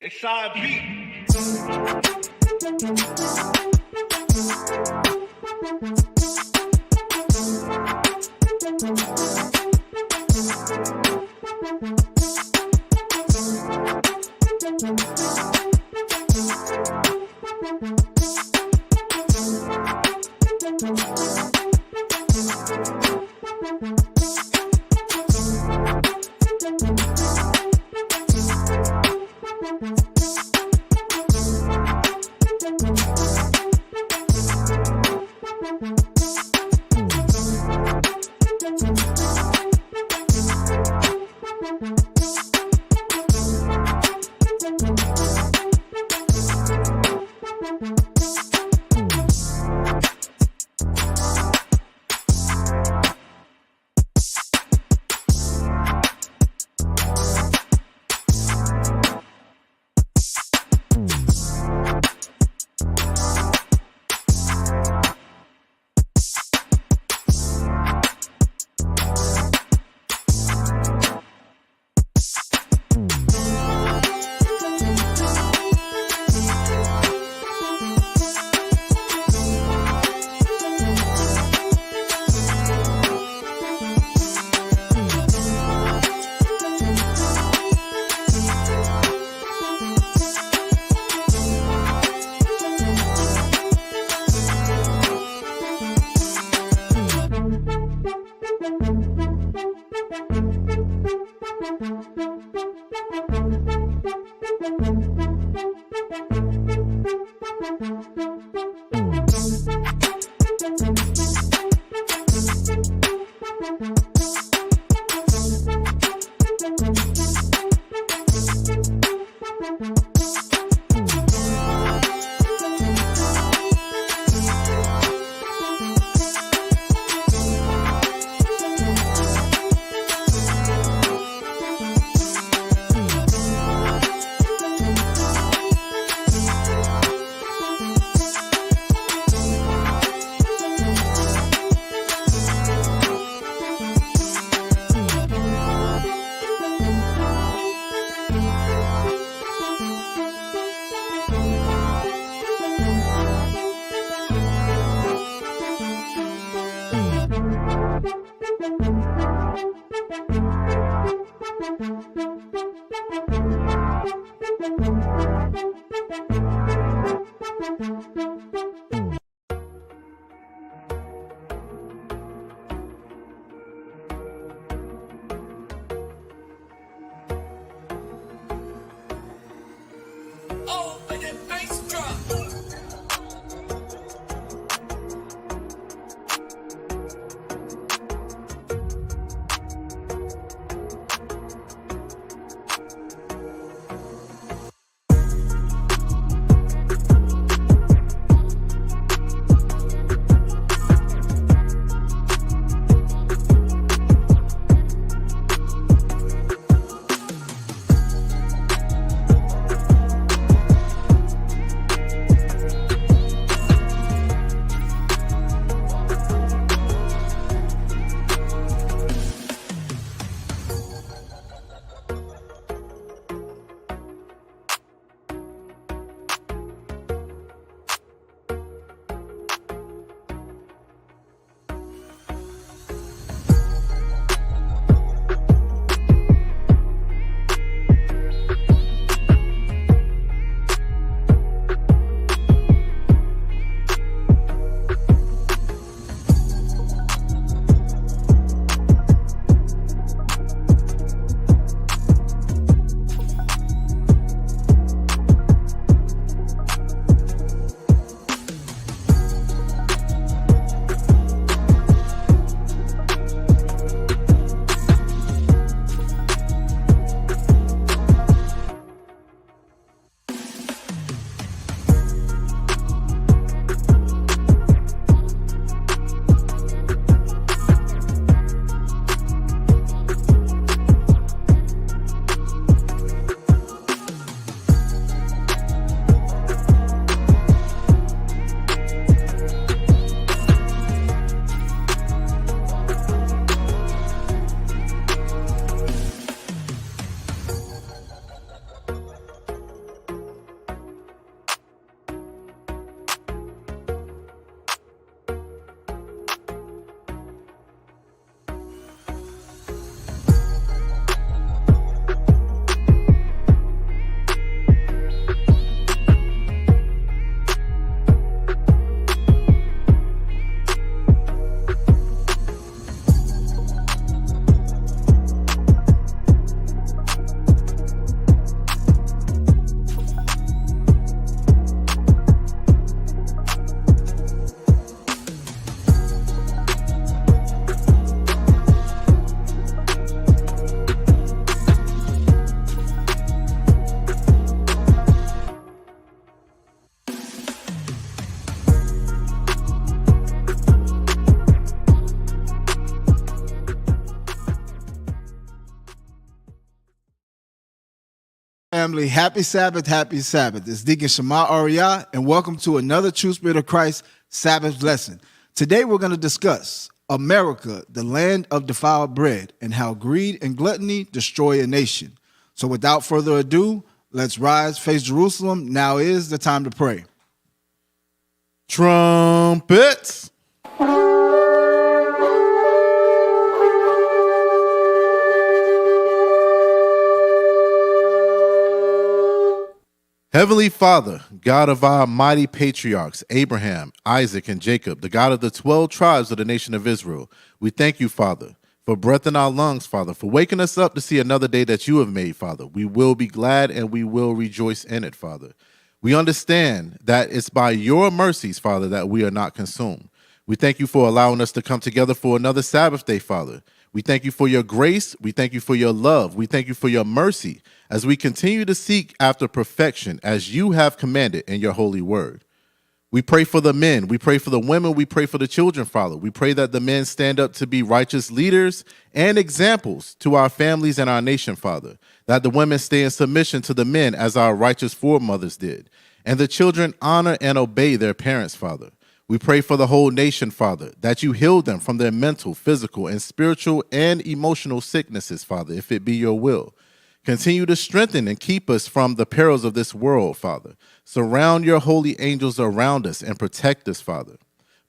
It's side beat. Family, happy Sabbath, happy Sabbath. It's Deacon Shama and welcome to another True Spirit of Christ Sabbath lesson. Today we're going to discuss America, the land of defiled bread, and how greed and gluttony destroy a nation. So without further ado, let's rise, face Jerusalem. Now is the time to pray. Trumpets. Heavenly Father, God of our mighty patriarchs, Abraham, Isaac, and Jacob, the God of the 12 tribes of the nation of Israel, we thank you, Father, for breath in our lungs, Father, for waking us up to see another day that you have made, Father. We will be glad and we will rejoice in it, Father. We understand that it's by your mercies, Father, that we are not consumed. We thank you for allowing us to come together for another Sabbath day, Father. We thank you for your grace. We thank you for your love. We thank you for your mercy as we continue to seek after perfection as you have commanded in your holy word. We pray for the men. We pray for the women. We pray for the children, Father. We pray that the men stand up to be righteous leaders and examples to our families and our nation, Father. That the women stay in submission to the men as our righteous foremothers did. And the children honor and obey their parents, Father. We pray for the whole nation, Father, that you heal them from their mental, physical, and spiritual and emotional sicknesses, Father, if it be your will. Continue to strengthen and keep us from the perils of this world, Father. Surround your holy angels around us and protect us, Father.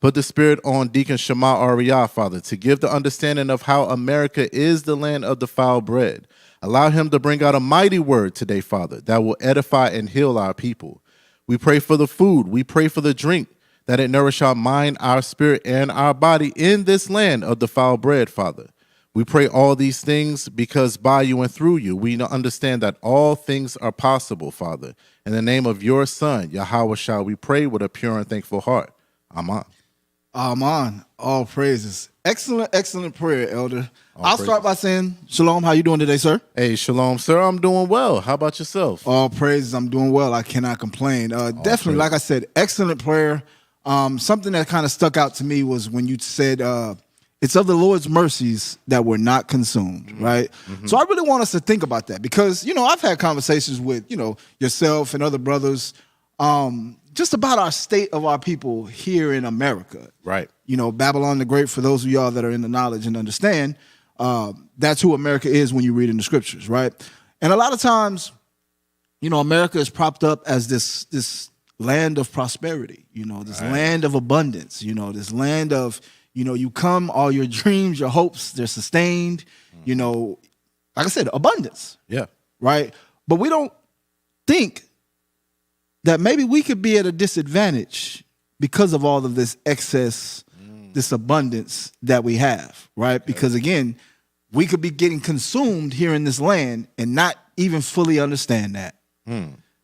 Put the Spirit on Deacon Shama Ariyah, Father, to give the understanding of how America is the land of defiled bread. Allow him to bring out a mighty word today, Father, that will edify and heal our people. We pray for the food. We pray for the drink, that it nourish our mind, our spirit, and our body in this land of defiled bread, Father. We pray all these things because by you and through you, we understand that all things are possible, Father. In the name of your Son, Yahweh, shall we pray with a pure and thankful heart. Amen. Amen. All praises. Excellent prayer, Elder. I'll start by saying, Shalom, how you doing today, sir? Hey, Shalom, sir. I'm doing well. How about yourself? All praises. I'm doing well. I cannot complain. Definitely, like I said, excellent prayer. Something that kind of stuck out to me was when you said, it's of the Lord's mercies that we're not consumed, right? Mm-hmm. So I really want us to think about that because, I've had conversations with, yourself and other brothers just about our state of our people here in America. Right. Babylon the Great, for those of y'all that are in the knowledge and understand, that's who America is when you read in the scriptures, right? And a lot of times, America is propped up as this land of prosperity, this land of abundance, this land of, you come, all your dreams, your hopes, they're sustained, like I said, abundance. Yeah. Right. But we don't think that maybe we could be at a disadvantage because of all of this excess, this abundance that we have. Right. Because again, we could be getting consumed here in this land and not even fully understand that.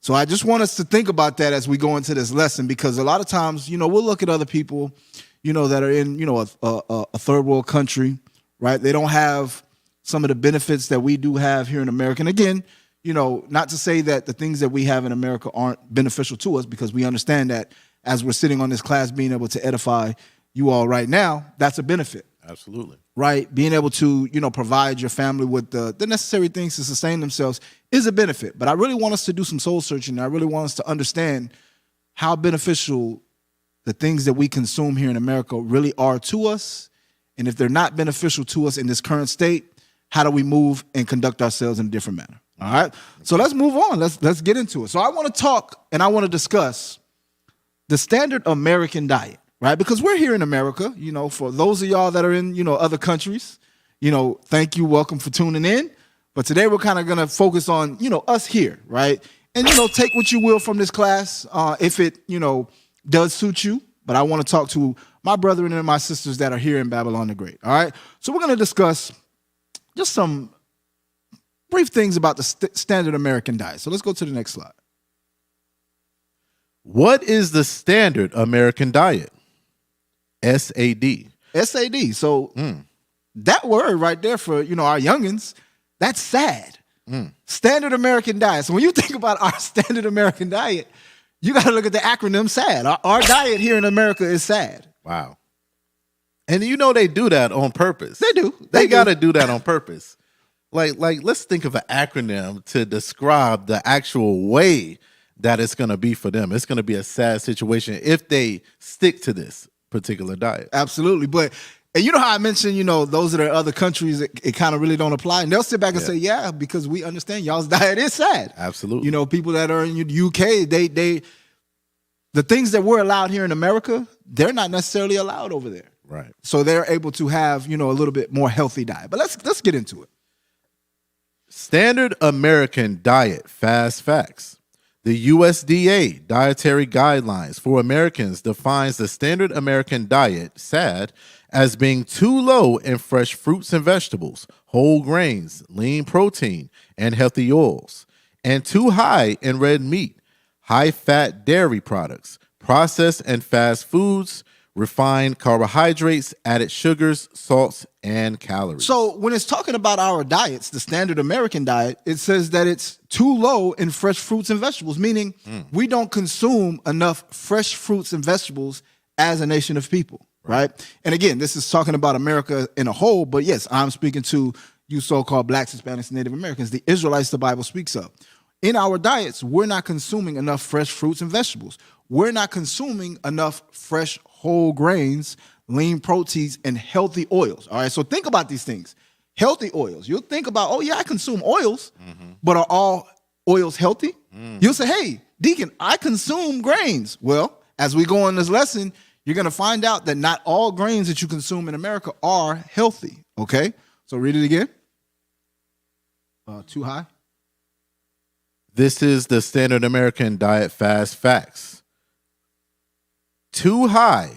So I just want us to think about that as we go into this lesson, because a lot of times, we'll look at other people, that are in, a third world country, right? They don't have some of the benefits that we do have here in America. And again, not to say that the things that we have in America aren't beneficial to us, because we understand that as we're sitting on this class, being able to edify you all right now, that's a benefit. Absolutely. Right? Being able to, provide your family with the necessary things to sustain themselves is a benefit. But I really want us to do some soul searching. I really want us to understand how beneficial the things that we consume here in America really are to us. And if they're not beneficial to us in this current state, how do we move and conduct ourselves in a different manner? All right. So let's move on. Let's get into it. So I want to talk and I want to discuss the standard American diet, right? Because we're here in America, for those of y'all that are in, other countries, thank you. Welcome for tuning in. But today we're kind of going to focus on, us here, right? And, take what you will from this class if it, does suit you. But I want to talk to my brethren and my sisters that are here in Babylon the Great. All right. So we're going to discuss just some brief things about the standard American diet. So let's go to the next slide. What is the standard American diet? SAD. SAD. So that word right there for, our youngins, that's sad. Standard American diet. So when you think about our standard American diet, you got to look at the acronym SAD. Our diet here in America is SAD. Wow. And they do that on purpose. They do. They got to do that on purpose. Like, let's think of an acronym to describe the actual way that it's going to be for them. It's going to be a sad situation if they stick to this particular diet. Absolutely. But, and you know how I mentioned, those that are other countries, it kind of really don't apply. And they'll sit back and say, yeah, because we understand y'all's diet is sad. Absolutely. People that are in the UK, the things that we're allowed here in America, they're not necessarily allowed over there. Right. So they're able to have, a little bit more healthy diet. But let's get into it. Standard American diet fast facts. The USDA Dietary Guidelines for Americans defines the standard American diet, SAD, as being too low in fresh fruits and vegetables, whole grains, lean protein, and healthy oils, and too high in red meat, high-fat dairy products, processed and fast foods, refined carbohydrates, added sugars, salts, and calories. So when it's talking about our diets, the standard American diet, it says that it's too low in fresh fruits and vegetables, meaning we don't consume enough fresh fruits and vegetables as a nation of people, right? And again, this is talking about America in a whole, but yes, I'm speaking to you so-called blacks, Hispanics, Native Americans, the Israelites the Bible speaks of. In our diets, we're not consuming enough fresh fruits and vegetables. We're not consuming enough fresh whole grains, lean proteins, and healthy oils. All right, so think about these things. Healthy oils. You'll think about, oh yeah, I consume oils, but are all oils healthy? You'll say, hey, Deacon, I consume grains. Well, as we go on this lesson, you're going to find out that not all grains that you consume in America are healthy, okay? So read it again. Too high. This is the standard American diet fast facts. Too high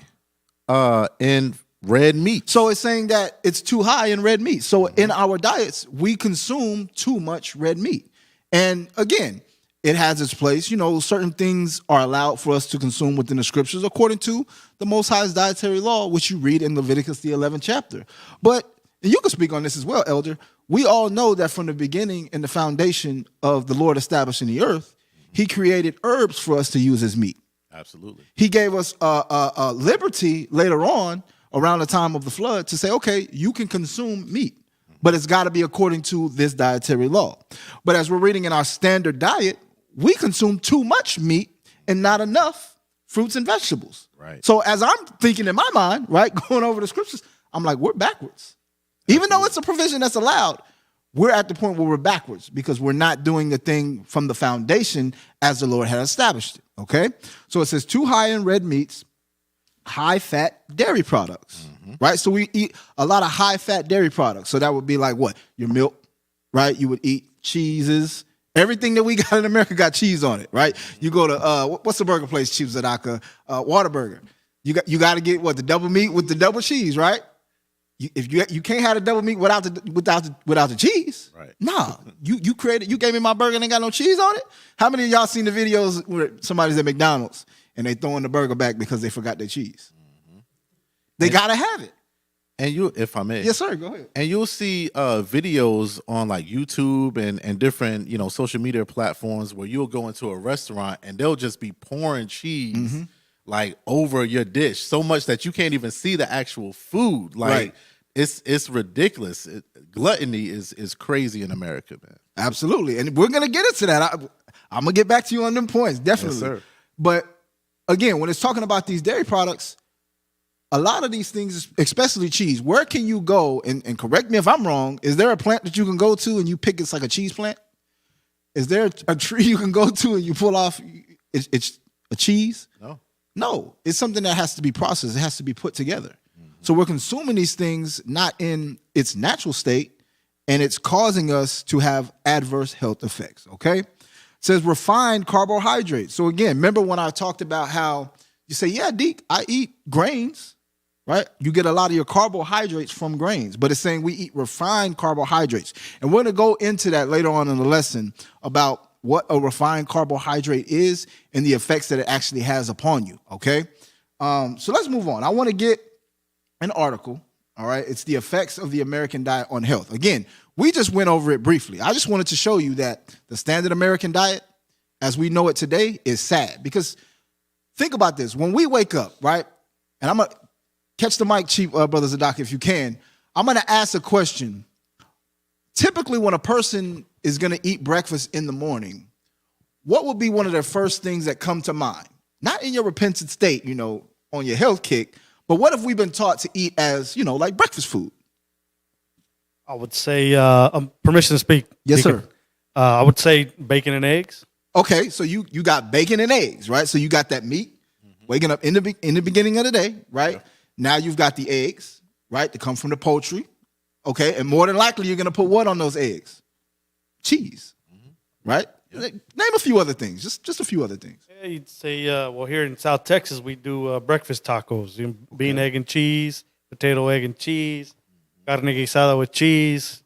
in red meat. So it's saying that it's too high in red meat. So in our diets, we consume too much red meat. And again, it has its place. You know, certain things are allowed for us to consume within the scriptures according to the Most High's dietary law, which you read in Leviticus, the 11th chapter. But, and you can speak on this as well, Elder, we all know that from the beginning and the foundation of the Lord establishing the earth, he created herbs for us to use as meat. Absolutely. He gave us liberty later on around the time of the flood to say, okay, you can consume meat, but it's got to be according to this dietary law. But as we're reading in our standard diet, we consume too much meat and not enough fruits and vegetables. Right. So as I'm thinking in my mind, right, going over the scriptures, I'm like, we're backwards. Even though it's a provision that's allowed, we're at the point where we're backwards because we're not doing the thing from the foundation as the Lord had established it, okay? So it says too high in red meats, high-fat dairy products, right? So we eat a lot of high-fat dairy products. So that would be like what? Your milk, right? You would eat cheeses. Everything that we got in America got cheese on it, right? You go to, what's the burger place, Chief Zadaka? Whataburger. You got to get, what, the double meat with the double cheese, right? If you can't have the double meat without the cheese, right? Nah, you gave me my burger and ain't got no cheese on it. How many of y'all seen the videos where somebody's at McDonald's and they throwing the burger back because they forgot their cheese? They gotta have it. And you, if I may, yes sir, go ahead. And you'll see videos on like YouTube and different social media platforms where you'll go into a restaurant and they'll just be pouring cheese. Like over your dish so much that you can't even see the actual food. Like it's ridiculous. Gluttony is crazy in America, man. Absolutely. And we're going to get into that. I'm going to get back to you on them points. Definitely. Yes, sir. But again, when it's talking about these dairy products, a lot of these things, especially cheese, where can you go and correct me if I'm wrong, is there a plant that you can go to and you pick it's like a cheese plant? Is there a tree you can go to and you pull off it's a cheese? No, it's something that has to be processed. It has to be put together. So we're consuming these things not in its natural state, and it's causing us to have adverse health effects, okay? It says refined carbohydrates. So again, remember when I talked about how you say, yeah, Deke, I eat grains, right? You get a lot of your carbohydrates from grains, but it's saying we eat refined carbohydrates. And we're going to go into that later on in the lesson about what a refined carbohydrate is and the effects that it actually has upon you, okay? So let's move on. I want to get an article, all right? It's the effects of the American diet on health. Again, we just went over it briefly. I just wanted to show you that the standard American diet, as we know it today, is sad. Because think about this. When we wake up, right? And I'm going to catch the mic, Chief Brother Zadok, if you can. I'm going to ask a question. Typically, when a person is going to eat breakfast in the morning, what would be one of the first things that come to mind? Not in your repentant state, on your health kick, but what have we been taught to eat as, like breakfast food? I would say, permission to speak. Yes, sir. I would say bacon and eggs. Okay, so you got bacon and eggs, right? So you got that meat, waking up in the beginning of the day, right? Yeah. Now you've got the eggs, right, that come from the poultry, okay? And more than likely, you're going to put what on those eggs? Cheese, right? Yep. Name a few other things, just a few other things. Yeah, you'd say, here in South Texas, we do breakfast tacos, bean, egg, and cheese, potato, egg, and cheese, carne guisada with cheese,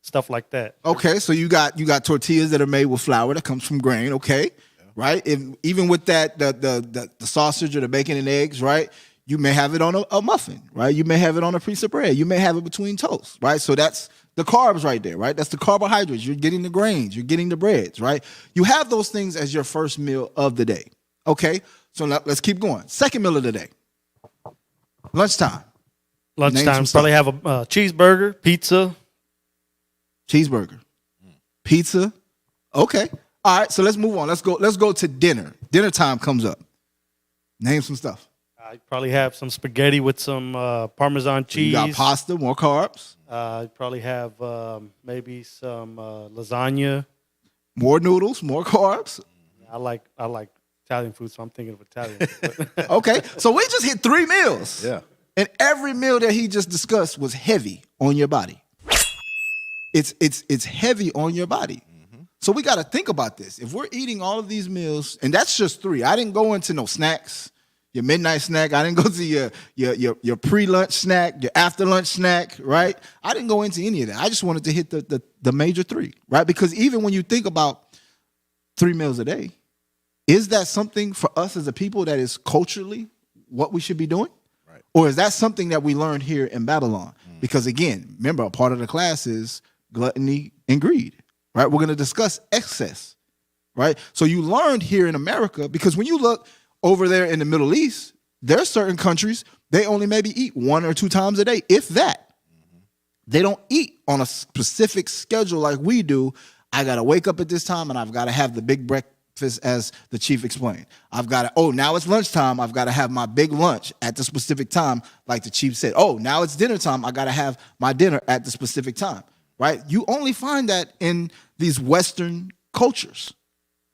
stuff like that. Okay, so you got tortillas that are made with flour that comes from grain, okay? Yeah. right? Even with that, the sausage or the bacon and eggs, right? You may have it on a muffin, right? You may have it on a piece of bread. You may have it between toast, right? So that's the carbs right there, right? That's the carbohydrates. You're getting the grains. You're getting the breads, right? You have those things as your first meal of the day, okay? So now let's keep going. Second meal of the day, lunchtime. Lunchtime, probably have a cheeseburger, pizza. Cheeseburger, pizza. Okay. All right, so let's move on. Let's go to dinner. Dinner time comes up. Name some stuff. I probably have some spaghetti with some Parmesan cheese. You got pasta, more carbs. Probably have maybe some lasagna. More noodles, more carbs. I like Italian food, so I'm thinking of Italian. Okay, so we just hit 3 meals. Yeah. And every meal that he just discussed was heavy on your body. It's heavy on your body. So we got to think about this. If we're eating all of these meals, and that's just 3. I didn't go into no snacks, your midnight snack. I didn't go to your pre-lunch snack, your after-lunch snack, right? I didn't go into any of that. I just wanted to hit the major 3, right? Because even when you think about 3 meals a day, is that something for us as a people that is culturally what we should be doing? Right. Or is that something that we learned here in Babylon? Because again, remember, a part of the class is gluttony and greed. Right, we're going to discuss excess, right? So you learned here in America, because when you look over there in the Middle East, there are certain countries, they only maybe eat 1 or 2 times a day, if that. They don't eat on a specific schedule like we do. I got to wake up at this time and I've got to have the big breakfast, as the chief explained. I've got to, now it's lunchtime. I've got to have my big lunch at the specific time, like the chief said. Now it's dinner time. I got to have my dinner at the specific time. Right? You only find that in these Western cultures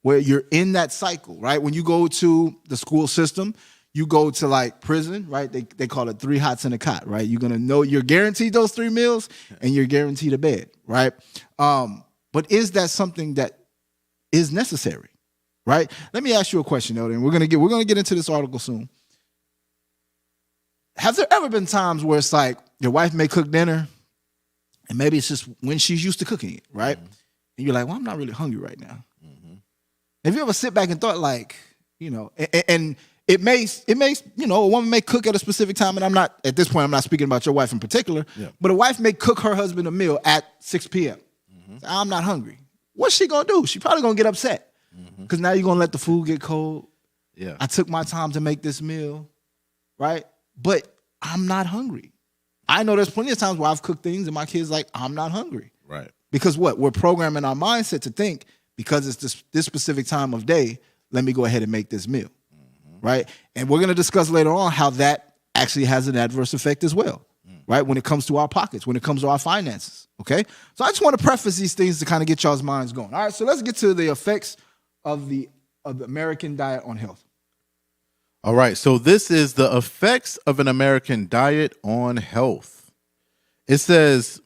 where you're in that cycle, right? When you go to the school system, you go to like prison, right? They call it 3 hots in a cot, right? You're going to know you're guaranteed those 3 meals and you're guaranteed a bed, right? But is that something that is necessary, right? Let me ask you a question, Elder, and we're going to get into this article soon. Have there ever been times where it's like your wife may cook dinner, and maybe it's just when she's used to cooking it, right? Mm-hmm. And you're like, well, I'm not really hungry right now. Mm-hmm. Have you ever sit back and thought like, and it may, a woman may cook at a specific time, and at this point, I'm not speaking about your wife in particular, but a wife may cook her husband a meal at 6 p.m. Mm-hmm. I'm not hungry. What's she gonna do? She probably gonna get upset because now you're gonna let the food get cold. Yeah. I took my time to make this meal, right? But I'm not hungry. I know there's plenty of times where I've cooked things and my kids like, I'm not hungry. Right. Because what? We're programming our mindset to think, because it's this specific time of day, let me go ahead and make this meal. Mm-hmm. Right? And we're going to discuss later on how that actually has an adverse effect as well. Right? When it comes to our pockets, when it comes to our finances. Okay? So I just want to preface these things to kind of get y'all's minds going. All right, so let's get to the effects of the American diet on health. All right, so this is the effects of an American diet on health. It says,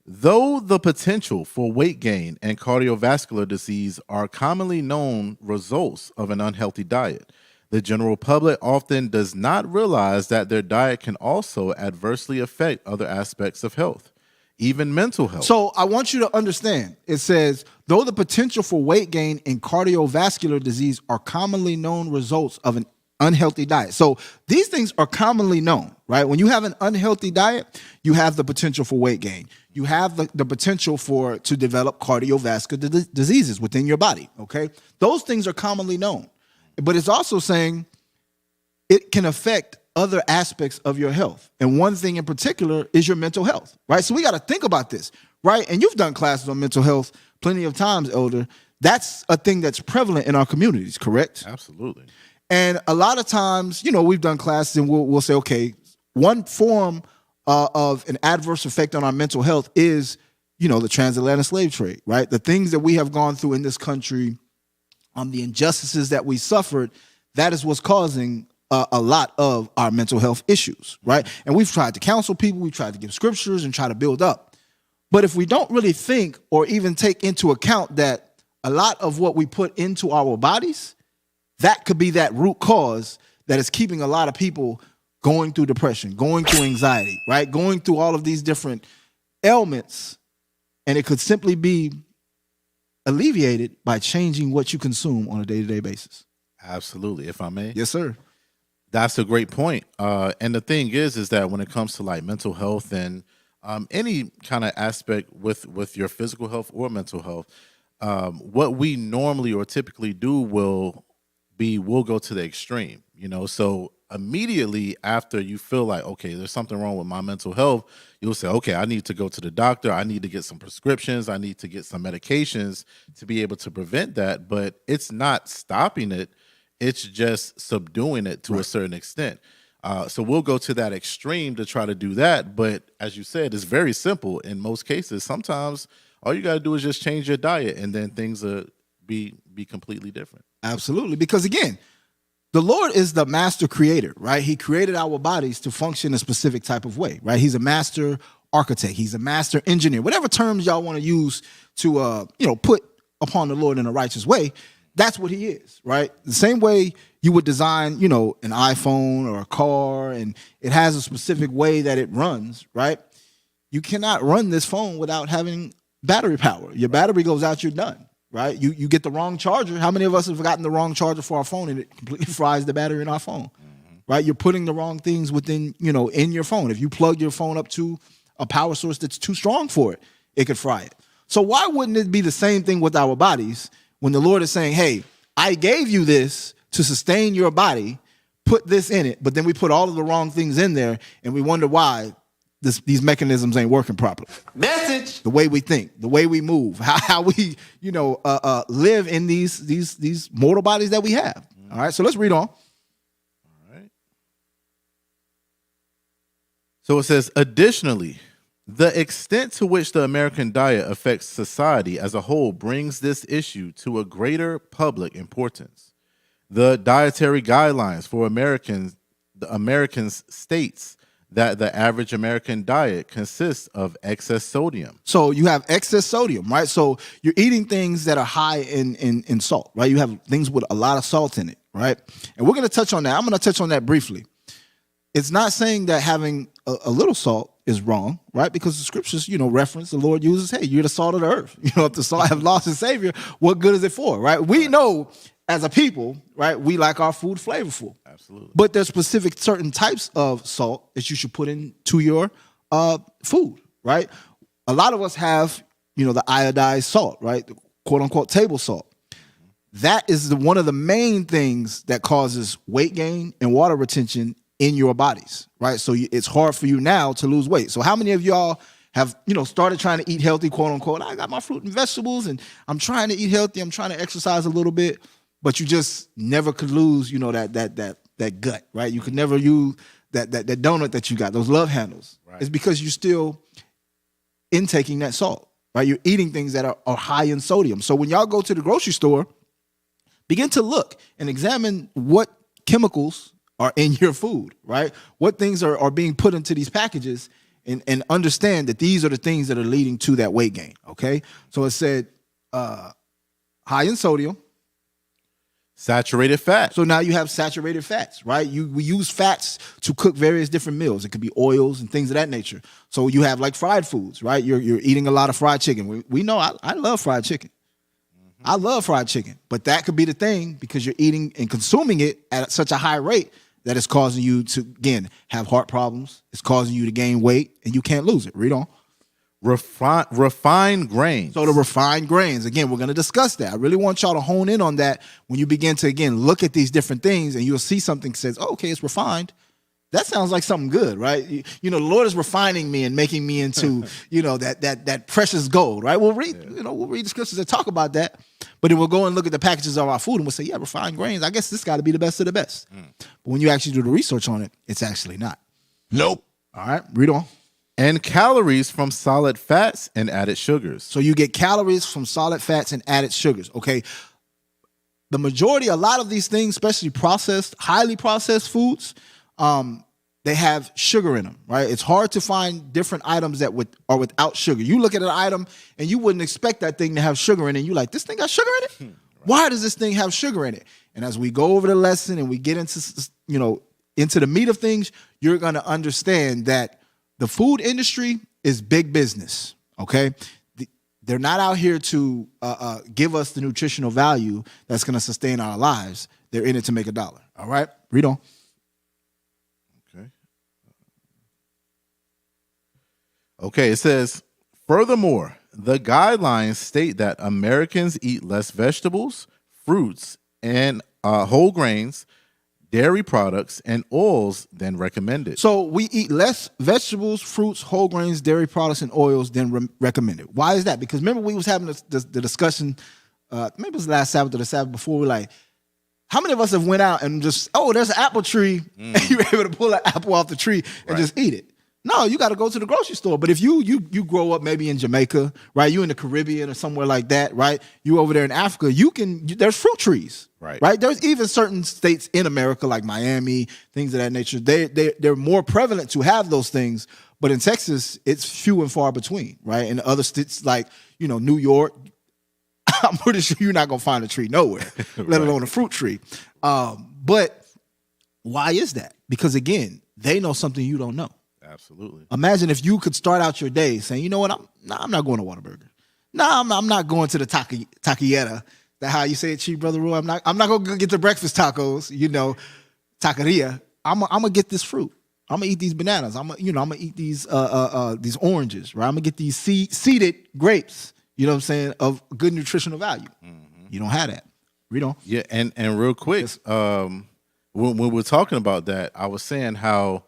though the potential for weight gain and cardiovascular disease are commonly known results of an unhealthy diet, the general public often does not realize that their diet can also adversely affect other aspects of health, even mental health. So I want you to understand, it says, though the potential for weight gain and cardiovascular disease are commonly known results of an unhealthy diet. So these things are commonly known, right? When you have an unhealthy diet, you have the potential for weight gain. You have the potential to develop cardiovascular diseases within your body, okay? Those things are commonly known. But it's also saying it can affect other aspects of your health. And one thing in particular is your mental health, right? So we got to think about this, right? And you've done classes on mental health plenty of times, Elder. That's a thing that's prevalent in our communities, correct? Absolutely. And a lot of times, we've done classes and we'll say, okay, one form of an adverse effect on our mental health is, the transatlantic slave trade, right? The things that we have gone through in this country, the injustices that we suffered, that is what's causing a lot of our mental health issues, right? And we've tried to counsel people, we've tried to give scriptures and try to build up. But if we don't really think or even take into account that a lot of what we put into our bodies, that could be that root cause that is keeping a lot of people going through depression, going through anxiety, right? Going through all of these different ailments. And it could simply be alleviated by changing what you consume on a day-to-day basis. Absolutely. If I may. Yes, sir. That's a great point. And the thing is that when it comes to like mental health and any kind of aspect with your physical health or mental health, what we normally or typically do we'll go to the extreme, So immediately after you feel like, okay, there's something wrong with my mental health, you'll say, okay, I need to go to the doctor. I need to get some prescriptions. I need to get some medications to be able to prevent that. But it's not stopping it. It's just subduing it to a certain extent. So we'll go to that extreme to try to do that. But as you said, it's very simple in most cases. Sometimes all you got to do is just change your diet and then things will be completely different. Absolutely. Because again, the Lord is the master creator, right? He created our bodies to function a specific type of way, right? He's a master architect. He's a master engineer. Whatever terms y'all want to use to, put upon the Lord in a righteous way, that's what he is, right? The same way you would design, an iPhone or a car, and it has a specific way that it runs, right? You cannot run this phone without having battery power. Your battery goes out, you're done, right? You get the wrong charger. How many of us have gotten the wrong charger for our phone and it completely fries the battery in our phone, right? You're putting the wrong things within, in your phone. If you plug your phone up to a power source that's too strong for it, it could fry it. So why wouldn't it be the same thing with our bodies when the Lord is saying, hey, I gave you this to sustain your body, put this in it, but then we put all of the wrong things in there and we wonder why these mechanisms ain't working properly. Message. The way we think, the way we move, how we, live in these mortal bodies that we have. All right, so let's read on. All right. So it says, additionally, the extent to which the American diet affects society as a whole brings this issue to a greater public importance. The dietary guidelines for Americans states that the average American diet consists of excess sodium. So you have excess sodium, right? So you're eating things that are high in salt, right? You have things with a lot of salt in it, right? And we're going to touch on that. I'm going to touch on that briefly. It's not saying that having a little salt is wrong, right? Because the scriptures, reference the Lord uses, hey, you're the salt of the earth. If the salt have lost its savior, what good is it for, right? We know as a people, right, we like our food flavorful. Absolutely. But there's specific certain types of salt that you should put into your food, right? A lot of us have, the iodized salt, right? The quote unquote table salt. That is one of the main things that causes weight gain and water retention in your bodies, right? So it's hard for you now to lose weight. So how many of y'all have, started trying to eat healthy, quote unquote? I got my fruit and vegetables and I'm trying to eat healthy. I'm trying to exercise a little bit, but you just never could lose, that gut, right? You could never use that donut that you got, those love handles. Right. It's because you're still intaking that salt, right? You're eating things that are high in sodium. So when y'all go to the grocery store, begin to look and examine what chemicals are in your food, right? What things are being put into these packages, and understand that these are the things that are leading to that weight gain, okay? So it said high in sodium. Saturated fat. So now you have saturated fats, right? We use fats to cook various different meals. It could be oils and things of that nature. So you have like fried foods, right? You're eating a lot of fried chicken. We know I love fried chicken. I love fried chicken, but that could be the thing because you're eating and consuming it at such a high rate that it's causing you to, again, have heart problems. It's causing you to gain weight, and you can't lose it. Read on. Refined grains. So the refined grains, again, we're going to discuss that. I really want y'all to hone in on that when you begin to, again, look at these different things, and you'll see something that says, oh, okay, it's refined. That sounds like something good, right? The Lord is refining me and making me into, that precious gold, right? We'll read the scriptures that talk about that, but then we'll go and look at the packages of our food and we'll say, yeah, refined grains. I guess this got to be the best of the best. But when you actually do the research on it, it's actually not. Nope. All right, read on. And calories from solid fats and added sugars. So you get calories from solid fats and added sugars, okay? The majority, a lot of these things, especially processed, highly processed foods, they have sugar in them, right? It's hard to find different items that are without sugar. You look at an item and you wouldn't expect that thing to have sugar in it. You're like, this thing got sugar in it? Right. Why does this thing have sugar in it? And as we go over the lesson and we get into, into the meat of things, you're going to understand that the food industry is big business, okay? they're not out here to give us the nutritional value that's going to sustain our lives. They're in it to make a dollar. All right, read on. Okay, it says, furthermore, the guidelines state that Americans eat less vegetables, fruits, and whole grains, dairy products, and oils than recommended. So we eat less vegetables, fruits, whole grains, dairy products, and oils than recommended. Why is that? Because remember we was having the discussion, maybe it was last Sabbath or the Sabbath before, we're like, how many of us have went out and just, oh, there's an apple tree, and you're able to pull an apple off the tree and just eat it? No, you got to go to the grocery store. But if you grow up maybe in Jamaica, right? You in the Caribbean or somewhere like that, right? You over there in Africa, there's fruit trees, right? There's even certain states in America like Miami, things of that nature. They're more prevalent to have those things. But in Texas, it's few and far between, right? In other states like, New York, I'm pretty sure you're not going to find a tree nowhere, let alone a fruit tree. But why is that? Because again, they know something you don't know. Absolutely. Imagine if you could start out your day saying, you know what, I'm not going to Whataburger. I'm not going to the taquillera. That how you say it, Chief Brother Roy? I'm not going to get the breakfast tacos, taqueria. I'm going to get this fruit. I'm going to eat these bananas. I'm going to eat these oranges, right? I'm going to get these seeded grapes, you know what I'm saying, of good nutritional value. Mm-hmm. You don't have that. Read on. Yeah, and real quick, when we're talking about that, I was saying how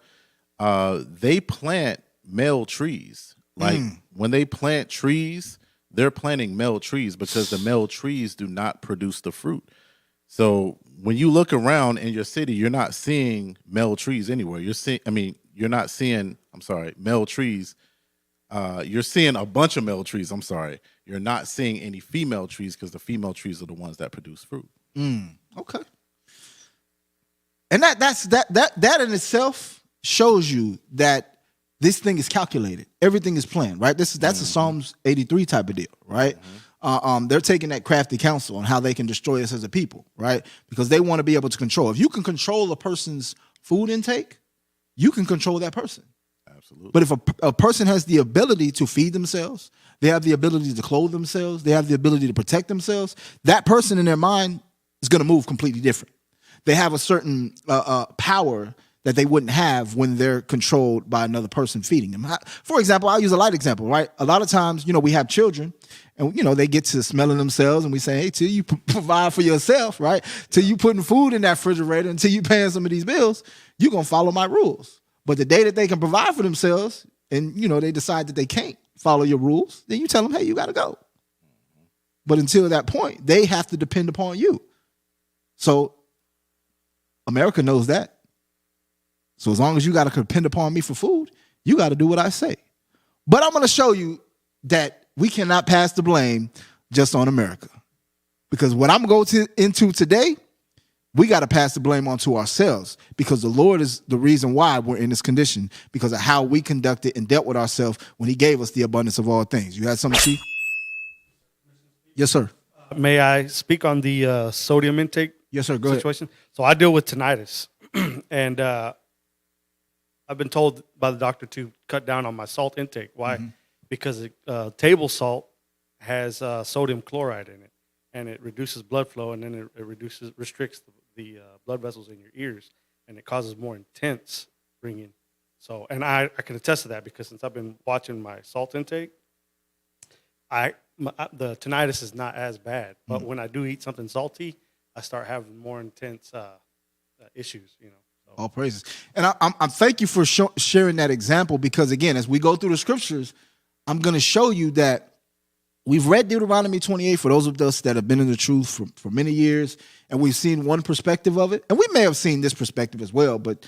they plant male trees. Like when they plant trees, they're planting male trees because the male trees do not produce the fruit. So when you look around in your city, you're not seeing male trees anywhere. You're not seeing male trees. You're seeing a bunch of male trees. I'm sorry. You're not seeing any female trees because the female trees are the ones that produce fruit. Okay. And that in itself shows you that this thing is calculated. Everything is planned, right? That's a Psalms 83 type of deal, right? They're taking that crafty counsel on how they can destroy us as a people, right? Because they want to be able to control. If you can control a person's food intake, you can control that person. Absolutely. But if a person has the ability to feed themselves, they have the ability to clothe themselves, they have the ability to protect themselves, that person in their mind is going to move completely different. They have a certain power that they wouldn't have when they're controlled by another person feeding them. For example, I'll use a light example, right? A lot of times, we have children and, they get to smelling themselves and we say, hey, till you provide for yourself, right? Till you putting food in that refrigerator, until you paying some of these bills, you're going to follow my rules. But the day that they can provide for themselves and, they decide that they can't follow your rules, then you tell them, hey, you got to go. But until that point, they have to depend upon you. So America knows that. So as long as you got to depend upon me for food, you got to do what I say. But I'm going to show you that we cannot pass the blame just on America. Because what I'm going into today, we got to pass the blame onto ourselves because the Lord is the reason why we're in this condition because of how we conducted and dealt with ourselves when he gave us the abundance of all things. You had something, Chief? Yes, sir. May I speak on the sodium intake Yes, sir. Go situation? ahead. So I deal with tinnitus and I've been told by the doctor to cut down on my salt intake. Why? Mm-hmm. Because table salt has sodium chloride in it, and it reduces blood flow, and then it restricts the blood vessels in your ears, and it causes more intense ringing. So, and I can attest to that because since I've been watching my salt intake, the tinnitus is not as bad. But when I do eat something salty, I start having more intense issues. So. All praises. And I'm thank you for sharing that example because, again, as we go through the scriptures, I'm going to show you that we've read Deuteronomy 28 for those of us that have been in the truth for many years, and we've seen one perspective of it. And we may have seen this perspective as well, but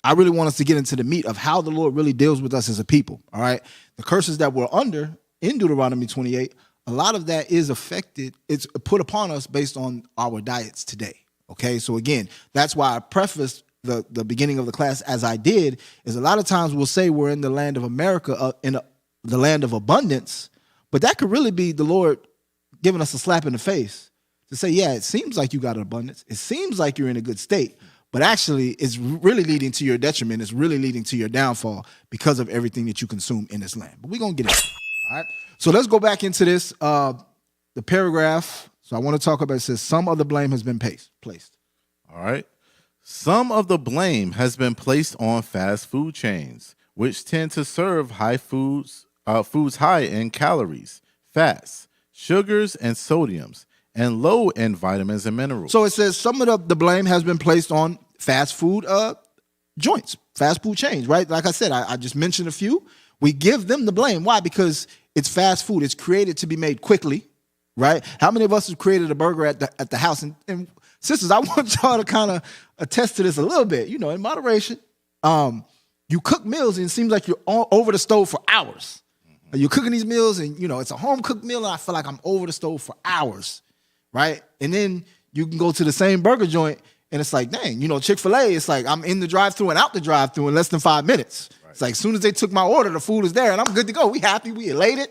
I really want us to get into the meat of how the Lord really deals with us as a people, all right? The curses that we're under in Deuteronomy 28, a lot of that is affected, it's put upon us based on our diets today. Okay, so again, that's why I prefaced the beginning of the class as I did, is a lot of times we'll say we're in the land of America, the land of abundance, but that could really be the Lord giving us a slap in the face to say, yeah, it seems like you got an abundance. It seems like you're in a good state, but actually it's really leading to your detriment. It's really leading to your downfall because of everything that you consume in this land. But we're going to get into it. All right. So let's go back into this. The paragraph. So I want to talk about, it says some of the blame has been placed. All right. Some of the blame has been placed on fast food chains, which tend to serve foods high in calories, fats, sugars, and sodiums, and low in vitamins and minerals. So it says some of the blame has been placed on fast food joints, fast food chains, right? Like I said, I just mentioned a few. We give them the blame. Why? Because it's fast food. It's created to be made quickly, right? How many of us have created a burger at the house? And sisters, I want y'all to kind of attest to this a little bit, in moderation. You cook meals and it seems like you're over the stove for hours. You're cooking these meals and, it's a home-cooked meal and I feel like I'm over the stove for hours, right? And then you can go to the same burger joint and it's like, dang, Chick-fil-A, it's like I'm in the drive-thru and out the drive-thru in less than 5 minutes. Right. It's like as soon as they took my order, the food is there and I'm good to go. We happy, we elated.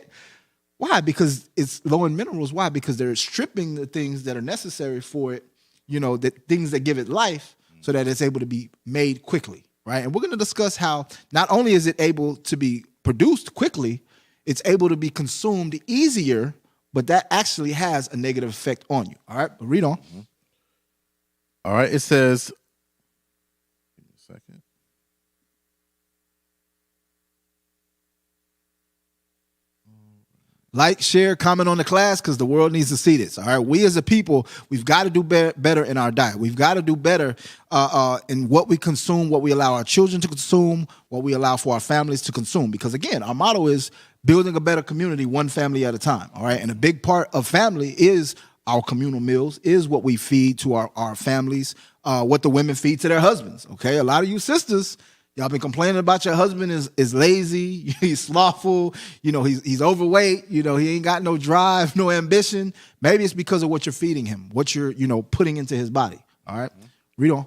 Why? Because it's low in minerals. Why? Because they're stripping the things that are necessary for it, the things that give it life so that it's able to be made quickly, right? And we're going to discuss how not only is it able to be produced quickly, it's able to be consumed easier, but that actually has a negative effect on you. All right, but read on. Mm-hmm. All right, it says, give me a second. Like, share, comment on the class because the world needs to see this. All right, we as a people, we've got to do better in our diet. We've got to do better in what we consume, what we allow our children to consume, what we allow for our families to consume. Because again, our motto is building a better community, one family at a time. All right, and a big part of family is our communal meals, is what we feed to our families, what the women feed to their husbands. Okay, a lot of you sisters, y'all been complaining about your husband is lazy, he's slothful, he's overweight, he ain't got no drive, no ambition. Maybe it's because of what you're feeding him, what you're, putting into his body. All right, read on.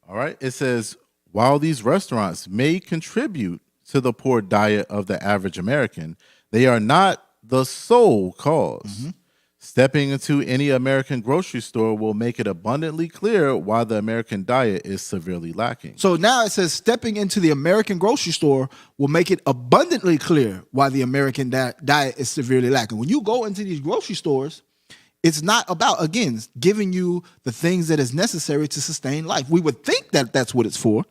All right, it says, while these restaurants may contribute to the poor diet of the average American, they are not the sole cause. Mm-hmm. Stepping into any American grocery store will make it abundantly clear why the American diet is severely lacking. So now it says stepping into the American grocery store will make it abundantly clear why the American diet is severely lacking. When you go into these grocery stores, it's not about, again, giving you the things that is necessary to sustain life. We would think that that's what it's for,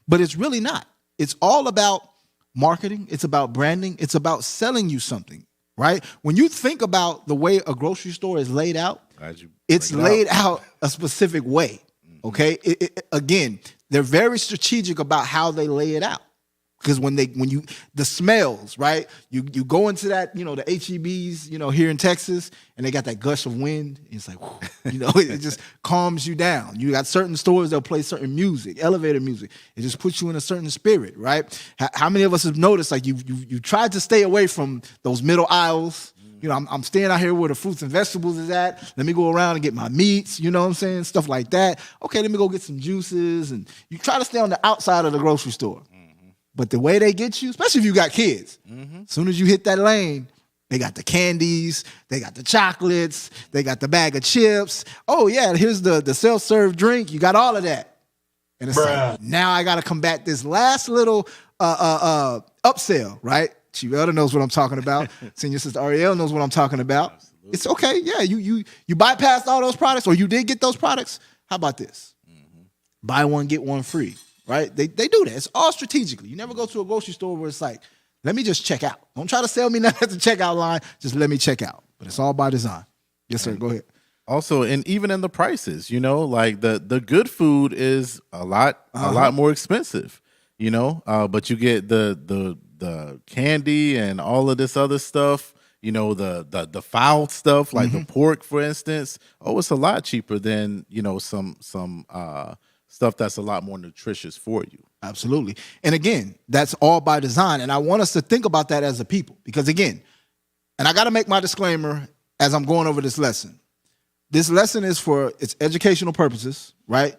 but it's really not. It's all about marketing. It's about branding. It's about selling you something. Right? When you think about the way a grocery store is laid out, it's laid out a specific way. Okay. Again, they're very strategic about how they lay it out. Because the smells, right? You go into that, the HEBs, here in Texas, and they got that gush of wind. It's like, it just calms you down. You got certain stores that'll play certain music, elevator music. It just puts you in a certain spirit, right? How many of us have noticed, like you tried to stay away from those middle aisles? I'm staying out here where the fruits and vegetables is at. Let me go around and get my meats, you know what I'm saying? Stuff like that. Okay, let me go get some juices. And you try to stay on the outside of the grocery store. But the way they get you, especially if you got kids, as soon as you hit that lane, they got the candies, they got the chocolates, they got the bag of chips. Oh, yeah, here's the self-serve drink. You got all of that. And it's like, now I got to combat this last little upsell, right? Chivelda knows what I'm talking about. Senior Sister Ariel knows what I'm talking about. Absolutely. It's okay. Yeah, you bypassed all those products, or you did get those products. How about this? Buy one, get one free. Right? They do that. It's all strategically. You never go to a grocery store where it's like, let me just check out. Don't try to sell me nothing at the checkout line. Just let me check out. But it's all by design. Yes, sir. Go ahead. Also, and even in the prices, like the good food is a lot more expensive, but you get the candy and all of this other stuff, the foul stuff, like the pork, for instance. Oh, it's a lot cheaper than, some stuff that's a lot more nutritious for you. Absolutely. And again, that's all by design. And I want us to think about that as a people. Because again, and I got to make my disclaimer as I'm going over this lesson. This lesson is for its educational purposes, right?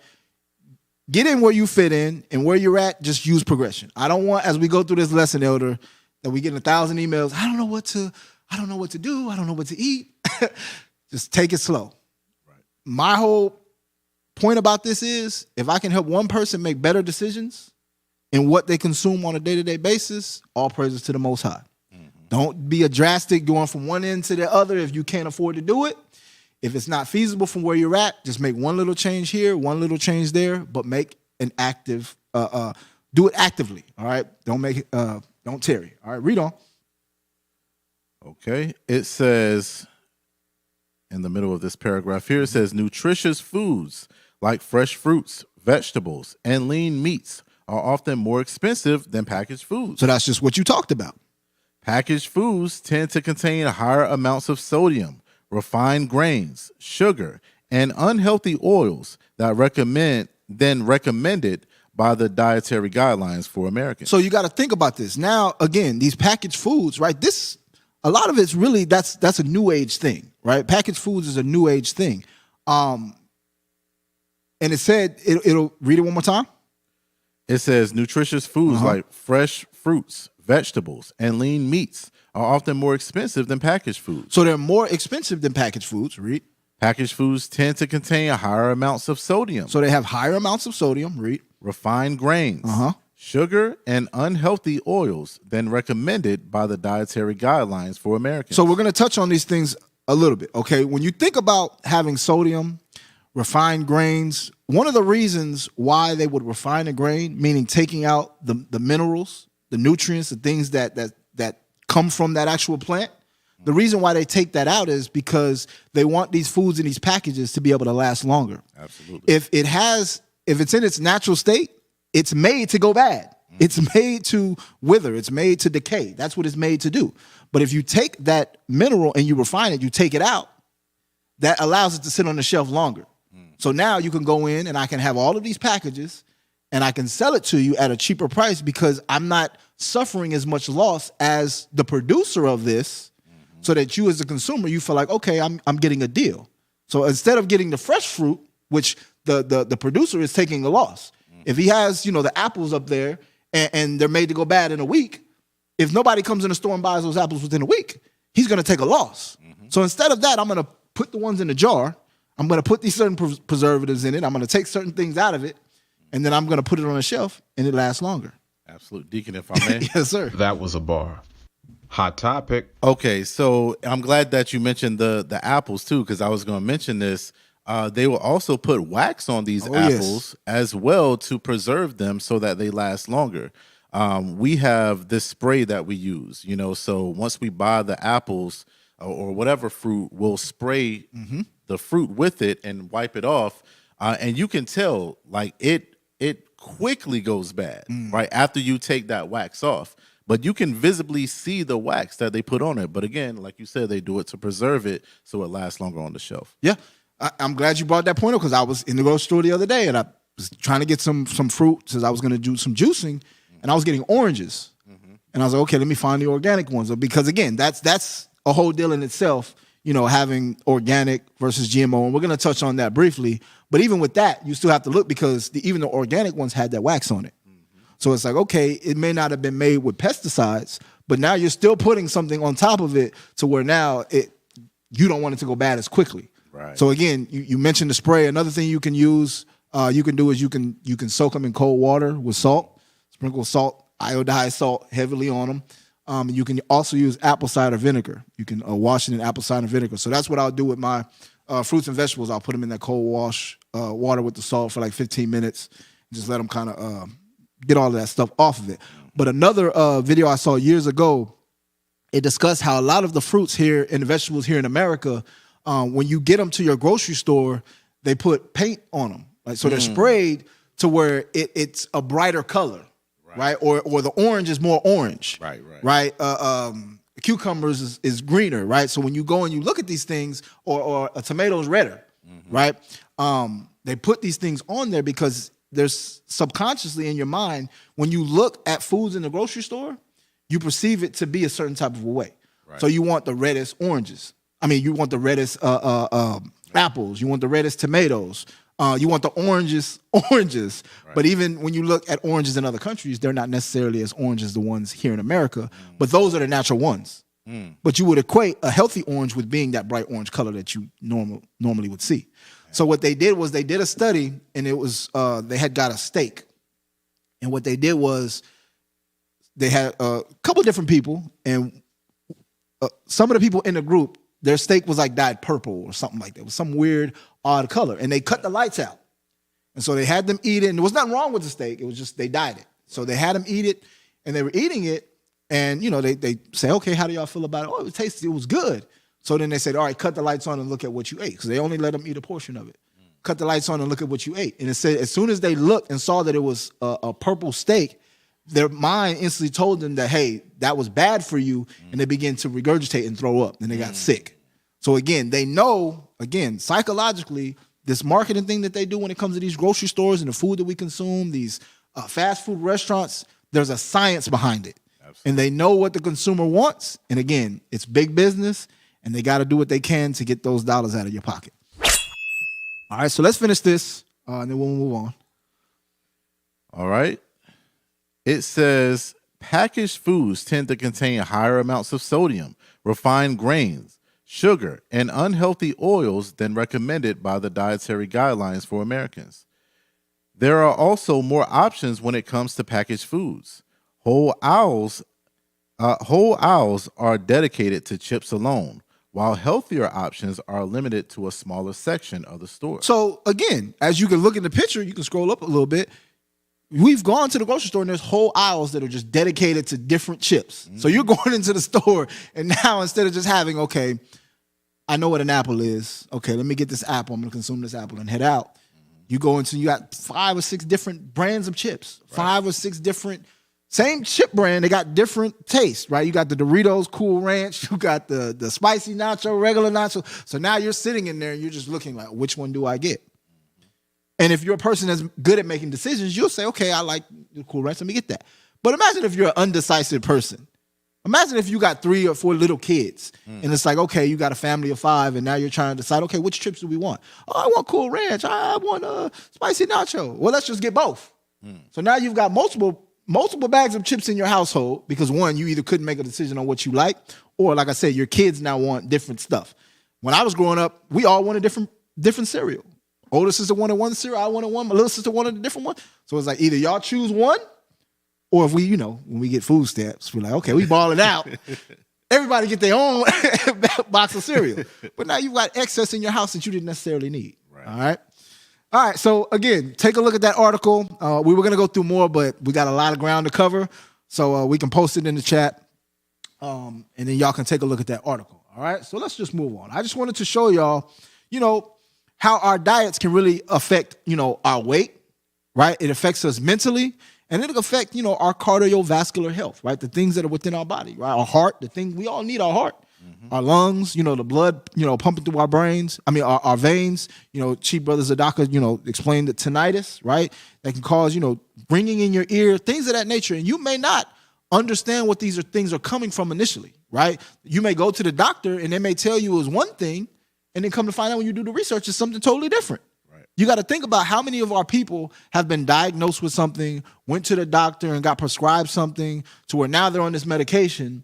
Get in where you fit in, and where you're at, just use progression. I don't want, as we go through this lesson, Elder, that we get 1,000 emails. I don't know what to do. I don't know what to eat. Just take it slow. Right. My whole point about this is, if I can help one person make better decisions in what they consume on a day-to-day basis, all praises to the Most High. Don't be a drastic going from one end to the other if you can't afford to do it. If it's not feasible from where you're at, just make one little change here, one little change there, but make an active, do it actively, all right? Don't make it, don't tarry. All right, read on. Okay. It says in the middle of this paragraph here, it says nutritious foods like fresh fruits, vegetables, and lean meats are often more expensive than packaged foods. So that's just what you talked about. Packaged foods tend to contain higher amounts of sodium, refined grains, sugar, and unhealthy oils that recommended by the dietary guidelines for Americans. So you got to think about this. Now, again, these packaged foods, right? A lot of it's really, that's a new age thing, right? Packaged foods is a new age thing. And it said, it'll read it one more time. It says nutritious foods like fresh fruits, vegetables, and lean meats are often more expensive than packaged foods. So they're more expensive than packaged foods, read. Packaged foods tend to contain higher amounts of sodium. So they have higher amounts of sodium, read. Refined grains, sugar, and unhealthy oils than recommended by the dietary guidelines for Americans. So we're going to touch on these things a little bit, okay? When you think about having sodium, refined grains, one of the reasons why they would refine a grain, meaning taking out the minerals, the nutrients, the things that come from that actual plant, the reason why they take that out is because they want these foods in these packages to be able to last longer. Absolutely. If it's in its natural state, it's made to go bad. It's made to wither. It's made to decay. That's what it's made to do. But if you take that mineral and you refine it, you take it out, that allows it to sit on the shelf longer. So now you can go in and I can have all of these packages and I can sell it to you at a cheaper price because I'm not suffering as much loss as the producer of this, so that you as a consumer, you feel like, okay, I'm getting a deal. So instead of getting the fresh fruit, which the producer is taking a loss. If he has, the apples up there and they're made to go bad in a week, if nobody comes in the store and buys those apples within a week, he's going to take a loss. So instead of that, I'm going to put the ones in the jar. I'm going to put these certain preservatives in it. I'm going to take certain things out of it, and then I'm going to put it on a shelf, and it lasts longer. Absolute. Deacon, if I may. Yes, sir. That was a bar. Hot topic. Okay, so I'm glad that you mentioned the apples too, because I was going to mention this. They will also put wax on these apples as well to preserve them so that they last longer. We have this spray that we use, so once we buy the apples or whatever fruit, we'll spray the fruit with it and wipe it off. And you can tell, like, it quickly goes bad, right, after you take that wax off. But you can visibly see the wax that they put on it. But again, like you said, they do it to preserve it so it lasts longer on the shelf. Yeah. I'm glad you brought that point up because I was in the grocery store the other day and I was trying to get some fruit since I was going to do some juicing, and I was getting oranges. And I was like, okay, let me find the organic ones. Because again, that's a whole deal in itself, having organic versus GMO. And we're going to touch on that briefly. But even with that, you still have to look because even the organic ones had that wax on it. So it's like, okay, it may not have been made with pesticides, but now you're still putting something on top of it to where now you don't want it to go bad as quickly. Right. So again, you mentioned the spray. Another thing you can use, you can soak them in cold water with salt, sprinkle salt, iodized salt heavily on them. You can also use apple cider vinegar. You can wash it in apple cider vinegar. So that's what I'll do with my fruits and vegetables. I'll put them in that cold wash water with the salt for like 15 minutes. And just let them kind of get all of that stuff off of it. But another video I saw years ago, it discussed how a lot of the fruits here and the vegetables here in America, when you get them to your grocery store, they put paint on them. Like, so they're sprayed to where it's a brighter color, right? Or the orange is more orange, right? Cucumbers is greener, right? So when you go and you look at these things, or a tomato is redder, right? They put these things on there because there's subconsciously in your mind, when you look at foods in the grocery store, you perceive it to be a certain type of a way. Right. So you want the reddest oranges. I mean, you want the reddest apples. You want the reddest tomatoes. You want the oranges. Right. But even when you look at oranges in other countries, they're not necessarily as orange as the ones here in America. But those are the natural ones. But you would equate a healthy orange with being that bright orange color that you normally would see. So what they did was they did a study, and it was they had got a steak, and what they did was they had a couple different people, and some of the people in the group, their steak was like dyed purple or something like that. It was some weird, odd color. And they cut the lights out. And so they had them eat it. And there was nothing wrong with the steak. It was just they dyed it. So they had them eat it. And they were eating it. And, they say, okay, how do y'all feel about it? Oh, it tasted, it was good. So then they said, all right, cut the lights on and look at what you ate. Because they only let them eat a portion of it. Cut the lights on and look at what you ate. And it said as soon as they looked and saw that it was a purple steak, their mind instantly told them that, hey, that was bad for you. And they began to regurgitate and throw up. And they got sick. So again, they know, psychologically, this marketing thing that they do when it comes to these grocery stores and the food that we consume, these fast food restaurants, there's a science behind it. Absolutely. And they know what the consumer wants. And again, it's big business. And they got to do what they can to get those dollars out of your pocket. All right, so let's finish this, and then we'll move on. All right. It says packaged foods tend to contain higher amounts of sodium, refined grains, sugar, and unhealthy oils than recommended by the dietary guidelines for Americans. There are also more options when it comes to packaged foods. Whole owls are dedicated to chips alone, while healthier options are limited to a smaller section of the store. So again, as you can look in the picture, you can scroll up a little bit. We've gone to the grocery store and there's whole aisles that are just dedicated to different chips. So you're going into the store and now instead of just having, okay, I know what an apple is. Okay, let me get this apple. I'm going to consume this apple and head out. You go into, you got 5 or 6 different brands of chips, 5 or 6 different, same chip brand, they got different tastes, right? You got the Doritos Cool Ranch, you got the spicy nacho, regular nacho. So now you're sitting in there and you're just looking like, which one do I get? And if you're a person that's good at making decisions, you'll say, okay, I like the Cool Ranch, let me get that. But imagine if you're an undecisive person. Imagine if you got 3 or 4 little kids and it's like, okay, you got a family of 5 and now you're trying to decide, okay, which chips do we want? Oh, I want Cool Ranch. I want spicy nacho. Well, let's just get both. So now you've got multiple bags of chips in your household because one, you either couldn't make a decision on what you like, or like I said, your kids now want different stuff. When I was growing up, we all wanted different cereal. Older sister wanted one cereal, I wanted one, my little sister wanted a different one. So it's like either y'all choose one, or if we, when we get food stamps, we're like, okay, we balling out. Everybody get their own box of cereal. But now you've got excess in your house that you didn't necessarily need. Right. All right, so again, take a look at that article. We were going to go through more, but we got a lot of ground to cover. So we can post it in the chat, and then y'all can take a look at that article. All right, so let's just move on. I just wanted to show y'all, how our diets can really affect, our weight, right? It affects us mentally, and it'll affect, our cardiovascular health, right? The things that are within our body, right? Our heart, the thing, we all need our heart. Our lungs, the blood, pumping through our brains. I mean, our veins. Chief Brother Zadaka, explained the tinnitus, right? That can cause, ringing in your ear, things of that nature. And you may not understand what these things are coming from initially, right? You may go to the doctor and they may tell you it was one thing, and then come to find out when you do the research, it's something totally different. Right. You got to think about how many of our people have been diagnosed with something, went to the doctor and got prescribed something to where now they're on this medication.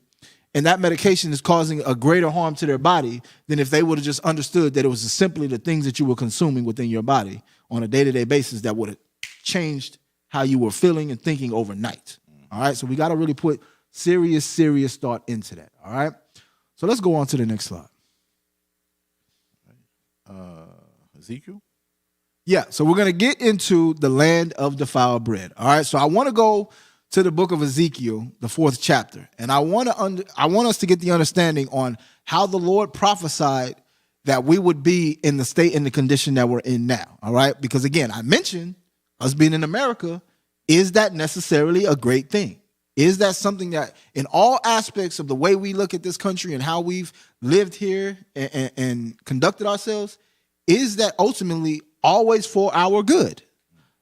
And that medication is causing a greater harm to their body than if they would have just understood that it was simply the things that you were consuming within your body on a day-to-day basis that would have changed how you were feeling and thinking overnight. All right, so we got to really put serious thought into that. All right, so let's go on to the next slide. Ezekiel? Yeah, so we're going to get into the land of defiled bread. All right, so I want to go to the book of Ezekiel, the 4th chapter. And I want us to get the understanding on how the Lord prophesied that we would be in the state and the condition that we're in now. All right. Because again, I mentioned us being in America. Is that necessarily a great thing? Is that something that in all aspects of the way we look at this country and how we've lived here and conducted ourselves, is that ultimately always for our good?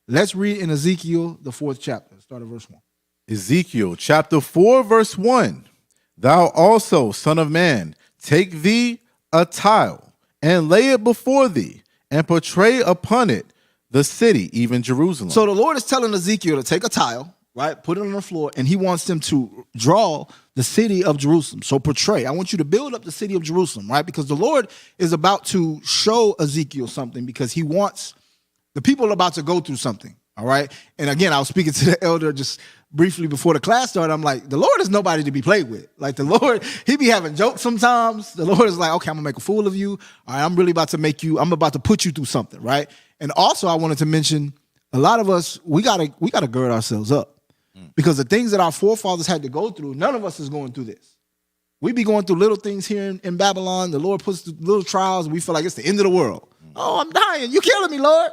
Let's read in Ezekiel, the 4th chapter. Start at verse 1. Ezekiel chapter 4, verse 1. Thou also, son of man, take thee a tile and lay it before thee and portray upon it the city, even Jerusalem. So the Lord is telling Ezekiel to take a tile, right, put it on the floor, and he wants them to draw the city of Jerusalem. So portray. I want you to build up the city of Jerusalem, right, because the Lord is about to show Ezekiel something because he wants the people are about to go through something. All right. And again, I was speaking to the elder just briefly before the class started. I'm like, the Lord is nobody to be played with. Like the Lord, he be having jokes sometimes. The Lord is like, okay, I'm gonna make a fool of you. All right, I'm really about to I'm about to put you through something, right? And also I wanted to mention a lot of us, we gotta gird ourselves up. Because the things that our forefathers had to go through, none of us is going through this. We be going through little things here in Babylon. The Lord puts little trials, and we feel like it's the end of the world. Oh, I'm dying. You killing me, Lord.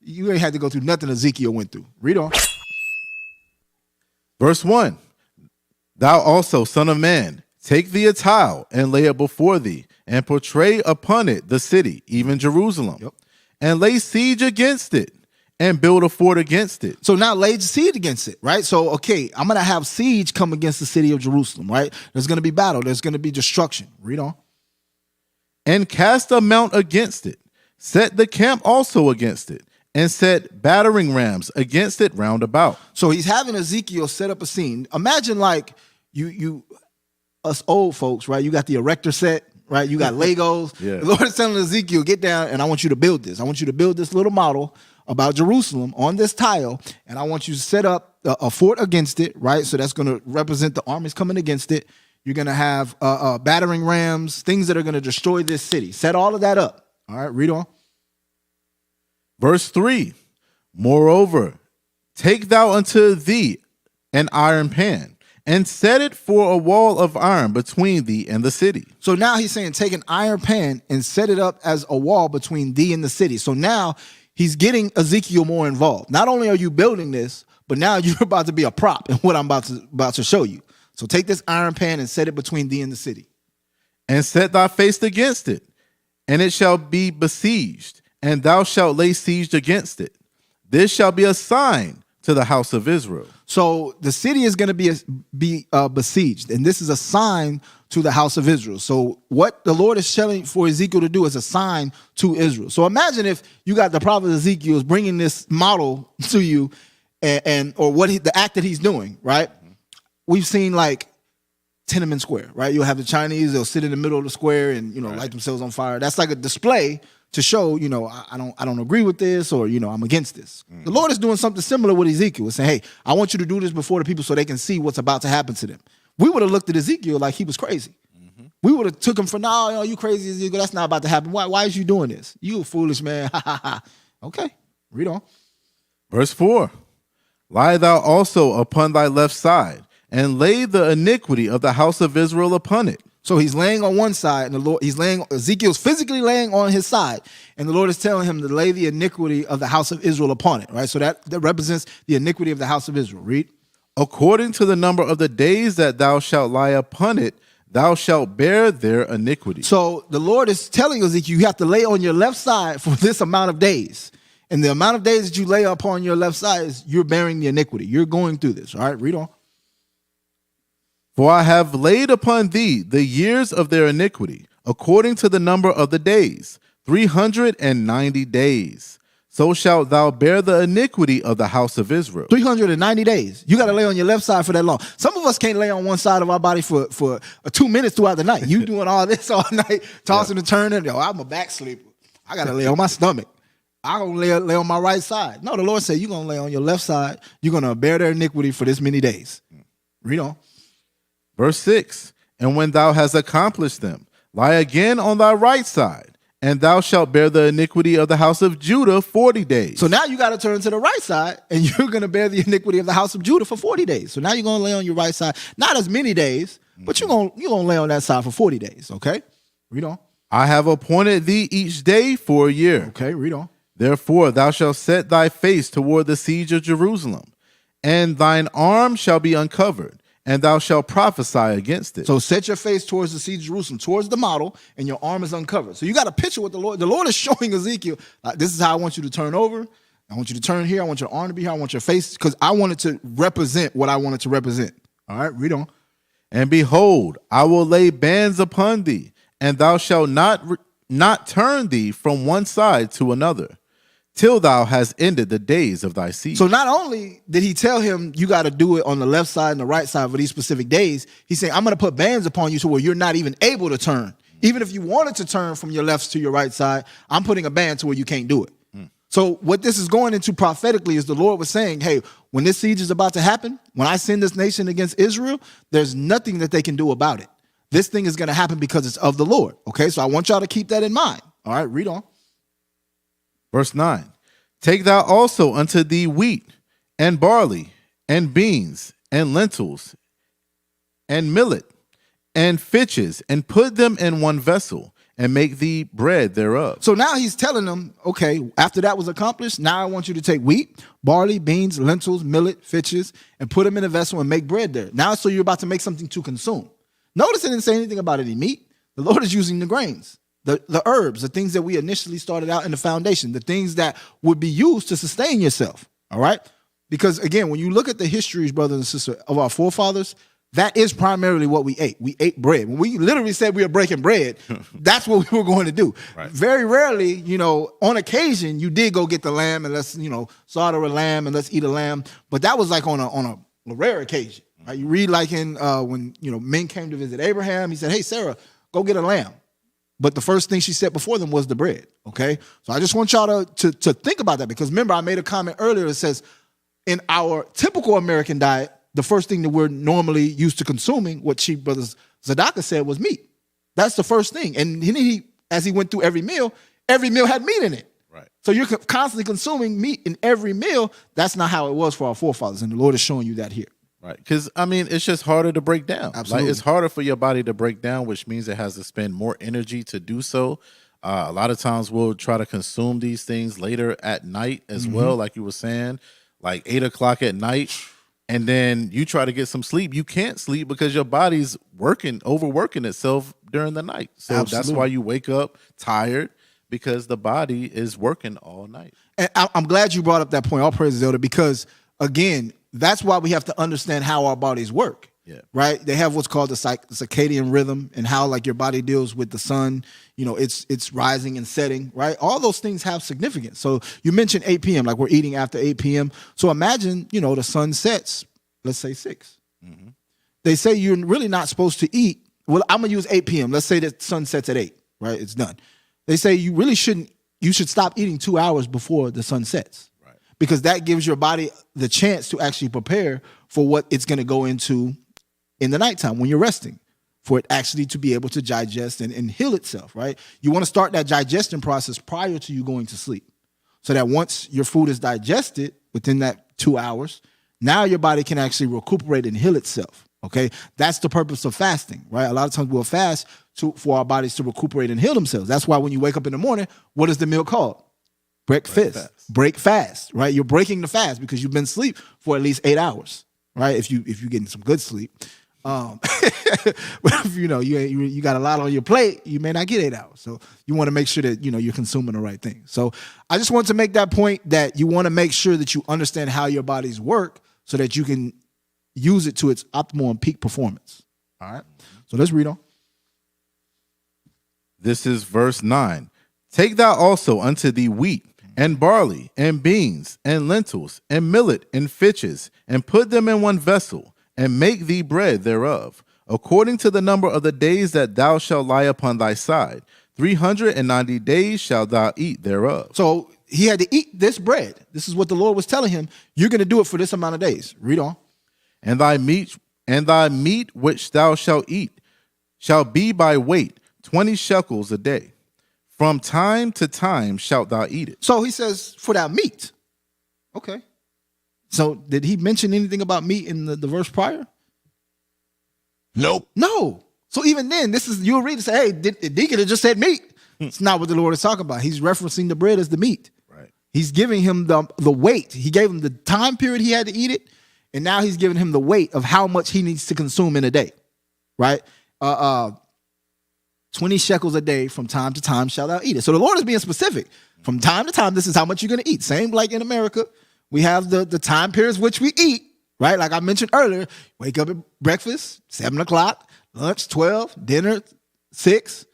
You ain't had to go through nothing Ezekiel went through. Read on. Verse 1, thou also, son of man, take thee a tile and lay it before thee, and portray upon it the city, even Jerusalem, and lay siege against it, and build a fort against it. So now lay siege against it, right? So, okay, I'm going to have siege come against the city of Jerusalem, right? There's going to be battle. There's going to be destruction. Read on. And cast a mount against it. Set the camp also against it, and set battering rams against it round about. So he's having Ezekiel set up a scene. Imagine like you us old folks, right? You got the erector set, right? You got Legos. Yeah. The Lord is telling Ezekiel, get down and I want you to build this. I want you to build this little model about Jerusalem on this tile, and I want you to set up a fort against it, right? So that's going to represent the armies coming against it. You're going to have battering rams, things that are going to destroy this city. Set all of that up. All right, read on. Verse 3, moreover, take thou unto thee an iron pan, and set it for a wall of iron between thee and the city. So now he's saying take an iron pan and set it up as a wall between thee and the city. So now he's getting Ezekiel more involved. Not only are you building this, but now you're about to be a prop in what I'm about to show you. So take this iron pan and set it between thee and the city. And set thy face against it, and it shall be besieged, and thou shalt lay siege against it. This shall be a sign to the house of Israel. So the city is going to be besieged, and this is a sign to the house of Israel. So what the Lord is telling for Ezekiel to do is a sign to Israel. So imagine if you got the prophet Ezekiel is bringing this model to you, or the act that he's doing, right? We've seen like Tiananmen Square, right? You'll have the Chinese, they'll sit in the middle of the square and, light themselves on fire. That's like a display to show, I don't agree with this, or, I'm against this. The Lord is doing something similar with Ezekiel. He's saying, hey, I want you to do this before the people so they can see what's about to happen to them. We would have looked at Ezekiel like he was crazy. We would have took him for, no, you crazy, Ezekiel. That's not about to happen. Why is you doing this? You a foolish man. Okay, read on. Verse 4, lie thou also upon thy left side, and lay the iniquity of the house of Israel upon it. So he's laying on one side, and Ezekiel's physically laying on his side, and the Lord is telling him to lay the iniquity of the house of Israel upon it, right? So that represents the iniquity of the house of Israel. Read. According to the number of the days that thou shalt lie upon it, thou shalt bear their iniquity. So the Lord is telling Ezekiel, you have to lay on your left side for this amount of days. And the amount of days that you lay upon your left side is you're bearing the iniquity. You're going through this. All right, read on. For I have laid upon thee the years of their iniquity, according to the number of the days, 390 days. So shalt thou bear the iniquity of the house of Israel. 390 days. You got to lay on your left side for that long. Some of us can't lay on one side of our body for 2 minutes throughout the night. You doing all this all night, tossing and turning. Yo, I'm a back sleeper. I got to lay on my stomach. I'm going to lay on my right side. No, the Lord said you're going to lay on your left side. You're going to bear their iniquity for this many days. Read on. Verse 6, and when thou hast accomplished them, lie again on thy right side, and thou shalt bear the iniquity of the house of Judah 40 days. So now you got to turn to the right side, and you're going to bear the iniquity of the house of Judah for 40 days. So now you're going to lay on your right side. Not as many days, but you're going to lay on that side for 40 days, okay? Read on. I have appointed thee each day for a year. Okay, read on. Therefore thou shalt set thy face toward the siege of Jerusalem, and thine arm shall be uncovered, and thou shalt prophesy against it. So set your face towards the siege of Jerusalem, towards the model, and your arm is uncovered. So you got to picture what the Lord is showing Ezekiel. This is how I want you to turn over. I want you to turn here. I want your arm to be here. I want your face, because I want it to represent what I want it to represent. All right, read on. And behold, I will lay bands upon thee, and thou shalt not turn thee from one side to another, till thou hast ended the days of thy siege. So not only did he tell him you got to do it on the left side and the right side for these specific days, he's saying, I'm going to put bands upon you to where you're not even able to turn. Even if you wanted to turn from your left to your right side, I'm putting a band to where you can't do it. So what this is going into prophetically is the Lord was saying, hey, when this siege is about to happen, when I send this nation against Israel, there's nothing that they can do about it. This thing is going to happen because it's of the Lord. Okay, so I want y'all to keep that in mind. All right, read on. Verse 9. Take thou also unto thee wheat and barley and beans and lentils and millet and fitches, and put them in one vessel, and make thee bread thereof. So now he's telling them, okay, after that was accomplished, now I want you to take wheat, barley, beans, lentils, millet, fitches, and put them in a vessel and make bread there. Now, so you're about to make something to consume. Notice it didn't say anything about any meat. The Lord is using the grains, the herbs, the things that we initially started out in the foundation, the things that would be used to sustain yourself, all right? Because, again, when you look at the histories, brothers and sisters, of our forefathers, that is primarily what we ate. We ate bread. When we literally said we were breaking bread, that's what we were going to do. Right. Very rarely, on occasion, you did go get the lamb and let's, slaughter a lamb and let's eat a lamb. But that was like on a rare occasion. Right? You read like in when, men came to visit Abraham, he said, hey, Sarah, go get a lamb. But the first thing she said before them was the bread, okay? So I just want y'all to think about that, because remember, I made a comment earlier that says in our typical American diet, the first thing that we're normally used to consuming, what Chief Brother Zadaka said, was meat. That's the first thing. And he, as he went through every meal had meat in it. Right. So you're constantly consuming meat in every meal. That's not how it was for our forefathers, and the Lord is showing you that here. Right. Because, it's just harder to break down. Absolutely. Like, it's harder for your body to break down, which means it has to spend more energy to do so. A lot of times we'll try to consume these things later at night as well, like you were saying, like 8 o'clock at night. And then you try to get some sleep. You can't sleep because your body's overworking itself during the night. So Absolutely. That's why you wake up tired, because the body is working all night. And I'm glad you brought up that point. All praises, Elder, because, again, that's why we have to understand how our bodies work. Yeah. Right? They have what's called the circadian rhythm, and how like your body deals with the sun. It's rising and setting, right? All those things have significance. So you mentioned 8 p.m., like we're eating after 8 p.m. So imagine, the sun sets, let's say 6. Mm-hmm. They say you're really not supposed to eat. Well, I'm going to use 8 p.m. Let's say the sun sets at 8, right? It's done. They say you should stop eating 2 hours before the sun sets. Right. Because that gives your body the chance to actually prepare for what it's going to go into in the nighttime when you're resting, for it actually to be able to digest and heal itself, right? You want to start that digestion process prior to you going to sleep, so that once your food is digested within that 2 hours, now your body can actually recuperate and heal itself, okay? That's the purpose of fasting, right? A lot of times we'll fast for our bodies to recuperate and heal themselves. That's why when you wake up in the morning, what is the meal called? Breakfast. Break fast, right? You're breaking the fast because you've been asleep for at least 8 hours, right? If you're getting some good sleep. But if you got a lot on your plate, you may not get 8 hours. So you want to make sure that you're consuming the right thing. So I just want to make that point, that you want to make sure that you understand how your bodies work, so that you can use it to its optimal and peak performance. All right. So let's read on. This is verse 9. Take thou also unto thee wheat and barley and beans and lentils and millet and fitches, and put them in one vessel, and make thee bread thereof, according to the number of the days that thou shalt lie upon thy side. 390 days shalt thou eat thereof. So he had to eat this bread. This is what the Lord was telling him. You're going to do it for this amount of days. Read on. And thy meat which thou shalt eat shall be by weight 20 shekels a day. From time to time shalt thou eat it. So he says, for that meat. Okay. So did he mention anything about meat in the verse prior? Nope. No. So even then, you'll read and say, hey, the deacon had just said meat. It's not what the Lord is talking about. He's referencing the bread as the meat. Right. He's giving him the weight. He gave him the time period he had to eat it, and now he's giving him the weight of how much he needs to consume in a day. Right? 20 shekels a day, from time to time shalt thou eat it. So the Lord is being specific. From time to time, this is how much you're going to eat. Same like in America. We have the time periods which we eat, right? Like I mentioned earlier, wake up at breakfast, 7 o'clock, lunch, 12, dinner, 6.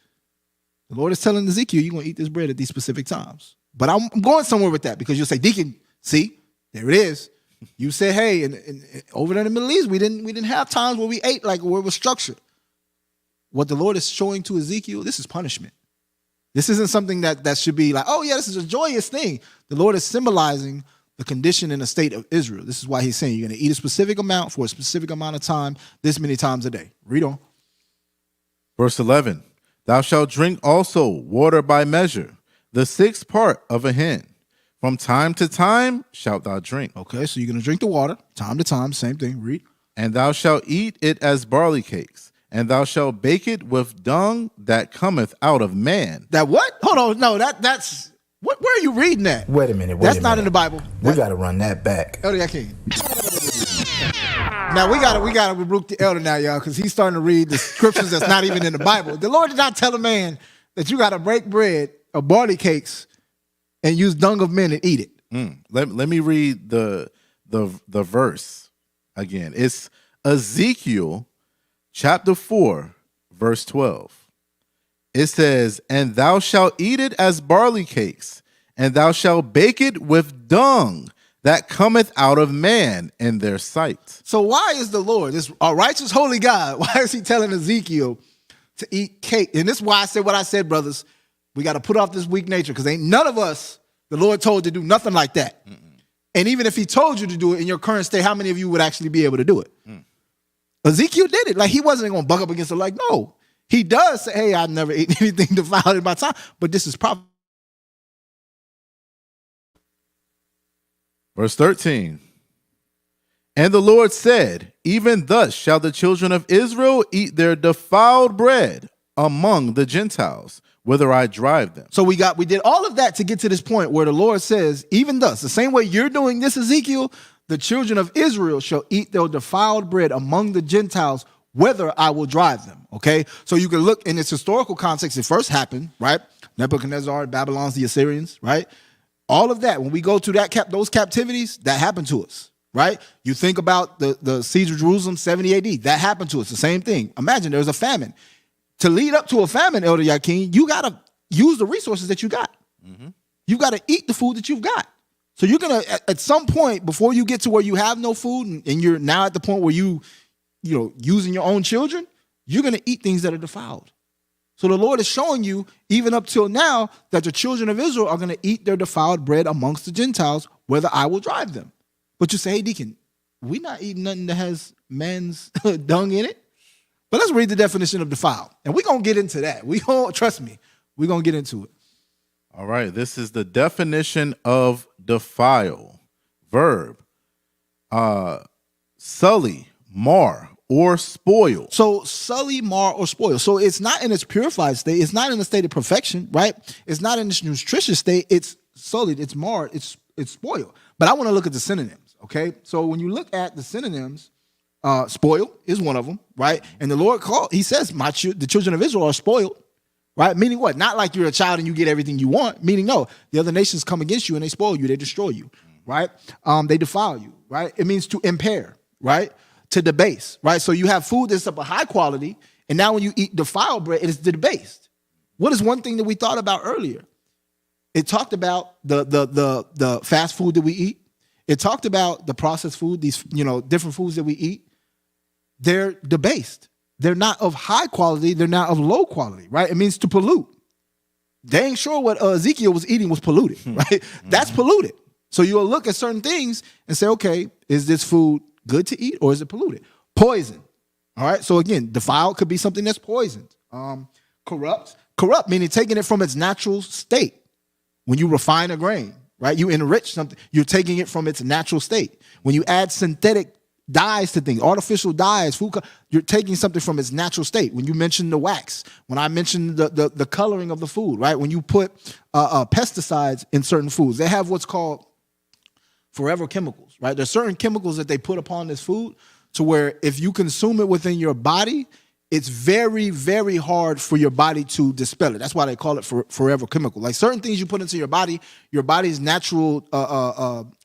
The Lord is telling Ezekiel, you're going to eat this bread at these specific times. But I'm going somewhere with that, because you'll say, Deacon, see, there it is. You said, hey, and over there in the Middle East, we didn't have times where we ate like where it was structured. What the Lord is showing to Ezekiel, this is punishment. This isn't something that should be like, oh yeah, this is a joyous thing. The Lord is symbolizing the condition and the state of Israel. This is why he's saying you're going to eat a specific amount for a specific amount of time, this many times a day. Read on. Verse 11, thou shalt drink also water by measure, the sixth part of a hin. From time to time shalt thou drink. Okay, so you're going to drink the water, time to time, same thing. Read. And thou shalt eat it as barley cakes, and thou shalt bake it with dung that cometh out of man. That what? Hold on, no, that's... Where are you reading that? Wait a minute. That's not in the Bible. We got to run that back. Elder Yakin. Now we gotta rebuke the elder now, y'all, because he's starting to read the scriptures that's not even in the Bible. The Lord did not tell a man that you got to break bread or barley cakes and use dung of men and eat it. Let me read the verse again. It's Ezekiel chapter 4, verse 12. It says, and thou shalt eat it as barley cakes, and thou shalt bake it with dung that cometh out of man in their sight. So why is the Lord, this righteous holy God, why is he telling Ezekiel to eat cake? And this is why I said what I said, brothers. We got to put off this weak nature, because ain't none of us, the Lord told to do nothing like that. And even if he told you to do it in your current state, how many of you would actually be able to do it? Ezekiel did it. Like, he wasn't going to buck up against it. Like, no. He does say, hey, I've never eaten anything defiled in my time, but this is probably. Verse 13. And the Lord said, even thus shall the children of Israel eat their defiled bread among the Gentiles, whither I drive them. So we did all of that to get to this point where the Lord says, even thus, the same way you're doing this, Ezekiel, the children of Israel shall eat their defiled bread among the Gentiles, whither I will drive them. Okay, so you can look in its historical context. It first happened, right? Nebuchadnezzar, Babylon's, the Assyrians, right? All of that, when we go to those captivities, that happened to us, right? You think about the siege of Jerusalem, 70 AD, that happened to us, the same thing. Imagine there's a famine. To lead up to a famine, Elder Yakin, you got to use the resources that you got. You got to eat the food that you've got. So you're going to, at some point, before you get to where you have no food and you're now at the point where using your own children, you're going to eat things that are defiled. So the Lord is showing you, even up till now, that the children of Israel are going to eat their defiled bread amongst the Gentiles, whether I will drive them. But you say, hey, Deacon, we not eating nothing that has man's dung in it. But let's read the definition of defiled. And we're going to get into that. Trust me, we're going to get into it. All right, this is the definition of defile. Verb, sully, mar, or spoil. So sully, mar, or spoil. So it's not in its purified state. It's not in a state of perfection, right? It's not in its nutritious state. It's sullied, it's marred, it's spoiled. But I want to look at the synonyms, okay? So when you look at the synonyms, spoil is one of them, right? And the Lord he says, the children of Israel are spoiled, right? Meaning what? Not like you're a child and you get everything you want. Meaning, no, the other nations come against you and they spoil you, they destroy you, right? They defile you, right? It means to impair, right? To debase, right? So you have food that's of a high quality, and now when you eat defiled bread, it is debased. What is one thing that we thought about earlier? It talked about the fast food that we eat. It talked about the processed food, these different foods that we eat. They're debased. They're not of high quality. They're not of low quality, right? It means to pollute. They ain't sure what Ezekiel was eating was polluted, right? That's polluted. So you'll look at certain things and say, okay, is this food good to eat or is it polluted? Poison. All right. So again, defiled could be something that's poisoned. Corrupt meaning taking it from its natural state. When you refine a grain, right? You enrich something. You're taking it from its natural state. When you add synthetic dyes to things, artificial dyes, you're taking something from its natural state. When you mentioned the wax, when I mentioned the coloring of the food, right? When you put pesticides in certain foods, they have what's called forever chemicals, right? There's certain chemicals that they put upon this food to where if you consume it within your body, it's very, very hard for your body to dispel it. That's why they call it forever chemical. Like certain things you put into your body's natural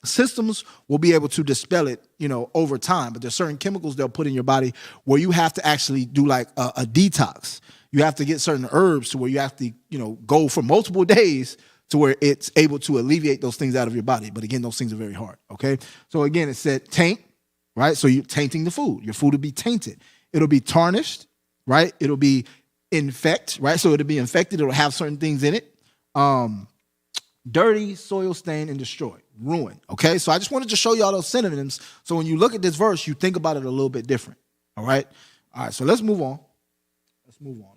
systems will be able to dispel it, over time. But there's certain chemicals they'll put in your body where you have to actually do like a detox. You have to get certain herbs to where you have to, go for multiple days to where it's able to alleviate those things out of your body. But again, those things are very hard, okay? So again, it said taint, right? So you're tainting the food. Your food will be tainted. It'll be tarnished, right? It'll be infect, right? So it'll be infected. It'll have certain things in it. Dirty, soil stain, and destroy, ruin. Okay, so I just wanted to show y'all those synonyms. So when you look at this verse, you think about it a little bit different. All right. So let's move on. Let's move on.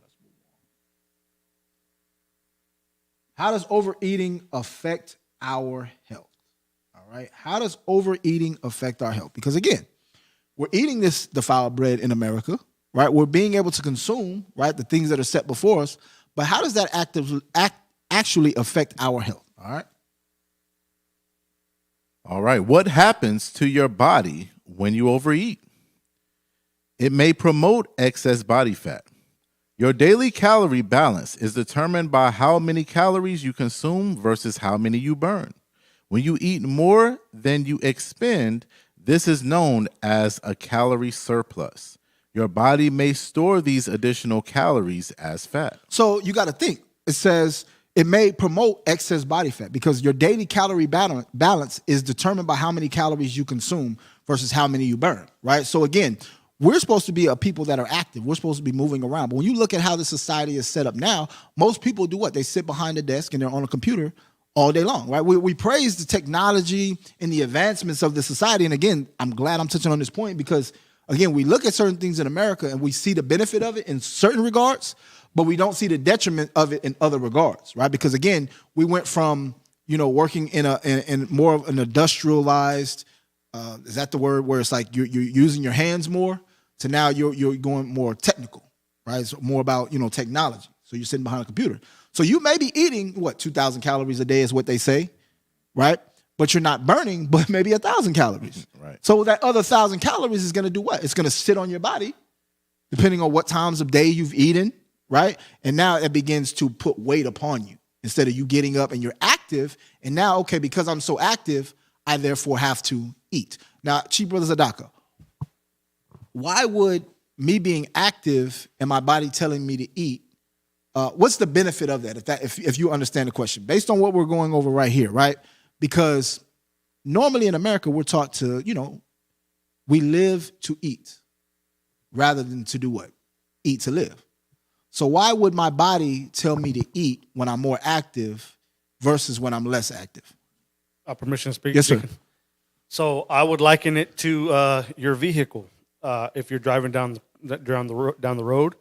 How does overeating affect our health? All right. How does overeating affect our health? Because again, we're eating this defiled bread in America, right? We're being able to consume, right, the things that are set before us. But how does that actually affect our health? All right. All right. What happens to your body when you overeat? It may promote excess body fat. Your daily calorie balance is determined by how many calories you consume versus how many you burn. When you eat more than you expend, this is known as a calorie surplus. Your body may store these additional calories as fat. So you got to think. It says it may promote excess body fat because your daily calorie balance is determined by how many calories you consume versus how many you burn, right? So again, we're supposed to be a people that are active. We're supposed to be moving around. But when you look at how the society is set up now, most people do what? They sit behind a desk and they're on a computer all day long, right? We praise the technology and the advancements of the society. And again, I'm glad I'm touching on this point because, again, we look at certain things in America and we see the benefit of it in certain regards, but we don't see the detriment of it in other regards, right? Because, again, we went from, working in more of an industrialized, is that the word, where it's like you're using your hands more, to now you're going more technical, right? It's more about, technology. So you're sitting behind a computer. So you may be eating, 2,000 calories a day is what they say, right? But you're not burning, but maybe 1,000 calories. Right. So that other 1,000 calories is going to do what? It's going to sit on your body, depending on what times of day you've eaten, right? And now it begins to put weight upon you instead of you getting up and you're active. And now, okay, because I'm so active, I therefore have to eat. Now, Chief Brother Zadaka, why would me being active and my body telling me to eat, what's the benefit of that, if you understand the question? Based on what we're going over right here, right? Because normally in America, we're taught to, we live to eat rather than to do what? Eat to live. So why would my body tell me to eat when I'm more active versus when I'm less active? Permission to speak? Yes, sir. So I would liken it to your vehicle. If you're driving down the road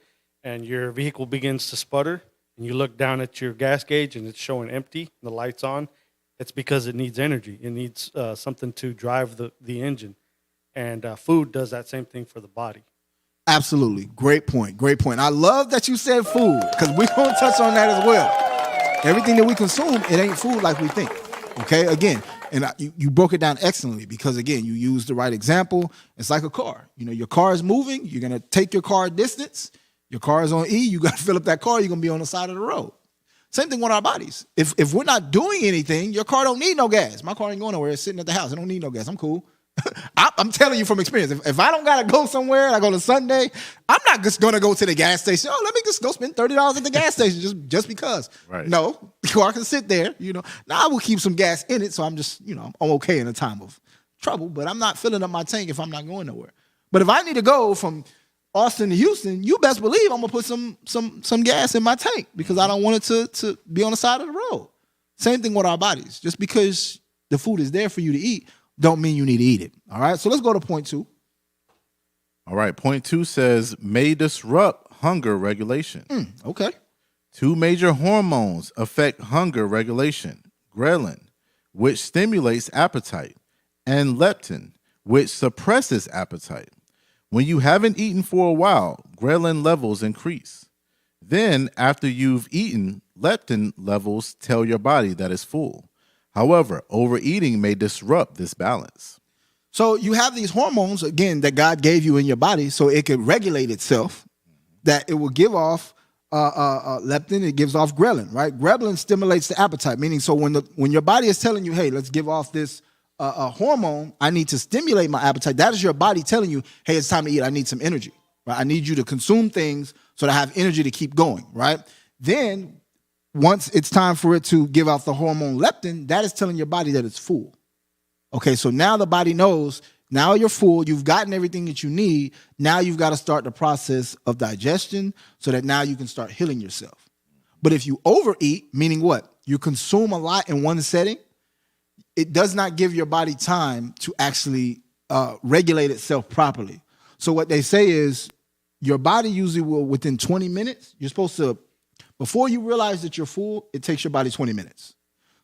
and your vehicle begins to sputter and you look down at your gas gauge and it's showing empty, the light's on, it's because it needs energy. It needs something to drive the engine. And food does that same thing for the body. Absolutely. Great point. Great point. I love that you said food because we're going to touch on that as well. Everything that we consume, it ain't food like we think. Okay, again, and you broke it down excellently because, again, you used the right example. It's like a car. Your car is moving. You're going to take your car a distance. Your car is on E. You got to fill up that car. You're going to be on the side of the road. Same thing with our bodies. If we're not doing anything, your car don't need no gas. My car ain't going nowhere. It's sitting at the house. It don't need no gas. I'm cool. I'm telling you from experience. If I don't got to go somewhere and I go to Sunday, I'm not just going to go to the gas station. Oh, let me just go spend $30 at the gas station just because. Right. No, the car can sit there. Now I will keep some gas in it. So I'm just, I'm okay in a time of trouble, but I'm not filling up my tank if I'm not going nowhere. But if I need to go from Austin to Houston, you best believe I'm going to put some gas in my tank because I don't want it to be on the side of the road. Same thing with our bodies. Just because the food is there for you to eat don't mean you need to eat it. All right, so let's go to point 2. All right, point 2 says, may disrupt hunger regulation. Okay. 2 major hormones affect hunger regulation. Ghrelin, which stimulates appetite, and leptin, which suppresses appetite. When you haven't eaten for a while, ghrelin levels increase. Then, after you've eaten, leptin levels tell your body that it's full. However, overeating may disrupt this balance. So you have these hormones, again, that God gave you in your body so it could regulate itself, that it will give off leptin, it gives off ghrelin, right? Ghrelin stimulates the appetite, meaning so when your body is telling you, hey, let's give off this hormone, I need to stimulate my appetite, that is your body telling you, hey, it's time to eat, I need some energy, right? I need you to consume things so that I have energy to keep going, right? Then once it's time for it to give out the hormone leptin, that is telling your body that it's full. Okay, so now the body knows Now you're full. You've gotten everything that you need. Now you've got to start the process of digestion so that now you can start healing yourself. But if you overeat, meaning what? You consume a lot in one setting, it does not give your body time to actually regulate itself properly. So what they say is your body usually will, within 20 minutes, you're supposed to, before you realize that you're full, it takes your body 20 minutes.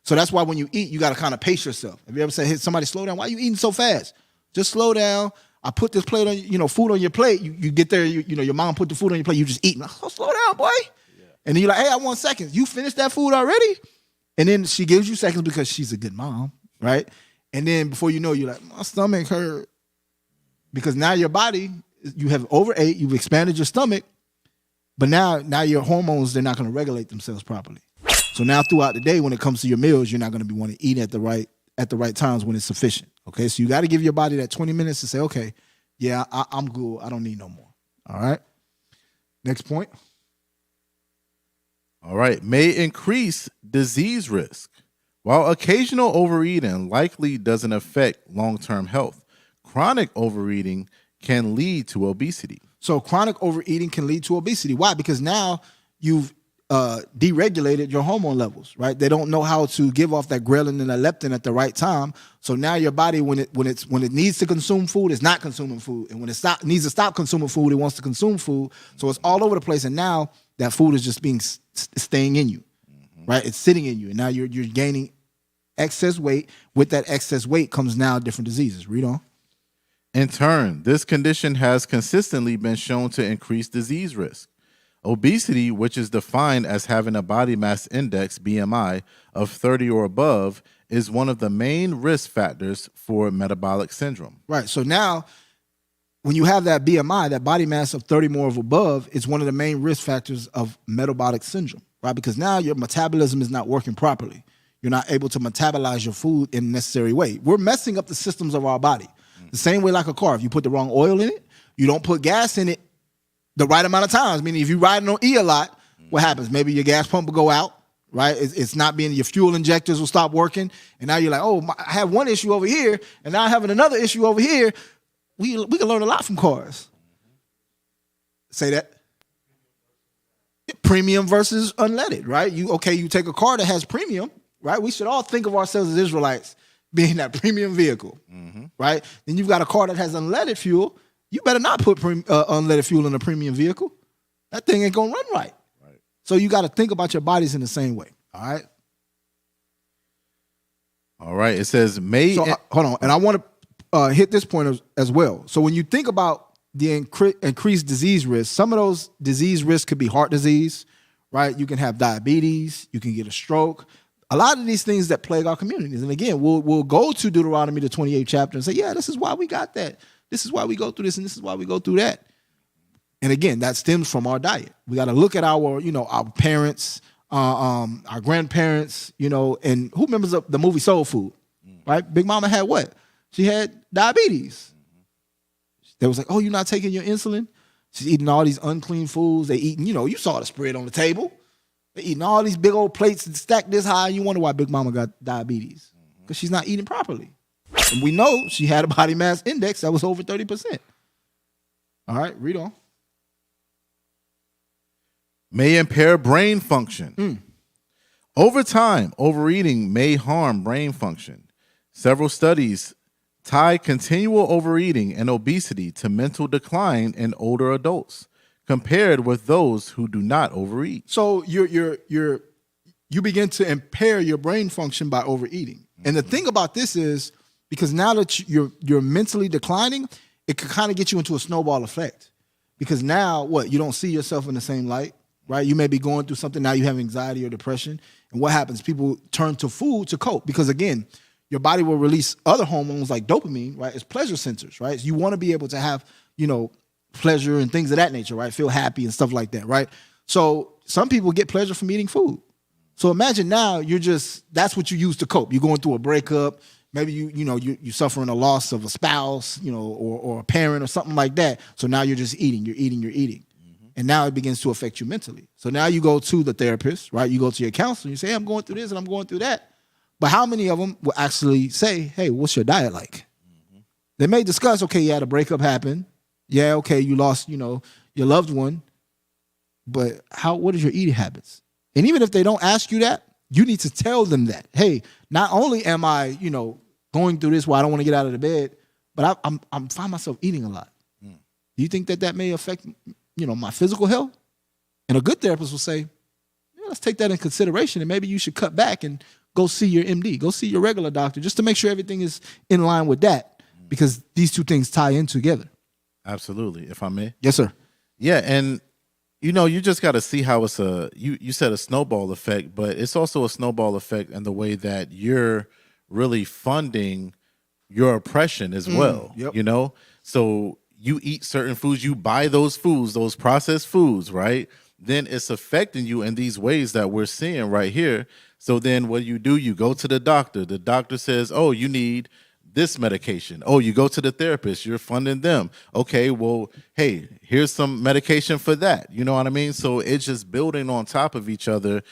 So that's why when you eat, you got to kind of pace yourself. Have you ever said, hey, somebody slow down? Why are you eating so fast? Just slow down. I put this plate on, food on your plate. You get there, your mom put the food on your plate. You just eating. Oh, slow down, boy. Yeah. And then you're like, hey, I want seconds. You finished that food already? And then she gives you seconds because she's a good mom, right? And then before you know, you're like, my stomach hurt. Because now your body, you have overate, you've expanded your stomach, but now your hormones, they're not going to regulate themselves properly. So now throughout the day, when it comes to your meals, you're not going to be wanting to eat at the right times when it's sufficient. Okay, so you got to give your body that 20 minutes to say, okay, yeah, I'm good. I don't need no more. All right. Next point. All right. May increase disease risk. While occasional overeating likely doesn't affect long-term health, chronic overeating can lead to obesity. So chronic overeating can lead to obesity. Why? Because now you've deregulated your hormone levels, right? They don't know how to give off that ghrelin and that leptin at the right time. So now your body, when it needs to consume food, it's not consuming food, and when it needs to stop consuming food, it wants to consume food. So it's all over the place, and now that food is just staying in you, right? It's sitting in you, and now you're gaining excess weight. With that excess weight comes now different diseases. Read on. In turn, this condition has consistently been shown to increase disease risk. Obesity, which is defined as having a body mass index, BMI, of 30 or above, is one of the main risk factors for metabolic syndrome. Right. So now, when you have that BMI, that body mass of 30 more of above, it's one of the main risk factors of metabolic syndrome, right? Because now your metabolism is not working properly. You're not able to metabolize your food in a necessary way. We're messing up the systems of our body. The same way like a car. If you put the wrong oil in it, you don't put gas in it the right amount of times. Meaning if you're riding on E a lot, what happens? Maybe your gas pump will go out, right? It's not being, your fuel injectors will stop working. And now you're like, oh, I have one issue over here, and now I'm having another issue over here. We can learn a lot from cars. Say that. Premium versus unleaded, right? You take a car that has premium, right? We should all think of ourselves as Israelites being that premium vehicle, right? Then you've got a car that has unleaded fuel. You better not put unleaded fuel in a premium vehicle. That thing ain't gonna run right. So you got to think about your bodies in the same way. All right. All right. It says may. So hold on, and I want to hit this point as well. So when you think about the increased disease risk, some of those disease risks could be heart disease, right? You can have diabetes. You can get a stroke. A lot of these things that plague our communities. And again, we'll go to Deuteronomy, the 28th chapter, and say, yeah, this is why we got that. This is why we go through this, and this is why we go through that. And again, that stems from our diet. We got to look at our parents, our grandparents, and who remembers the movie Soul Food, right? Big Mama had what? She had diabetes. They was like, oh, you're not taking your insulin? She's eating all these unclean foods. They eating, you saw the spread on the table. They're eating all these big old plates stacked this high. You wonder why Big Mama got diabetes. Because she's not eating properly. And we know she had a body mass index that was over 30%. All right, read on. May impair brain function. Over time, overeating may harm brain function. Several studies tie continual overeating and obesity to mental decline in older adults, compared with those who do not overeat. So you begin to impair your brain function by overeating. And the thing about this is, because now that you're mentally declining, it can kind of get you into a snowball effect. Because now you don't see yourself in the same light, right? You may be going through something, now you have anxiety or depression. And what happens? People turn to food to cope, because again, your body will release other hormones like dopamine, right? It's pleasure sensors, right? So you want to be able to have, pleasure and things of that nature, right? Feel happy and stuff like that, right? So some people get pleasure from eating food. So imagine now that's what you use to cope. You're going through a breakup. Maybe you're suffering a loss of a spouse, or a parent or something like that. So now you're just eating, you're eating. And now it begins to affect you mentally. So now you go to the therapist, right? You go to your counselor, you say, hey, I'm going through this and I'm going through that. But how many of them will actually say, hey, what's your diet like? They may discuss, okay, yeah, the breakup happened. Yeah, okay, you lost, your loved one. But what is your eating habits? And even if they don't ask you that, you need to tell them that. Hey, not only am I, going through this where I don't want to get out of the bed, but I'm find myself eating a lot. Do you think that may affect, my physical health? And a good therapist will say, let's take that in consideration, and maybe you should cut back and go see your MD, go see your regular doctor, just to make sure everything is in line with that, because these two things tie in together. Absolutely, if I may. Yes, sir. Yeah, and you just got to see how it's you said a snowball effect, but it's also a snowball effect in the way that you're really funding your oppression as well. Yep. So you eat certain foods, you buy those foods, those processed foods, right? Then it's affecting you in these ways that we're seeing right here. So then what do? You go to the doctor. The doctor says, oh, you need this medication. Oh, you go to the therapist. You're funding them. Okay, well, hey, here's some medication for that. You know what I mean? So it's just building on top of each other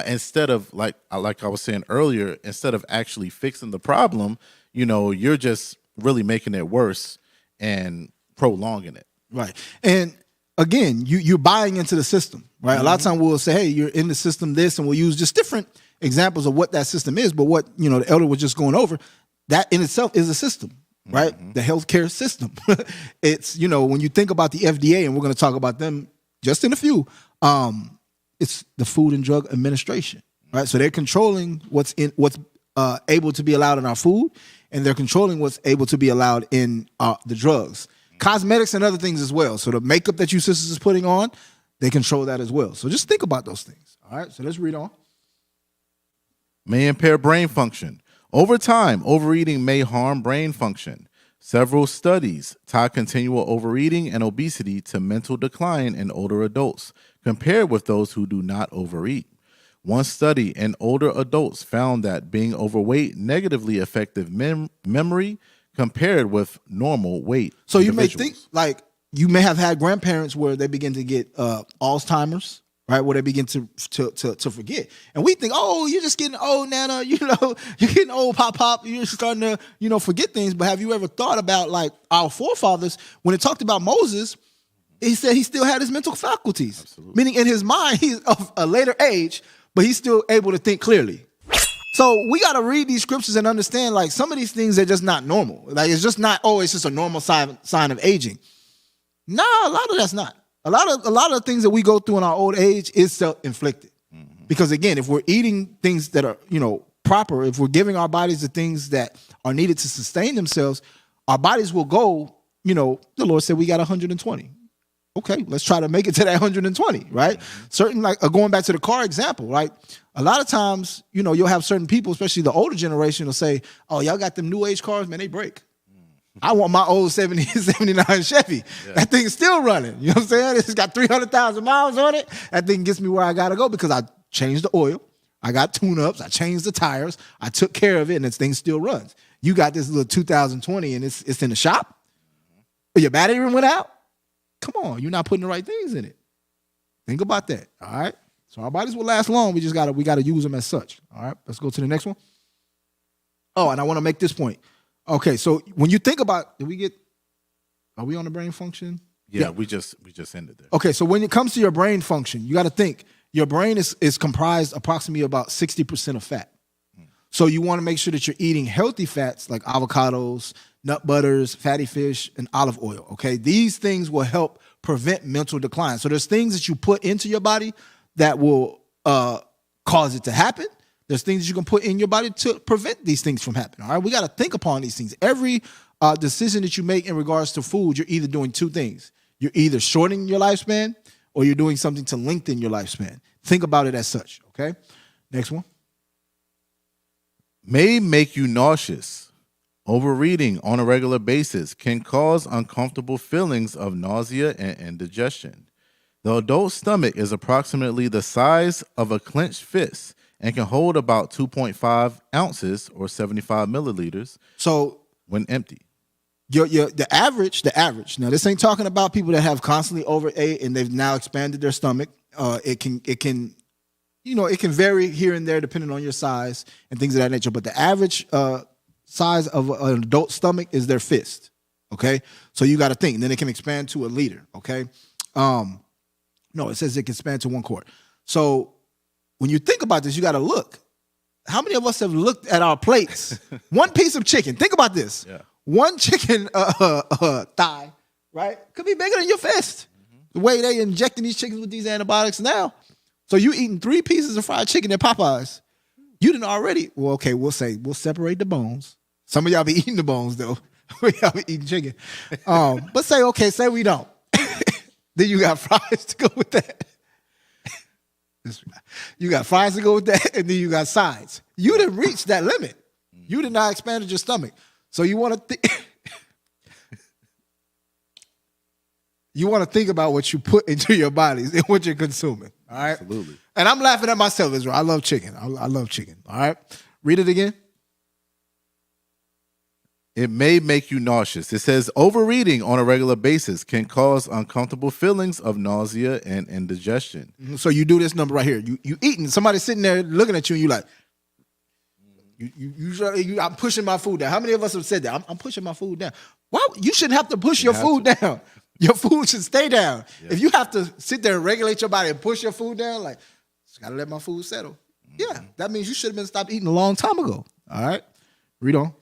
instead of, like I was saying earlier, instead of actually fixing the problem, you're just really making it worse and prolonging it. Right. And again, you're buying into the system, right? A lot of times we'll say, hey, you're in the system this, and we'll use just different examples of what that system is. But what, the elder was just going over, that in itself is a system, right? The healthcare system. It's, when you think about the FDA, and we're going to talk about them just in a few, it's the Food and Drug Administration, right? So they're controlling what's able to be allowed in our food, and they're controlling what's able to be allowed in the drugs. Cosmetics and other things as well. So the makeup that you sisters is putting on, they control that as well. So just think about those things. All right, so let's read on. May impair brain function. Over time, overeating may harm brain function. Several studies tie continual overeating and obesity to mental decline in older adults, compared with those who do not overeat. One study in older adults found that being overweight negatively affected memory compared with normal weight. So you may think, like, you may have had grandparents where they begin to get Alzheimer's, right? Where they begin to forget. And we think, oh, you're just getting old, Nana. You're getting old, Pop. You're starting to, forget things. But have you ever thought about, like, our forefathers, when it talked about Moses, he said he still had his mental faculties. Absolutely. Meaning in his mind, he's of a later age, but he's still able to think clearly. So we got to read these scriptures and understand, like, some of these things are just not normal. Like, it's just not, it's just a normal sign of aging. No, a lot of that's not. A lot of the things that we go through in our old age is self-inflicted. Because again, if we're eating things that are, proper, if we're giving our bodies the things that are needed to sustain themselves, our bodies will go, the Lord said we got 120. Okay, let's try to make it to that 120, right? Certain, like, going back to the car example, right? A lot of times, you'll have certain people, especially the older generation, will say, oh, y'all got them new age cars, man, they break. I want my old 79 Chevy. Yeah. That thing is still running. You know what I'm saying? It's got 300,000 miles on it. That thing gets me where I got to go because I changed the oil. I got tune-ups. I changed the tires. I took care of it, and this thing still runs. You got this little 2020, and it's in the shop? Your battery went out? Come on, you're not putting the right things in it. Think about that, all right? So our bodies will last long. We got to use them as such, all right? Let's go to the next one. Oh, and I want to make this point. Okay, so when you think about, are we on the brain function? Yeah, we just ended there. Okay, so when it comes to your brain function, you got to think your brain is comprised approximately about 60% of fat. So you want to make sure that you're eating healthy fats like avocados, nut butters, fatty fish, and olive oil, okay? These things will help prevent mental decline. So there's things that you put into your body that will cause it to happen. There's things that you can put in your body to prevent these things from happening, all right? We got to think upon these things. Every decision that you make in regards to food, you're either doing two things. You're either shortening your lifespan or you're doing something to lengthen your lifespan. Think about it as such, okay? Next one. May make you nauseous. Overeating on a regular basis can cause uncomfortable feelings of nausea and indigestion. The adult stomach is approximately the size of a clenched fist and can hold about 2.5 ounces or 75 milliliters. So when empty. The average. Now, this ain't talking about people that have constantly overate and they've now expanded their stomach. It can vary here and there depending on your size and things of that nature. But the average size of an adult stomach is their fist. Okay, so you got to think. And then it can expand to a liter. Okay, no, it says it can expand to 1 quart. So when you think about this, you got to look. How many of us have looked at our plates? One piece of chicken. Think about this. Yeah. One chicken thigh, right? Could be bigger than your fist. The way they injecting these chickens with these antibiotics now. So you eating 3 pieces of fried chicken at Popeyes. You didn't already. Well, okay, we'll separate the bones. Some of y'all be eating the bones though. Y'all be eating chicken. But say we don't. Then you got fries to go with that. You got fries to go with that, and then you got sides. You didn't reach that limit. You did not expand your stomach. So you want to you want to think about what you put into your bodies and what you're consuming. All right. Absolutely. And I'm laughing at myself, Israel. I love chicken. I love chicken. All right. Read it again. It may make you nauseous. It says overeating on a regular basis can cause uncomfortable feelings of nausea and indigestion. So you do this number right here. You eating. Somebody's sitting there looking at you, and you like, I'm pushing my food down. How many of us have said that? I'm pushing my food down. Why? You shouldn't have to push your food down. Your food should stay down. Yeah. If you have to sit there and regulate your body and push your food down, like, just gotta let my food settle. Yeah, that means you should have been stopped eating a long time ago. All right, read on.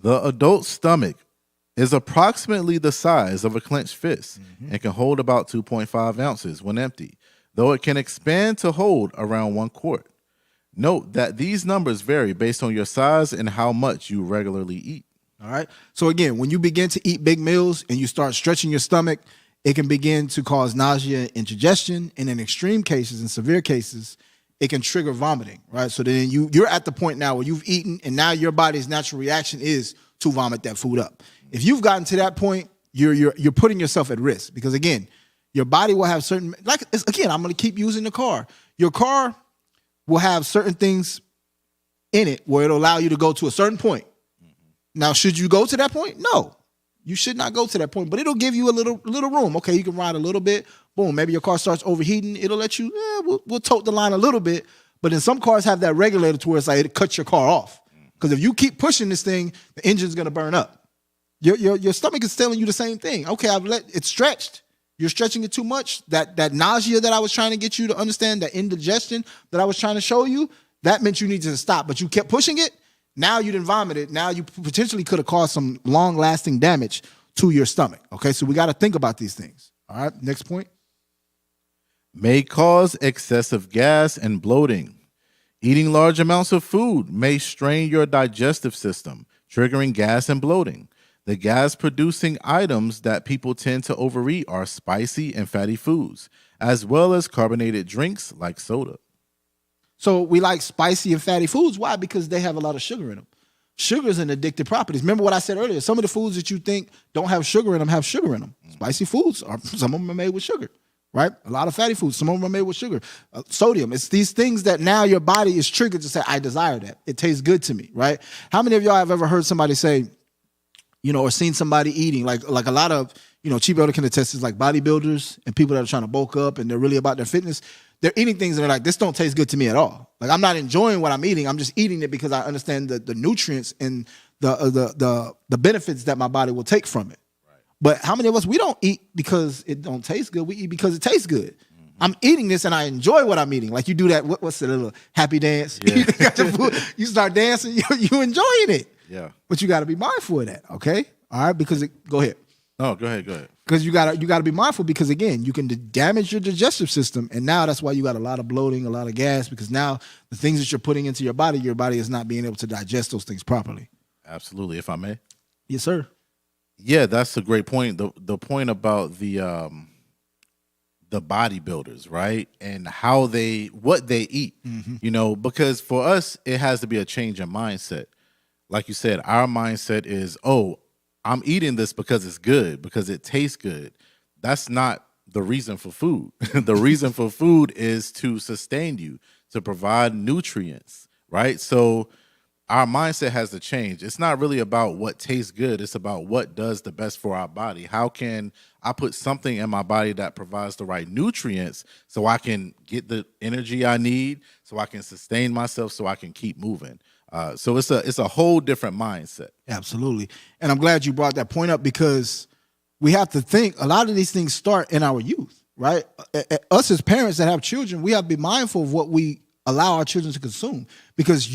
The adult stomach is approximately the size of a clenched fist and can hold about 2.5 ounces when empty, though it can expand to hold around 1 quart. Note that these numbers vary based on your size and how much you regularly eat. All right. So again, when you begin to eat big meals and you start stretching your stomach, it can begin to cause nausea and indigestion. And in extreme cases, in severe cases, it can trigger vomiting, right? So then you're at the point now where you've eaten and now your body's natural reaction is to vomit that food up. If you've gotten to that point, you're putting yourself at risk because again, your body will have certain, I'm going to keep using the car. Your car will have certain things in it where it'll allow you to go to a certain point. Now, should you go to that point? No, you should not go to that point, but it'll give you a little room. Okay, you can ride a little bit. Boom, maybe your car starts overheating. It'll let you, we'll tote the line a little bit. But then some cars have that regulator to where it's like it cuts your car off. Because if you keep pushing this thing, the engine's going to burn up. Your stomach is telling you the same thing. Okay, it's stretched. You're stretching it too much. That nausea that I was trying to get you to understand, that indigestion that I was trying to show you, that meant you needed to stop. But you kept pushing it. Now you didn't vomit it. Now you potentially could have caused some long-lasting damage to your stomach. Okay, so we got to think about these things. All right, next point. May cause excessive gas and bloating. Eating large amounts of food may strain your digestive system, triggering gas and bloating. The gas-producing items that people tend to overeat are spicy and fatty foods, as well as carbonated drinks like soda. So we like spicy and fatty foods. Why? Because they have a lot of sugar in them. Sugar is an addictive properties. Remember what I said earlier? Some of the foods that you think don't have sugar in them have sugar in them. Spicy foods, some of them are made with sugar, right? A lot of fatty foods, some of them are made with sugar. Sodium, it's these things that now your body is triggered to say, I desire that. It tastes good to me, right? How many of y'all have ever heard somebody say, or seen somebody eating, like a lot of, Chief Elder can attest to, like bodybuilders and people that are trying to bulk up and they're really about their fitness. They're eating things that are like, this don't taste good to me at all. Like, I'm not enjoying what I'm eating. I'm just eating it because I understand the nutrients and the benefits that my body will take from it. Right. But how many of us, we don't eat because it don't taste good. We eat because it tastes good. Mm-hmm. I'm eating this and I enjoy what I'm eating. Like you do that, what's the little happy dance? Yeah. You got your food, you start dancing, you enjoying it. Yeah. But you got to be mindful of that, okay? All right, because go ahead. Oh, go ahead. Because you gotta be mindful because again, you can damage your digestive system, and now that's why you got a lot of bloating, a lot of gas, because now the things that you're putting into your body is not being able to digest those things properly. Absolutely, if I may. Yes, sir. Yeah, that's a great point. The point about the bodybuilders, right, and what they eat, because for us it has to be a change in mindset. Like you said, our mindset is, I'm eating this because it's good, because it tastes good. That's not the reason for food. The reason for food is to sustain you, to provide nutrients, right? So our mindset has to change. It's not really about what tastes good. It's about what does the best for our body. How can I put something in my body that provides the right nutrients so I can get the energy I need, so I can sustain myself, so I can keep moving. So it's a whole different mindset. Absolutely. And I'm glad you brought that point up because we have to think a lot of these things start in our youth, right? Us as parents that have children, we have to be mindful of what we allow our children to consume because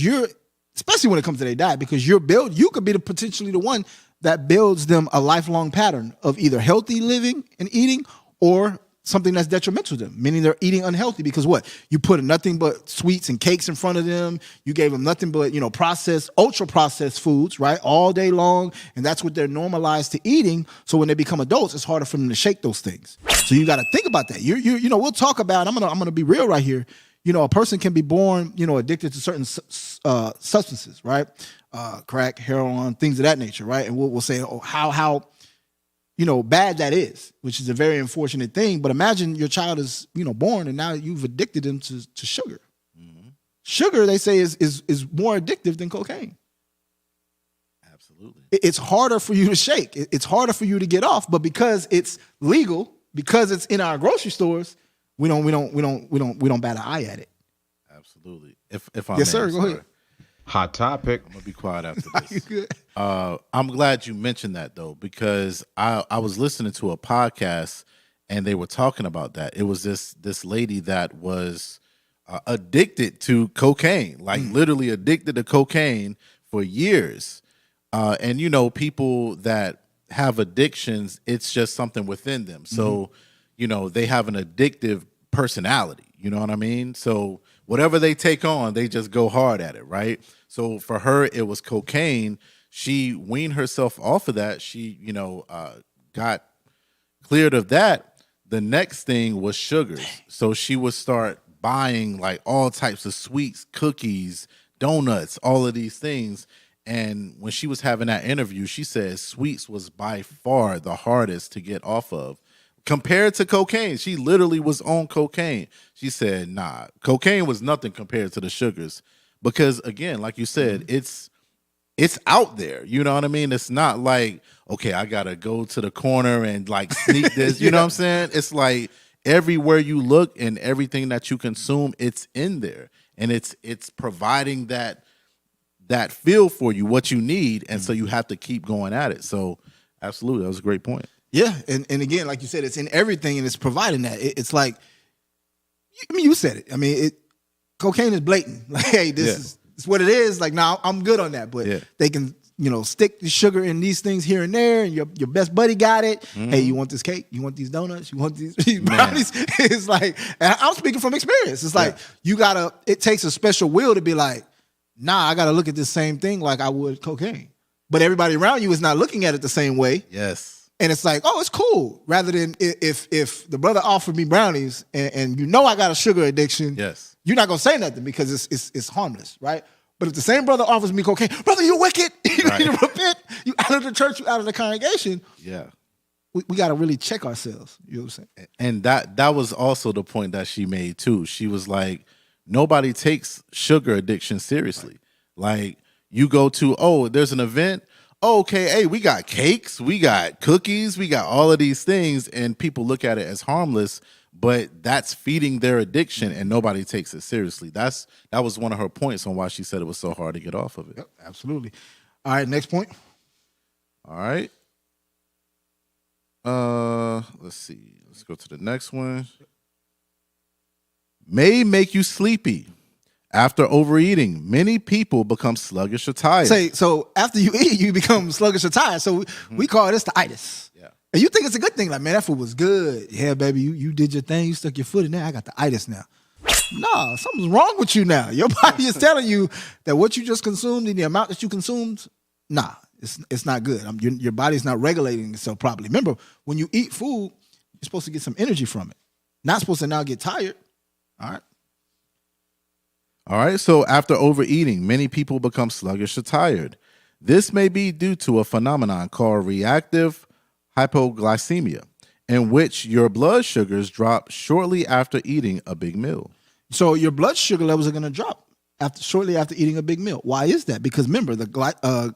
especially when it comes to their diet, because you could be potentially the one that builds them a lifelong pattern of either healthy living and eating or something that's detrimental to them, meaning they're eating unhealthy because what? You put nothing but sweets and cakes in front of them. You gave them nothing but, ultra processed foods, right? All day long. And that's what they're normalized to eating. So when they become adults, it's harder for them to shake those things. So you got to think about that. We'll talk about, I'm going to be real right here. A person can be born, addicted to certain substances, right? Crack, heroin, things of that nature, right? And we'll say, how bad that is, which is a very unfortunate thing. But imagine your child is, born and now you've addicted them to sugar. Mm-hmm. Sugar, they say, is more addictive than cocaine. Absolutely. It's harder for you to shake. It's harder for you to get off. But because it's legal, because it's in our grocery stores, we don't bat an eye at it. Absolutely. If I yes, sir. Go ahead. Hot topic. I'm gonna be quiet after this. You good? I'm glad you mentioned that though, because I was listening to a podcast and they were talking about that. It was this lady that was addicted to cocaine, like literally addicted to cocaine for years. And people that have addictions, it's just something within them. So, they have an addictive personality. You know what I mean? So whatever they take on, they just go hard at it, right? So for her, it was cocaine. She weaned herself off of that. She, got cleared of that. The next thing was sugars. So she would start buying like all types of sweets, cookies, donuts, all of these things. And when she was having that interview, she said sweets was by far the hardest to get off of. Compared to cocaine, she literally was on cocaine. She said, nah, cocaine was nothing compared to the sugars. Because again, like you said, it's out there. You know what I mean? It's not like, okay, I gotta go to the corner and like sneak this. You know what I'm saying? It's like everywhere you look and everything that you consume, it's in there. And it's providing that feel for you, what you need. And so you have to keep going at it. So absolutely, that was a great point. Yeah, and again, like you said, it's in everything, and it's providing that. It's like, you said it. I mean, cocaine is blatant. Like, hey, this is what it is. Like, now I'm good on that, but they can, stick the sugar in these things here and there, and your best buddy got it. Mm-hmm. Hey, you want this cake? You want these donuts? You want these brownies? It's like, and I'm speaking from experience. It's like it takes a special will to be like, nah, I gotta look at this same thing like I would cocaine. But everybody around you is not looking at it the same way. Yes. And it's like, oh, it's cool. Rather than if the brother offered me brownies and I got a sugar addiction, you're not gonna say nothing because it's harmless, right? But if the same brother offers me cocaine, brother, you're wicked. You need to repent. You out of the church, you out of the congregation. Yeah, we got to really check ourselves. You know what I'm saying? And that was also the point that she made too. She was like, nobody takes sugar addiction seriously. Right. Like you go to, there's an event. Okay, hey, we got cakes, we got cookies, we got all of these things, and people look at it as harmless, but that's feeding their addiction, and nobody takes it seriously. That was one of her points on why she said it was so hard to get off of it. Yep, absolutely. All right, next point. All right. Let's see. Let's go to the next one. May make you sleepy. After overeating, many people become sluggish or tired. So after you eat, you become sluggish or tired. So we call this the itis. Yeah. And you think it's a good thing. Like, man, that food was good. Yeah, baby, you did your thing. You stuck your foot in there. I got the itis now. No, something's wrong with you now. Your body is telling you that what you just consumed and the amount that you consumed, it's not good. Your body's not regulating itself properly. Remember, when you eat food, you're supposed to get some energy from it. Not supposed to now get tired. All right. All right, so after overeating, many people become sluggish or tired. This may be due to a phenomenon called reactive hypoglycemia, in which your blood sugars drop shortly after eating a big meal. So your blood sugar levels are going to drop shortly after eating a big meal. Why is that? Because remember, the glycine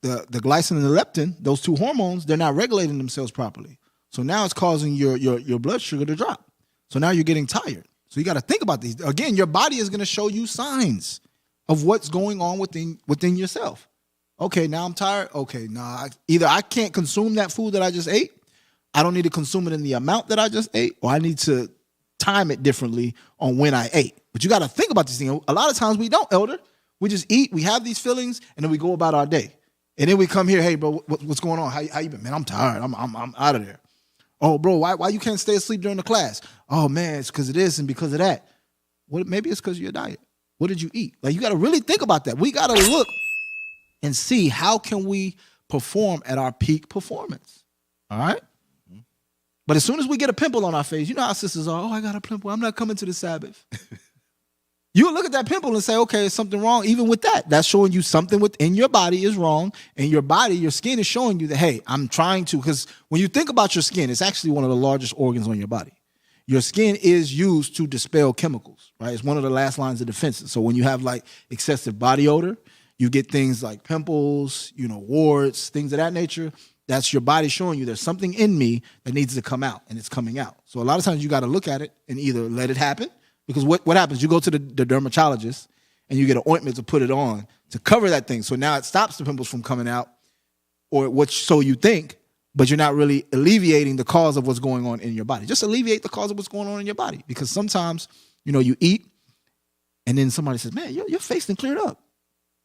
and the leptin, those two hormones, they're not regulating themselves properly. So now it's causing your blood sugar to drop. So now you're getting tired. So you got to think about these. Again, your body is going to show you signs of what's going on within yourself. Okay, now I'm tired. Okay, either I can't consume that food that I just ate. I don't need to consume it in the amount that I just ate, or I need to time it differently on when I ate. But you got to think about these things. A lot of times we don't, Elder. We just eat, we have these feelings, and then we go about our day. And then we come here, hey, bro, what's going on? How you been? Man, I'm tired. I'm out of there. Oh, bro, why you can't stay asleep during the class? Oh, man, it's because of this and because of that. Maybe it's because of your diet. What did you eat? Like, you got to really think about that. We got to look and see how can we perform at our peak performance. All right? But as soon as we get a pimple on our face, you know how sisters are, oh, I got a pimple. I'm not coming to the Sabbath. You look at that pimple and say, okay, is something wrong? Even with that, that's showing you something within your body is wrong. And your body, your skin is showing you that, hey, I'm trying to, because when you think about your skin, it's actually one of the largest organs on your body. Your skin is used to dispel chemicals, right? It's one of the last lines of defense. So when you have like excessive body odor, you get things like pimples, warts, things of that nature. That's your body showing you there's something in me that needs to come out, and it's coming out. So a lot of times you got to look at it and either let it happen, because what happens? You go to the dermatologist and you get an ointment to put it on to cover that thing. So now it stops the pimples from coming out, or so you think, but you're not really alleviating the cause of what's going on in your body. Just alleviate the cause of what's going on in your body, because sometimes, you eat and then somebody says, man, your face done cleared up.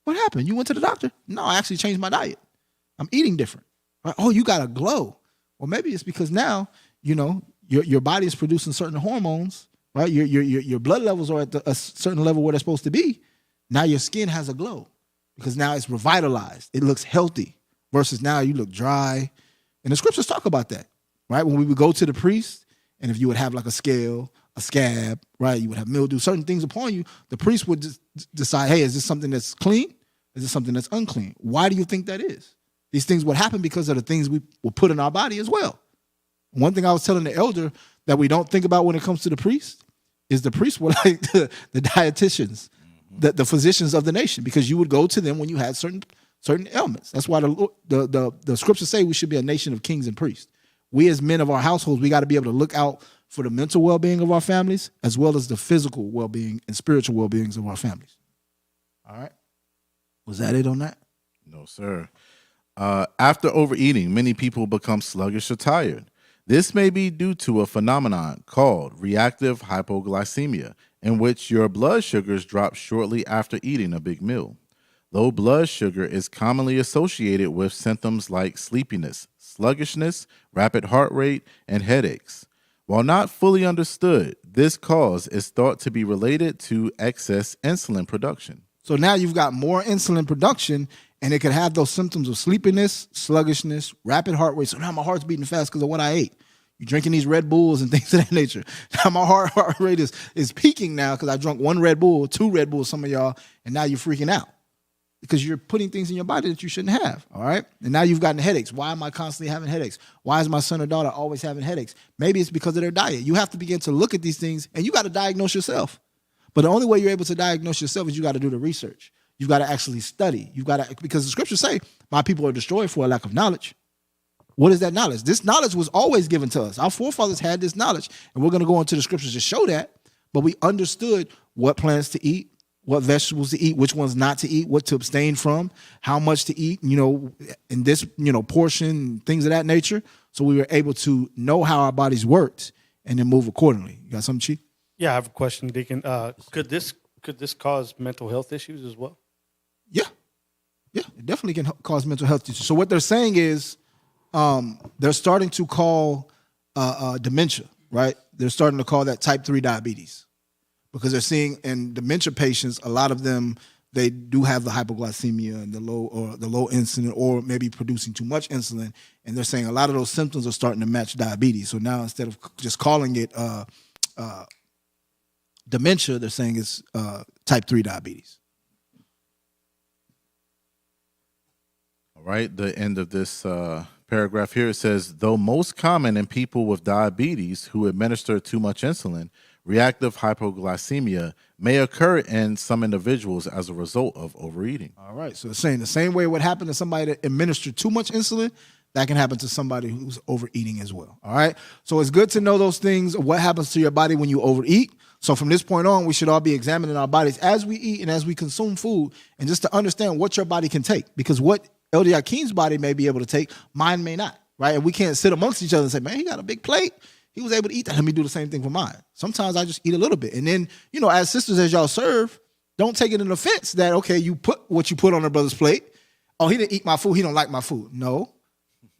What happened? You went to the doctor? No, I actually changed my diet. I'm eating different. Right? Oh, you got a glow. Well, maybe it's because now, your body is producing certain hormones, right? Your blood levels are at a certain level where they're supposed to be. Now your skin has a glow because now it's revitalized. It looks healthy versus now you look dry. And the scriptures talk about that, right? When we would go to the priest, and if you would have like a scale, a scab, right? You would have mildew, certain things upon you. The priest would decide, hey, is this something that's clean? Is this something that's unclean? Why do you think that is? These things would happen because of the things we will put in our body as well. One thing I was telling the elder that we don't think about when it comes to the priest is the priests were like the dietitians, the physicians of the nation, because you would go to them when you had certain ailments. That's why the scriptures say we should be a nation of kings and priests. We as men of our households, we got to be able to look out for the mental well-being of our families as well as the physical well-being and spiritual well-beings of our families. All right. Was that it on that? No, sir. After overeating, many people become sluggish or tired. This may be due to a phenomenon called reactive hypoglycemia, in which your blood sugars drop shortly after eating a big meal. Low blood sugar is commonly associated with symptoms like sleepiness, sluggishness, rapid heart rate, and headaches. While not fully understood, this cause is thought to be related to excess insulin production. So now you've got more insulin production, and it could have those symptoms of sleepiness, sluggishness, rapid heart rate. So now my heart's beating fast because of what I ate. You're drinking these Red Bulls and things of that nature. Now my heart rate is peaking now because I drunk 1 Red Bull, 2 Red Bulls, some of y'all, and now you're freaking out because you're putting things in your body that you shouldn't have, all right? And now you've gotten headaches. Why am I constantly having headaches? Why is my son or daughter always having headaches? Maybe it's because of their diet. You have to begin to look at these things, and you got to diagnose yourself. But the only way you're able to diagnose yourself is you got to do the research. You've got to actually study. Because the scriptures say, my people are destroyed for a lack of knowledge. What is that knowledge? This knowledge was always given to us. Our forefathers had this knowledge, and we're going to go into the scriptures to show that. But we understood what plants to eat, what vegetables to eat, which ones not to eat, what to abstain from, how much to eat, in this, portion, things of that nature. So we were able to know how our bodies worked and then move accordingly. You got something, Chief? Yeah, I have a question, Deacon. Could this cause mental health issues as well? Yeah, it definitely can cause mental health issues. So what they're saying is they're starting to call dementia, right? They're starting to call that type 3 diabetes because they're seeing in dementia patients, a lot of them, they do have the hypoglycemia and the low insulin, or maybe producing too much insulin. And they're saying a lot of those symptoms are starting to match diabetes. So now instead of just calling it dementia, they're saying it's type 3 diabetes. All right, the end of this paragraph here, it says, though most common in people with diabetes who administer too much insulin, reactive hypoglycemia may occur in some individuals as a result of overeating. All right, so it's saying the same way what happened to somebody that administered too much insulin, that can happen to somebody who's overeating as well. All right, so it's good to know those things, what happens to your body when you overeat, So from this point on, we should all be examining our bodies as we eat and as we consume food, and just to understand what your body can take. Because what Elder Yakim's body may be able to take, mine may not, right? And we can't sit amongst each other and say, man, he got a big plate. He was able to eat that. Let me do the same thing for mine. Sometimes I just eat a little bit. And then, as sisters, as y'all serve, don't take it in offense that, okay, you put what you put on a brother's plate. Oh, he didn't eat my food. He don't like my food. No.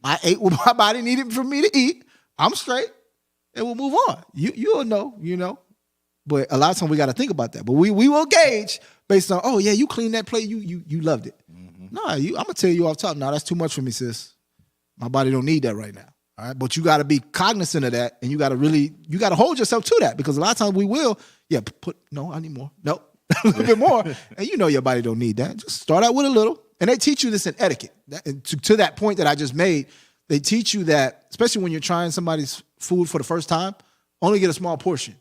I ate what my body needed for me to eat. I'm straight. And we'll move on. You'll know, But a lot of times we got to think about that. But we will gauge based on, oh, yeah, you cleaned that plate. You loved it. Mm-hmm. No, I'm going to tell you off top, no, that's too much for me, sis. My body don't need that right now. All right, but you got to be cognizant of that, and you got to hold yourself to that, because a lot of times we will, I need more. Nope, a little bit more. And your body don't need that. Just start out with a little. And they teach you this in etiquette. To that point that I just made, they teach you that, especially when you're trying somebody's food for the first time, only get a small portion,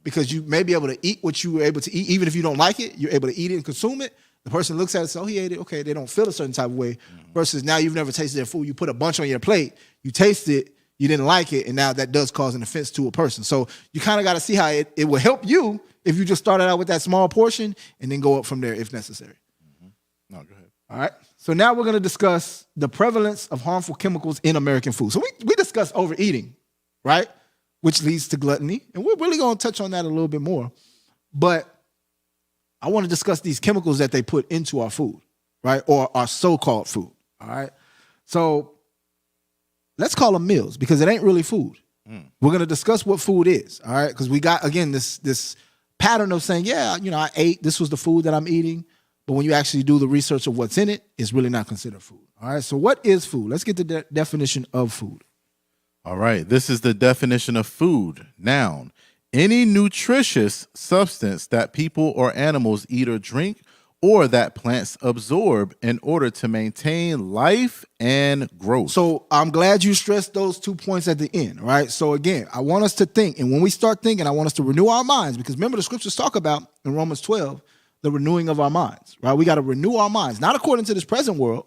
because you may be able to eat what you were able to eat. Even if you don't like it, you're able to eat it and consume it. The person looks at it and says, oh, he ate it. Okay, they don't feel a certain type of way. Versus now you've never tasted their food. You put a bunch on your plate. You taste it. You didn't like it. And now that does cause an offense to a person. So you kind of got to see how it will help you if you just started out with that small portion and then go up from there if necessary. No, go ahead. All right. So now we're going to discuss the prevalence of harmful chemicals in American food. So we discussed overeating, right? Which leads to gluttony. And we're really going to touch on that a little bit more. But I want to discuss these chemicals that they put into our food, right? Or our so-called food, all right? So let's call them meals, because it ain't really food. We're going to discuss what food is, all right? Because we got, again, this pattern of saying, I ate, this was the food that I'm eating. But when you actually do the research of what's in it, it's really not considered food, all right? So what is food? Let's get the definition of food. All right, this is the definition of food. Noun. Any nutritious substance that people or animals eat or drink, or that plants absorb in order to maintain life and growth. So I'm glad you stressed those 2 points at the end, right? So again, I want us to think, and when we start thinking, I want us to renew our minds, because remember the scriptures talk about in Romans 12, the renewing of our minds, right? We got to renew our minds, not according to this present world,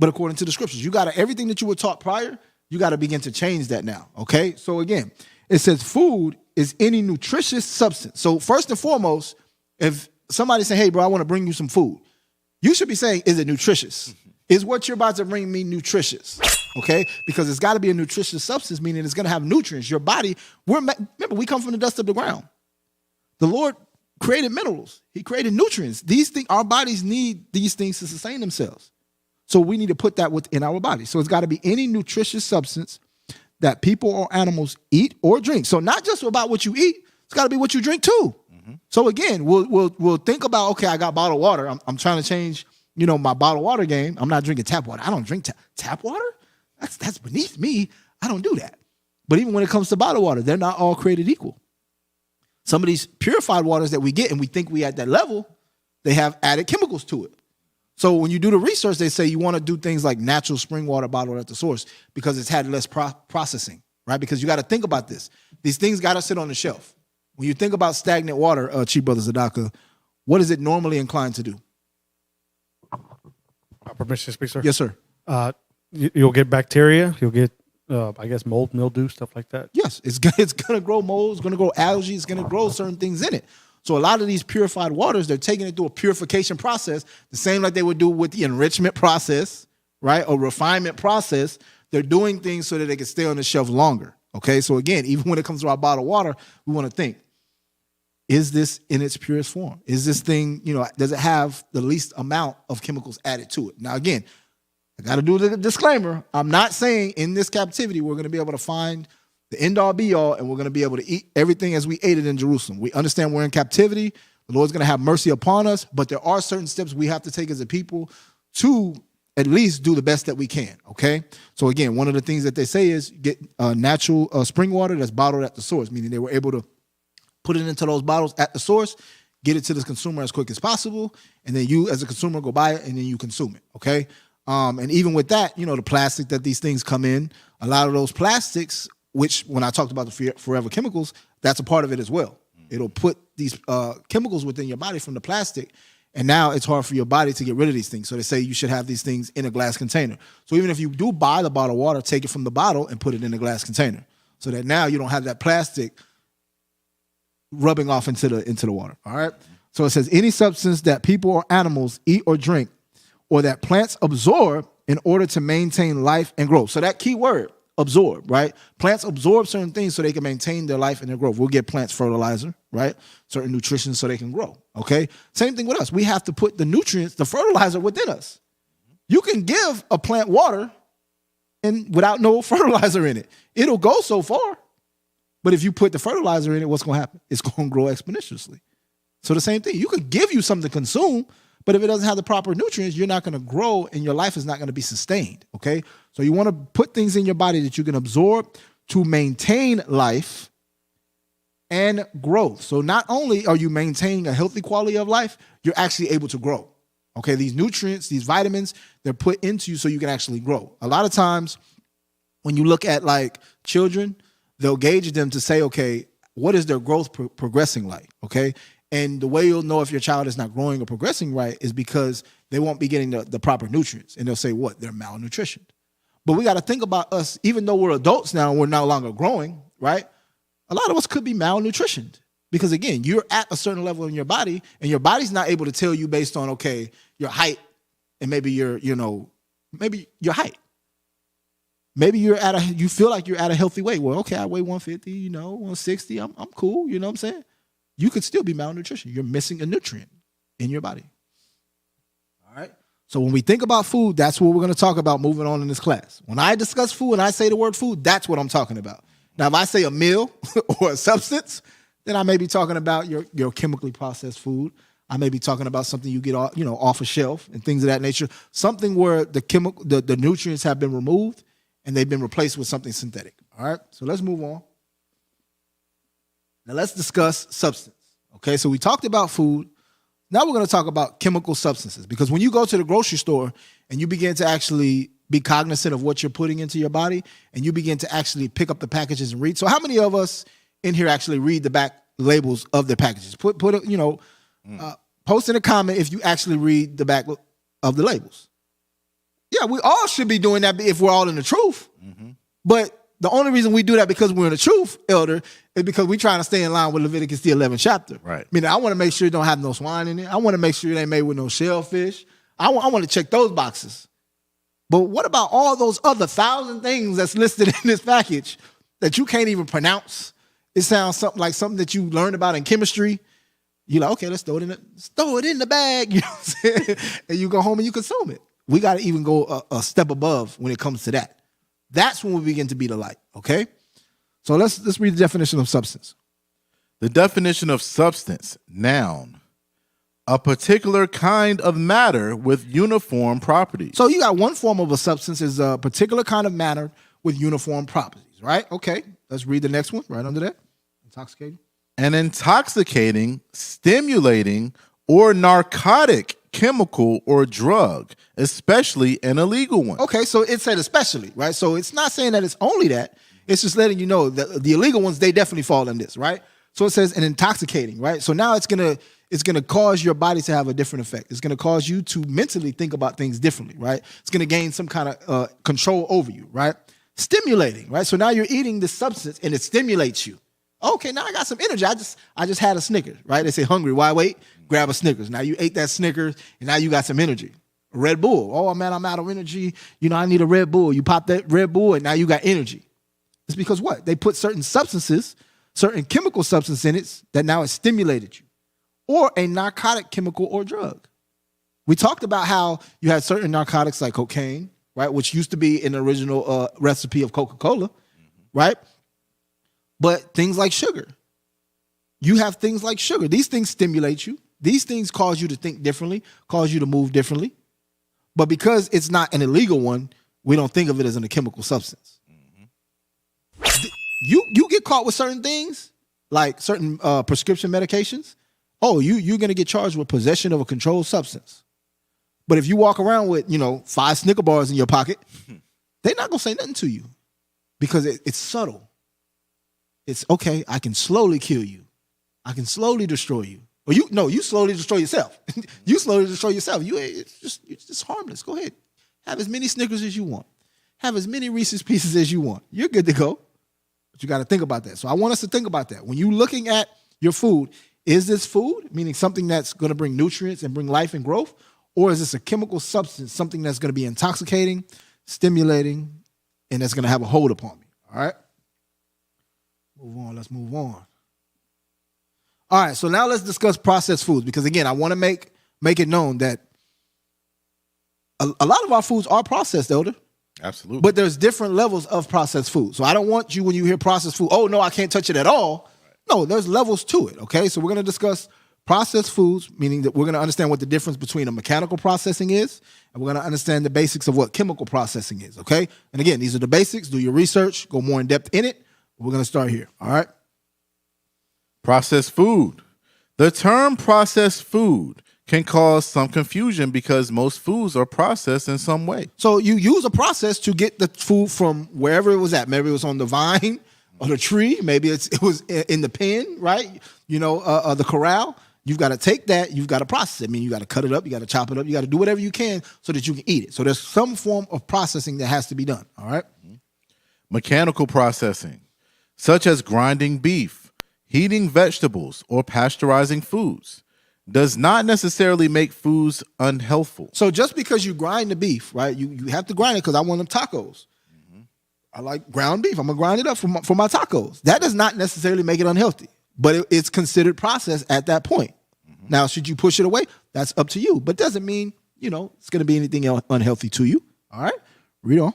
but according to the scriptures. You got to, everything that you were taught prior, you got to begin to change that now, okay? So again, it says food is any nutritious substance. So first and foremost, if somebody say, hey, bro, I want to bring you some food, you should be saying, is it nutritious? Is what you're about to bring me nutritious? Okay? Because it's got to be a nutritious substance, meaning it's going to have nutrients. Your body, remember, we come from the dust of the ground. The Lord created minerals. He created nutrients. These things, our bodies need these things to sustain themselves. So we need to put that within our body. So it's got to be any nutritious substance that people or animals eat or drink. So not just about what you eat, it's got to be what you drink too. So again, we'll think about, okay, I got bottled water. I'm trying to change, my bottled water game. I'm not drinking tap water. I don't drink tap water. That's beneath me. I don't do that. But even when it comes to bottled water, they're not all created equal. Some of these purified waters that we get and we think we at that level, they have added chemicals to it. So when you do the research, they say you want to do things like natural spring water bottled at the source because it's had less processing, right? Because you got to think about this. These things got to sit on the shelf. When you think about stagnant water, Chief Brother Zadaka, what is it normally inclined to do? Permission to speak, sir? Yes, sir. You'll get bacteria. You'll get, mold, mildew, stuff like that. Yes, it's going to grow mold. It's going to grow algae. It's going to grow certain things in it. So a lot of these purified waters, they're taking it through a purification process, the same like they would do with the enrichment process, right, or refinement process. They're doing things so that they can stay on the shelf longer. Okay, so again, even when it comes to our bottled water, we want to think, is this in its purest form? Is this thing, does it have the least amount of chemicals added to it? Now, again, I got to do the disclaimer. I'm not saying in this captivity we're going to be able to find the end-all, be-all, and we're going to be able to eat everything as we ate it in Jerusalem. We understand we're in captivity. The Lord's going to have mercy upon us, but there are certain steps we have to take as a people to at least do the best that we can, okay? So again, one of the things that they say is get natural spring water that's bottled at the source, meaning they were able to put it into those bottles at the source, get it to the consumer as quick as possible, and then you as a consumer go buy it and then you consume it, okay? And even with that, the plastic that these things come in, a lot of those plastics, which when I talked about the forever chemicals, that's a part of it as well. It'll put these chemicals within your body from the plastic, and now it's hard for your body to get rid of these things. So they say you should have these things in a glass container. So even if you do buy the bottled water, take it from the bottle and put it in a glass container so that now you don't have that plastic rubbing off into the water. All right. So it says any substance that people or animals eat or drink, or that plants absorb in order to maintain life and growth. So that key word, absorb, right? Plants absorb certain things so they can maintain their life and their growth. We'll give plants fertilizer, right? Certain nutrition so they can grow. Okay. Same thing with us. We have to put the nutrients, the fertilizer within us. You can give a plant water and without no fertilizer in it. It'll go so far. But if you put the fertilizer in it, what's going to happen? It's going to grow exponentially. So the same thing. You can give you something to consume, but if it doesn't have the proper nutrients, you're not going to grow and your life is not going to be sustained, okay? So you want to put things in your body that you can absorb to maintain life and growth. So not only are you maintaining a healthy quality of life, you're actually able to grow, okay? These nutrients, these vitamins, they're put into you so you can actually grow. A lot of times when you look at like children, they'll gauge them to say, okay, what is their growth progressing like, okay? And the way you'll know if your child is not growing or progressing right is because they won't be getting the proper nutrients. And they'll say, what? They're malnutritioned. But we got to think about us, even though we're adults now and we're no longer growing, right? A lot of us could be malnutritioned because, again, you're at a certain level in your body and your body's not able to tell you based on, okay, your height and maybe maybe your height. Maybe you feel like you're at a healthy weight. Well, okay, I weigh 150, 160. I'm cool. You know what I'm saying? You could still be malnutrition. You're missing a nutrient in your body. All right. So when we think about food, that's what we're going to talk about moving on in this class. When I discuss food and I say the word food, that's what I'm talking about. Now, if I say a meal or a substance, then I may be talking about your chemically processed food. I may be talking about something you get off a shelf and things of that nature. Something where the nutrients have been removed and they've been replaced with something synthetic. All right. So let's move on. Now let's discuss substance. Okay, so we talked about food. Now we're going to talk about chemical substances because when you go to the grocery store and you begin to actually be cognizant of what you're putting into your body and you begin to actually pick up the packages and read. So how many of us in here actually read the back labels of the packages? Post in a comment if you actually read the back of the labels. Yeah, we all should be doing that if we're all in the truth. Mm-hmm. But the only reason we do that because we're in the truth, Elder, is because we're trying to stay in line with Leviticus, the 11th chapter. Right. I mean, I want to make sure it don't have no swine in it. I want to make sure it ain't made with no shellfish. I want to check those boxes. But what about all those other 1,000 things that's listed in this package that you can't even pronounce? It sounds something like something that you learned about in chemistry. You're like, okay, let's throw it in the bag. You know what I'm saying? And you go home and you consume it. We got to even go a step above when it comes to that. That's when we begin to be the light, okay? So let's read the definition of substance. The definition of substance, noun, a particular kind of matter with uniform properties. So you got one form of a substance is a particular kind of matter with uniform properties, right? Okay, let's read the next one right under that. Intoxicating. An intoxicating, stimulating, or narcotic chemical or drug, especially an illegal one. Okay, so it said especially, right? So it's not saying that it's only that. It's just letting you know that the illegal ones, they definitely fall in this, right? So it says an intoxicating, right? So now it's gonna cause your body to have a different effect. It's gonna cause you to mentally think about things differently, right? It's gonna gain some kind of control over you, right? Stimulating, right? So now you're eating this substance and it stimulates you. Okay, now I got some energy. I just had a Snickers, right? They say hungry, why wait? Grab a Snickers. Now you ate that Snickers and now you got some energy. Red Bull. Oh man, I'm out of energy. I need a Red Bull. You pop that Red Bull and now you got energy. It's because what? They put certain substances, certain chemical substance in it that now has stimulated you. Or a narcotic chemical or drug. We talked about how you had certain narcotics like cocaine, right? Which used to be in the original recipe of Coca-Cola, right? But things like sugar. You have things like sugar. These things stimulate you. These things cause you to think differently, cause you to move differently. But because it's not an illegal one, we don't think of it as a chemical substance. Mm-hmm. You get caught with certain things, like certain prescription medications. Oh, you're going to get charged with possession of a controlled substance. But if you walk around with, 5 Snicker bars in your pocket, they're not going to say nothing to you because it's subtle. It's okay, I can slowly kill you. I can slowly destroy you. Or you slowly destroy yourself. You slowly destroy yourself. It's just harmless. Go ahead. Have as many Snickers as you want. Have as many Reese's Pieces as you want. You're good to go. But you got to think about that. So I want us to think about that. When you're looking at your food. Is this food, meaning something that's going to bring nutrients and bring life and growth? Or is this a chemical substance, something that's going to be intoxicating, stimulating, and that's going to have a hold upon me? All right? Move on. Let's move on. All right, so now let's discuss processed foods, because, again, I want to make it known that a lot of our foods are processed, Elder. Absolutely. But there's different levels of processed food. So I don't want you, when you hear processed food, oh, no, I can't touch it at all. No, there's levels to it, okay? So we're going to discuss processed foods, meaning that we're going to understand what the difference between a mechanical processing is, and we're going to understand the basics of what chemical processing is, okay? And again, these are the basics. Do your research. Go more in depth in it. We're going to start here, all right? Processed food. The term processed food can cause some confusion because most foods are processed in some way. So you use a process to get the food from wherever it was at. Maybe it was on the vine or the tree. Maybe it was in the pen, right? The corral. You've got to take that. You've got to process it. I mean, you got to cut it up. You got to chop it up. You got to do whatever you can so that you can eat it. So there's some form of processing that has to be done, all right? Mechanical processing, such as grinding beef, heating vegetables, or pasteurizing foods, does not necessarily make foods unhealthful. So just because you grind the beef, right? You have to grind it because I want them tacos. I like ground beef. I'm going to grind it up for my tacos. That does not necessarily make it unhealthy, but it's considered processed at that point. Now, should you push it away? That's up to you, but doesn't mean, it's going to be anything unhealthy to you. All right? Read on.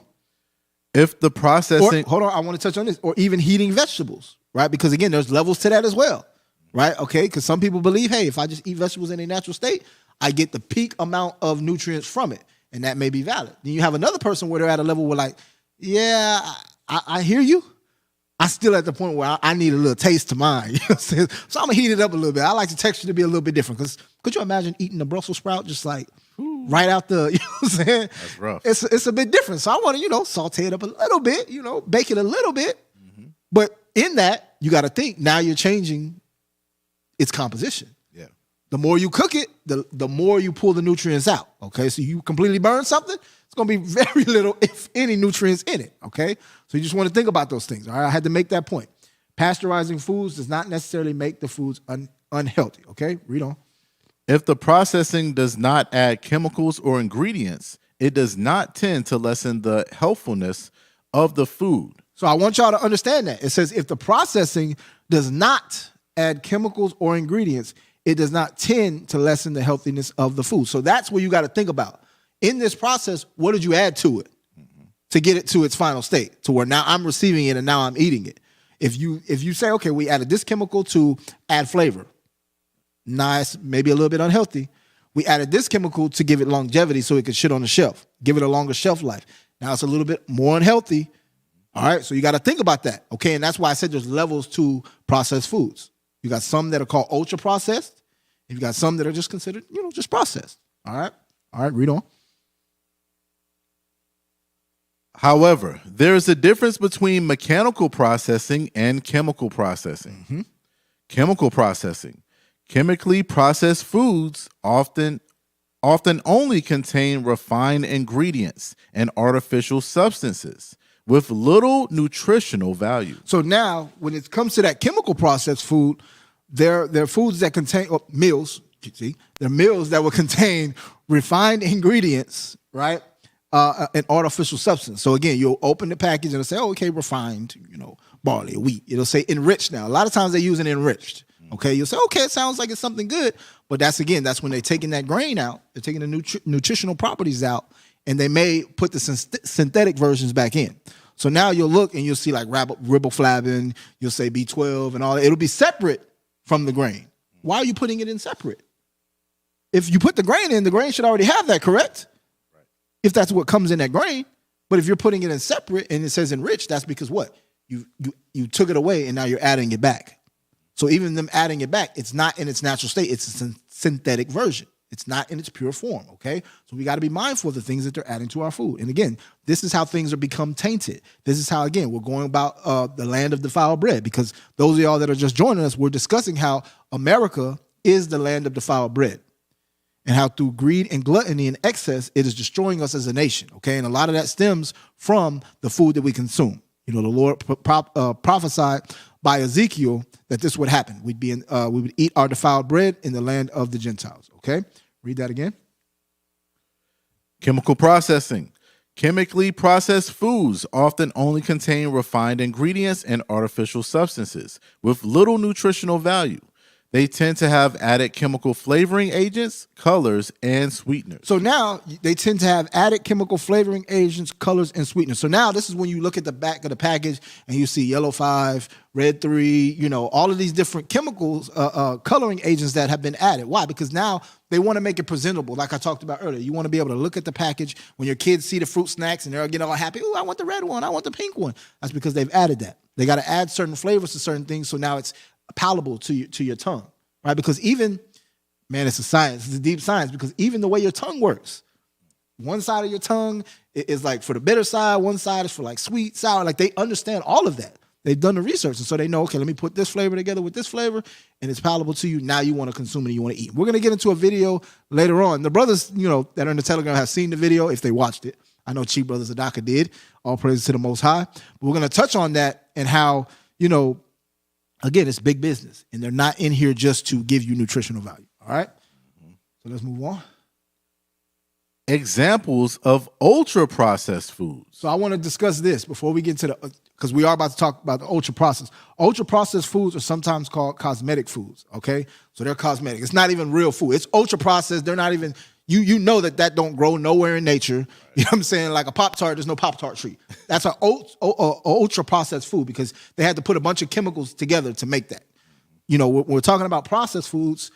If the processing... Hold on, I want to touch on this. Or even heating vegetables, right? Because, again, there's levels to that as well, right? Okay, because some people believe, hey, if I just eat vegetables in a natural state, I get the peak amount of nutrients from it, and that may be valid. Then you have another person where they're at a level where, like, yeah, I hear you. I'm still at the point where I need a little taste to mine. You know what I'm saying? So I'm going to heat it up a little bit. I like the texture to be a little bit different. Because could you imagine eating a Brussels sprout just like right out the, you know what I'm saying? That's rough. It's a bit different. So I want to, saute it up a little bit, bake it a little bit. But in that, you got to think, now you're changing its composition. Yeah. The more you cook it, the more you pull the nutrients out. Okay, so you completely burn something, it's going to be very little, if any, nutrients in it. Okay, so you just want to think about those things. All right, I had to make that point. Pasteurizing foods does not necessarily make the foods unhealthy. Okay, read on. If the processing does not add chemicals or ingredients, it does not tend to lessen the healthfulness of the food. So I want y'all to understand that. It says if the processing does not add chemicals or ingredients, it does not tend to lessen the healthiness of the food. So that's where you got to think about. In this process, what did you add to it to get it to its final state, to where now I'm receiving it and now I'm eating it? If you say, okay, we added this chemical to add flavor, nice, maybe a little bit unhealthy. We added this chemical to give it longevity so it could sit on the shelf, give it a longer shelf life. Now it's a little bit more unhealthy. All right, so you got to think about that, okay? And that's why I said there's levels to processed foods. You got some that are called ultra processed, and you got some that are just considered, just processed. All right, read on. However, there is a difference between mechanical processing and chemical processing. Chemical processing. Chemically processed foods often only contain refined ingredients and artificial substances with little nutritional value. So now, when it comes to that chemical processed food, there are foods that contain meals. See, they're meals that will contain refined ingredients, right? An artificial substance. So again, you'll open the package and it'll say, "Oh, okay, refined, barley, wheat." It'll say enriched. Now, a lot of times they use an enriched. Okay, you'll say, "Okay, it sounds like it's something good," but that's when they're taking that grain out, they're taking the nutritional properties out, and they may put the synthetic versions back in. So now you'll look and you'll see like riboflavin, you'll say B12 and all that. It'll be separate from the grain. Why are you putting it in separate? If you put the grain in, the grain should already have that, correct? Right. If that's what comes in that grain. But if you're putting it in separate and it says enriched, that's because what? You took it away and now you're adding it back. So even them adding it back, it's not in its natural state. It's a synthetic version. It's not in its pure form, okay? So we got to be mindful of the things that they're adding to our food. And again, this is how things are become tainted. This is how, again, we're going about the land of defiled bread, because those of y'all that are just joining us, we're discussing how America is the land of defiled bread and how through greed and gluttony and excess, it is destroying us as a nation, okay? And a lot of that stems from the food that we consume. The Lord prophesied by Ezekiel that this would happen. We would eat our defiled bread in the land of the Gentiles. Okay, read that again. Chemical processing. Chemically processed foods often only contain refined ingredients and artificial substances with little nutritional value. They tend to have added chemical flavoring agents, colors, and sweeteners. So now they tend to have added chemical flavoring agents, colors, and sweeteners. So now this is when you look at the back of the package and you see yellow 5, red 3, all of these different chemicals, coloring agents that have been added. Why? Because now they want to make it presentable, like I talked about earlier. You want to be able to look at the package when your kids see the fruit snacks and they're getting all happy. Oh, I want the red one. I want the pink one. That's because they've added that. They got to add certain flavors to certain things, so now it's palatable to your tongue, right? Because even, man, it's a science. It's a deep science because even the way your tongue works, one side of your tongue is like for the bitter side, one side is for like sweet, sour. Like they understand all of that. They've done the research, and so they know, okay, let me put this flavor together with this flavor, and it's palatable to you. Now you want to consume it and you want to eat. We're going to get into a video later on. The brothers, that are in the Telegram have seen the video if they watched it. I know Chief Brothers Adaka did. All praises to the Most High. But we're going to touch on that and how, again, it's big business, and they're not in here just to give you nutritional value. All right? So let's move on. Examples of ultra-processed foods. So I want to discuss this before we get to because we are about to talk about the ultra-processed. Ultra-processed foods are sometimes called cosmetic foods, okay? So they're cosmetic. It's not even real food. It's ultra-processed. They're not even, you know that don't grow nowhere in nature. Right. You know what I'm saying? Like a Pop-Tart, there's no Pop-Tart tree. That's an ultra-processed food because they had to put a bunch of chemicals together to make that. We're talking about processed foods,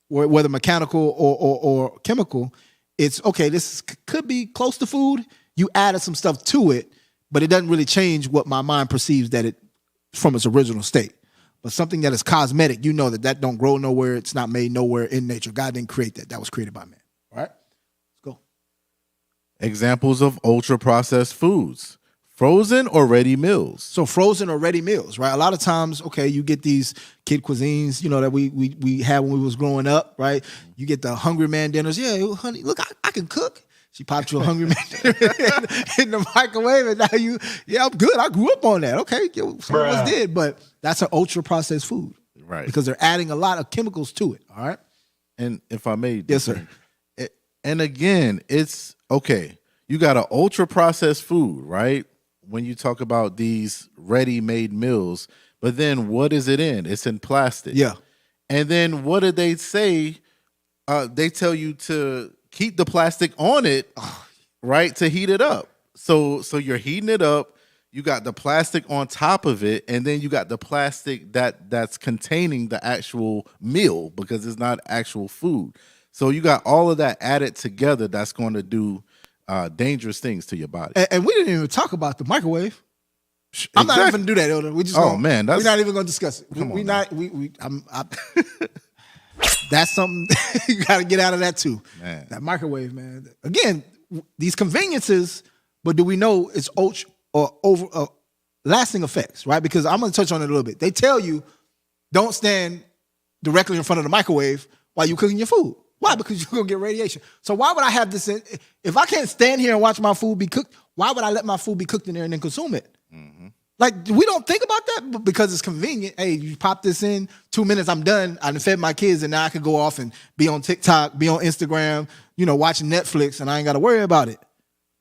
whether mechanical or chemical, it's okay, this could be close to food. You added some stuff to it, but it doesn't really change what my mind perceives that it from its original state. But something that is cosmetic, that don't grow nowhere. It's not made nowhere in nature. God didn't create that. That was created by man. All right, let's go. Examples of ultra-processed foods. Frozen or ready meals. So frozen or ready meals, right? A lot of times, okay, you get these kid cuisines, that we had when we was growing up, right? You get the Hungry Man dinners. Yeah, honey, look, I can cook. She popped you a Hungry Man dinner in the microwave, and now I'm good. I grew up on that. Okay, some of us did, but that's an ultra processed food, right? Because they're adding a lot of chemicals to it. All right. And if I may, yes, sir. And again, it's okay. You got an ultra processed food, right? When you talk about these ready-made meals, but then what is it in? It's in plastic. Yeah. And then what did they say? They tell you to keep the plastic on it, right, to heat it up. So you're heating it up. You got the plastic on top of it, and then you got the plastic that's containing the actual meal because it's not actual food. So you got all of that added together that's going to do dangerous things to your body. And we didn't even talk about the microwave. I'm not even going to do that, Elder. We just we're not even going to discuss it. That's something you got to get out of that too. Man. That microwave, man. Again, these conveniences, but do we know it's lasting effects, right? Because I'm going to touch on it a little bit. They tell you don't stand directly in front of the microwave while you're cooking your food. Why? Because you're going to get radiation. So why would I have this in? If I can't stand here and watch my food be cooked, why would I let my food be cooked in there and then consume it? Mm-hmm. Like, we don't think about that but because it's convenient. Hey, you pop this in, 2 minutes, I'm done. I done fed my kids, and now I can go off and be on TikTok, be on Instagram, watching Netflix, and I ain't got to worry about it.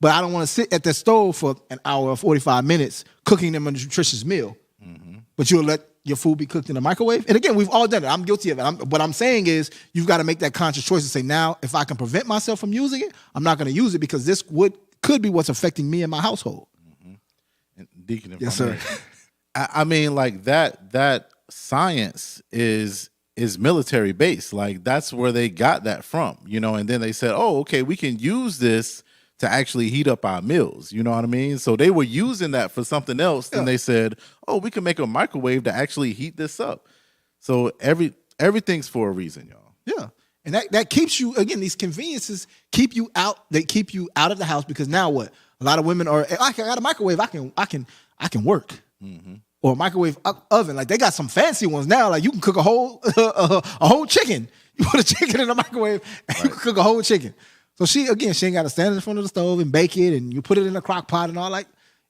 But I don't want to sit at the stove for an hour or 45 minutes cooking them a nutritious meal. Mm-hmm. But you'll let your food be cooked in the microwave? And again, we've all done it. I'm guilty of it. What I'm saying is you've got to make that conscious choice and say, now, if I can prevent myself from using it, I'm not going to use it because this could be what's affecting me and my household. Mm-hmm. And Deacon, yes, sir. I mean, like that science is military based. Like that's where they got that from, and then they said, oh, okay, we can use this to actually heat up our meals. You know what I mean? So they were using that for something else. Then they said, oh, we can make a microwave to actually heat this up. So everything's for a reason, y'all. Yeah. And that keeps you, again, these conveniences keep you out. They keep you out of the house because now what? A lot of women are, I got a microwave, I can work. Mm-hmm. Or a microwave oven. Like they got some fancy ones now. Like you can cook a whole chicken. You put a chicken in the microwave and you can cook a whole chicken. So she ain't got to stand in front of the stove and bake it, and you put it in a crock pot and all. Like,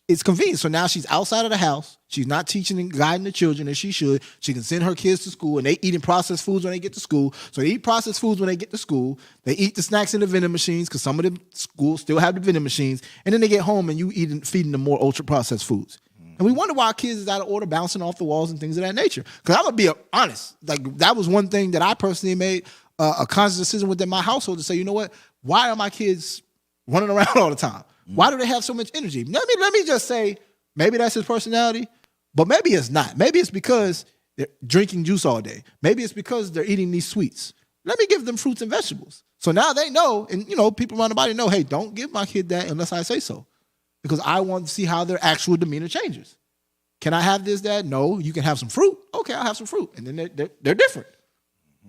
it's convenient. So now she's outside of the house. She's not teaching and guiding the children as she should. She can send her kids to school, and they eating processed foods when they get to school. So they eat processed foods when they get to school. They eat the snacks in the vending machines because some of the schools still have the vending machines. And then they get home and you feeding them more ultra processed foods. And we wonder why our kids is out of order, bouncing off the walls and things of that nature. Because I'm gonna be honest, like that was one thing that I personally made a conscious decision within my household to say, you know what? Why are my kids running around all the time? Why do they have so much energy? Let me just say, maybe that's his personality, but maybe it's not. Maybe it's because they're drinking juice all day. Maybe it's because they're eating these sweets. Let me give them fruits and vegetables. So now they know, and people around the body know, hey, don't give my kid that unless I say so. Because I want to see how their actual demeanor changes. Can I have this, Dad? No. You can have some fruit. Okay, I'll have some fruit. And then they're different.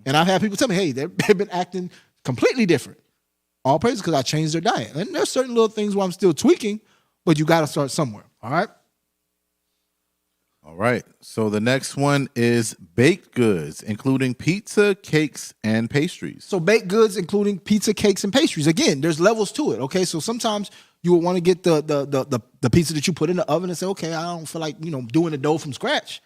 And I've had people tell me, hey, they've been acting completely different. All praise because I changed their diet. And there's certain little things where I'm still tweaking, but you got to start somewhere. All right? All right. So the next one is baked goods, including pizza, cakes, and pastries. So baked goods, including pizza, cakes, and pastries. Again, there's levels to it. Okay, so sometimes you will want to get the pizza that you put in the oven and say, okay, I don't feel like doing the dough from scratch.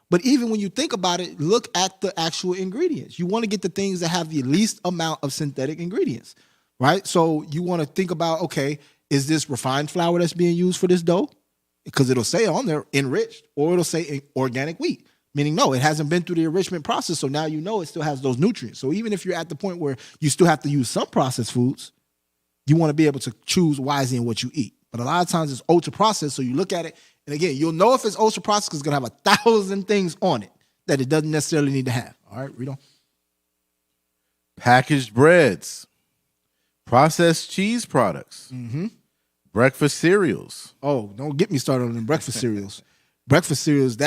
But even when you think about it, look at the actual ingredients. You want to get the things that have the least amount of synthetic ingredients, right? So you want to think about, okay, is this refined flour that's being used for this dough? Because it'll say on there enriched, or it'll say organic wheat, meaning no, it hasn't been through the enrichment process. So now it still has those nutrients. So even if you're at the point where you still have to use some processed foods, you want to be able to choose wisely in what you eat. But a lot of times it's ultra processed. So you look at it, and again, you'll know if it's ultra processed because it's going to have 1,000 things on it that it doesn't necessarily need to have. All right, read on. Packaged breads, processed cheese products, breakfast cereals. Oh, don't get me started on them breakfast cereals. Breakfast cereals,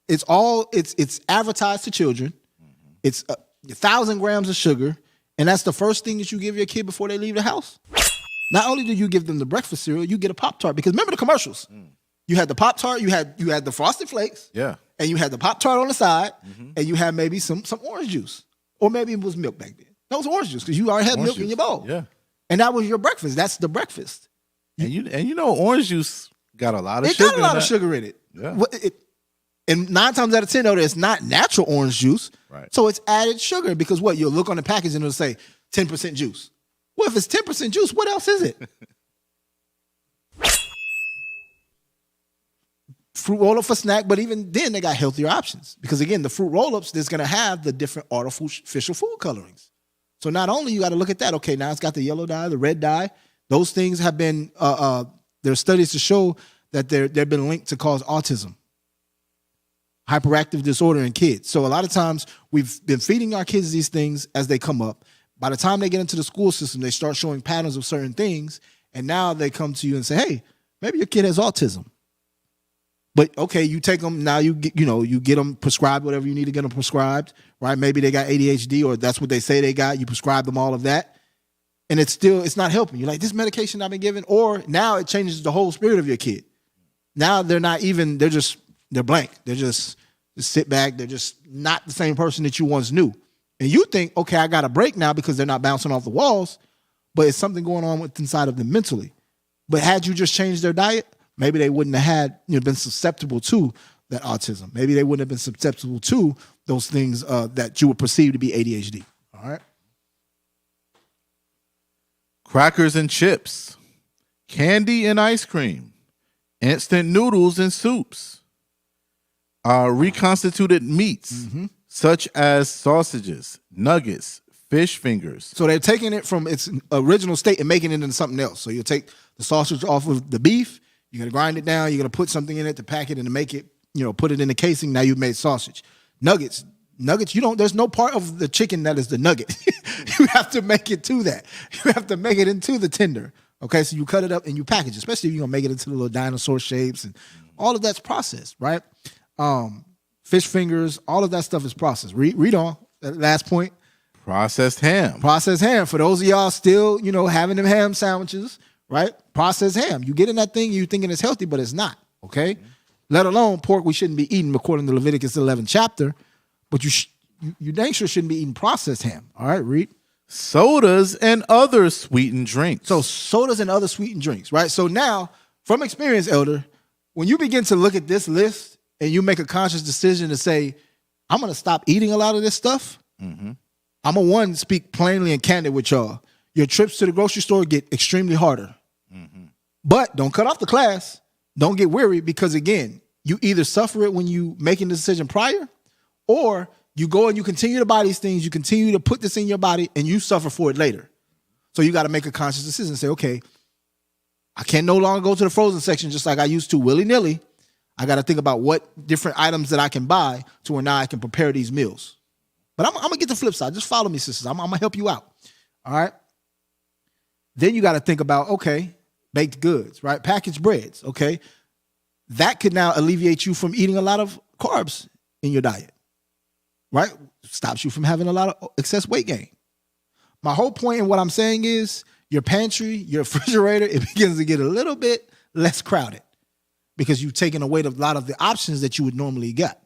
it's advertised to children. It's 1,000 grams of sugar, and that's the first thing that you give your kid before they leave the house. Not only do you give them the breakfast cereal, you get a Pop-Tart. Because remember the commercials. You had the Pop-Tart, you had the Frosted Flakes, Yeah. and you had the Pop-Tart on the side, and you had maybe some orange juice. Or maybe it was milk back then. That was orange juice because you already had Orange milk in juice. your bowl. Yeah. And that was your breakfast. That's the breakfast. And orange juice got a lot of It sugar. got a lot in of that. sugar in it. Yeah. And 9 times out of 10, though, it's not natural orange juice. Right. So it's added sugar because you'll look on the package and it'll say 10% juice. Well, if it's 10% juice, what else is it? Fruit roll-up for snack, but even then they got healthier options. Because again, the fruit roll-ups, there's gonna have the different artificial food colorings. So not only you got to look at that, okay, now it's got the yellow dye, the red dye. Those things have been, there are studies to show that they've been linked to cause autism, hyperactive disorder in kids. So a lot of times we've been feeding our kids these things as they come up. By the time they get into the school system, they start showing patterns of certain things. And now they come to you and say, hey, maybe your kid has autism. But okay, you take them now. You get them prescribed whatever you need to get them prescribed, right? Maybe they got ADHD, or that's what they say they got. You prescribe them all of that, and it's not helping. You're like, this medication I've been given, or now it changes the whole spirit of your kid. Now they're blank. They're just sit back. They're just not the same person that you once knew. And you think, okay, I got a break now because they're not bouncing off the walls, but it's something going on inside of them mentally. But had you just changed their diet, maybe they wouldn't have been susceptible to that autism. Maybe they wouldn't have been susceptible to those things that you would perceive to be ADHD. All right. Crackers and chips, candy and ice cream, instant noodles and soups, reconstituted meats such as sausages, nuggets, fish fingers. So they're taking it from its original state and making it into something else. So you take the sausage off of the beef. You're going to grind it down. You're going to put something in it to pack it and to make it, put it in the casing. Now you've made sausage. Nuggets, there's no part of the chicken that is the nugget. You have to make it to that. You have to make it into the tender. Okay, so you cut it up and you package it, especially if you're going to make it into the little dinosaur shapes, and all of that's processed, right? Fish fingers, all of that stuff is processed. Read on, that last point. Processed ham. Processed ham. For those of y'all still, having them ham sandwiches, right? Processed ham. You get in that thing, you thinking it's healthy, but it's not, okay? Let alone pork we shouldn't be eating according to Leviticus 11th chapter, but you dang sure shouldn't be eating processed ham. All right, read. Sodas and other sweetened drinks. So sodas and other sweetened drinks, right? So now from experience, Elder, when you begin to look at this list and you make a conscious decision to say, I'm going to stop eating a lot of this stuff, I'm going to speak plainly and candid with y'all. Your trips to the grocery store get extremely harder. But don't cut off the class. Don't get weary because, again, you either suffer it when you making the decision prior, or you go and you continue to buy these things, you continue to put this in your body, and you suffer for it later. So you got to make a conscious decision and say, okay, I can no longer go to the frozen section just like I used to willy-nilly. I got to think about what different items that I can buy to where now I can prepare these meals. But I'm going to get the flip side. Just follow me, sisters. I'm going to help you out. All right? Then you got to think about, okay, baked goods, right? Packaged breads, okay? That could now alleviate you from eating a lot of carbs in your diet, right? Stops you from having a lot of excess weight gain. My whole point in what I'm saying is your pantry, your refrigerator, it begins to get a little bit less crowded because you've taken away a lot of the options that you would normally get.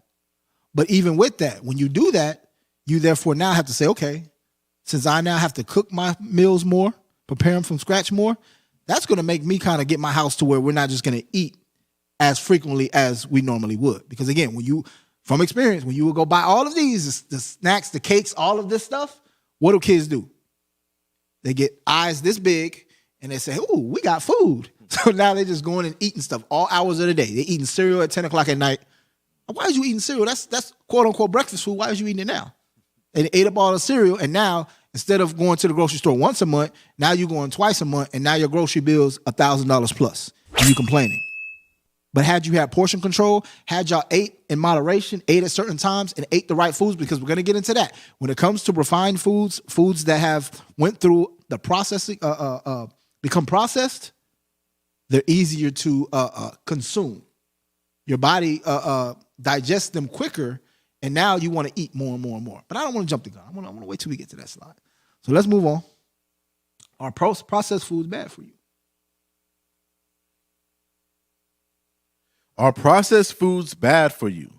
But even with that, when you do that, you therefore now have to say, okay, since I now have to cook my meals more, prepare them from scratch more, that's going to make me kind of get my house to where we're not just going to eat as frequently as we normally would. Because again, when you, from experience, when you would go buy all of these, the snacks, the cakes, all of this stuff, what do kids do? They get eyes this big and they say, ooh, we got food. So now they're just going and eating stuff all hours of the day. They're eating cereal at 10 o'clock at night. Why are you eating cereal? That's quote unquote breakfast food. Why are you eating it now? They ate up all the cereal, and now instead of going to the grocery store once a month, now you're going twice a month, and now your grocery bill's $1,000 plus, and you complaining. But had you had portion control, had y'all ate in moderation, ate at certain times, and ate the right foods, because we're going to get into that. When it comes to refined foods, foods that have went through the processing, become processed, they're easier to consume. Your body digests them quicker, and now you want to eat more and more and more. But I don't want to jump the gun. I want to wait till we get to that slide. So let's move on. Are processed foods bad for you? Are processed foods bad for you?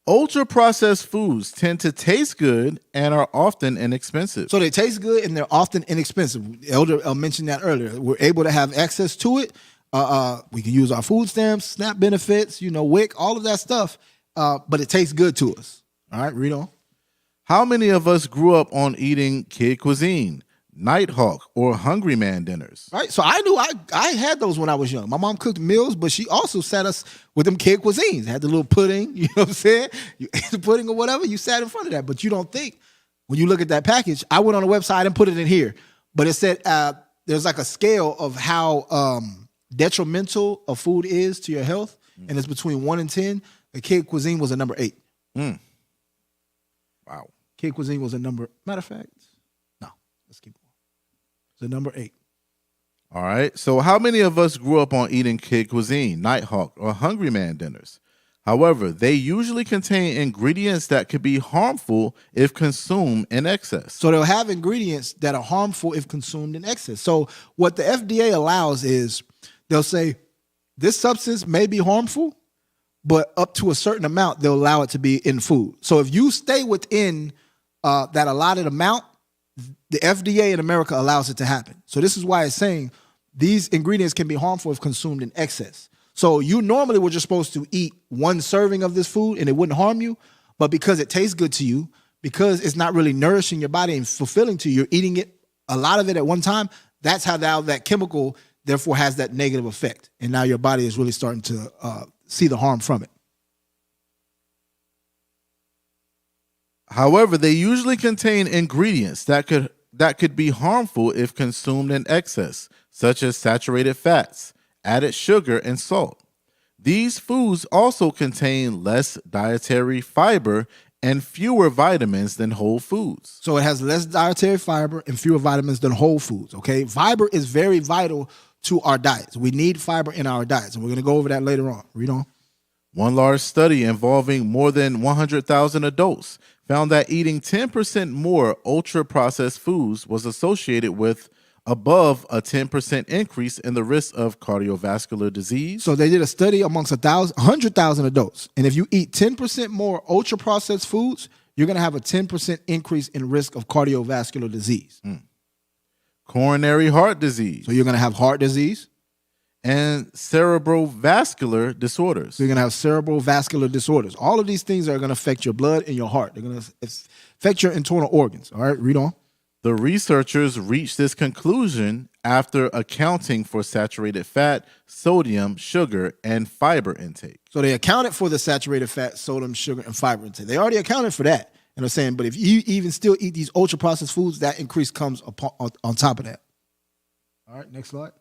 Ultra-processed foods tend to taste good and are often inexpensive. So they taste good and they're often inexpensive. Elder mentioned that earlier. We're able to have access to it. We can use our food stamps, SNAP benefits, WIC, all of that stuff. But it tastes good to us. All right, read on. How many of us grew up on eating kid cuisine, Nighthawk, or Hungry Man dinners? Right. So I knew I had those when I was young. My mom cooked meals, but she also sat us with them kid cuisines. Had the little pudding, you know what I'm saying? You ate the pudding or whatever, you sat in front of that. But you don't think, when you look at that package, I went on the website and put it in here, but it said there's like a scale of how detrimental a food is to your health, and it's between 1 and 10. The kid cuisine was a number 8. Wow. Kid cuisine was a number, matter of fact, no, let's keep going. It's a number 8. All right. So how many of us grew up on eating kid cuisine, Nighthawk, or Hungry Man dinners? However, they usually contain ingredients that could be harmful if consumed in excess. So they'll have ingredients that are harmful if consumed in excess. So what the FDA allows is they'll say this substance may be harmful, but up to a certain amount, they'll allow it to be in food. So if you stay within that allotted amount, the FDA in America allows it to happen. So this is why it's saying these ingredients can be harmful if consumed in excess. So you normally were just supposed to eat 1 serving of this food and it wouldn't harm you, but because it tastes good to you, because it's not really nourishing your body and fulfilling to you, you're eating it, a lot of it at one time, that's how now that chemical therefore has that negative effect. And now your body is really starting to see the harm from it. However, they usually contain ingredients that could be harmful if consumed in excess, such as saturated fats, added sugar, and salt. These foods also contain less dietary fiber and fewer vitamins than whole foods. So it has less dietary fiber and fewer vitamins than whole foods, okay? Fiber is very vital to our diets. We need fiber in our diets, and we're going to go over that later on. Read on. One large study involving more than 100,000 adults found that eating 10% more ultra-processed foods was associated with above a 10% increase in the risk of cardiovascular disease. So they did a study amongst 100,000 adults, and if you eat 10% more ultra-processed foods, you're going to have a 10% increase in risk of cardiovascular disease. Coronary heart disease. So you're going to have heart disease. and cerebrovascular disorders. So you're going to have cerebral vascular disorders. All of these things are going to affect your blood and your heart. They're going to affect your internal organs. All right, read on. The researchers reached this conclusion after accounting for saturated fat, sodium, sugar, and fiber intake. So they accounted for the saturated fat, sodium, sugar, and fiber intake. They already accounted for that. And they're saying, but if you even still eat these ultra-processed foods, that increase comes on top of that. All right, next slide.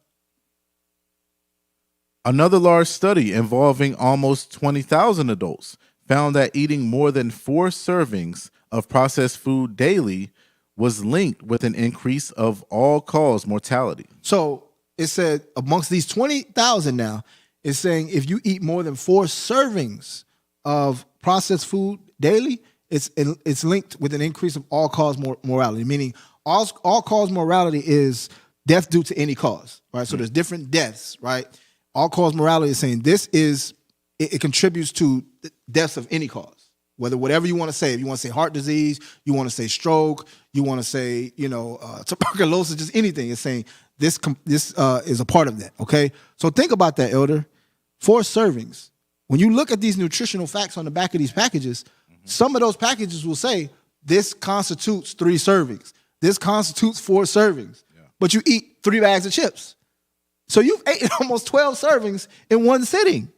Another large study involving almost 20,000 adults found that eating more than 4 servings of processed food daily was linked with an increase of all-cause mortality. So it said amongst these 20,000 now, it's saying if you eat more than 4 servings of processed food daily, it's linked with an increase of all-cause mortality, meaning all-cause mortality is death due to any cause, right? So there's different deaths, right? All-cause mortality is saying it contributes to deaths of any cause, whatever you want to say. If you want to say heart disease, you want to say stroke, you want to say, tuberculosis, just anything. It's saying this is a part of that, okay? So think about that, Elder. 4 servings. When you look at these nutritional facts on the back of these packages, some of those packages will say this constitutes 3 servings. This constitutes 4 servings. Yeah. But you eat 3 bags of chips. So you've eaten almost 12 servings in one sitting,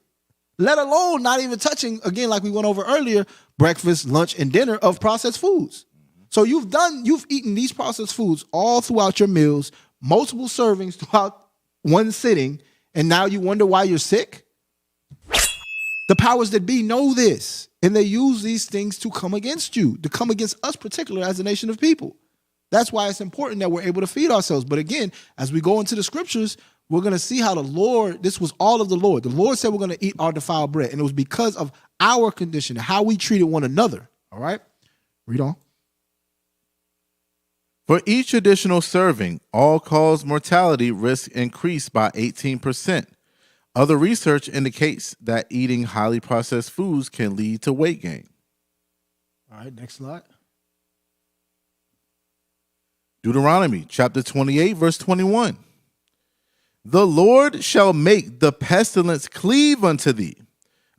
let alone not even touching, again, like we went over earlier, breakfast, lunch, and dinner of processed foods. So you've eaten these processed foods all throughout your meals, multiple servings throughout one sitting, and now you wonder why you're sick? The powers that be know this, and they use these things to come against you, to come against us particularly as a nation of people. That's why it's important that we're able to feed ourselves. But again, as we go into the scriptures, we're going to see how the Lord, this was all of the Lord. The Lord said we're going to eat our defiled bread, and it was because of our condition, how we treated one another. All right? Read on. For each additional serving, all-cause mortality risk increased by 18%. Other research indicates that eating highly processed foods can lead to weight gain. All right, next slide. Deuteronomy chapter 28, verse 21. The Lord shall make the pestilence cleave unto thee,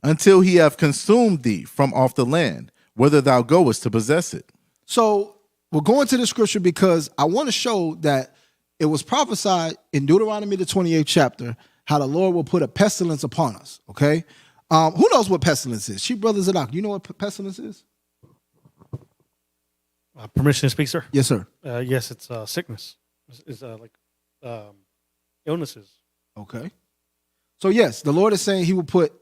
until he have consumed thee from off the land, whither thou goest to possess it. So we're going to the scripture because I want to show that it was prophesied in Deuteronomy the 28th chapter how the Lord will put a pestilence upon us, okay? Who knows what pestilence is? Sheep Brothers Zadok, you know what pestilence is? Permission to speak, sir? Yes, sir. Yes, it's sickness. It's like illnesses. Okay. So yes, the Lord is saying he will put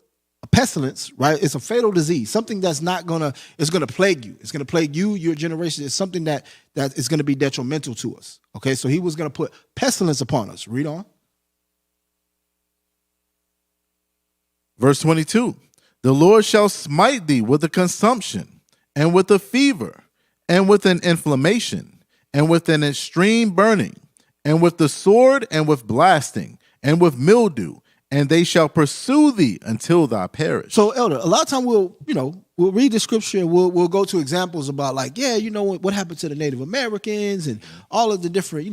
a pestilence, right? It's a fatal disease, something that's it's going to plague you. It's going to plague you, your generation. It's something that is going to be detrimental to us, okay? So he was going to put pestilence upon us. Read on. Verse 22, the Lord shall smite thee with a consumption, and with a fever, and with an inflammation, and with an extreme burning, and with the sword, and with blasting, and with mildew, and they shall pursue thee until thou perish. So, Elder, a lot of time we'll read the scripture and we'll go to examples about like, what happened to the Native Americans and all of the different,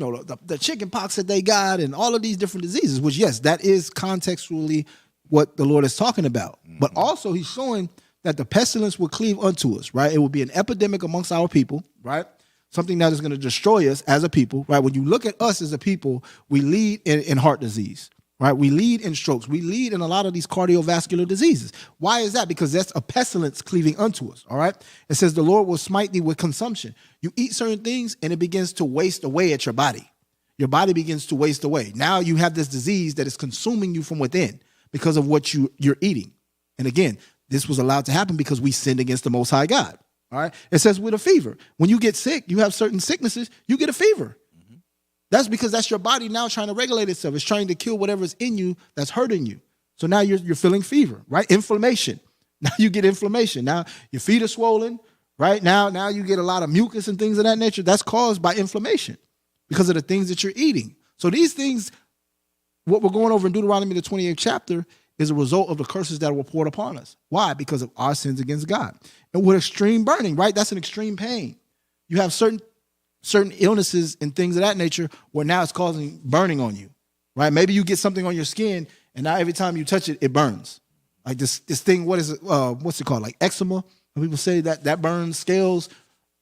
the chicken pox that they got and all of these different diseases, which, yes, that is contextually what the Lord is talking about. But also he's showing that the pestilence will cleave unto us, right? It will be an epidemic amongst our people, right? Something that is going to destroy us as a people, right? When you look at us as a people, we lead in heart disease, right? We lead in strokes. We lead in a lot of these cardiovascular diseases. Why is that? Because that's a pestilence cleaving unto us, all right? It says the Lord will smite thee with consumption. You eat certain things and it begins to waste away at your body. Your body begins to waste away. Now you have this disease that is consuming you from within because of what you're eating. And again, this was allowed to happen because we sinned against the Most High God. All right. It says with a fever. When you get sick, you have certain sicknesses, you get a fever. That's because that's your body now trying to regulate itself. It's trying to kill whatever's in you that's hurting you. So now you're feeling fever, right? Inflammation. Now you get inflammation. Now your feet are swollen, right? Now you get a lot of mucus and things of that nature. That's caused by inflammation because of the things that you're eating. So these things, what we're going over in Deuteronomy, the 28th chapter, is a result of the curses that were poured upon us. Why? Because of our sins against God. And with extreme burning, right? That's an extreme pain. You have certain illnesses and things of that nature where now it's causing burning on you, right? Maybe you get something on your skin and now every time you touch it, it burns. Like this thing, what is it? What's it called? Like eczema. When people say that burns, scales,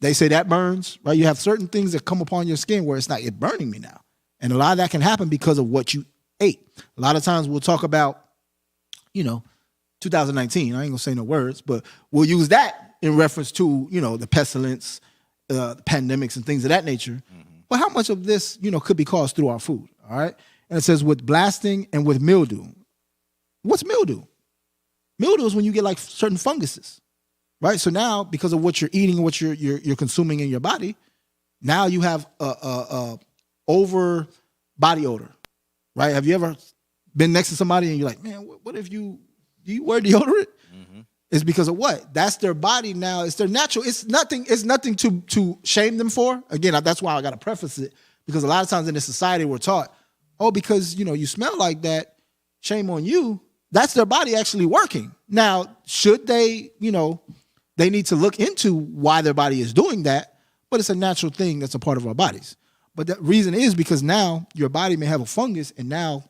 they say that burns, right? You have certain things that come upon your skin where it's burning me now. And a lot of that can happen because of what you ate. A lot of times we'll talk about, 2019. I ain't gonna say no words, but we'll use that in reference to, the pestilence, the pandemics and things of that nature. Mm-hmm. But how much of this, could be caused through our food, all right? And it says with blasting and with mildew. What's mildew? Mildew is when you get like certain funguses, right? So now, because of what you're eating, what you're consuming in your body, now you have a over body odor, right? Have you ever been next to somebody and you're like, man, what if do you wear deodorant? Mm-hmm. It's because of what? That's their body now. It's their natural. It's nothing to shame them for. Again, that's why I got to preface it, because a lot of times in this society we're taught, because you smell like that, shame on you. That's their body actually working. Now, should they, they need to look into why their body is doing that, but it's a natural thing that's a part of our bodies. But the reason is because now your body may have a fungus and now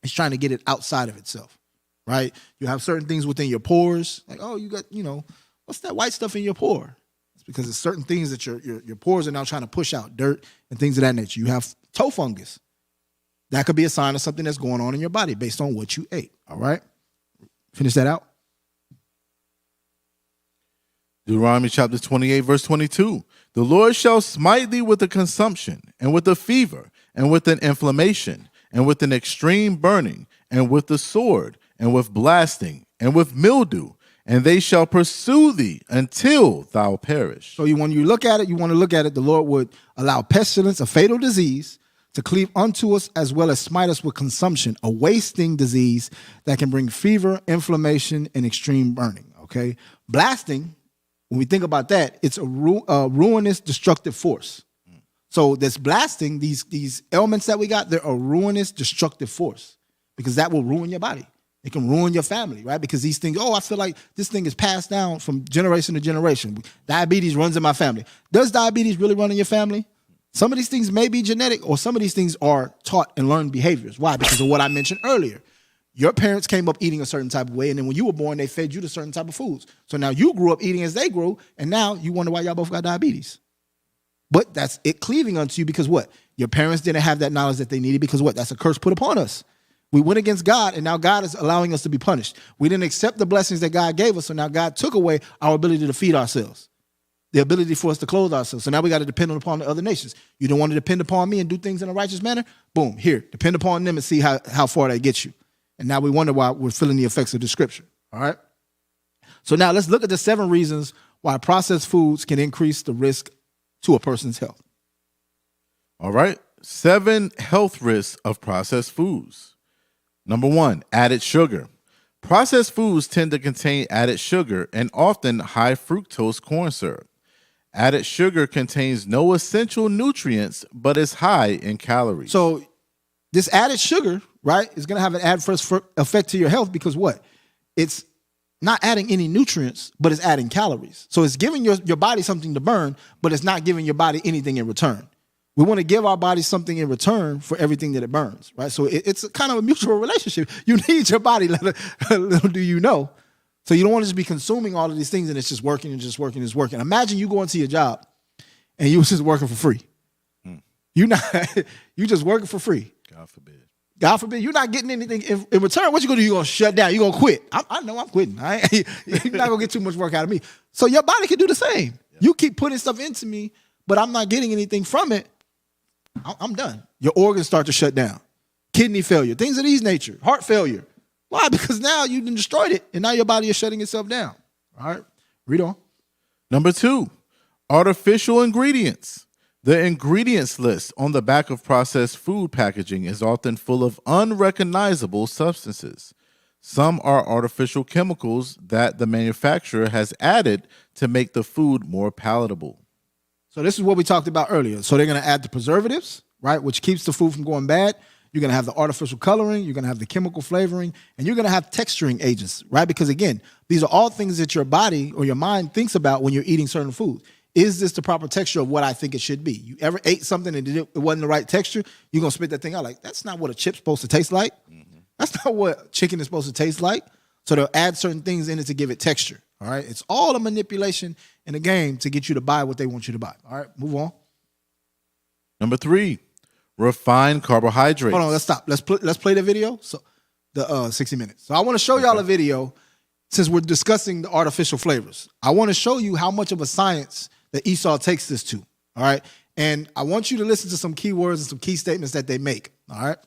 it's trying to get it outside of itself, right? You have certain things within your pores, like, you got, what's that white stuff in your pore? It's because it's certain things that your pores are now trying to push out, dirt and things of that nature. You have toe fungus. That could be a sign of something that's going on in your body based on what you ate, all right? Finish that out. Deuteronomy chapter 28, verse 22. The Lord shall smite thee with a consumption, and with a fever, and with an inflammation, and with an extreme burning, and with the sword, and with blasting, and with mildew, and they shall pursue thee until thou perish. So when you look at it, the Lord would allow pestilence, a fatal disease, to cleave unto us, as well as smite us with consumption, a wasting disease that can bring fever, inflammation, and extreme burning, okay? Blasting, when we think about that, it's a ruinous, destructive force. So this blasting, these ailments that we got, they're a ruinous, destructive force, because that will ruin your body. It can ruin your family, right? Because these things, I feel like this thing is passed down from generation to generation. Diabetes runs in my family. Does diabetes really run in your family? Some of these things may be genetic, or some of these things are taught and learned behaviors. Why? Because of what I mentioned earlier. Your parents came up eating a certain type of way, and then when you were born, they fed you to certain type of foods. So now you grew up eating as they grew, and now you wonder why y'all both got diabetes. But that's it cleaving unto you, because what? Your parents didn't have that knowledge that they needed, because what? That's a curse put upon us. We went against God, and now God is allowing us to be punished. We didn't accept the blessings that God gave us, so now God took away our ability to feed ourselves, the ability for us to clothe ourselves. So now we got to depend upon the other nations. You don't want to depend upon me and do things in a righteous manner? Boom, here, depend upon them and see how far that gets you. And now we wonder why we're feeling the effects of the scripture, all right? So now let's look at the 7 reasons why processed foods can increase the risk to a person's health. All right, 7 health risks of processed foods. Number 1, added sugar. Processed foods tend to contain added sugar and often high fructose corn syrup. Added sugar contains no essential nutrients, but is high in calories. So this added sugar, right, is going to have an adverse effect to your health, because what? It's not adding any nutrients, but it's adding calories. So it's giving your body something to burn, but it's not giving your body anything in return. We want to give our body something in return for everything that it burns, right? So it's a kind of a mutual relationship. You need your body, little do you know. So you don't want to just be consuming all of these things and it's just working and just working and just working. Imagine you go into your job and you was just working for free. You just working for free. God forbid. God forbid, you're not getting anything in return. What you gonna do? You gonna shut down? You gonna quit? I know I'm quitting. You're not gonna get too much work out of me. So your body can do the same. Yeah. You keep putting stuff into me, but I'm not getting anything from it. I'm done. Your organs start to shut down. Kidney failure, things of these nature, heart failure. Why? Because now you destroyed it, and now your body is shutting itself down. All right, read on. Number 2, artificial ingredients. The ingredients list on the back of processed food packaging is often full of unrecognizable substances. Some are artificial chemicals that the manufacturer has added to make the food more palatable. So this is what we talked about earlier. So they're going to add the preservatives, right, which keeps the food from going bad. You're going to have the artificial coloring. You're going to have the chemical flavoring. And you're going to have texturing agents, right? Because, again, these are all things that your body or your mind thinks about when you're eating certain foods. Is this the proper texture of what I think it should be? You ever ate something and it wasn't the right texture? You're going to spit that thing out like, that's not what a chip's supposed to taste like. Mm-hmm. That's not what chicken is supposed to taste like. So they'll add certain things in it to give it texture. All right. It's all a manipulation in a game to get you to buy what they want you to buy. All right. Move on. Number 3, refined carbohydrates. Hold on. Let's stop. Let's play the video. So the 60 minutes. So I want to show y'all a video since we're discussing the artificial flavors. I want to show you how much of a science that Esau takes this to. All right. And I want you to listen to some key words and some key statements that they make. All right.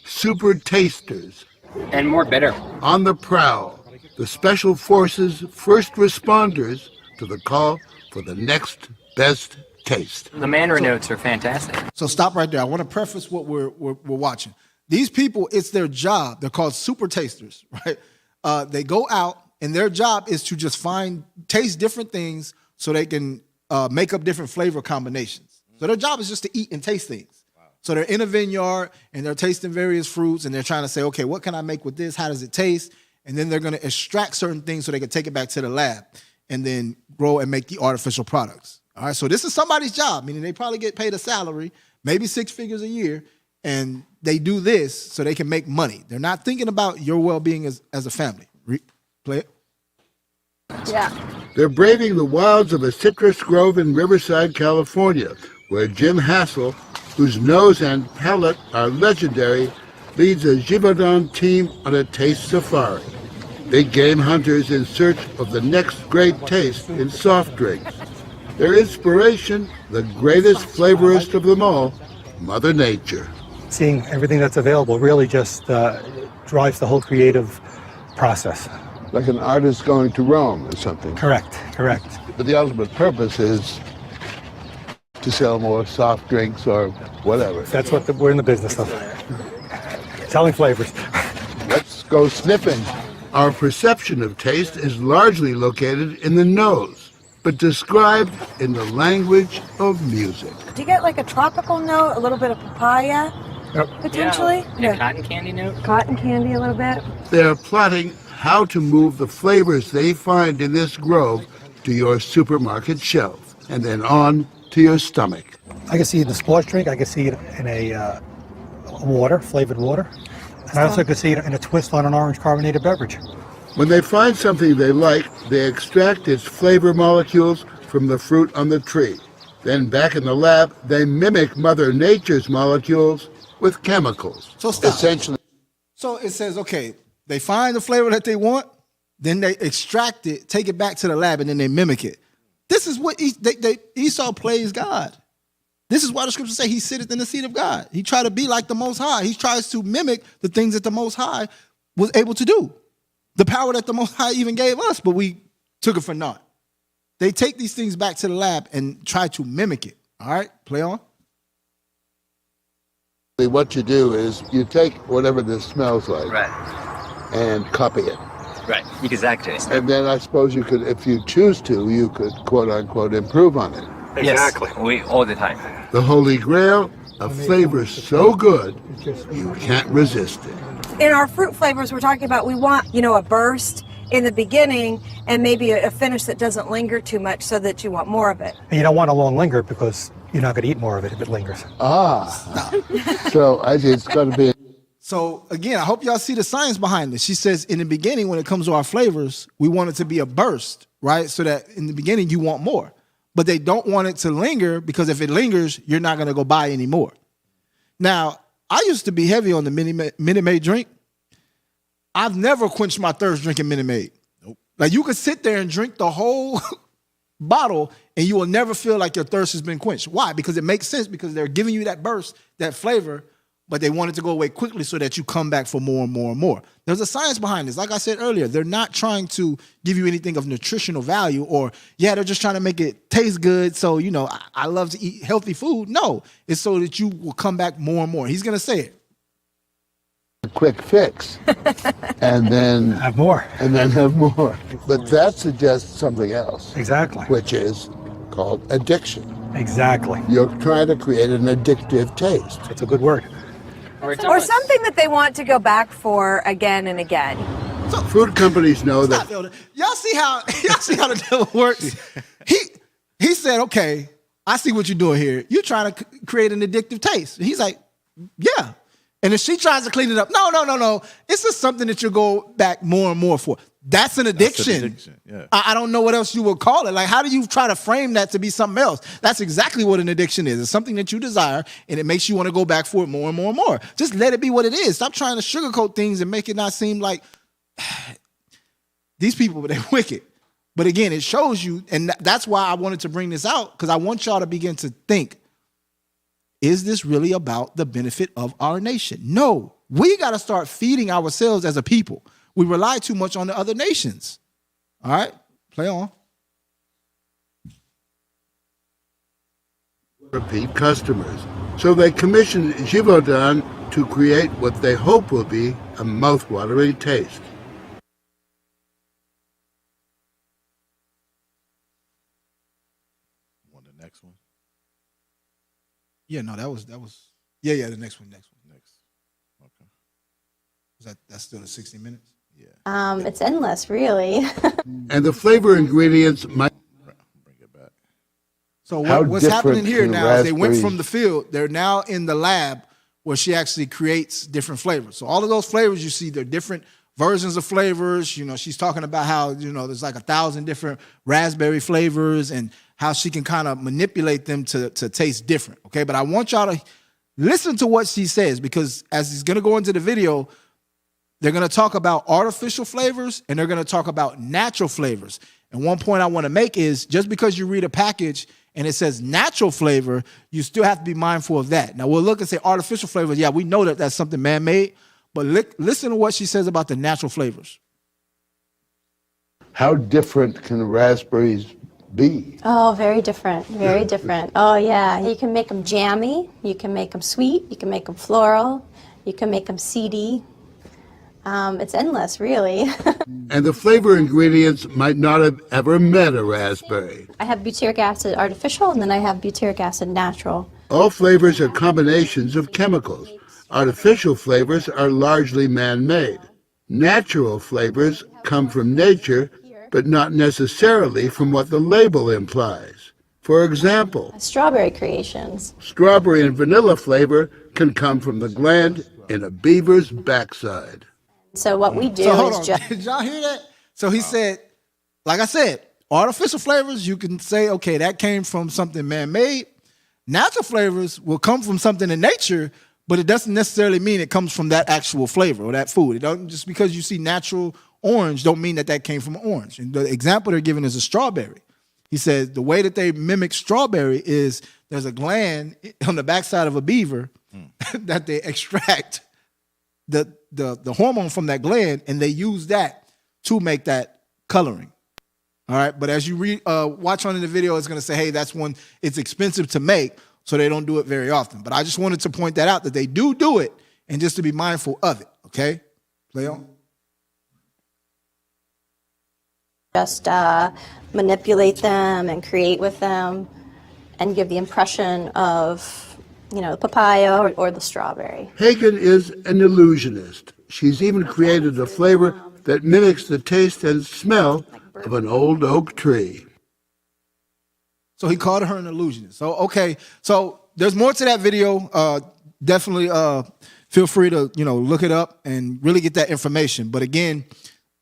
Super tasters. And more bitter. On the prowl. The special forces first responders to the call for the next best taste. The Mandarin notes are fantastic. So stop right there. I want to preface what we're watching. These people, it's their job. They're called super tasters, right? They go out and their job is to just taste different things so they can make up different flavor combinations. So their job is just to eat and taste things. So they're in a vineyard and they're tasting various fruits and they're trying to say, okay, what can I make with this? How does it taste? And then they're going to extract certain things so they can take it back to the lab and then grow and make the artificial products. All right, so this is somebody's job, meaning they probably get paid a salary, maybe 6 figures a year, and they do this so they can make money. They're not thinking about your well-being as a family. Play it. Yeah. They're braving the wilds of a citrus grove in Riverside, California, where Jim Hassel, whose nose and palate are legendary, leads a Givaudan team on a taste safari. Big game hunters in search of the next great taste in soft drinks. Their inspiration, the greatest flavorist of them all, Mother Nature. Seeing everything that's available really just drives the whole creative process. Like an artist going to Rome or something. Correct. But the ultimate purpose is to sell more soft drinks or whatever. That's what we're in the business of. Selling flavors. Let's go sniffing. Our perception of taste is largely located in the nose, but described in the language of music. Do you get like a tropical note, a little bit of papaya, potentially? Yeah. Cotton candy note. Cotton candy a little bit. They're plotting how to move the flavors they find in this grove to your supermarket shelf, and then on to your stomach. I can see it in a sports drink. I can see it in a water, flavored water. And I also can see it in a twist on an orange carbonated beverage. When they find something they like, they extract its flavor molecules from the fruit on the tree. Then back in the lab, they mimic Mother Nature's molecules with chemicals. So stop. Essentially. So it says, okay, they find the flavor that they want, then they extract it, take it back to the lab, and then they mimic it. This is what Esau plays God. This is why the scriptures say he sitteth in the seat of God. He tried to be like the Most High. He tries to mimic the things that the Most High was able to do. The power that the Most High even gave us, but we took it for naught. They take these things back to the lab and try to mimic it. All right, play on. What you do is you take whatever this smells like and copy it. Right, exactly. And then I suppose you could, if you choose to, you could quote unquote improve on it. Exactly. Yes, we all the time. The Holy Grail, a flavor so good you can't resist it. In our fruit flavors, we're talking about we want, a burst in the beginning and maybe a finish that doesn't linger too much so that you want more of it. And you don't want a long linger because you're not going to eat more of it if it lingers. So it's got to be. So again, I hope y'all see the science behind this. She says in the beginning, when it comes to our flavors, we want it to be a burst, right? So that in the beginning you want more. But they don't want it to linger because if it lingers, you're not going to go buy any more. Now, I used to be heavy on the Minute Maid drink. I've never quenched my thirst drinking Minute Maid. Nope. Like you could sit there and drink the whole bottle and you will never feel like your thirst has been quenched. Why? Because it makes sense because they're giving you that burst, that flavor, but they want it to go away quickly so that you come back for more and more and more. There's a science behind this. Like I said earlier, they're not trying to give you anything of nutritional value or, they're just trying to make it taste good. So, I love to eat healthy food. No, it's so that you will come back more and more. He's going to say it. A quick fix. And then Have more. And then have more. But that suggests something else. Exactly. Which is called addiction. Exactly. You're trying to create an addictive taste. It's a good word. Or something that they want to go back for again and again. So food companies know that. Y'all see how the devil works? He said, okay, I see what you're doing here. You're trying to create an addictive taste. He's like, Yeah. And if she tries to clean it up, no. It's just something that you go back more and more for. That's an addiction. Yeah. I don't know what else you would call it. Like, how do you try to frame that to be something else? That's exactly what an addiction is. It's something that you desire, and it makes you want to go back for it more and more and more. Just let it be what it is. Stop trying to sugarcoat things and make it not seem like these people, they're wicked. But again, it shows you, and that's why I wanted to bring this out, because I want y'all to begin to think, is this really about the benefit of our nation? No, we got to start feeding ourselves as a people. We rely too much on the other nations. All right, play on. Repeat customers. So they commissioned Givaudan to create what they hope will be a mouth-watering taste. Want the next one? Yeah, no, that was yeah, the next one. Next. Okay. That's still the 60 minutes? Yeah. It's endless, really. And the flavor ingredients might Bring it back. So How what's happening different here can now is they went raspberries- from the field, they're now in the lab where she actually creates different flavors. So all of those flavors you see, they're different versions of flavors. You know, she's talking about how, you know, there's like 1,000 different raspberry flavors and how she can kind of manipulate them to taste different. Okay, but I want y'all to listen to what she says, because as he's gonna go into the video, they're going to talk about artificial flavors and they're going to talk about natural flavors. And one point I want to make is, just because you read a package and it says natural flavor, you still have to be mindful of that. Now we'll look and say artificial flavors. Yeah, we know that that's something man-made, but listen to what she says about the natural flavors. How different can raspberries be? Oh, very different. Very different. Oh, yeah. You can make them jammy. You can make them sweet. You can make them floral. You can make them seedy. It's endless, really. And the flavor ingredients might not have ever met a raspberry. I have butyric acid artificial, and then I have butyric acid natural. All flavors are combinations of chemicals. Artificial flavors are largely man-made. Natural flavors come from nature, but not necessarily from what the label implies. For example, Strawberry creations. strawberry and vanilla flavor can come from the gland in a beaver's backside. So what we do So hold is on, just... did y'all hear that? So he said, like I said, artificial flavors, you can say, okay, that came from something man-made. Natural flavors will come from something in nature, but it doesn't necessarily mean it comes from that actual flavor or that food. It doesn't, just because you see natural orange don't mean that that came from orange. And the example they're giving is a strawberry. He says the way that they mimic strawberry is there's a gland on the backside of a beaver that they extract the hormone from that gland, and they use that to make that coloring. All right, but as you watch on in the video, it's going to say, hey, that's one, it's expensive to make, so they don't do it very often. But I just wanted to point that out, that they do it, and just to be mindful of it, okay? Play on. just manipulate them and create with them and give the impression of, you know, the papaya or the strawberry. Hagen is an illusionist. She's even created a flavor that mimics the taste and smell of an old oak tree. So he called her an illusionist. So, okay. So there's more to that video. Definitely feel free to, look it up and really get that information. But again,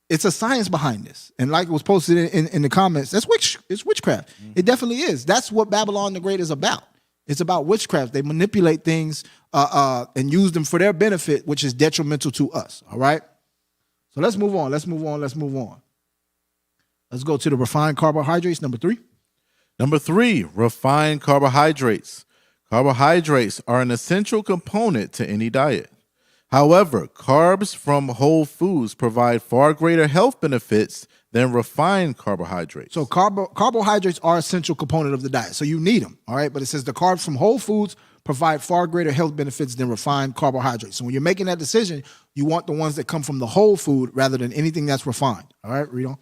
it's a science behind this. And like it was posted in the comments, it's witchcraft. Mm-hmm. It definitely is. That's what Babylon the Great is about. It's about witchcraft. They manipulate things and use them for their benefit, which is detrimental to us. All right? So let's move on. Let's go to the refined carbohydrates, number 3. Number 3, refined carbohydrates. Carbohydrates are an essential component to any diet. However, carbs from whole foods provide far greater health benefits than refined carbohydrates. So carbohydrates are an essential component of the diet. So you need them, all right? But it says the carbs from whole foods provide far greater health benefits than refined carbohydrates. So when you're making that decision, you want the ones that come from the whole food rather than anything that's refined. All right, read on.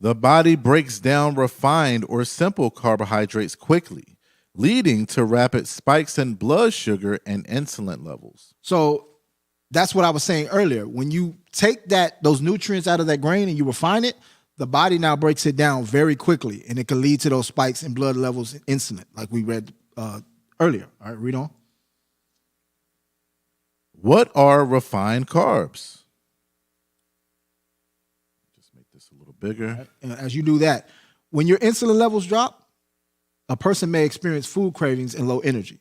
The body breaks down refined or simple carbohydrates quickly, leading to rapid spikes in blood sugar and insulin levels. So that's what I was saying earlier. When you take those nutrients out of that grain and you refine it, the body now breaks it down very quickly, and it can lead to those spikes in blood levels and insulin, like we read earlier. All right, read on. What are refined carbs? Just make this a little bigger. And as you do that, when your insulin levels drop, a person may experience food cravings and low energy.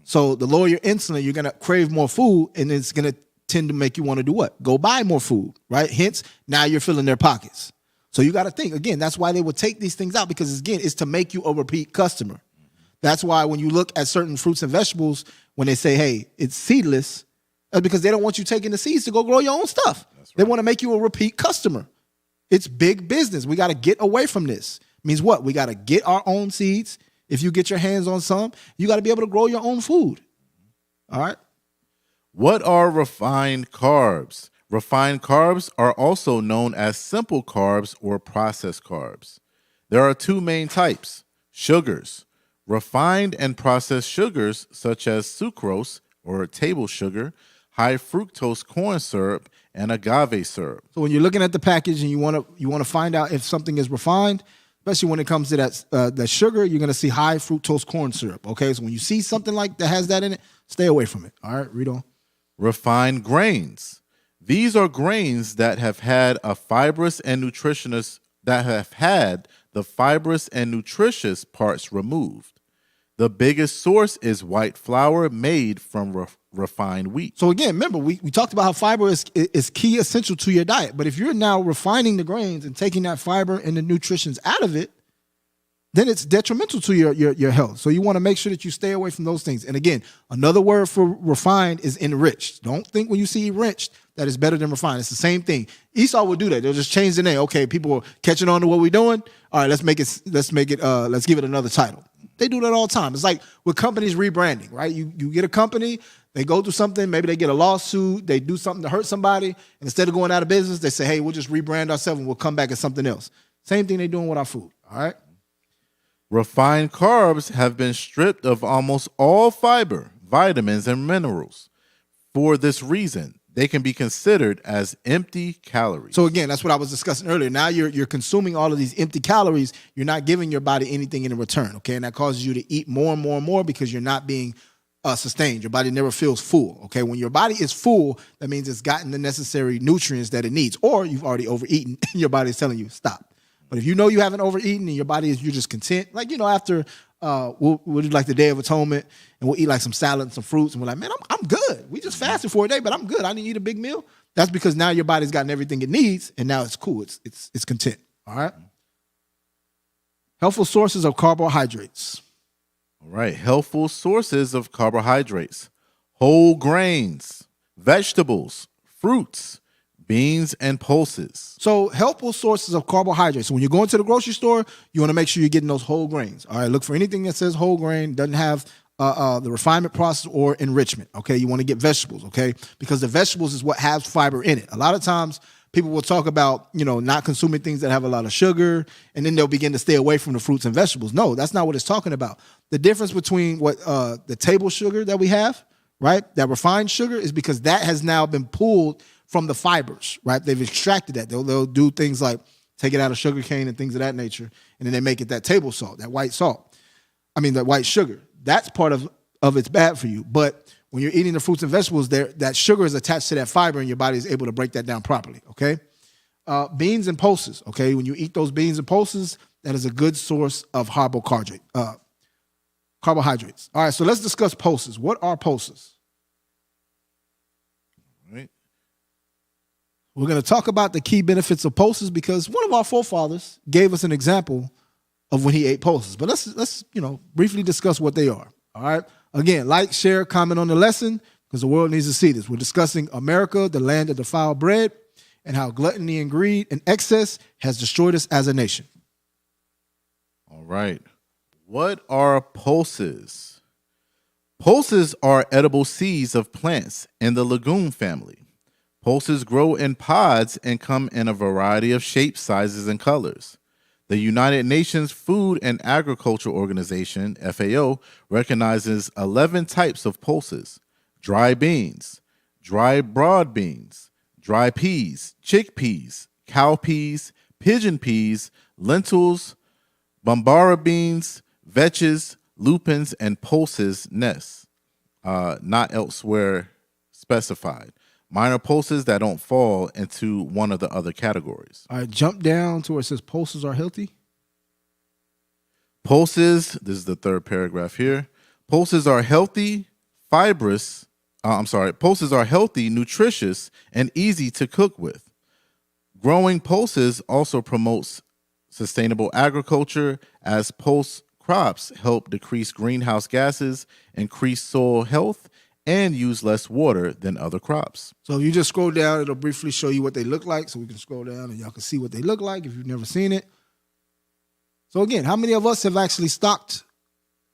So the lower your insulin, you're going to crave more food, and it's going to tend to make you want to do what? Go buy more food, right? Hence, now you're filling their pockets. So you got to think, again, that's why they would take these things out, because, again, it's to make you a repeat customer. That's why when you look at certain fruits and vegetables, when they say, hey, it's seedless, that's because they don't want you taking the seeds to go grow your own stuff. Right. They want to make you a repeat customer. It's big business. We got to get away from this. It means what? We got to get our own seeds. If you get your hands on some, you got to be able to grow your own food. All right? What are refined carbs? Refined carbs are also known as simple carbs or processed carbs. There are two main types: sugars. Refined and processed sugars such as sucrose or table sugar, high fructose corn syrup, and agave syrup. So when you're looking at the package and you want to find out if something is refined, especially when it comes to that sugar, you're going to see high fructose corn syrup. Okay, so when you see something like that has that in it, stay away from it. All right, read on. Refined grains. These are grains that have had the fibrous and nutritious parts removed. The biggest source is white flour made from refined wheat. So again, remember, we talked about how fiber is key essential to your diet. But if you're now refining the grains and taking that fiber and the nutritions out of it, then it's detrimental to your health. So you want to make sure that you stay away from those things. And again, another word for refined is enriched. Don't think when you see enriched that it's better than refined. It's the same thing. Esau will do that. They'll just change the name. Okay, people are catching on to what we're doing. All right, let's give it another title. They do that all the time. It's like with companies rebranding, right? You get a company, they go through something, maybe they get a lawsuit, they do something to hurt somebody, and instead of going out of business, they say, hey, we'll just rebrand ourselves and we'll come back as something else. Same thing they're doing with our food, all right? Refined carbs have been stripped of almost all fiber, vitamins, and minerals. For this reason, they can be considered as empty calories. So again, that's what I was discussing earlier. Now you're consuming all of these empty calories. You're not giving your body anything in return, okay? And that causes you to eat more and more and more because you're not being sustained. Your body never feels full, okay? When your body is full, that means it's gotten the necessary nutrients that it needs, or you've already overeaten and your body is telling you, stop. But if you know you haven't overeaten and your body you're just content, like, after we'll do like the Day of Atonement and we'll eat like some salad and some fruits and we're like, man, I'm good. We just fasted for a day, but I'm good. I didn't eat a big meal. That's because now your body's gotten everything it needs and now it's cool. It's content. All right. Helpful sources of carbohydrates. All right. Helpful sources of carbohydrates: whole grains, vegetables, fruits, beans, and pulses. So helpful sources of carbohydrates. So when you're going to the grocery store, you want to make sure you're getting those whole grains. All right, look for anything that says whole grain, doesn't have the refinement process or enrichment. Okay, you want to get vegetables. Okay, because the vegetables is what has fiber in it. A lot of times people will talk about not consuming things that have a lot of sugar, and then they'll begin to stay away from the fruits and vegetables. No, that's not what it's talking about. The difference between what the table sugar that we have, right, that refined sugar, is because that has now been pulled from the fibers, right? They've extracted that. They'll do things like take it out of sugar cane and things of that nature, and then they make it that table salt, that white salt. That white sugar. That's part of it's bad for you. But when you're eating the fruits and vegetables, that sugar is attached to that fiber, and your body is able to break that down properly, okay? Beans and pulses, okay? When you eat those beans and pulses, that is a good source of carbohydrates. All right, so let's discuss pulses. What are pulses? We're going to talk about the key benefits of pulses because one of our forefathers gave us an example of when he ate pulses. But let's briefly discuss what they are. All right. Again, like, share, comment on the lesson because the world needs to see this. We're discussing America, the land of defiled bread, and how gluttony and greed and excess has destroyed us as a nation. All right. What are pulses? Pulses are edible seeds of plants in the legume family. Pulses grow in pods and come in a variety of shapes, sizes, and colors. The United Nations Food and Agriculture Organization, FAO, recognizes 11 types of pulses: dry beans, dry broad beans, dry peas, chickpeas, cowpeas, pigeon peas, lentils, bambara beans, vetches, lupins, and pulses nests, not elsewhere specified. Minor pulses that don't fall into one of the other categories. All right, jump down to where it says pulses are healthy. Pulses, this is the third paragraph here. Pulses are healthy, fibrous, pulses are healthy, nutritious, and easy to cook with. Growing pulses also promotes sustainable agriculture, as pulse crops help decrease greenhouse gases, increase soil health, and use less water than other crops. So if you just scroll down, it'll briefly show you what they look like. So we can scroll down and y'all can see what they look like if you've never seen it. So again, how many of us have actually stocked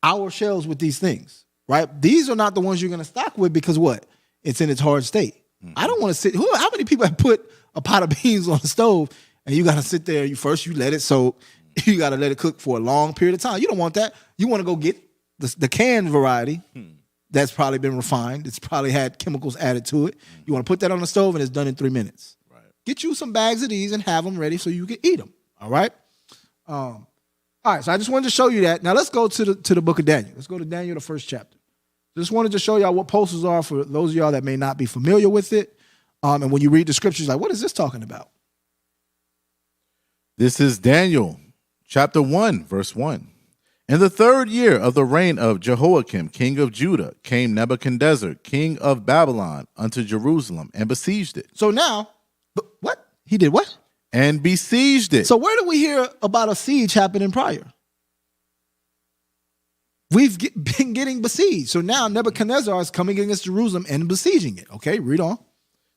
our shelves with these things, right? These are not the ones you're going to stock with because what? It's in its hard state. Mm-hmm. I don't want to sit. How many people have put a pot of beans on the stove and you got to sit there? You let it soak. You got to let it cook for a long period of time. You don't want that. You want to go get the canned variety. That's probably been refined. It's probably had chemicals added to it. You want to put that on the stove and it's done in 3 minutes. Right. Get you some bags of these and have them ready so you can eat them. All right. All right. So I just wanted to show you that. Now let's go to the book of Daniel. Let's go to Daniel, the first chapter. Just wanted to show y'all what pulses are for those of y'all that may not be familiar with it. And when you read the scriptures, like, what is this talking about? This is Daniel, chapter 1, verse 1. In the 3rd year of the reign of Jehoiakim, king of Judah, came Nebuchadnezzar, king of Babylon, unto Jerusalem and besieged it. So now, what? He did what? And besieged it. So where did we hear about a siege happening prior? We've been getting besieged. So now Nebuchadnezzar is coming against Jerusalem and besieging it. Okay, read on.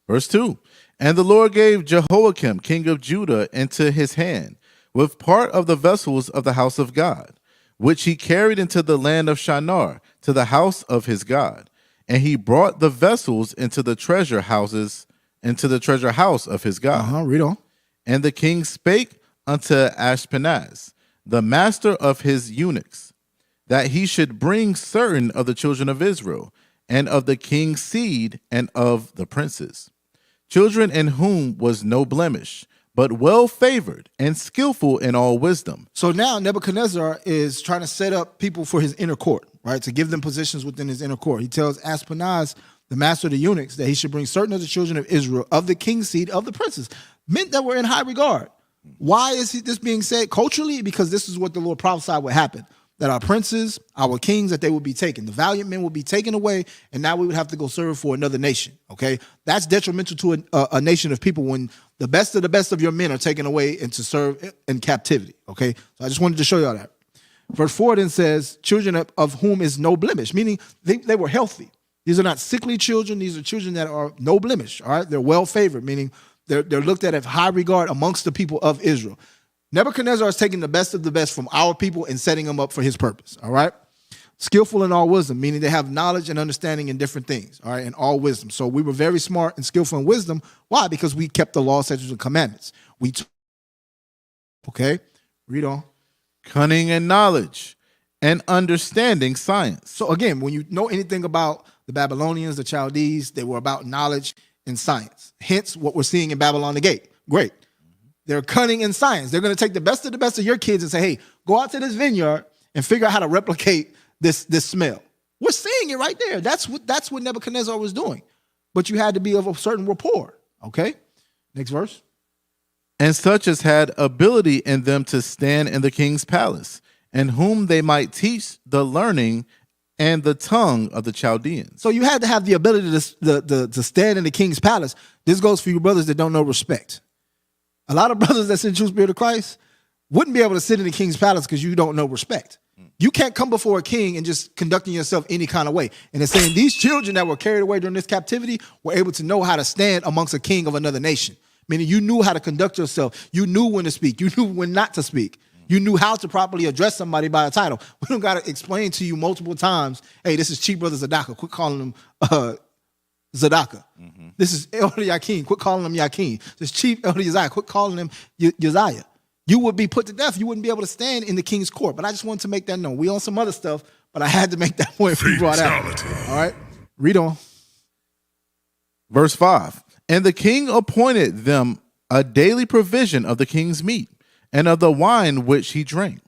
Verse 2. And the Lord gave Jehoiakim, king of Judah, into his hand, with part of the vessels of the house of God, which he carried into the land of Shinar, to the house of his God. And he brought the vessels into the treasure house of his God. Read on. And the king spake unto Ashpenaz, the master of his eunuchs, that he should bring certain of the children of Israel, and of the king's seed, and of the princes, children in whom was no blemish, but well favored and skillful in all wisdom. So now Nebuchadnezzar is trying to set up people for his inner court, right? To give them positions within his inner court. He tells Ashpenaz, the master of the eunuchs, that he should bring certain of the children of Israel, of the king's seed, of the princes, men that were in high regard. Why is this being said culturally? Because this is what the Lord prophesied would happen. That our princes, our kings, that they would be taken. The valiant men would be taken away, and now we would have to go serve for another nation, okay? That's detrimental to a nation of people when the best of your men are taken away and to serve in captivity, okay? So I just wanted to show y'all that. Verse 4 then says, children of whom is no blemish, meaning they were healthy. These are not sickly children. These are children that are no blemish, all right? They're well favored, meaning they're looked at high regard amongst the people of Israel. Nebuchadnezzar is taking the best of the best from our people and setting them up for his purpose, all right? Skillful in all wisdom, meaning they have knowledge and understanding in different things, all right, in all wisdom. So we were very smart and skillful in wisdom. Why? Because we kept the law, statutes, and commandments. Okay, read on. Cunning and knowledge and understanding science. So again, when you know anything about the Babylonians, the Chaldees, they were about knowledge and science. Hence what we're seeing in Babylon the Gate. Great. They're cunning in science. They're going to take the best of your kids and say, hey, go out to this vineyard and figure out how to replicate this smell. We're seeing it right there. That's what Nebuchadnezzar was doing. But you had to be of a certain rapport. Okay? Next verse. And such as had ability in them to stand in the king's palace, and whom they might teach the learning and the tongue of the Chaldeans. So you had to have the ability to stand in the king's palace. This goes for you brothers that don't know respect. A lot of brothers that's in true spirit of Christ wouldn't be able to sit in the king's palace because you don't know respect. You can't come before a king and just conducting yourself any kind of way. And it's saying these children that were carried away during this captivity were able to know how to stand amongst a king of another nation. Meaning you knew how to conduct yourself. You knew when to speak. You knew when not to speak. You knew how to properly address somebody by a title. We don't got to explain to you multiple times, hey, this is Chief Brother Zadaka. Quit calling him Zadaka. Mm-hmm. This is Elder Yakin. Quit calling him Yakin. This Chief Elder Uzziah. Quit calling him Uzziah. You would be put to death. You wouldn't be able to stand in the king's court. But I just wanted to make that known. We on some other stuff, but I had to make that point we brought out. All right, read on. Verse 5. And the king appointed them a daily provision of the king's meat and of the wine which he drank.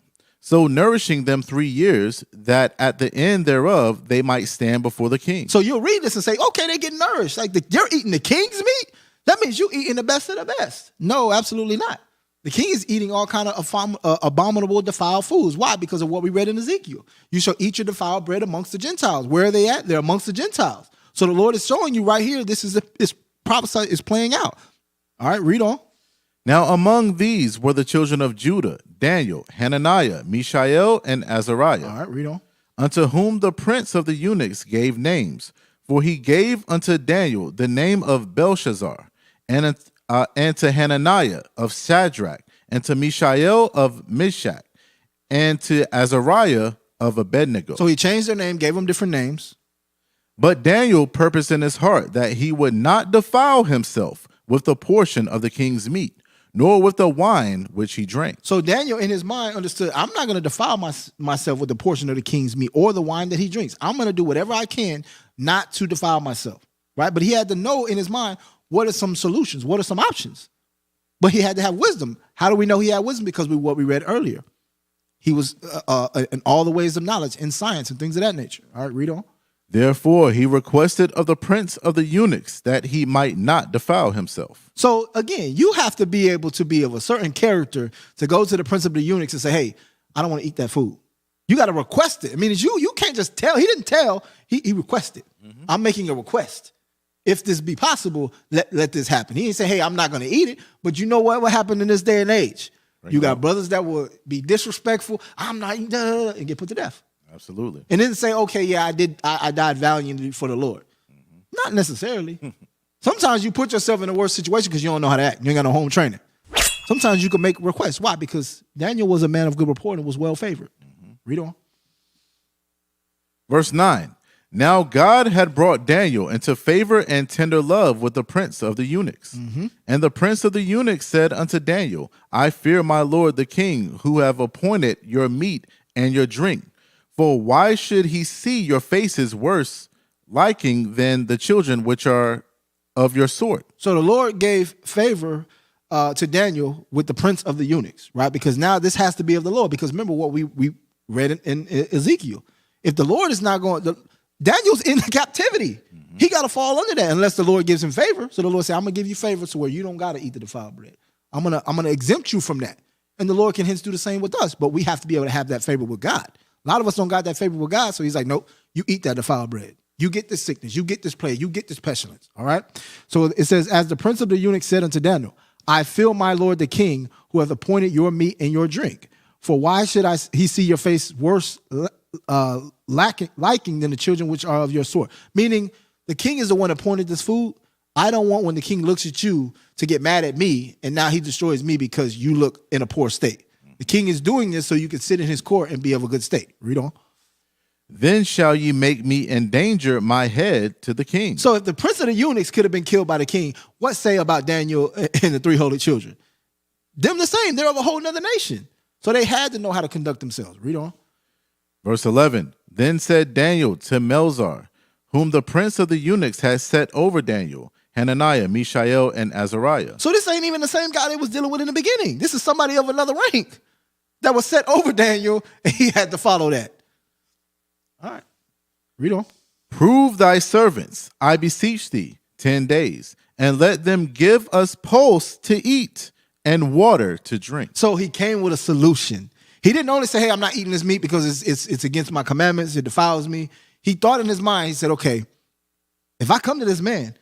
so nourishing them 3 years, that at the end thereof they might stand before the king. So you'll read this and say, okay, they get nourished. Like you're eating the king's meat? That means you're eating the best of the best. No, absolutely not. The king is eating all kind of abominable, defiled foods. Why? Because of what we read in Ezekiel. You shall eat your defiled bread amongst the Gentiles. Where are they at? They're amongst the Gentiles. So the Lord is showing you right here, this is prophesy is playing out. All right, read on. Now among these were the children of Judah, Daniel, Hananiah, Mishael, and Azariah. All right, read on. Unto whom the prince of the eunuchs gave names. For he gave unto Daniel the name of Belshazzar, and to Hananiah of Shadrach, and to Mishael of Meshach, and to Azariah of Abednego. So he changed their name, gave them different names. But Daniel purposed in his heart that he would not defile himself with the portion of the king's meat, nor with the wine which he drank. So Daniel in his mind understood, I'm not going to defile myself with the portion of the king's meat or the wine that he drinks. I'm going to do whatever I can not to defile myself, right? But he had to know in his mind, what are some solutions? What are some options? But he had to have wisdom. How do we know he had wisdom? Because of what we read earlier. He was in all the ways of knowledge, in science and things of that nature. All right, read on. Therefore, he requested of the prince of the eunuchs that he might not defile himself. So again, you have to be able to be of a certain character to go to the prince of the eunuchs and say, hey, I don't want to eat that food. You got to request it. I mean, you can't just tell. He didn't tell. He requested. Mm-hmm. I'm making a request. If this be possible, let this happen. He didn't say, hey, I'm not going to eat it. But you know what happened in this day and age? Right. You got brothers that will be disrespectful. I'm not eating that, and get put to death. Absolutely. And then say, okay, yeah, I died valiantly for the Lord. Mm-hmm. Not necessarily. Sometimes you put yourself in a worse situation because you don't know how to act. You ain't got no home training. Sometimes you can make requests. Why? Because Daniel was a man of good report and was well favored. Mm-hmm. Read on. Verse 9. Now God had brought Daniel into favor and tender love with the prince of the eunuchs. Mm-hmm. And the prince of the eunuchs said unto Daniel, I fear my lord the king, who have appointed your meat and your drink. For why should he see your faces worse liking than the children which are of your sort? So the Lord gave favor to Daniel with the prince of the eunuchs, right? Because now this has to be of the Lord. Because remember what we read in Ezekiel. If the Lord is not going, Daniel's in captivity. Mm-hmm. He got to fall under that unless the Lord gives him favor. So the Lord said, I'm going to give you favor to where you don't got to eat the defiled bread. I'm gonna exempt you from that. And the Lord can hence do the same with us. But we have to be able to have that favor with God. A lot of us don't got that favor with God, so he's like, nope, you eat that defiled bread. You get this sickness, you get this plague, you get this pestilence, all right? So it says, as the prince of the eunuchs said unto Daniel, I feel my lord the king, who hath appointed your meat and your drink. For why should he see your face worse liking than the children which are of your sort? Meaning, the king is the one that appointed this food. I don't want when the king looks at you to get mad at me, and now he destroys me because you look in a poor state. The king is doing this so you can sit in his court and be of a good state. Read on. Then shall ye make me endanger my head to the king. So if the prince of the eunuchs could have been killed by the king, what say about Daniel and the three holy children? Them the same. They're of a whole nother nation. So they had to know how to conduct themselves. Read on. Verse 11. Then said Daniel to Melzar, whom the prince of the eunuchs had set over Daniel, Hananiah, Mishael, and Azariah. So this ain't even the same guy they was dealing with in the beginning. This is somebody of another rank that was set over Daniel, and he had to follow that. All right. Read on. Prove thy servants, I beseech thee, 10 days, and let them give us pulse to eat and water to drink. So he came with a solution. He didn't only say, hey, I'm not eating this meat because it's against my commandments, it defiles me. He thought in his mind, he said, okay, if I come to this man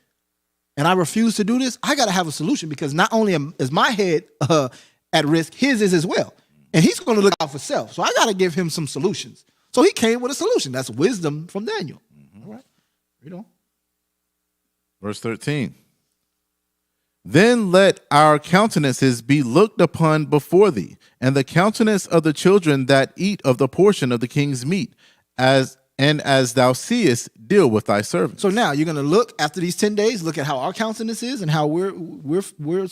and I refuse to do this, I got to have a solution, because not only is my head at risk, his is as well. And he's going to look out for self. So I got to give him some solutions. So he came with a solution. That's wisdom from Daniel. Mm-hmm. All right. Read on. Verse 13. Then let our countenances be looked upon before thee, and the countenance of the children that eat of the portion of the king's meat, as thou seest, deal with thy servants. So now you're going to look after these 10 days, look at how our countenance is and how we're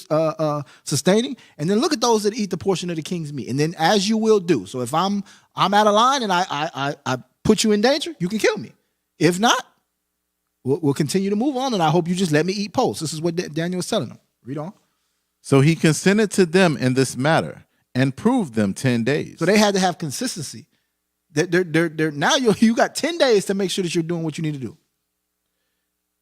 sustaining, and then look at those that eat the portion of the king's meat. And then as you will do. So if I'm out of line and I put you in danger, you can kill me. If not, we'll continue to move on, and I hope you just let me eat post. This is what Daniel was telling them. Read on. So he consented to them in this matter, and proved them 10 days. So they had to have consistency. They're now you got 10 days to make sure that you're doing what you need to do.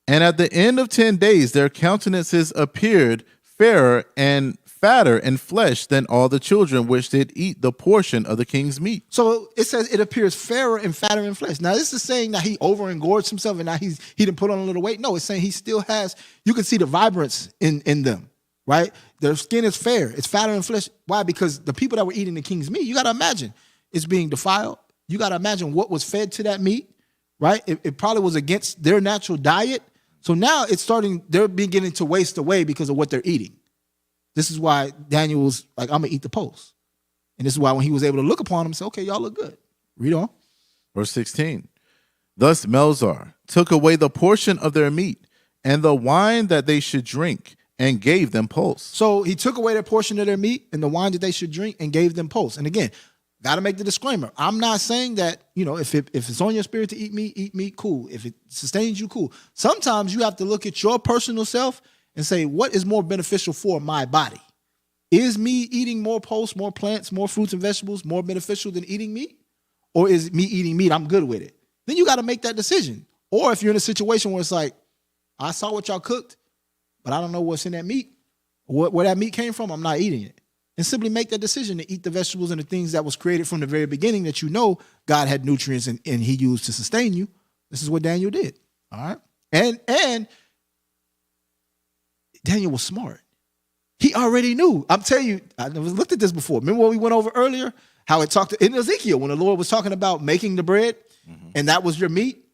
And at the end of 10 days, their countenances appeared fairer and fatter in flesh than all the children which did eat the portion of the king's meat. So it says it appears fairer and fatter in flesh. Now, this is saying that he over engorged himself and now he didn't put on a little weight. No, it's saying he still has, you can see the vibrance in them, right? Their skin is fair. It's fatter in flesh. Why? Because the people that were eating the king's meat, you got to imagine it's being defiled. You got to imagine what was fed to that meat, right? It probably was against their natural diet. So now they're beginning to waste away because of what they're eating. This is why Daniel was like, I'm going to eat the post. And this is why when he was able to look upon them, say, okay, y'all look good. Read on. Verse 16. Thus Melzar took away the portion of their meat and the wine that they should drink and gave them pulse. So he took away their portion of their meat and the wine that they should drink and gave them pulse. And again, got to make the disclaimer. I'm not saying that, if it's on your spirit to eat meat, cool. If it sustains you, cool. Sometimes you have to look at your personal self and say, what is more beneficial for my body? Is me eating more pulse, more plants, more fruits and vegetables more beneficial than eating meat? Or is me eating meat, I'm good with it? Then you got to make that decision. Or if you're in a situation where it's like, I saw what y'all cooked, but I don't know what's in that meat, or where that meat came from, I'm not eating it. And simply make that decision to eat the vegetables and the things that was created from the very beginning that God had nutrients and he used to sustain you. This is what Daniel did. All right. And Daniel was smart. He already knew. I'm telling you, I never looked at this before. Remember what we went over earlier? How it talked in Ezekiel when the Lord was talking about making the bread and that was your meat.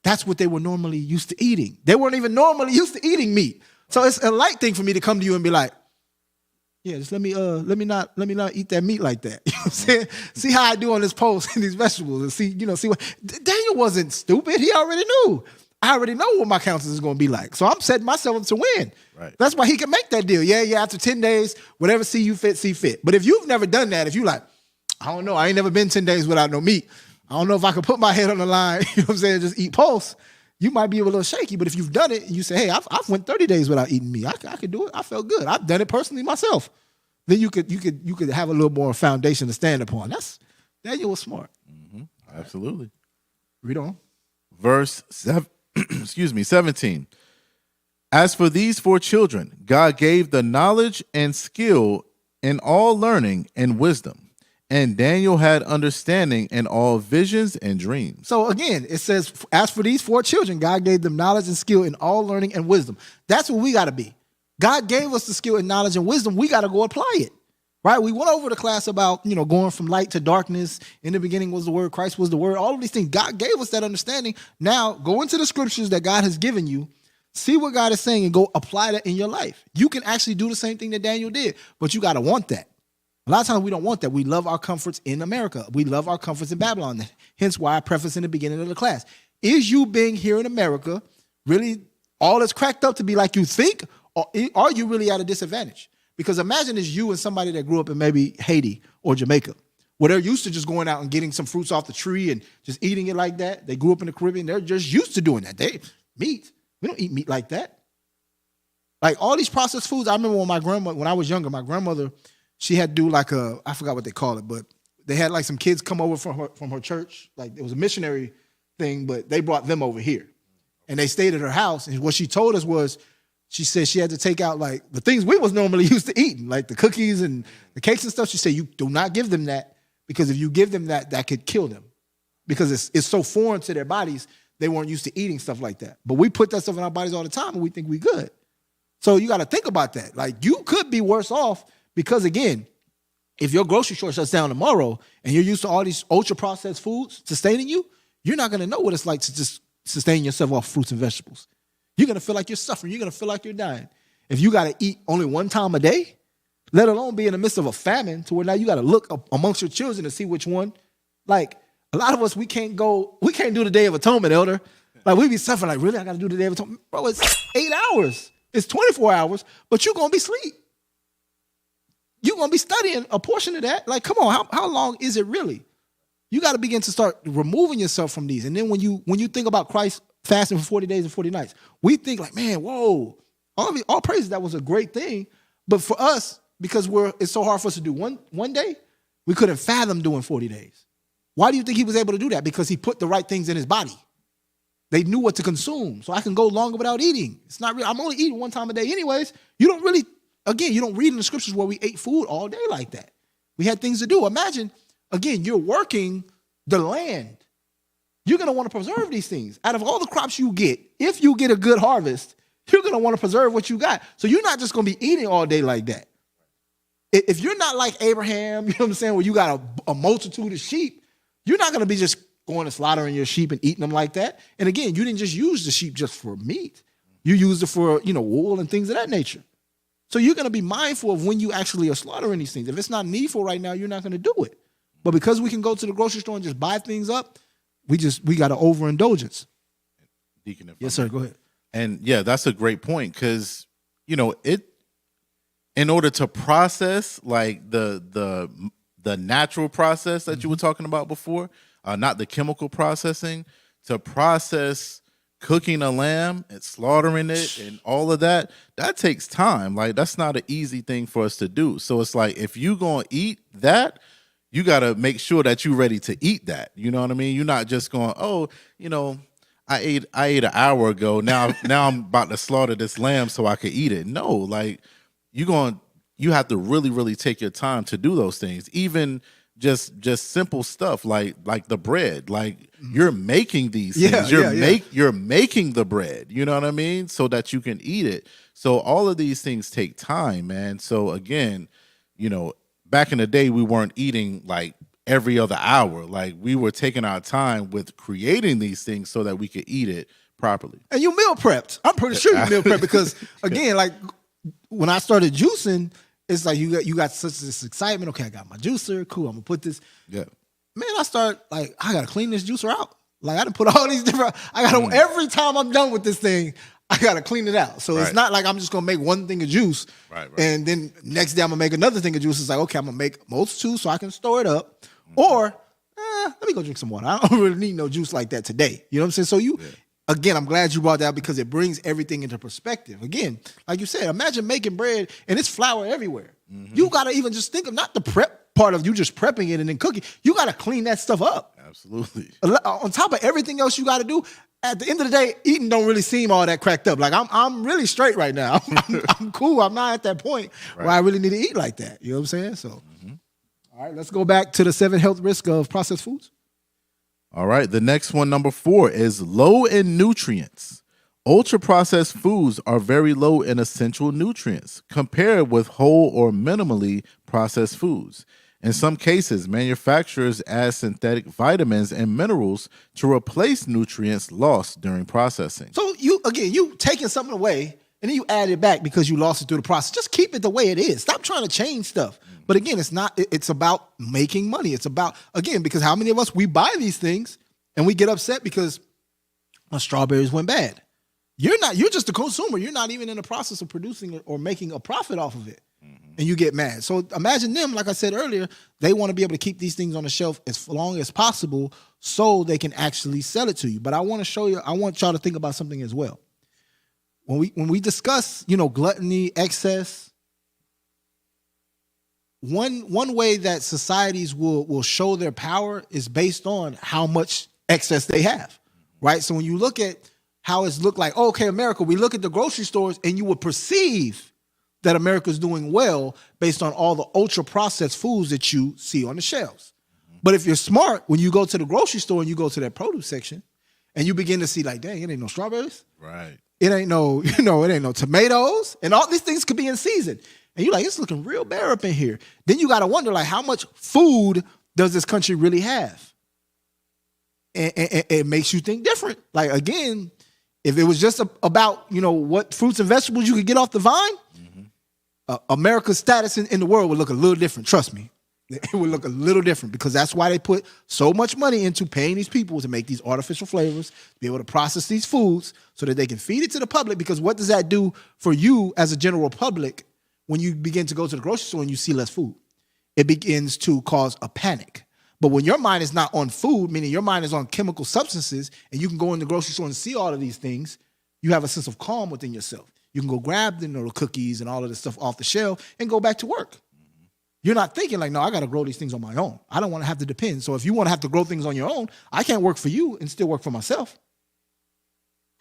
That's what they were normally used to eating. They weren't even normally used to eating meat. So it's a light thing for me to come to you and be like, yeah, just let me not eat that meat like that. You know what I'm saying? See how I do on this post and these vegetables and see what Daniel wasn't stupid. He already knew. I already know what my counsel is going to be like. So I'm setting myself up to win. Right. That's why he can make that deal. Yeah, after 10 days, whatever see fit. But if you've never done that, if you like, I don't know, I ain't never been 10 days without no meat. I don't know if I could put my head on the line, you know what I'm saying, just eat pulse. You might be a little shaky, but if you've done it and you say, hey, I've went 30 days without eating meat. I could do it. I felt good. I've done it personally myself. Then you could have a little more foundation to stand upon. Daniel was smart. Mm-hmm. Absolutely. Read on. Verse 17. As for these 4 children, God gave the knowledge and skill in all learning and wisdom. And Daniel had understanding in all visions and dreams. So again, it says, as for these 4 children, God gave them knowledge and skill in all learning and wisdom. That's what we got to be. God gave us the skill and knowledge and wisdom. We got to go apply it, right? We went over the class about, going from light to darkness. In the beginning was the word, Christ was the word, all of these things. God gave us that understanding. Now go into the scriptures that God has given you, see what God is saying and go apply that in your life. You can actually do the same thing that Daniel did, but you got to want that. A lot of times we don't want that. We love our comforts in America. We love our comforts in Babylon. Hence why I prefaced in the beginning of the class. Is you being here in America really all it's cracked up to be like you think, or are you really at a disadvantage? Because imagine it's you and somebody that grew up in maybe Haiti or Jamaica, where they're used to just going out and getting some fruits off the tree and just eating it like that. They grew up in the Caribbean. They're just used to doing that. Meat. We don't eat meat like that. Like all these processed foods. I remember when I was younger, my grandmother, she had to do like I forgot what they call it, but they had like some kids come over from her church. Like it was a missionary thing, but they brought them over here. And they stayed at her house. And what she told us was, she said she had to take out like the things we was normally used to eating, like the cookies and the cakes and stuff. She said, you do not give them that, because if you give them that, that could kill them, because it's so foreign to their bodies. They weren't used to eating stuff like that. But we put that stuff in our bodies all the time and we think we good. So you got to think about that. Like you could be worse off because, again, if your grocery store shuts down tomorrow and you're used to all these ultra processed foods sustaining you, you're not going to know what it's like to just sustain yourself off fruits and vegetables. You're going to feel like you're suffering. You're going to feel like you're dying. If you got to eat only one time a day, let alone be in the midst of a famine to where now you got to look amongst your children to see which one. Like a lot of us, we can't do the Day of Atonement, Elder. Like we be suffering like, really, I got to do the Day of Atonement? Bro, it's 8 hours. It's 24 hours, but you're going to be asleep. You're going to be studying a portion of that. Like, come on, how long is it really? You got to begin to start removing yourself from these. And then when you think about Christ fasting for 40 days and 40 nights, we think like, man, whoa, all praise, that was a great thing. But for us, because it's so hard for us to do one day. We couldn't fathom doing 40 days. Why do you think he was able to do that? Because he put the right things in his body. They knew what to consume. So I can go longer without eating. It's not real. I'm only eating one time a day anyways. You don't read in the scriptures where we ate food all day like that. We had things to do. Imagine, again, you're working the land. You're going to want to preserve these things. Out of all the crops you get, if you get a good harvest, you're going to want to preserve what you got. So you're not just going to be eating all day like that. If you're not like Abraham, you know what I'm saying, where you got a multitude of sheep, you're not going to be just going and slaughtering your sheep and eating them like that. And again, you didn't just use the sheep just for meat. You used it for, wool and things of that nature. So you're going to be mindful of when you actually are slaughtering these things. If it's not needful right now, you're not going to do it. But because we can go to the grocery store and just buy things up, we got an overindulgence. Deacon, yes, sir. Go ahead. And yeah, that's a great point because, in order to process like the natural process that you were talking about before, not the chemical processing, to process cooking a lamb and slaughtering it and all of that takes time. Like, that's not an easy thing for us to do. So it's like, if you going to eat that, you got to make sure that you're ready to eat that. You know what I mean? You're not just going, I ate an hour ago. Now I'm about to slaughter this lamb so I can eat it. No, like you have to really, really take your time to do those things. Even just simple stuff like the bread. Like, you're making these things. You're making the bread. You know what I mean? So that you can eat it. So all of these things take time, man. So again, back in the day, we weren't eating like every other hour. Like, we were taking our time with creating these things so that we could eat it properly. And you meal prepped. I'm pretty sure you meal prepped because, again, like when I started juicing, it's like you got such this excitement. Okay, I got my juicer. Cool, I'm going to put this. Yeah. Man, I start like, I got to clean this juicer out. Like, I done put all these different, every time I'm done with this thing, I got to clean it out. So it's not like I'm just going to make one thing of juice. Right. And then next day I'm going to make another thing of juice. It's like, okay, I'm going to make most two so I can store it up. Or, let me go drink some water. I don't really need no juice like that today. You know what I'm saying? So again, I'm glad you brought that up because it brings everything into perspective. Again, like you said, imagine making bread and it's flour everywhere. Mm-hmm. You got to even just think of not the prep part of you just prepping it and then cooking. You got to clean that stuff up. Absolutely. On top of everything else you got to do, at the end of the day, eating don't really seem all that cracked up. Like, I'm really straight right now. I'm cool. I'm not at that point where I really need to eat like that. You know what I'm saying? So, all right, let's go back to the 7 health risks of processed foods. All right, the next one, number 4, is low in nutrients. Ultra-processed foods are very low in essential nutrients compared with whole or minimally processed foods. In some cases, manufacturers add synthetic vitamins and minerals to replace nutrients lost during processing. So you taking something away and then you add it back because you lost it through the process. Just keep it the way it is. Stop trying to change stuff. But again, it's about making money. It's about, again, because how many of us, we buy these things and we get upset because my strawberries went bad. You're just a consumer. You're not even in the process of producing or making a profit off of it. And you get mad. So imagine them, like I said earlier, they want to be able to keep these things on the shelf as long as possible so they can actually sell it to you. But I want y'all to think about something as well. When we discuss, gluttony, excess, one way that societies will show their power is based on how much excess they have, right? So when you look at how it's looked like, okay, America, we look at the grocery stores and you would perceive that America's doing well based on all the ultra-processed foods that you see on the shelves. But if you're smart, when you go to the grocery store and you go to that produce section and you begin to see like, dang, it ain't no strawberries. Right. It ain't no, it ain't no tomatoes. And all these things could be in season. And you're like, it's looking real bare up in here. Then you got to wonder, like, how much food does this country really have? And it makes you think different. Like, again, if it was just about, what fruits and vegetables you could get off the vine, America's status in the world would look a little different. Trust me. It would look a little different because that's why they put so much money into paying these people to make these artificial flavors, to be able to process these foods so that they can feed it to the public. Because what does that do for you as a general public when you begin to go to the grocery store and you see less food? It begins to cause a panic. But when your mind is not on food, meaning your mind is on chemical substances, and you can go in the grocery store and see all of these things, you have a sense of calm within yourself. you can go grab the cookies and all of this stuff off the shelf and go back to work. You're not thinking like, no, I got to grow these things on my own. I don't want to have to depend. So if you want to have to grow things on your own, I can't work for you and still work for myself.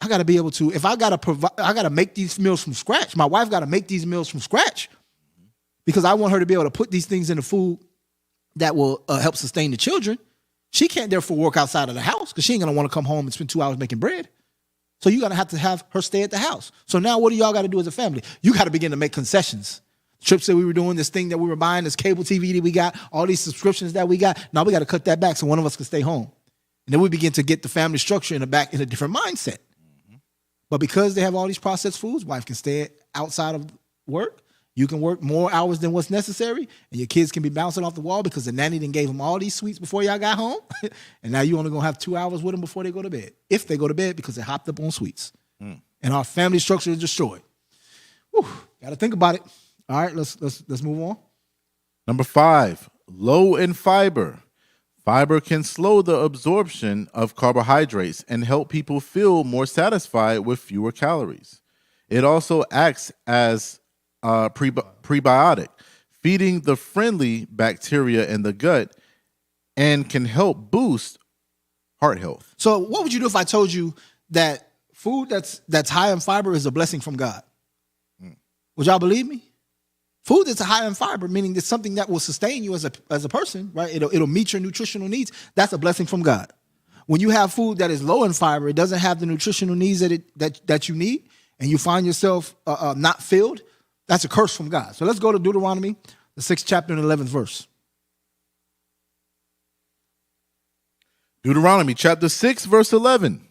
I got to be able to, if I got to provide, I got to make these meals from scratch. My wife got to make these meals from scratch because I want her to be able to put these things in the food that will help sustain the children. She can't therefore work outside of the house because she ain't going to want to come home and spend 2 hours making bread. So you're going to have her stay at the house. So now what do y'all got to do as a family? You got to begin to make concessions. Trips that we were doing, this thing that we were buying, this cable TV that we got, all these subscriptions that we got. Now we got to cut that back so one of us can stay home. And then we begin to get the family structure in the back in a different mindset. But because they have all these processed foods, wife can stay outside of work. You can work more hours than what's necessary, and your kids can be bouncing off the wall because the nanny then gave them all these sweets before y'all got home. And now you only going to have 2 hours with them before they go to bed. If they go to bed because they hopped up on sweets. And our family structure is destroyed. Got to think about it. All right, let's move on. Number 5, low in fiber. Fiber can slow the absorption of carbohydrates and help people feel more satisfied with fewer calories. It also acts as a prebiotic, feeding the friendly bacteria in the gut and can help boost heart health. So what would you do if I told you that food that's high in fiber is a blessing from God? Would y'all believe me? Food that's high in fiber, meaning it's something that will sustain you as a person, right? It'll meet your nutritional needs. That's a blessing from God. When you have food that is low in fiber, it doesn't have the nutritional needs that you need, and you find yourself not filled, that's a curse from God. So let's go to Deuteronomy, the 6th chapter and 11th verse. Deuteronomy chapter 6, verse 11.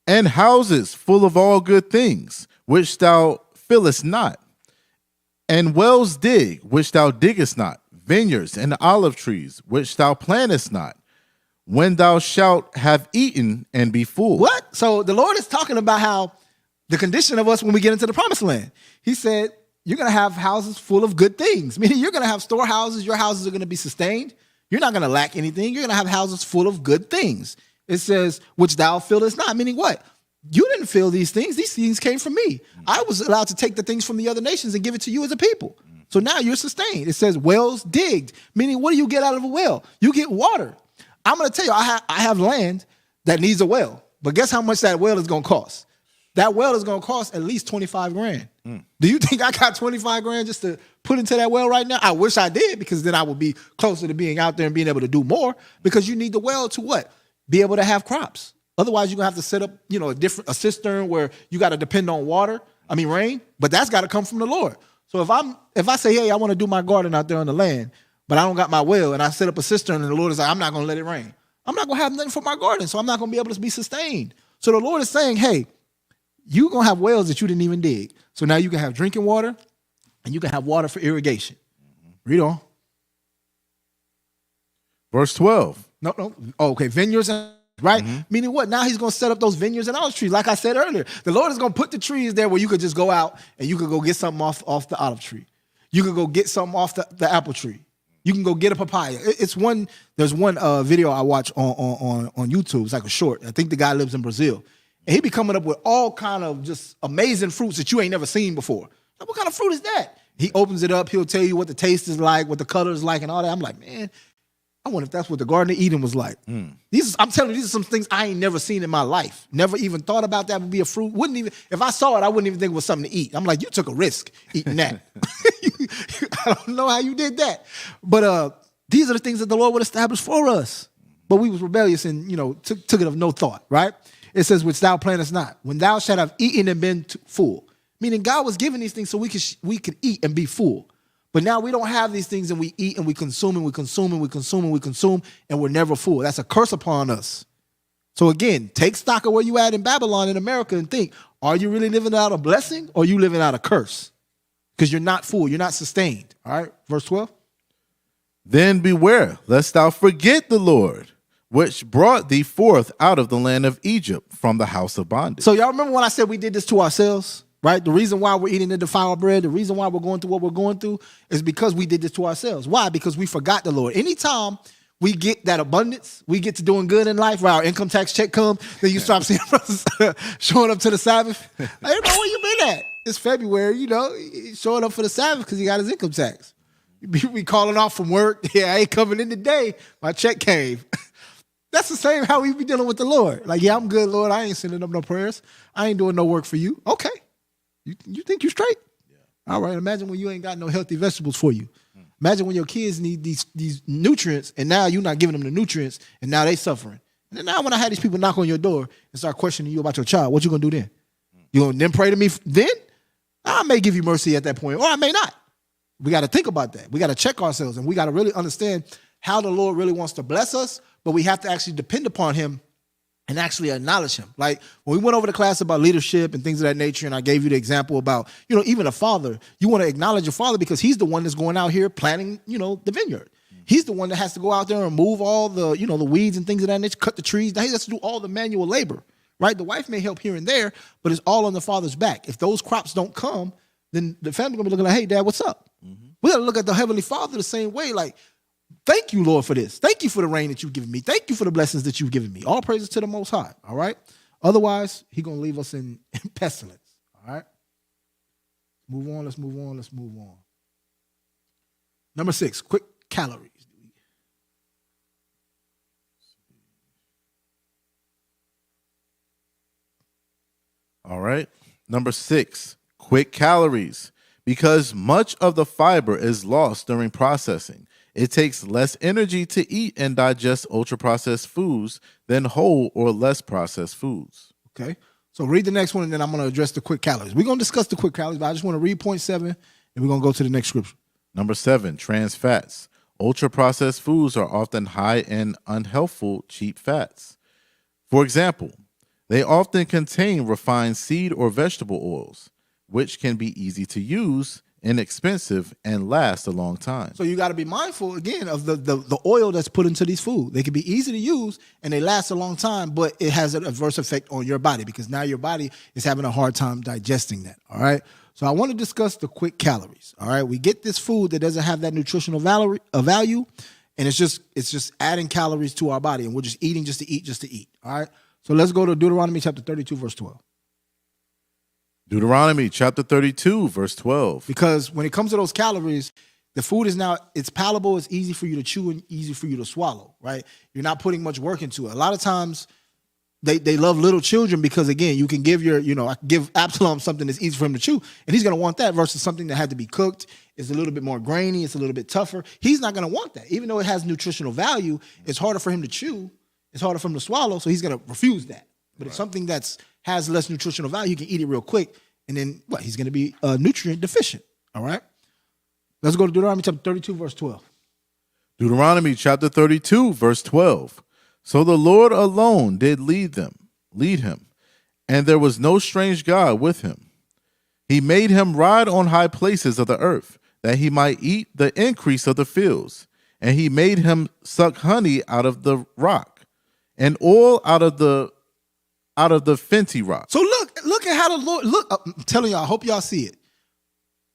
And houses full of all good things, which thou fillest not, and wells dig, which thou diggest not, vineyards and olive trees, which thou plantest not, when thou shalt have eaten and be full. What? So the Lord is talking about how the condition of us when we get into the promised land. He said, you're going to have houses full of good things, meaning you're going to have storehouses. Your houses are going to be sustained. You're not going to lack anything. You're going to have houses full of good things. It says, which thou fillest not, meaning what? You didn't fill these things. These things came from me. I was allowed to take the things from the other nations and give it to you as a people. So now you're sustained. It says wells digged, meaning what do you get out of a well? You get water. I'm going to tell you, I have land that needs a well, but guess how much that well is going to cost? That well is going to cost at least 25 grand. Do you think I got 25 grand just to put into that well right now? I wish I did, because then I would be closer to being out there and being able to do more, because you need the well to what? Be able to have crops. Otherwise, you're going to have to set up, a cistern where you got to depend on rain, but that's got to come from the Lord. So if I say, hey, I want to do my garden out there on the land, but I don't got my well, and I set up a cistern and the Lord is like, I'm not going to let it rain. I'm not going to have nothing for my garden, so I'm not going to be able to be sustained. So the Lord is saying, hey, you're going to have wells that you didn't even dig. So now you can have drinking water and you can have water for irrigation. Read on. Verse 12. No. Oh, okay, vineyards and right? Meaning what? Now he's going to set up those vineyards and olive trees. Like I said earlier, the Lord is going to put the trees there where you could just go out and you could go get something off the olive tree. You could go get something off the apple tree. You can go get a papaya. There's one video I watch on YouTube. It's like a short. I think the guy lives in Brazil. And he be coming up with all kind of just amazing fruits that you ain't never seen before. Like, what kind of fruit is that? He opens it up. He'll tell you what the taste is like, what the color is like, and all that. I'm like, man, I wonder if that's what the Garden of Eden was like. I'm telling you, these are some things I ain't never seen in my life. Never even thought about that would be a fruit. Wouldn't even, if I saw it, I wouldn't even think it was something to eat. I'm like, you took a risk eating that. I don't know how you did that. But these are the things that the Lord would establish for us. But we was rebellious and, took it of no thought, right? It says, which thou plantest not, when thou shalt have eaten and been full. Meaning God was giving these things so we could eat and be full. But now we don't have these things, and we eat and we consume and we consume and we consume and we consume, and we're never full. That's a curse upon us. So again, take stock of where you at in Babylon, in America, and think, are you really living out a blessing or are you living out a curse? Because you're not full. You're not sustained. All right, verse 12. Then beware, lest thou forget the Lord, which brought thee forth out of the land of Egypt from the house of bondage. So y'all remember when I said we did this to ourselves, right? The reason why we're eating the defiled bread, the reason why we're going through what we're going through is because we did this to ourselves. Why? Because we forgot the Lord. Anytime we get that abundance, we get to doing good in life, where our income tax check comes, then you start seeing brothers showing up to the Sabbath. Like, hey, bro, where you been at? it's February, you know, he's showing up for the Sabbath because he got his income tax. We calling off from work. Yeah, I ain't coming in today. My check came. That's the same how we be dealing with the Lord. Like, yeah, I'm good, Lord. I ain't sending up no prayers. I ain't doing no work for you. Okay. You think you straight? Yeah. All right. Imagine when you ain't got no healthy vegetables for you. Imagine when your kids need these nutrients and now you're not giving them the nutrients and now they suffering. And then now when I had these people knock on your door and start questioning you about your child, what you going to do then? You going to then pray to me then? I may give you mercy at that point or I may not. We got to think about that. We got to check ourselves and we got to really understand how the Lord really wants to bless us, but we have to actually depend upon him and actually acknowledge him. Like when we went over the class about leadership and things of that nature, and I gave you the example about, you know, even a father, you want to acknowledge your father because he's the one that's going out here planting, you know, the vineyard. He's the one that has to go out there and remove all the, you know, the weeds and things of that nature, cut the trees. Now he has to do all the manual labor, right? The wife may help here and there, but it's all on the father's back. If those crops don't come, then the family gonna be looking like, hey, Dad, what's up? We got to look at the Heavenly Father the same way, like, thank you, Lord, for this. Thank you for the rain that you've given me. Thank you for the blessings that you've given me. All praises to the Most High, all right? Otherwise, he's going to leave us in pestilence, all right? Move on, let's move on, let's move on. Number 6, quick calories. All right. Number 6, quick calories. Because much of the fiber is lost during processing, it takes less energy to eat and digest ultra-processed foods than whole or less processed foods. Okay. So read the next one, and then I'm going to address the quick calories. We're going to discuss the quick calories, but I just want to read point 7, and we're going to go to the next scripture. Number 7, trans fats. Ultra-processed foods are often high in unhealthful, cheap fats. For example, they often contain refined seed or vegetable oils, which can be easy to use, inexpensive, and last a long time. So you got to be mindful, again, of the oil that's put into these food. They can be easy to use, and they last a long time, but it has an adverse effect on your body because now your body is having a hard time digesting that, all right? So I want to discuss the quick calories, all right? We get this food that doesn't have that nutritional value, and it's just adding calories to our body, and we're just eating just to eat, all right? So let's go to Deuteronomy chapter 32, verse 12. Deuteronomy chapter 32, verse 12. Because when it comes to those calories, the food is now, it's palatable, it's easy for you to chew and easy for you to swallow, right? You're not putting much work into it. A lot of times they love little children because, again, you can give I can give Absalom something that's easy for him to chew, and he's going to want that versus something that had to be cooked. It's a little bit more grainy. It's a little bit tougher. He's not going to want that. Even though it has nutritional value, it's harder for him to chew. It's harder for him to swallow, so he's going to refuse that. But if something has less nutritional value, he can eat it real quick, and then he's going to be nutrient deficient, all right? Let's go to Deuteronomy chapter 32, verse 12. Deuteronomy chapter 32, verse 12. So the Lord alone did lead him, and there was no strange God with him. He made him ride on high places of the earth, that he might eat the increase of the fields. And he made him suck honey out of the rock, and oil out of the fenty rock. So look at how the Lord, I'm telling y'all, I hope y'all see it.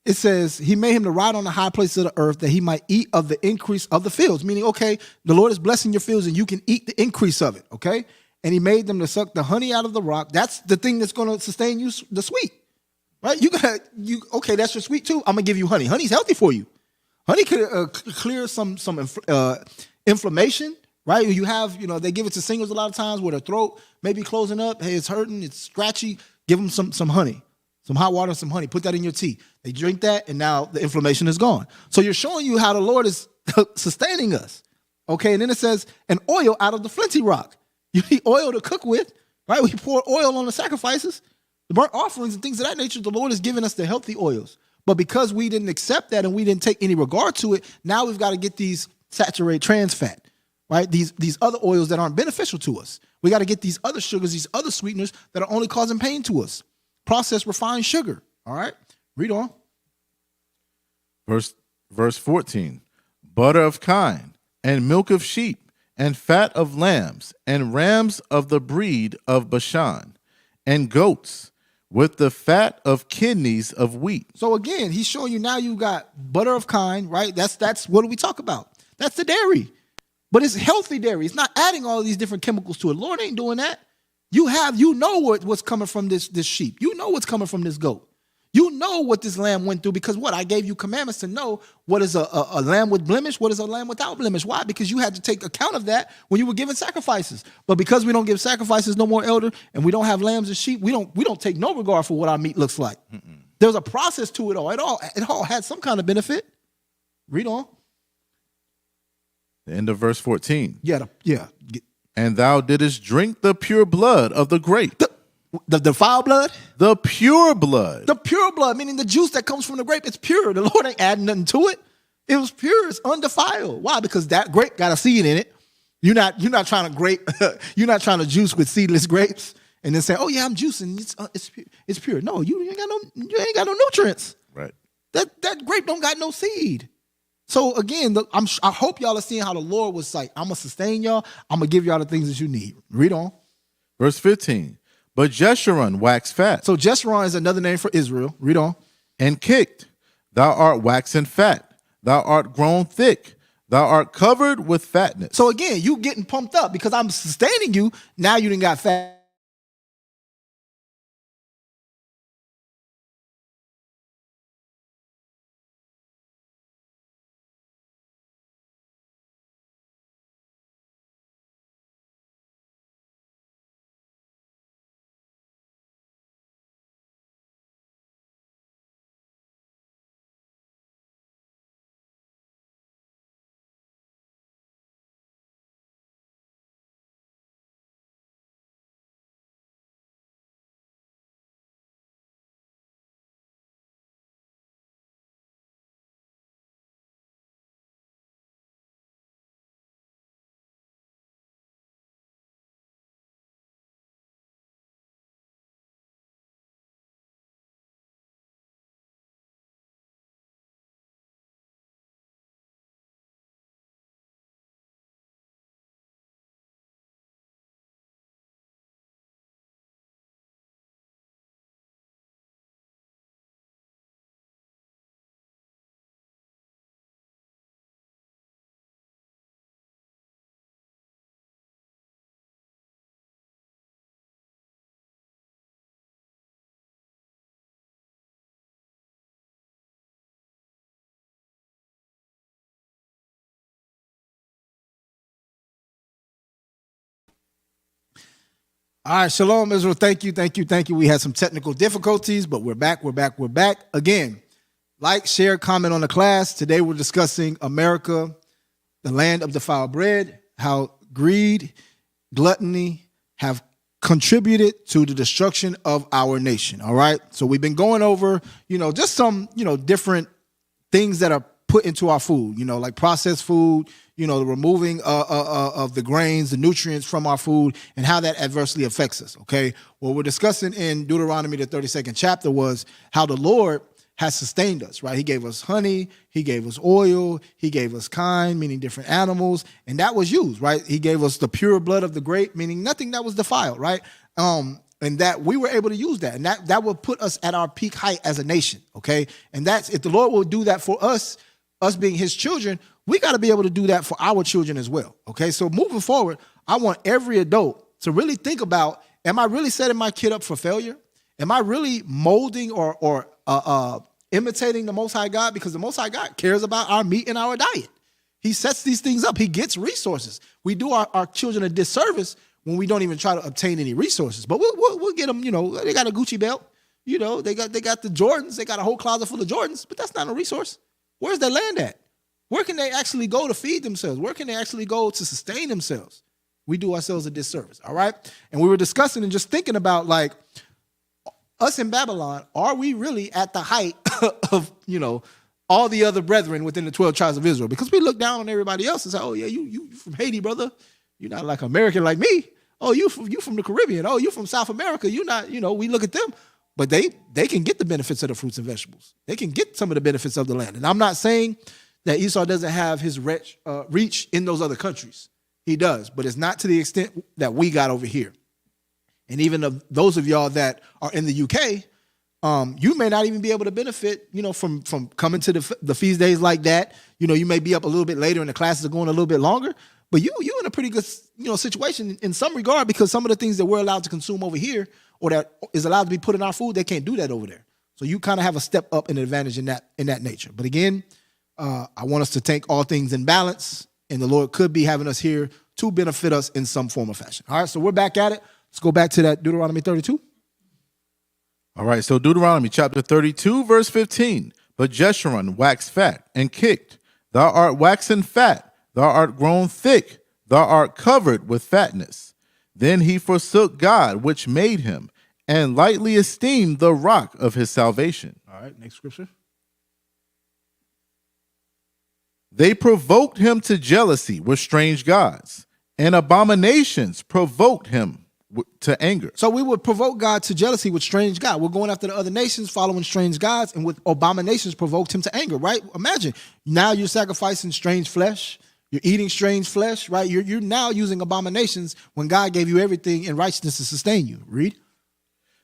It says he made him to ride on the high places of the earth that he might eat of the increase of the fields. Meaning, okay, the Lord is blessing your fields and you can eat the increase of it, okay? And he made them to suck the honey out of the rock. That's the thing that's going to sustain you, the sweet, right? Okay, that's your sweet too. I'm going to give you honey. Honey's healthy for you. Honey could clear some inflammation, right? You have, they give it to singles a lot of times where their throat may be closing up. Hey, it's hurting, it's scratchy. Give them some honey, some hot water, some honey. Put that in your tea. They drink that, and now the inflammation is gone. So you're showing you how the Lord is sustaining us, okay? And then it says, an oil out of the flinty rock. You need oil to cook with, right? We pour oil on the sacrifices, the burnt offerings and things of that nature. The Lord has given us the healthy oils. But because we didn't accept that and we didn't take any regard to it, now we've got to get these saturated trans fat, right? These other oils that aren't beneficial to us. We got to get these other sugars, these other sweeteners that are only causing pain to us. Processed refined sugar, all right? Read on. Verse 14. Butter of kine, and milk of sheep, and fat of lambs, and rams of the breed of Bashan, and goats, with the fat of kidneys of wheat. So again, he's showing you now you got butter of kine, right? That's what do we talk about? That's the dairy. But it's healthy dairy. It's not adding all these different chemicals to it. Lord ain't doing that. You know what's coming from this sheep. You know what's coming from this goat. You know what this lamb went through because what? I gave you commandments to know what is a lamb with blemish, what is a lamb without blemish. Why? Because you had to take account of that when you were giving sacrifices. But because we don't give sacrifices no more, elder, and we don't have lambs and sheep, we don't take no regard for what our meat looks like. There's a process to it all. It all had some kind of benefit. Read on. The end of verse 14. Yeah. And thou didst drink the pure blood of the grape. The defiled blood? The pure blood. The pure blood, meaning the juice that comes from the grape, it's pure. The Lord ain't adding nothing to it. It was pure. It's undefiled. Why? Because that grape got a seed in it. You're not trying to you're not trying to juice with seedless grapes and then say, "Oh yeah, I'm juicing. It's pure." No, you ain't got no nutrients. Right. That grape don't got no seed. So again, I hope y'all are seeing how the Lord was like, "I'm gonna sustain y'all. I'm gonna give y'all the things that you need." Read on. Verse 15. But Jeshurun waxed fat. So Jeshurun is another name for Israel. Read on. And kicked. Thou art waxen fat. Thou art grown thick. Thou art covered with fatness. So again, you getting pumped up because I'm sustaining you. Now you done got fat. All right, shalom, Israel. Thank you. We had some technical difficulties, but we're back. Again, like, share, comment on the class. Today we're discussing America, the land of defiled bread, how greed, gluttony have contributed to the destruction of our nation. All right. So we've been going over, just some, different things that are put into our food, like processed food, the removing of the grains, the nutrients from our food, and how that adversely affects us, okay? What we're discussing in Deuteronomy, the 32nd chapter, was how the Lord has sustained us, right? He gave us honey, he gave us oil, he gave us kine, meaning different animals, and that was used, right? He gave us the pure blood of the grape, meaning nothing that was defiled, right? And that we were able to use that, and that will put us at our peak height as a nation, okay? And that's, if the Lord will do that for us being his children, we got to be able to do that for our children as well, okay? So moving forward, I want every adult to really think about, am I really setting my kid up for failure? Am I really molding or imitating the Most High God? Because the Most High God cares about our meat and our diet. He sets these things up. He gets resources. We do our children a disservice when we don't even try to obtain any resources. But we'll get them, they got a Gucci belt. They got the Jordans. They got a whole closet full of Jordans, but that's not a resource. Where's that land at? Where can they actually go to feed themselves? Where can they actually go to sustain themselves? We do ourselves a disservice, all right? And we were discussing and just thinking about, like, us in Babylon, are we really at the height of, all the other brethren within the 12 tribes of Israel? Because we look down on everybody else and say, oh, yeah, you from Haiti, brother. You're not like American like me. Oh, you from the Caribbean. Oh, you from South America. You're not, we look at them. But they can get the benefits of the fruits and vegetables. They can get some of the benefits of the land. And I'm not saying that Esau doesn't have his reach in those other countries. He does, but it's not to the extent that we got over here. And even of those of y'all that are in the UK, you may not even be able to benefit, from coming to the feast days like that. You may be up a little bit later and the classes are going a little bit longer, but you in a pretty good, situation in some regard, because some of the things that we're allowed to consume over here or that is allowed to be put in our food, they can't do that over there. So you kind of have a step up and advantage in that nature. But again, I want us to take all things in balance, and the Lord could be having us here to benefit us in some form or fashion. All right, so we're back at it. Let's go back to that Deuteronomy 32. All right, so Deuteronomy chapter 32, verse 15. But Jeshurun waxed fat and kicked. Thou art waxen fat, thou art grown thick, thou art covered with fatness. Then he forsook God, which made him, and lightly esteemed the rock of his salvation. All right, next scripture. They provoked him to jealousy with strange gods, and abominations provoked him to anger. So we would provoke God to jealousy with strange God. We're going after the other nations, following strange gods, and with abominations provoked him to anger, right? Imagine, now you're sacrificing strange flesh. You're eating strange flesh, right? You're now using abominations when God gave you everything in righteousness to sustain you. Read.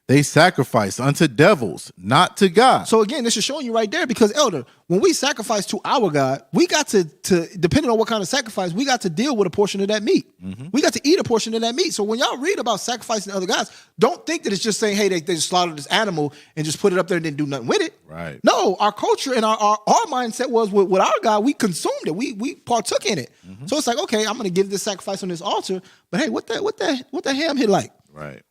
They sacrifice unto devils, not to God. So again, this is showing you right there, because elder, when we sacrifice to our God, we got to depending on what kind of sacrifice, we got to deal with a portion of that meat. We got to eat a portion of that meat. So when y'all read about sacrificing to other gods, don't think that it's just saying, hey, they just slaughtered this animal and just put it up there and didn't do nothing with it. Right. No, our culture and our mindset was with our God, we consumed it. We partook in it. So it's like, okay, I'm going to give this sacrifice on this altar, but hey, what that ham hit like? Right.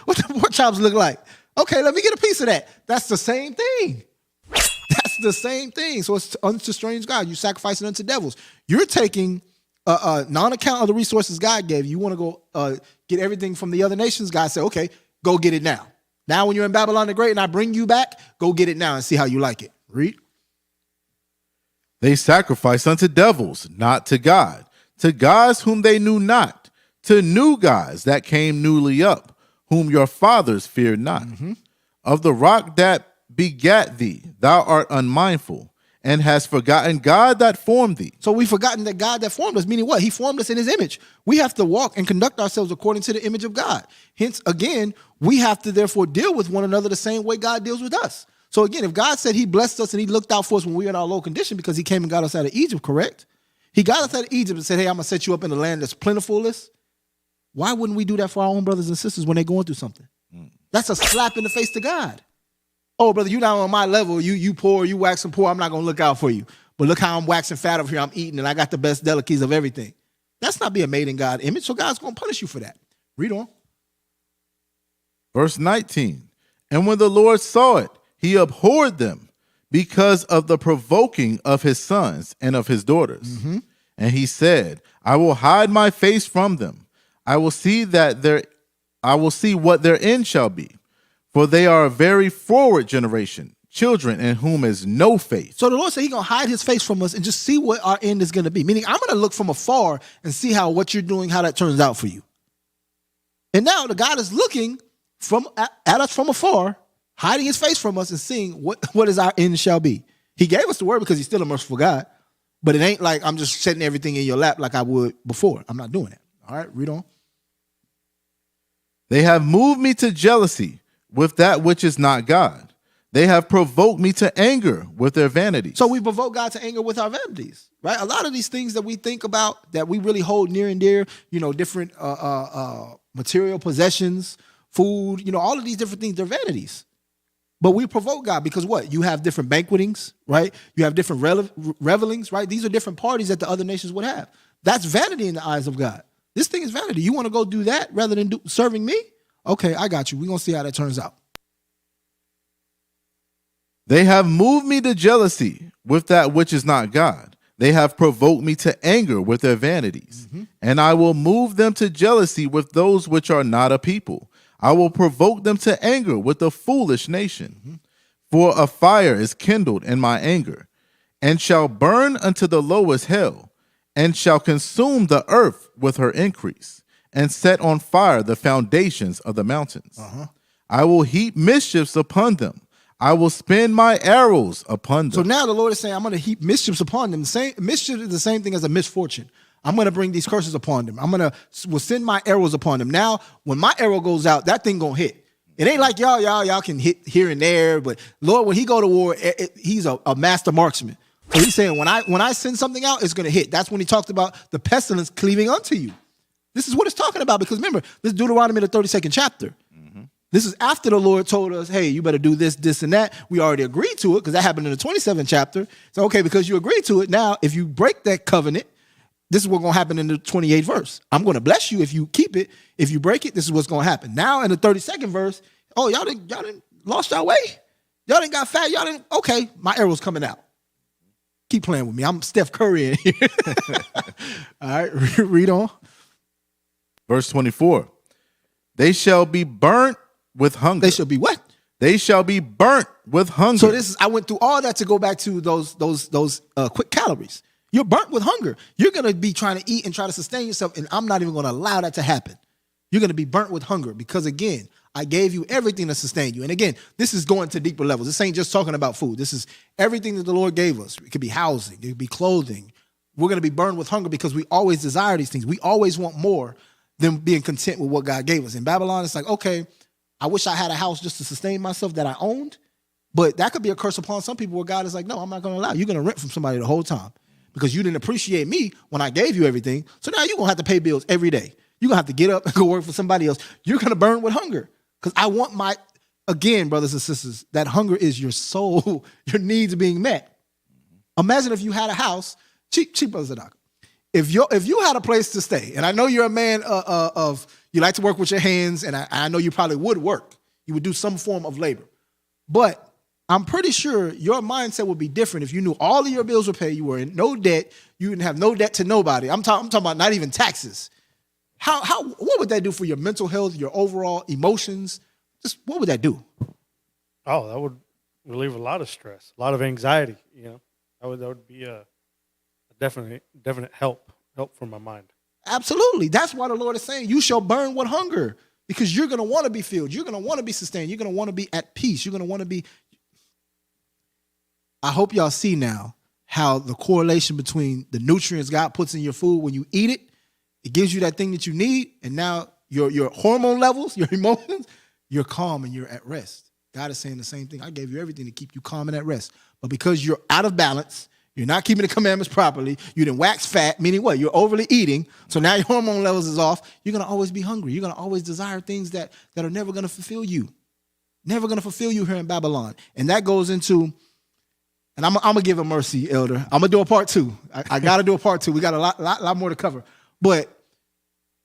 What the pork chops look like? Okay, let me get a piece of that. That's the same thing. That's the same thing. So it's unto strange God. You sacrificing unto devils. You're taking non-account of the resources God gave you. You want to go get everything from the other nations. God said, okay, go get it now. Now when you're in Babylon the Great and I bring you back, go get it now and see how you like it. Read. They sacrifice unto devils, not to God, to gods whom they knew not, to new gods that came newly up, whom your fathers feared not. Of the rock that begat thee, thou art unmindful, and hast forgotten God that formed thee. So we've forgotten that God that formed us, meaning what? He formed us in his image. We have to walk and conduct ourselves according to the image of God. Hence, again, we have to therefore deal with one another the same way God deals with us. So again, if God said he blessed us and he looked out for us when we were in our low condition because he came and got us out of Egypt, correct? He got us out of Egypt and said, hey, I'm going to set you up in a land that's plentifulest. Why wouldn't we do that for our own brothers and sisters when they're going through something? That's a slap in the face to God. Oh, brother, you're not on my level. You poor, you waxing poor. I'm not going to look out for you. But look how I'm waxing fat over here. I'm eating and I got the best delicacies of everything. That's not being made in God's image. So God's going to punish you for that. Read on. Verse 19. And when the Lord saw it, he abhorred them because of the provoking of his sons and of his daughters. And he said, I will hide my face from them. I will see what their end shall be, for they are a very forward generation, children in whom is no faith. So the Lord said he's going to hide his face from us and just see what our end is going to be. Meaning I'm going to look from afar and see how what you're doing, how that turns out for you. And now the God is looking at us from afar, hiding his face from us and seeing what is our end shall be. He gave us the word because he's still a merciful God, but it ain't like I'm just setting everything in your lap like I would before. I'm not doing it. All right, read on. They have moved me to jealousy with that which is not God. They have provoked me to anger with their vanities. So we provoke God to anger with our vanities, right? A lot of these things that we think about, that we really hold near and dear, different material possessions, food, all of these different things, they're vanities. But we provoke God because what? You have different banquetings, right? You have different revelings, right? These are different parties that the other nations would have. That's vanity in the eyes of God. This thing is vanity. You want to go do that rather than serving me? Okay, I got you. We're going to see how that turns out. They have moved me to jealousy with that which is not God. They have provoked me to anger with their vanities. And I will move them to jealousy with those which are not a people. I will provoke them to anger with a foolish nation. For a fire is kindled in my anger, and shall burn unto the lowest hell, and shall consume the earth with her increase, and set on fire the foundations of the mountains. I will heap mischiefs upon them. I will spin my arrows upon them. So now the Lord is saying, I'm going to heap mischiefs upon them. Mischief is the same thing as a misfortune. I'm going to bring these curses upon them. Will send my arrows upon them. Now, when my arrow goes out, that thing going to hit. It ain't like y'all can hit here and there, but Lord, when he go to war, he's a master marksman. So he's saying, when I send something out, it's going to hit. That's when he talked about the pestilence cleaving unto you. This is what it's talking about, because remember, this is Deuteronomy, the 32nd chapter. This is after the Lord told us, hey, you better do this, this, and that. We already agreed to it because that happened in the 27th chapter. So, okay, because you agreed to it, now if you break that covenant, this is what's going to happen in the 28th verse. I'm going to bless you if you keep it. If you break it, this is what's going to happen. Now in the 32nd verse, oh, y'all didn't lost y'all way? Y'all didn't got fat? Y'all didn't? Okay, my arrow's coming out. Keep playing with me. I'm Steph Curry in here. All right, read on. Verse 24. They shall be burnt with hunger. They shall be what? They shall be burnt with hunger. So I went through all that to go back to those quick calories. You're burnt with hunger. You're going to be trying to eat and try to sustain yourself, and I'm not even going to allow that to happen. You're going to be burnt with hunger because, again, I gave you everything to sustain you. And again, this is going to deeper levels. This ain't just talking about food. This is everything that the Lord gave us. It could be housing. It could be clothing. We're going to be burned with hunger because we always desire these things. We always want more than being content with what God gave us. In Babylon, it's like, okay, I wish I had a house just to sustain myself that I owned. But that could be a curse upon some people where God is like, no, I'm not going to allow you. You're going to rent from somebody the whole time because you didn't appreciate me when I gave you everything. So now you're going to have to pay bills every day. You're going to have to get up and go work for somebody else. You're going to burn with hunger. Because I want again, brothers and sisters, that hunger is your soul, your needs being met. Imagine if you had a house, cheap brothers and doc. If you had a place to stay, and I know you're a man of you like to work with your hands, and I know you probably would work. You would do some form of labor. But I'm pretty sure your mindset would be different if you knew all of your bills were paid, you were in no debt, you didn't have no debt to nobody. I'm talking about not even taxes. What would that do for your mental health, your overall emotions? Just what would that do? Oh, that would relieve a lot of stress, a lot of anxiety. That would be a definite help for my mind. Absolutely. That's why the Lord is saying you shall burn with hunger because you're going to want to be filled. You're going to want to be sustained. You're going to want to be at peace. You're going to want to be. I hope y'all see now how the correlation between the nutrients God puts in your food when you eat it. It gives you that thing that you need, and now your hormone levels, your emotions, you're calm and you're at rest. God is saying the same thing. I gave you everything to keep you calm and at rest. But because you're out of balance, you're not keeping the commandments properly, you didn't wax fat, meaning what? You're overly eating, so now your hormone levels is off. You're going to always be hungry. You're going to always desire things that are never going to fulfill you. Never going to fulfill you here in Babylon. And that goes into, and I'm going to give a mercy, Elder. I'm going to do a part two. I got to do a part two. We got a lot more to cover. But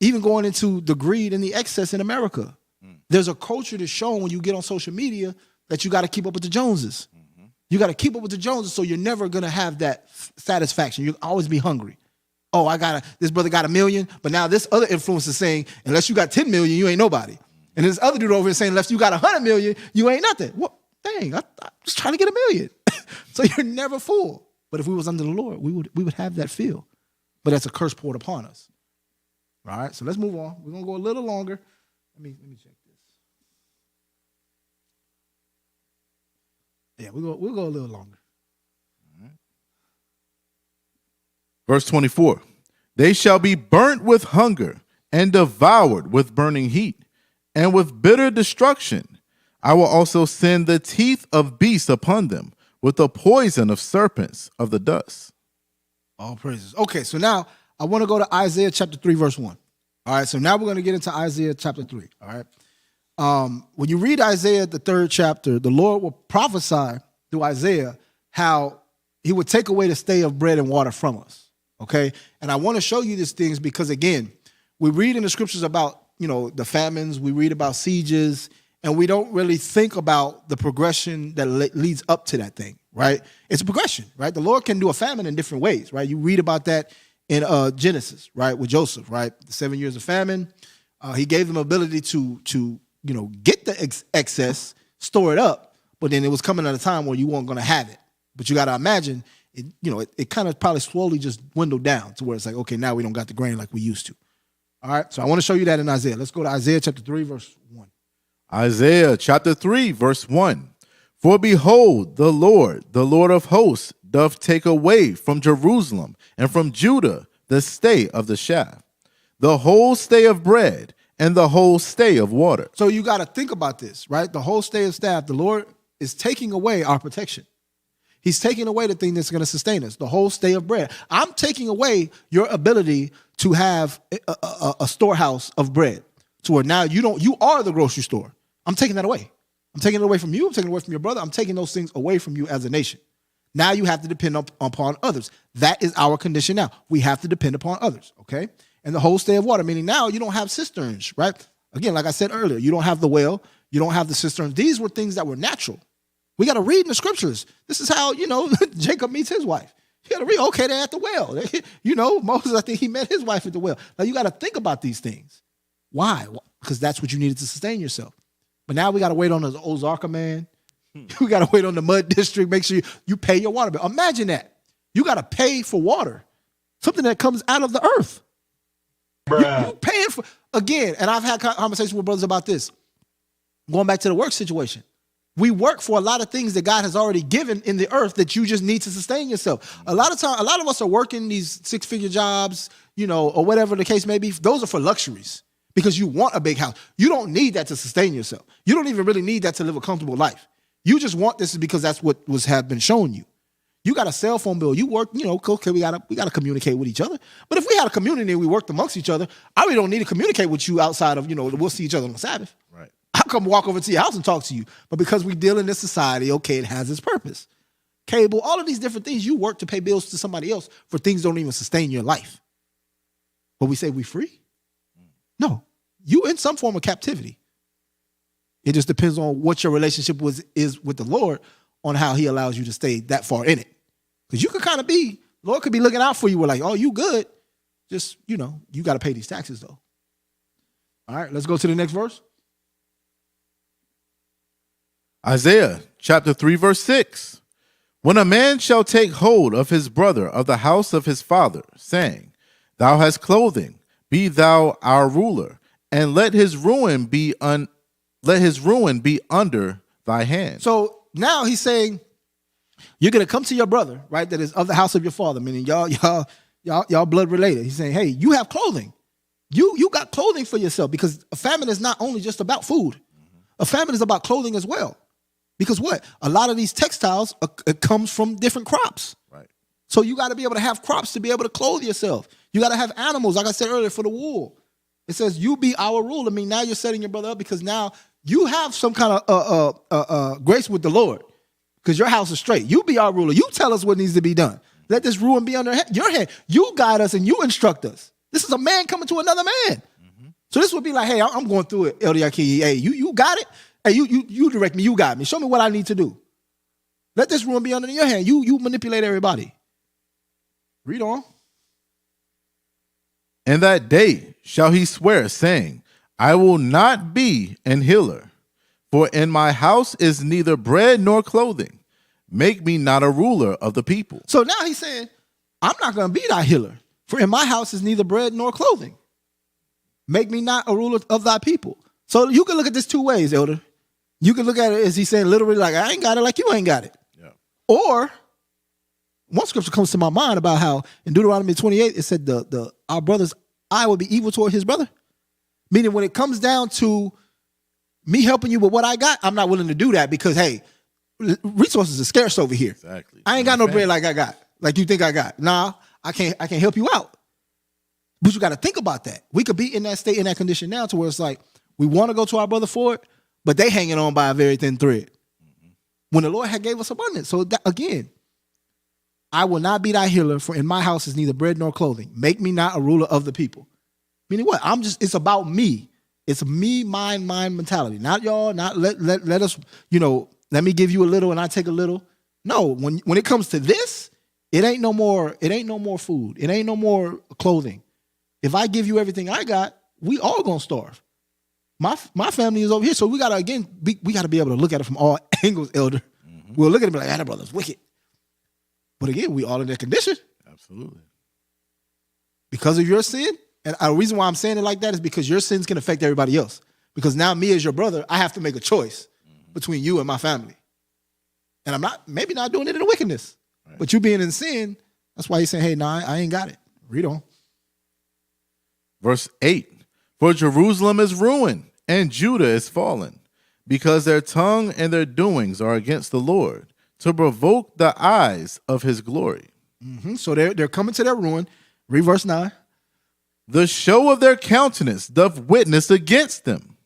even going into the greed and the excess in America, there's a culture that's shown when you get on social media that you got to keep up with the Joneses. You got to keep up with the Joneses, so you're never going to have that satisfaction. You'll always be hungry. Oh, this brother got $1 million, but now this other influencer is saying, unless you got 10 million, you ain't nobody. And this other dude over here saying, unless you got 100 million, you ain't nothing. Well, dang, I'm just trying to get $1 million. So you're never full. But if we was under the Lord, we would have that feel. But that's a curse poured upon us. All right, so let's move on. We're going to go a little longer. Let me check this. Yeah, we'll go a little longer. Verse 24. They shall be burnt with hunger and devoured with burning heat and with bitter destruction. I will also send the teeth of beasts upon them with the poison of serpents of the dust. All praises. Okay, so now I want to go to Isaiah chapter 3, verse 1. All right, so now we're going to get into Isaiah chapter 3. All right. When you read Isaiah, the 3rd chapter, the Lord will prophesy through Isaiah how he would take away the stay of bread and water from us. Okay. And I want to show you these things because, again, we read in the scriptures about, the famines, we read about sieges, and we don't really think about the progression that leads up to that thing, right? It's a progression, right? The Lord can do a famine in different ways, right? You read about that in Genesis, right, with Joseph, right? The 7 years of famine. He gave them ability to get the excess, store it up, but then it was coming at a time where you weren't going to have it. But you got to imagine, it kind of probably slowly just dwindled down to where it's like, okay, now we don't got the grain like we used to. All right, so I want to show you that in Isaiah. Let's go to Isaiah chapter 3, verse 1. Isaiah chapter 3, verse 1. For behold, the Lord of hosts, doth take away from Jerusalem and from Judah the stay of the shaft, the whole stay of bread, and the whole stay of water. So you got to think about this, right? The whole stay of staff, the Lord is taking away our protection. He's taking away the thing that's going to sustain us, the whole stay of bread. I'm taking away your ability to have a storehouse of bread to where now you are the grocery store. I'm taking that away. I'm taking it away from you. I'm taking it away from your brother. I'm taking those things away from you as a nation. Now you have to depend upon others. That is our condition now. We have to depend upon others, okay? And the whole stay of water, meaning now you don't have cisterns, right? Again, like I said earlier, you don't have the well. You don't have the cisterns. These were things that were natural. We got to read in the scriptures. This is how, Jacob meets his wife. You got to read, okay, they're at the well. Moses, I think he met his wife at the well. Now you got to think about these things. Why? Because that's what you needed to sustain yourself. But now we got to wait on the Ozarka man. We got to wait on the mud district. Make sure you pay your water bill. Imagine that. You got to pay for water, something that comes out of the earth. You paying for, again, and I've had conversations with brothers about this. Going back to the work situation. We work for a lot of things that God has already given in the earth that you just need to sustain yourself. A lot of us are working these 6-figure jobs, or whatever the case may be. Those are for luxuries because you want a big house. You don't need that to sustain yourself. You don't even really need that to live a comfortable life. You just want this because that's what have been shown you. You got a cell phone bill. You work, okay, we gotta communicate with each other. But if we had a community and we worked amongst each other, I really don't need to communicate with you outside of, we'll see each other on the Sabbath. Right. I'll come walk over to your house and talk to you. But because we deal in this society, okay, it has its purpose. Cable, all of these different things, you work to pay bills to somebody else for things that don't even sustain your life. But we say we free? No. You in some form of captivity. It just depends on what your relationship is with the Lord on how he allows you to stay that far in it. Because you could kind of Lord could be looking out for you. We're like, oh, you good. Just, you got to pay these taxes though. All right, let's go to the next verse. Isaiah chapter 3, verse 6. When a man shall take hold of his brother of the house of his father, saying, Thou hast clothing, be thou our ruler, and let his ruin be under thy hand. So now he's saying, you're gonna come to your brother, right? That is of the house of your father, meaning y'all blood related. He's saying, hey, you have clothing. You got clothing for yourself because a famine is not only just about food. A famine is about clothing as well. Because what? A lot of these textiles, it comes from different crops. Right. So you got to be able to have crops to be able to clothe yourself. You got to have animals, like I said earlier, for the wool. It says, you be our ruler. I mean, now you're setting your brother up because now you have some kind of grace with the Lord because your house is straight. You be our ruler. You tell us what needs to be done. Let this ruin be under your hand. You guide us and you instruct us. This is a man coming to another man. Mm-hmm. So this would be like, hey, I'm going through it, Eliaki. Hey, you got it? Hey, you direct me. You got me. Show me what I need to do. Let this ruin be under your hand. You manipulate everybody. Read on. In that day shall he swear, saying, I will not be an healer, for in my house is neither bread nor clothing. Make me not a ruler of the people. So now he's saying, I'm not going to be thy healer, for in my house is neither bread nor clothing. Make me not a ruler of thy people. So you can look at this two ways, Elder. You can look at it as he's saying literally like, I ain't got it like you ain't got it. Yeah. Or one scripture comes to my mind about how in Deuteronomy 28, it said our brother's eye will be evil toward his brother. Meaning when it comes down to me helping you with what I got, I'm not willing to do that because, hey, resources are scarce over here. Exactly. I ain't got no bread like I got, like you think I got. Nah, I can't help you out. But you got to think about that. We could be in that state, in that condition now to where it's like, we want to go to our brother for it, but they hanging on by a very thin thread. Mm-hmm. When the Lord had gave us abundance. So that, again, I will not be thy healer, for in my house is neither bread nor clothing. Make me not a ruler of the people. Meaning what? It's about me. It's me, mine mentality. Not y'all, not let us, let me give you a little and I take a little. No, when it comes to this, it ain't no more food. It ain't no more clothing. If I give you everything I got, we all gonna starve. My family is over here, so we gotta we gotta be able to look at it from all angles, Elder. Mm-hmm. We'll look at it and be like, that brother's wicked. But again, we all in that condition. Absolutely. Because of your sin, and the reason why I'm saying it like that is because your sins can affect everybody else. Because now me as your brother, I have to make a choice between you and my family. And I'm maybe not doing it in a wickedness. Right. But you being in sin, that's why he's saying, hey, nah, I ain't got it. Read on. Verse 8. For Jerusalem is ruined, and Judah is fallen, because their tongue and their doings are against the Lord, to provoke the eyes of his glory. Mm-hmm. So they're coming to their ruin. Read verse 9. The show of their countenance doth witness against them,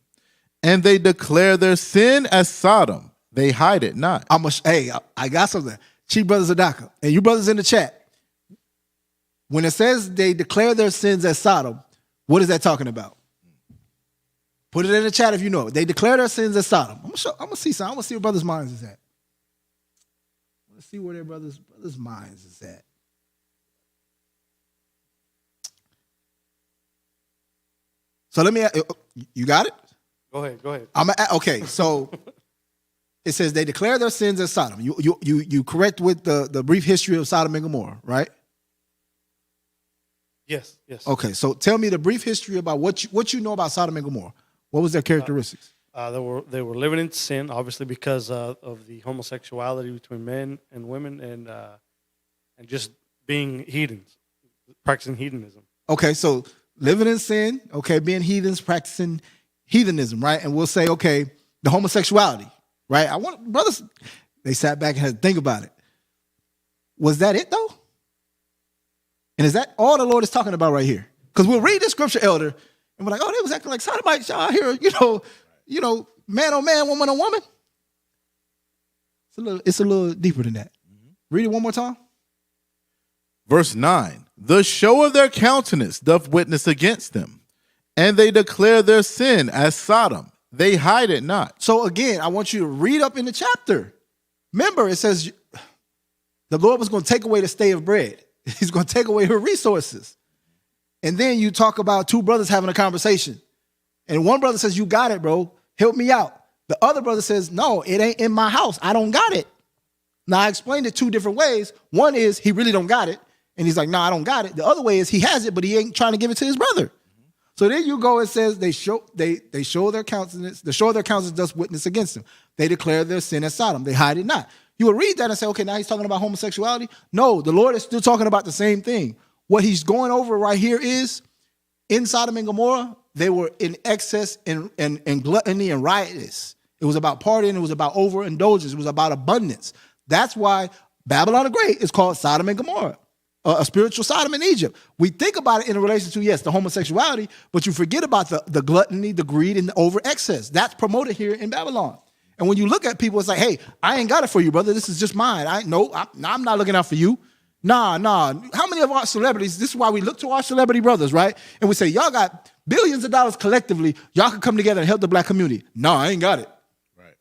And they declare their sin as Sodom. They hide it not. I got something. Chief Brothers Adaka, and you brothers in the chat. When it says they declare their sins as Sodom, what is that talking about? Put it in the chat if you know it. They declare their sins as Sodom. I'm gonna see something. I'm gonna see where brothers' minds is at. Let's see where their brothers' minds is at. So let me. You got it? Go ahead. Okay. So it says they declare their sins as Sodom. You correct with the brief history of Sodom and Gomorrah, right? Yes. Okay. So tell me the brief history about what you know about Sodom and Gomorrah. What was their characteristics? They were living in sin, obviously because of the homosexuality between men and women, and just being heathens, practicing heathenism. Okay, so living in sin, okay, being heathens, practicing heathenism, right? And we'll say, okay, the homosexuality, right? I want brothers. They sat back and had to think about it. Was that it though? And is that all the Lord is talking about right here? Because we'll read the scripture, elder. And we're like, oh, they was acting like sodomites out here, you know, man on man, woman on woman. It's a little deeper than that. Read it one more time. Verse 9, the show of their countenance doth witness against them, and they declare their sin as Sodom. They hide it not. So again, I want you to read up in the chapter. Remember, it says the Lord was going to take away the stay of bread. He's going to take away her resources. And then you talk about two brothers having a conversation. And one brother says, you got it, bro. Help me out. The other brother says, no, it ain't in my house. I don't got it. Now, I explained it two different ways. One is he really don't got it. And he's like, no, I don't got it. The other way is he has it, but he ain't trying to give it to his brother. So then you go and says they show their countenance. The show of their countenance does witness against them. They declare their sin as Sodom. They hide it not. You will read that and say, okay, now he's talking about homosexuality. No, the Lord is still talking about the same thing. What he's going over right here is in Sodom and Gomorrah, they were in excess and gluttony and riotous. It was about partying. It was about overindulgence. It was about abundance. That's why Babylon the Great is called Sodom and Gomorrah, a spiritual Sodom in Egypt. We think about it in relation to, yes, the homosexuality, but you forget about the gluttony, the greed, and the over excess. That's promoted here in Babylon. And when you look at people, it's like, hey, I ain't got it for you, brother. This is just mine. I'm not looking out for you. Nah. How many of our celebrities, this is why we look to our celebrity brothers, right? And we say, y'all got billions of dollars collectively. Y'all can come together and help the black community. No, I ain't got it. Right.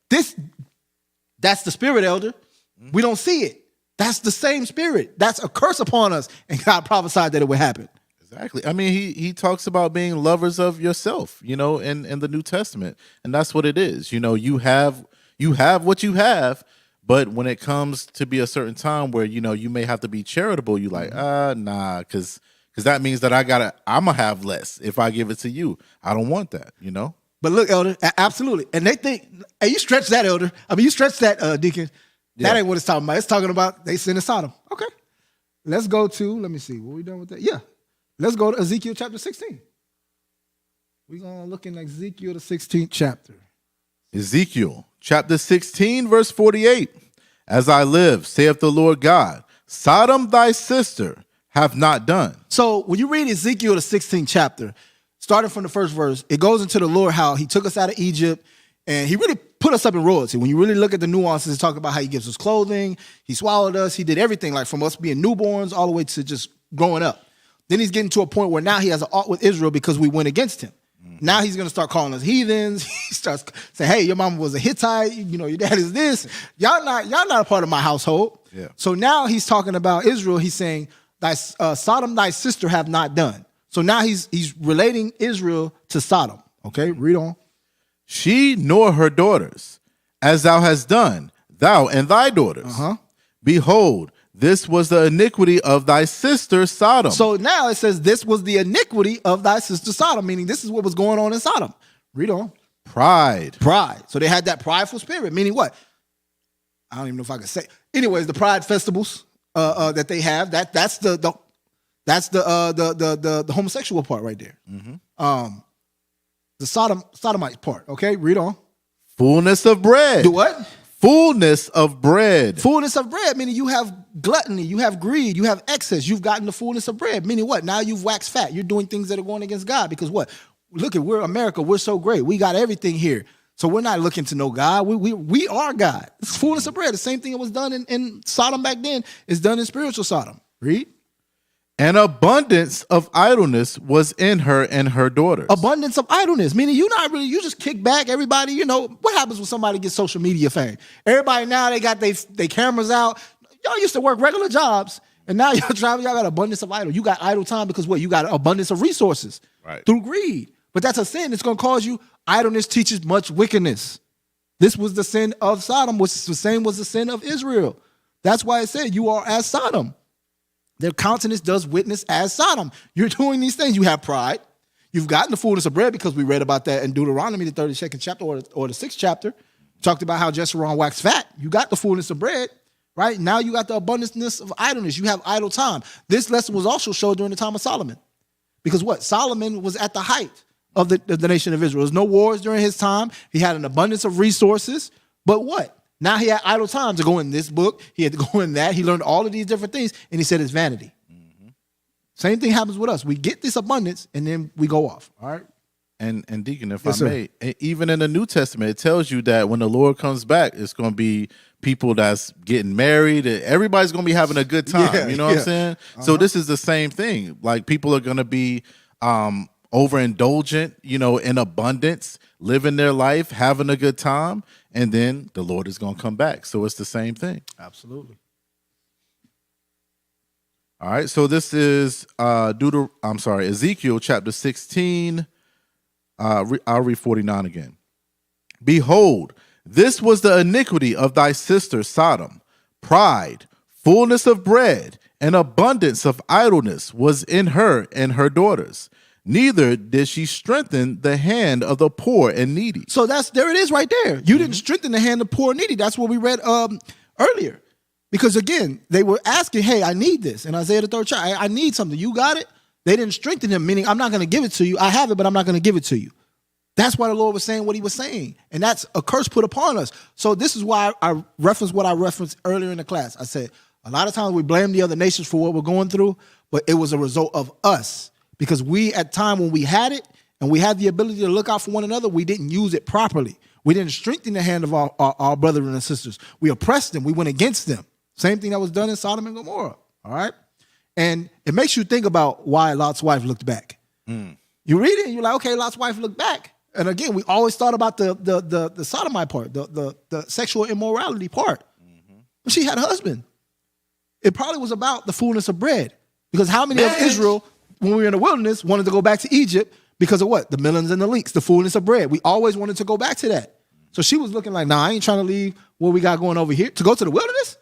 That's the spirit, elder. Mm-hmm. We don't see it. That's the same spirit. That's a curse upon us. And God prophesied that it would happen. Exactly. I mean, he talks about being lovers of yourself, in the New Testament. And that's what it is. You have what you have. But when it comes to be a certain time where, you may have to be charitable, you like, nah, because that means that I'm going to have less if I give it to you. I don't want that, But look, elder, absolutely. And they think, hey, you stretch that, elder. I mean, you stretch that, deacon. That ain't what it's talking about. It's talking about they sin in Sodom. Okay. Let's go to, let me see. Were we done with that? Yeah. Let's go to Ezekiel chapter 16. We're going to look in Ezekiel, the 16th chapter. Ezekiel chapter 16, verse 48. As I live, saith the Lord God, Sodom thy sister have not done. So when you read Ezekiel, the 16th chapter, starting from the first verse, it goes into the Lord, how he took us out of Egypt, and he really put us up in royalty. When you really look at the nuances, talk about how he gives us clothing, he swallowed us, he did everything, like from us being newborns all the way to just growing up. Then he's getting to a point where now he has an ought with Israel because we went against him. Now he's going to start calling us heathens. He starts saying, hey, your mama was a Hittite. Your dad is this. Y'all not a part of my household. Yeah. So now he's talking about Israel. He's saying, Sodom, thy sister have not done. So now he's relating Israel to Sodom. Okay, read on. She nor her daughters, as thou hast done, thou and thy daughters. Behold, this was the iniquity of thy sister Sodom. So now it says this was the iniquity of thy sister Sodom, meaning this is what was going on in Sodom. Read on. Pride. So they had that prideful spirit, meaning what? I don't even know if I can say. Anyways, the pride festivals that they have, that's the homosexual part right there. The sodomite part. Okay, read on. Fullness of bread. Do what? Fullness of bread. Fullness of bread, meaning you have gluttony, you have greed, you have excess. You've gotten the fullness of bread, meaning what? Now you've waxed fat. You're doing things that are going against God because what? look at, we're America. We're so great. We got everything here. So we're not looking to know God. We are God. It's fullness of bread. The same thing that was done in Sodom back then is done in spiritual Sodom. Read. An abundance of idleness was in her and her daughters. Abundance of idleness, meaning you just kick back. Everybody, what happens when somebody gets social media fame? Everybody now, they got they cameras out. Y'all used to work regular jobs, and now y'all got abundance of idle. You got idle time because what? You got abundance of resources through greed. But that's a sin. It's going to cause you. Idleness teaches much wickedness. This was the sin of Sodom, which the same was the sin of Israel. That's why it said you are as Sodom. Their countenance does witness as Sodom. You're doing these things. You have pride. You've gotten the fullness of bread because we read about that in Deuteronomy, the 32nd chapter or the 6th chapter. Talked about how Jeshurun waxed fat. You got the fullness of bread, right? Now you got the abundance of idleness. You have idle time. This lesson was also shown during the time of Solomon. Because what? Solomon was at the height of the nation of Israel. There was no wars during his time. He had an abundance of resources. But what? Now he had idle time to go in this book. He had to go in that. He learned all of these different things. And he said it's vanity. Same thing happens with us. We get this abundance and then we go off. All right. And Deacon, if Yes, I may, even in the New Testament, it tells you that when the Lord comes back, it's going to be people that's getting married. Everybody's going to be having a good time. Yeah, you know what I'm saying? So this is the same thing. Like people are going to be overindulgent, in abundance, living their life, having a good time, and then the Lord is going to come back. So it's the same thing. Absolutely. All right. So this is Ezekiel chapter 16. I'll read 49 again. Behold, this was the iniquity of thy sister Sodom. Pride, fullness of bread, and abundance of idleness was in her and her daughters. Neither did she strengthen the hand of the poor and needy. So there it is right there. You didn't strengthen the hand of the poor and needy. That's what we read earlier. Because again, they were asking, hey, I need this. In Isaiah the 3rd chapter, I need something. You got it? They didn't strengthen him, meaning I'm not going to give it to you. I have it, but I'm not going to give it to you. That's why the Lord was saying what he was saying. And that's a curse put upon us. So this is why I referenced what I referenced earlier in the class. I said, a lot of times we blame the other nations for what we're going through, but it was a result of us. Because we, at time when we had it, and we had the ability to look out for one another, we didn't use it properly. We didn't strengthen the hand of our brothers and sisters. We oppressed them. We went against them. Same thing that was done in Sodom and Gomorrah. All right? And it makes you think about why Lot's wife looked back. You read it and you're like, okay, Lot's wife looked back. And again, we always thought about the sodomite part, the sexual immorality part. But she had a husband. It probably was about the fullness of bread. Because how many of Israel, when we were in the wilderness, wanted to go back to Egypt because of what? The melons and the leeks, the fullness of bread. We always wanted to go back to that. So she was looking like, nah, I ain't trying to leave what we got going over here to go to the wilderness.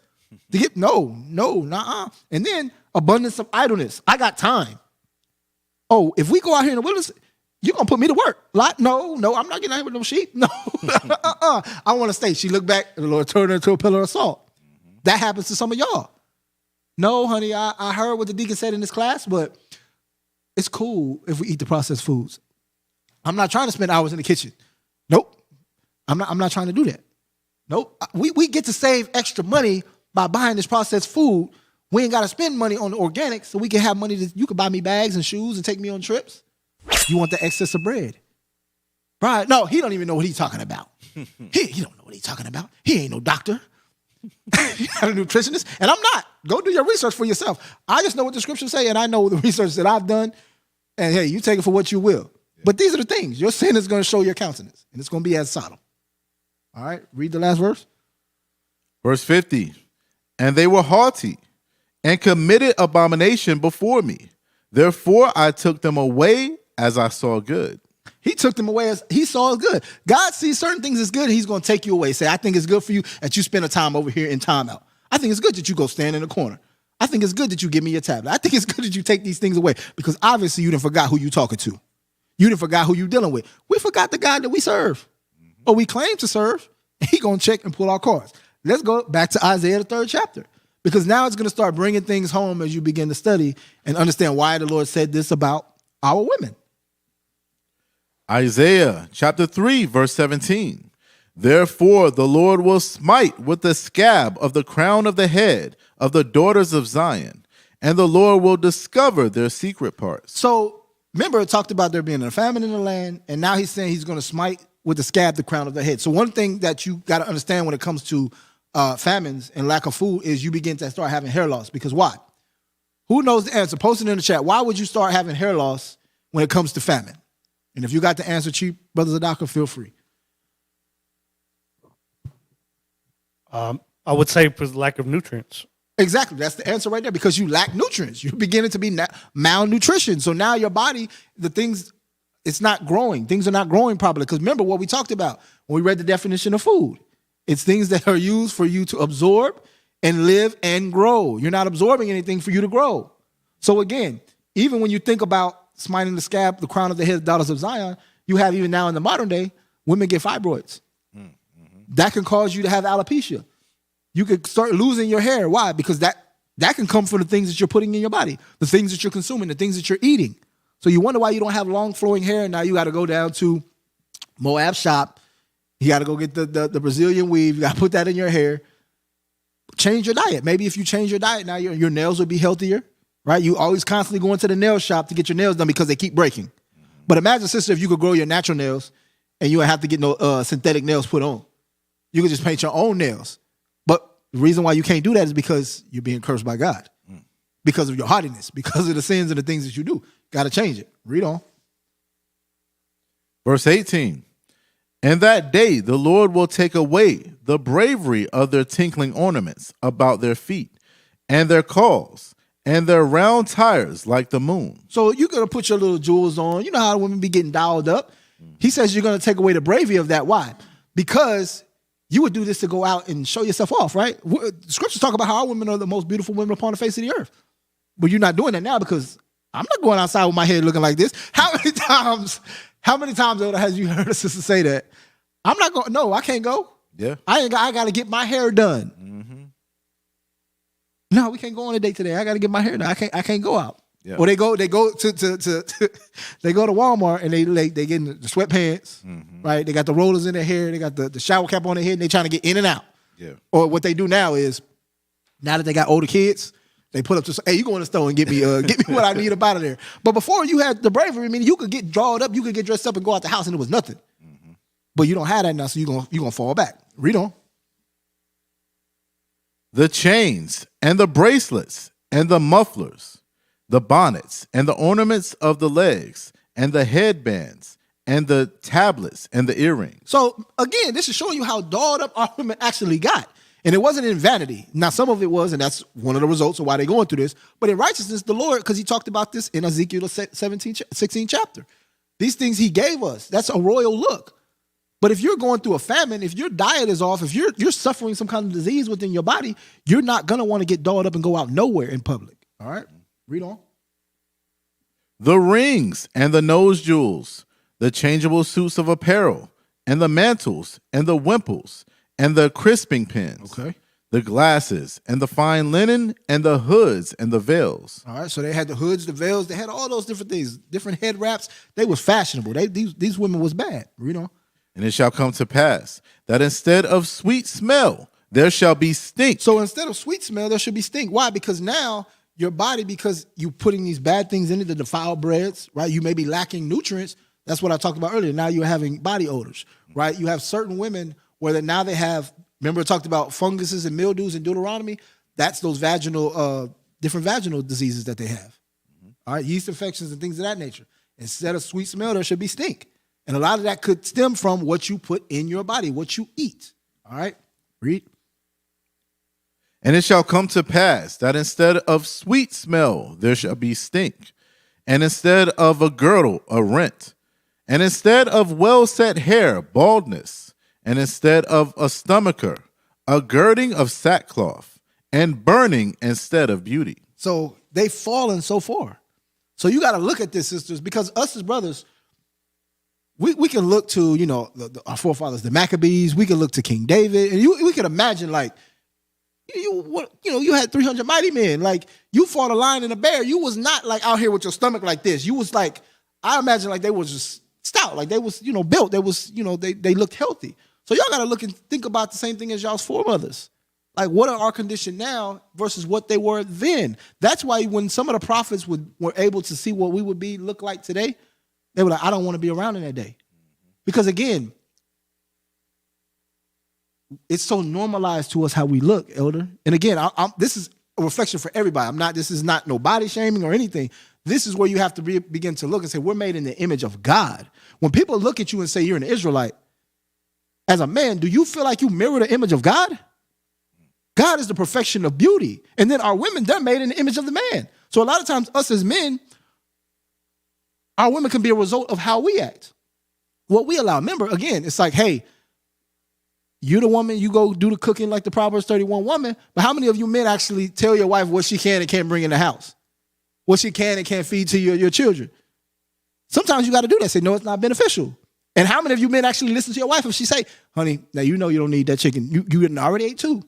To get nah. And then abundance of idleness. I got time. Oh, if we go out here in the wilderness, you're going to put me to work. Lot, no, I'm not getting out here with no sheep. No, I want to stay. She looked back and the Lord turned her into a pillar of salt. That happens to some of y'all. No, honey, I heard what the deacon said in this class, but it's cool if we eat the processed foods. I'm not trying to spend hours in the kitchen. Nope. I'm not trying to do that. Nope. We get to save extra money by buying this processed food. We ain't got to spend money on the organics, so we can have money you can buy me bags and shoes and take me on trips. You want the excess of bread. Right? No, he don't even know what he's talking about. He don't know what he's talking about. He ain't no doctor. He's not a nutritionist, and I'm not. Go do your research for yourself. I just know what the scriptures say, and I know the research that I've done, and hey, you take it for what you will. But these are the things. Your sin is going to show your countenance, and it's going to be as Sodom. All right, read the last verse. Verse 50. And they were haughty and committed abomination before me. Therefore I took them away as I saw good. He took them away as he saw as good. God sees certain things as good. He's going to take you away. Say, I think it's good for you that you spend a time over here in timeout. I think it's good that you go stand in the corner. I think it's good that you give me your tablet. I think it's good that you take these things away because obviously you done forgot who you talking to. You done forgot who you dealing with. We forgot the God that we serve or we claim to serve. He going to check and pull our cards. Let's go back to Isaiah the 3rd chapter because now it's going to start bringing things home as you begin to study and understand why the Lord said this about our women. Isaiah chapter 3, verse 17. Therefore the Lord will smite with the scab of the crown of the head of the daughters of Zion, and the Lord will discover their secret parts. So remember, it talked about there being a famine in the land, and now he's saying he's going to smite with the scab the crown of the head. So one thing that you got to understand when it comes to famines and lack of food is you begin to start having hair loss. Because why? Who knows the answer? Post it in the chat. Why would you start having hair loss when it comes to famine? And if you got the answer, Chief Brother Zadaka, feel free. I would say for the lack of nutrients. Exactly. That's the answer right there, because you lack nutrients. You're beginning to be malnutrition. So now your body, it's not growing. Things are not growing properly. Because remember what we talked about when we read the definition of food. It's things that are used for you to absorb and live and grow. You're not absorbing anything for you to grow. So again, even when you think about smiting the scab, the crown of the head, daughters of Zion, you have even now in the modern day, women get fibroids. That can cause you to have alopecia. You could start losing your hair. Why? Because that can come from the things that you're putting in your body, the things that you're consuming, the things that you're eating. So you wonder why you don't have long flowing hair. And now you got to go down to Moab shop. You got to go get the Brazilian weave. You got to put that in your hair. Change your diet. Maybe if you change your diet, now your nails will be healthier, right? You always constantly going to the nail shop to get your nails done because they keep breaking. But imagine, sister, if you could grow your natural nails and you don't have to get no synthetic nails put on. You could just paint your own nails. But the reason why you can't do that is because you're being cursed by God. Because of your haughtiness, because of the sins and the things that you do. Got to change it. Read on. Verse 18. And that day the Lord will take away the bravery of their tinkling ornaments about their feet, and their calls, and their round tires like the moon. So you're going to put your little jewels on. You know how women be getting dialed up. He says you're going to take away the bravery of that. Why? Because you would do this to go out and show yourself off, right? Scriptures talk about how our women are the most beautiful women upon the face of the earth. But you're not doing that now because I'm not going outside with my head looking like this. How many times, Elder, has you heard a sister say that? I'm not going, no, I can't go. Yeah. I got to get my hair done. No, we can't go on a date today. I got to get my hair done. I can't go out. Yeah. Or they go to they go to Walmart and they get in the sweatpants, right? They got the rollers in their hair, they got the shower cap on their head, and they trying to get in and out. Yeah. Or what they do now is, now that they got older kids, they put up to, hey, you go in the store and get me what I need up out of there. But before you had the bravery, I mean, you could get drawed up, you could get dressed up and go out the house and it was nothing. But you don't have that now, so you're gonna fall back. Read on. The chains and the bracelets and the mufflers, the bonnets and the ornaments of the legs and the headbands and the tablets and the earrings. So again, this is showing you how dolled up our women actually got. And it wasn't in vanity. Now, some of it was, and that's one of the results of why they're going through this. But in righteousness, the Lord, because he talked about this in Ezekiel 16 chapter. These things he gave us, that's a royal look. But if you're going through a famine, if your diet is off, if you're suffering some kind of disease within your body, you're not going to want to get dolled up and go out nowhere in public. All right? Read on. The rings and the nose jewels, the changeable suits of apparel, and the mantles and the wimples and the crisping pins. Okay. The glasses and the fine linen and the hoods and the veils. All right, so they had the hoods, the veils, they had all those different things, different head wraps. They was fashionable. These women was bad. Read on. And it shall come to pass that instead of sweet smell, there shall be stink. So instead of sweet smell, there should be stink. Why? Because now your body, because you putting these bad things in it, the defiled breads, right? You may be lacking nutrients. That's what I talked about earlier. Now you're having body odors, right? You have certain women where now they have, remember I talked about funguses and mildews in Deuteronomy? That's those vaginal, different vaginal diseases that they have. All right, yeast infections and things of that nature. Instead of sweet smell, there should be stink. And a lot of that could stem from what you put in your body, what you eat. All right, read. And it shall come to pass that instead of sweet smell, there shall be stink. And instead of a girdle, a rent. And instead of well-set hair, baldness. And instead of a stomacher, a girding of sackcloth. And burning instead of beauty. So they've fallen so far. So you got to look at this, sisters, because us as brothers, we can look to, our forefathers, the Maccabees. We can look to King David. And we can imagine, like, you had 300 mighty men. Like, you fought a lion and a bear. You was not, like, out here with your stomach like this. You was, like, I imagine, like, they was just stout. Like, they was, built. They was, they looked healthy. So y'all got to look and think about the same thing as y'all's foremothers. Like, what are our condition now versus what they were then? That's why when some of the prophets were able to see what we would look like today, they were like, I don't want to be around in that day. Because again, it's so normalized to us how we look, elder. And again, this is a reflection for everybody. This is not no body shaming or anything. This is where you have to begin to look and say, we're made in the image of God. When people look at you and say you're an Israelite, as a man, do you feel like you mirror the image of God? God is the perfection of beauty. And then our women, they're made in the image of the man. So a lot of times us as men, our women can be a result of how we act. What we allow. Remember, again, it's like, hey, you the woman, you go do the cooking like the Proverbs 31 woman, but how many of you men actually tell your wife what she can and can't bring in the house? What she can and can't feed to your children? Sometimes you got to do that. Say, no, it's not beneficial. And how many of you men actually listen to your wife if she say, honey, now you know you don't need that chicken. You already ate two.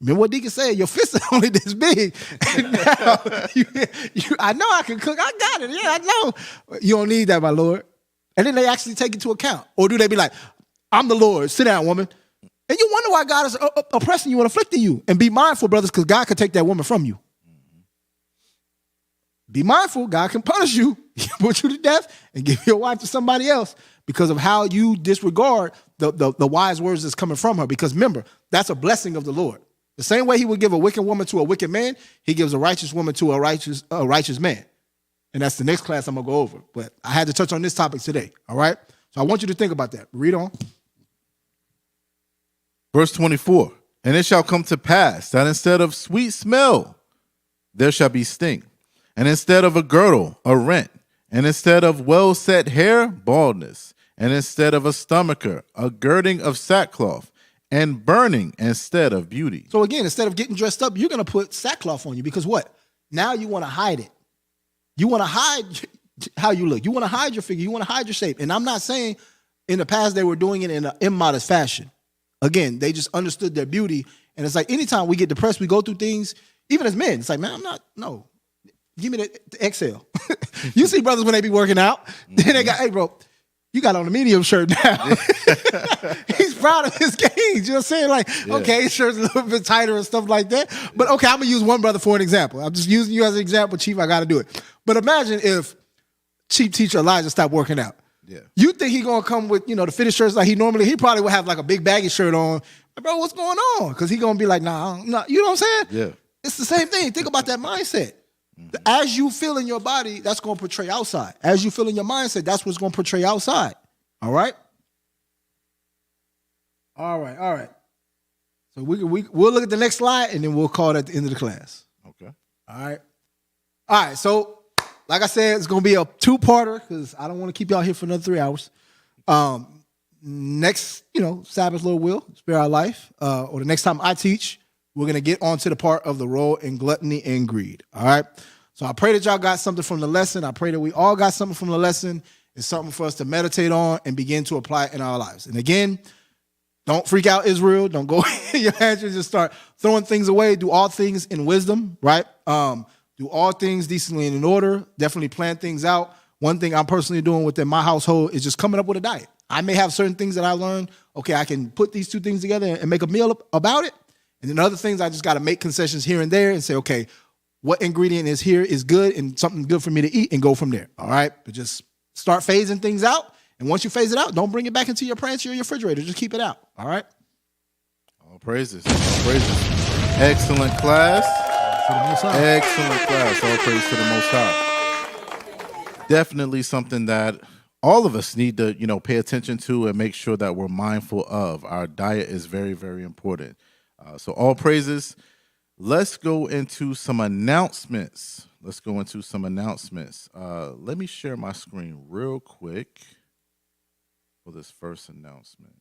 Remember what Deacon said? Your fists are only this big. And now, I know I can cook. I got it. Yeah, I know. You don't need that, my Lord. And then they actually take it into account. Or do they be like, I'm the Lord. Sit down, woman. And you wonder why God is oppressing you and afflicting you. And be mindful, brothers, because God could take that woman from you. Be mindful. God can punish you. He can put you to death and give your wife to somebody else because of how you disregard the wise words that's coming from her. Because remember, that's a blessing of the Lord. The same way he would give a wicked woman to a wicked man, he gives a righteous woman to a righteous man. And that's the next class I'm going to go over. But I had to touch on this topic today, all right? So I want you to think about that. Read on. Verse 24, and it shall come to pass that instead of sweet smell, there shall be stink. And instead of a girdle, a rent. And instead of well-set hair, baldness. And instead of a stomacher, a girding of sackcloth. And burning instead of beauty. So again, instead of getting dressed up, you're going to put sackcloth on you because what? Now you want to hide it. You want to hide how you look. You want to hide your figure. You want to hide your shape. And I'm not saying in the past they were doing it in an immodest fashion. Again, they just understood their beauty. And it's like anytime we get depressed, we go through things, even as men, it's like, man, no. Give me the exhale. You see brothers when they be working out, then they got, hey, bro, you got on a medium shirt now. He's proud of his gains. You know what I'm saying? Like, okay, his shirt's a little bit tighter and stuff like that. But okay, I'm going to use one brother for an example. I'm just using you as an example, Chief. I got to do it. But imagine if Chief Teacher Elijah stopped working out. Yeah. You think he going to come with, the fitted shirts like he probably would have like a big baggy shirt on. Like, bro, what's going on? Because he going to be like, nah, you know what I'm saying? Yeah. It's the same thing. Think about that mindset. As you feel in your body, that's going to portray outside. As you feel in your mindset, that's what's going to portray outside. All right? All right. So we'll look at the next slide, and then we'll call it at the end of the class. Okay. All right. So, like I said, it's going to be a two-parter because I don't want to keep y'all here for another 3 hours. Next, Sabbath, Lord will, spare our life, or the next time I teach, we're going to get onto the part of the role in gluttony and greed. All right? So I pray that y'all got something from the lesson. I pray that we all got something from the lesson. It's something for us to meditate on and begin to apply in our lives. And again, don't freak out, Israel. Don't go in your hands and just start throwing things away. Do all things in wisdom, right? Do all things decently and in order. Definitely plan things out. One thing I'm personally doing within my household is just coming up with a diet. I may have certain things that I learned. Okay, I can put these two things together and make a meal about it. And then other things, I just got to make concessions here and there and say, okay, what ingredient is here is good and something good for me to eat and go from there. All right? But just start phasing things out. And once you phase it out, don't bring it back into your pantry or your refrigerator. Just keep it out. All right? All praises. All praises. Excellent class. Excellent class. All praise to the Most High. Definitely something that all of us need to, pay attention to and make sure that we're mindful of. Our diet is very, very important. So all praises. Let's go into some announcements. Let me share my screen real quick for this first announcement.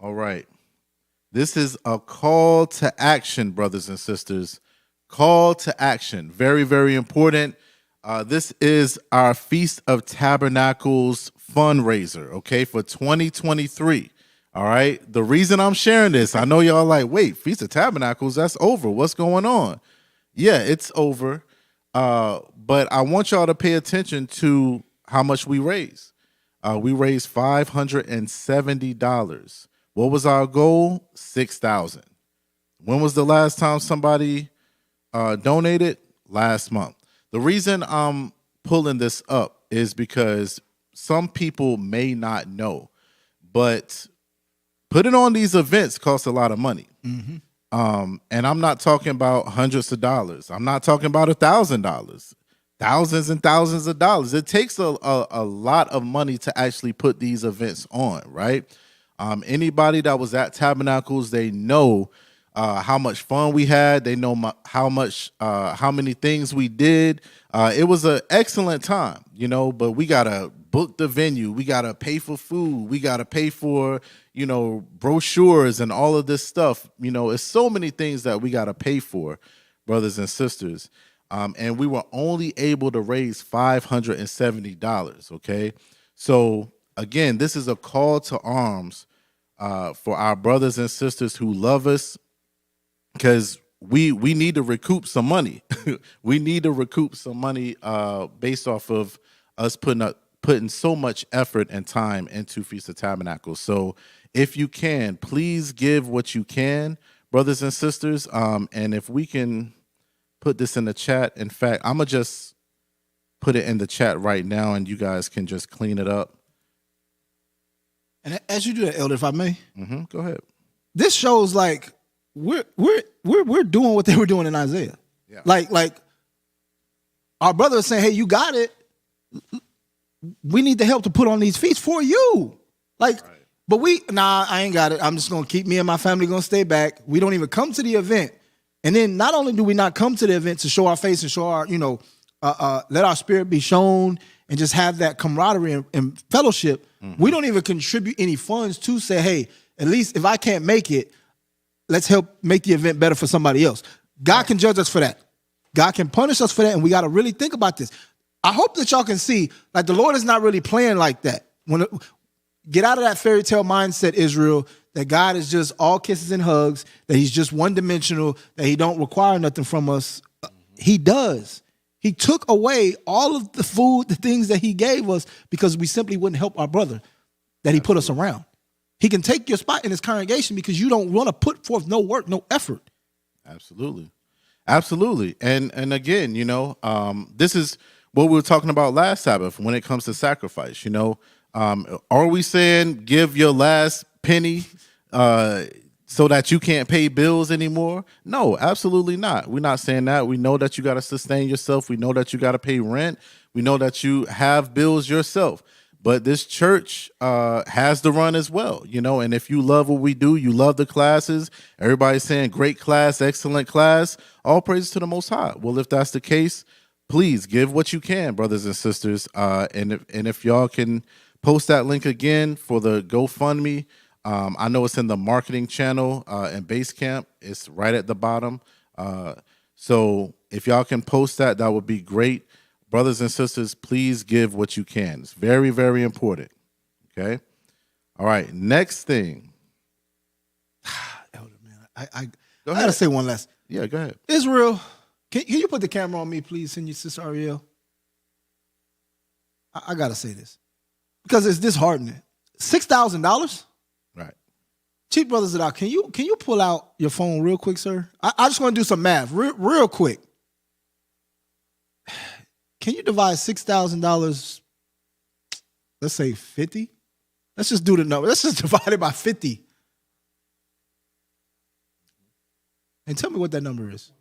All right. This is a call to action, brothers and sisters. Call to action. Very, very important. This is our Feast of Tabernacles fundraiser, okay, for 2023. All right. The reason I'm sharing this, I know y'all like, wait, Feast of Tabernacles, that's over. What's going on? Yeah, it's over. But I want y'all to pay attention to how much we raise. We raised $570. What was our goal? 6,000. When was the last time somebody donated? Last month. The reason I'm pulling this up is because some people may not know, but putting on these events costs a lot of money. And I'm not talking about hundreds of dollars. I'm not talking about $1,000, thousands and thousands of dollars. It takes a lot of money to actually put these events on, right? Anybody that was at Tabernacles, they know how much fun we had. They know how many things we did. It was an excellent time, you know, but we got to book the venue. We got to pay for food. We got to pay for, you know, brochures and all of this stuff. You know, it's so many things that we got to pay for, brothers and sisters. And we were only able to raise $570, okay? So, again, this is a call to arms for our brothers and sisters who love us, because we need to recoup some money. We need to recoup some money based off of us putting so much effort and time into Feast of Tabernacles. So if you can, please give what you can, brothers and sisters. And if we can put this in the chat. In fact, I'm going to just put it in the chat right now, and you guys can just clean it up. And as you do that, Elder, if I may, Go ahead. this shows like we're doing what they were doing in Isaiah. Yeah. Like our brother is saying, hey, you got it. We need the help to put on these feasts for you. Like, but I ain't got it. I'm just gonna keep me and my family gonna stay back. We don't even come to the event. And then not only do we not come to the event to show our face and show our, let our spirit be shown and just have that camaraderie and fellowship, we don't even contribute any funds to say, hey, at least if I can't make it, let's help make the event better for somebody else. God can judge us for that. God can punish us for that, and we got to really think about this. I hope that y'all can see, like, the Lord is not really playing like that. Get out of that fairy tale mindset, Israel, that God is just all kisses and hugs, that he's just one-dimensional, that he don't require nothing from us. He does. He took away all of the food, the things that he gave us, because we simply wouldn't help our brother that he put us around. He can take your spot in his congregation because you don't want to put forth no work, no effort. Absolutely. Absolutely. And again, this is what we were talking about last Sabbath when it comes to sacrifice. Are we saying give your last penny so that you can't pay bills anymore? No, absolutely not. We're not saying that. We know that you got to sustain yourself. We know that you got to pay rent. We know that you have bills yourself. But this church has to run as well, and if you love what we do, you love the classes, everybody's saying great class, excellent class, all praises to the Most High. Well, if that's the case, please give what you can, brothers and sisters. And if y'all can post that link again for the GoFundMe, I know it's in the marketing channel in Basecamp. It's right at the bottom. So if y'all can post that, that would be great. Brothers and sisters, please give what you can. It's very, very important. Okay? All right, next thing. Elder, man, I gotta say one last. Yeah, go ahead. Israel, can you put the camera on me, please, and your sister Ariel? I gotta say this because it's disheartening. $6,000. Right. Chief Brothers at all. Can you pull out your phone real quick, sir? I just want to do some math real quick. Can you divide $6,000? Let's say 50. Let's just do the number. Let's just divide it by 50. And tell me what that number is.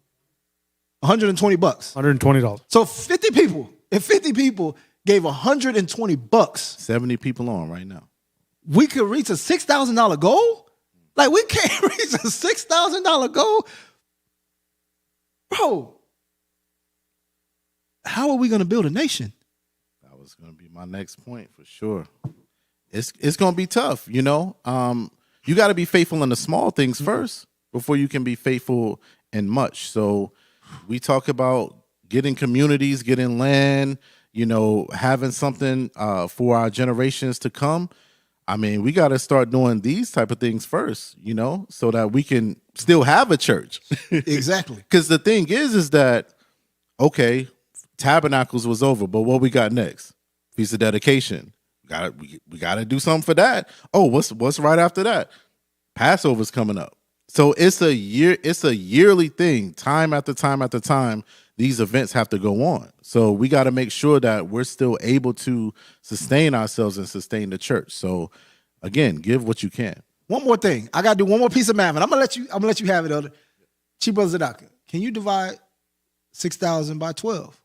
$120. $120. So 50 people. If 50 people gave $120, 70 people on right now. we could reach a $6,000 goal? Like, we can't reach a $6,000 goal? Bro, how are we going to build a nation? That was going to be my next point for sure. It's going to be tough, You got to be faithful in the small things first before you can be faithful in much. So we talk about getting communities, getting land, having something for our generations to come. I mean, we got to start doing these type of things first, so that we can still have a church. Exactly. Because the thing is that, okay, Tabernacles was over, but what we got next? Feast of Dedication. We gotta do something for that. Oh, what's right after that? Passover's coming up. So it's a yearly thing. Time after time after time, these events have to go on. So we got to make sure that we're still able to sustain ourselves and sustain the church. So again, give what you can. One more thing. I gotta do one more piece of math, and I'm gonna let you have it, Elder. Chief Brother Zadaka, can you divide 6,000 by 12?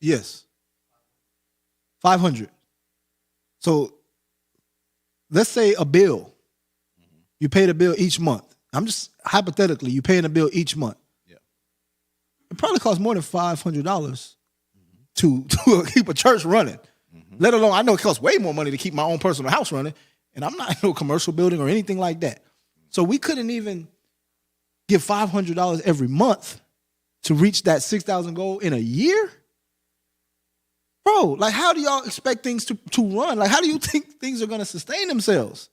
Yes. 500. So let's say a bill. You paid a bill each month. I'm just hypothetically, you paying a bill each month. Yeah. It probably costs more than $500 to keep a church running. Let alone, I know it costs way more money to keep my own personal house running, and I'm not in no commercial building or anything like that. So we couldn't even give $500 every month to reach that 6,000 goal in a year? Bro, like, how do y'all expect things to run? Like, how do you think things are going to sustain themselves?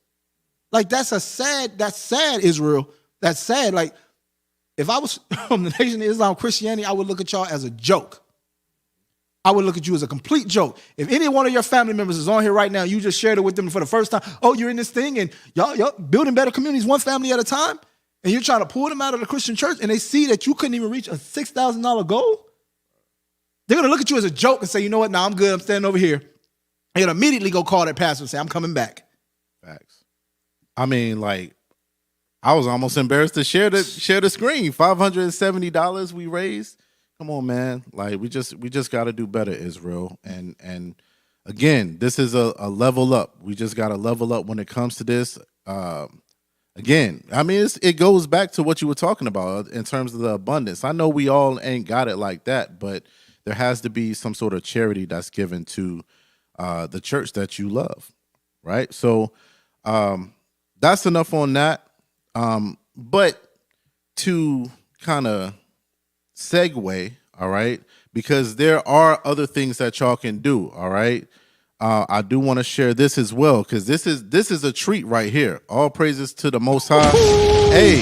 Like, that's sad, Israel. That's sad. Like, if I was from the Nation of Islam, Christianity, I would look at y'all as a joke. I would look at you as a complete joke. If any one of your family members is on here right now, you just shared it with them for the first time. Oh, you're in this thing, and y'all building better communities one family at a time, and you're trying to pull them out of the Christian church, and they see that you couldn't even reach a $6,000 goal, they're going to look at you as a joke and say, you know what, nah, I'm good, I'm standing over here. They're going to immediately go call their pastor and say, I'm coming back. Facts. I mean, like, I was almost embarrassed to share the screen. $570 we raised. Come on, man. Like, we just got to do better, Israel. And again, this is a level up. We just got to level up when it comes to this. Again, I mean, it goes back to what you were talking about in terms of the abundance. I know we all ain't got it like that, but there has to be some sort of charity that's given to the church that you love, right? So that's enough on that. But to kind of segue, all right, because there are other things that y'all can do, all right. I do want to share this as well, because this is a treat right here. All praises to the Most High. Hey,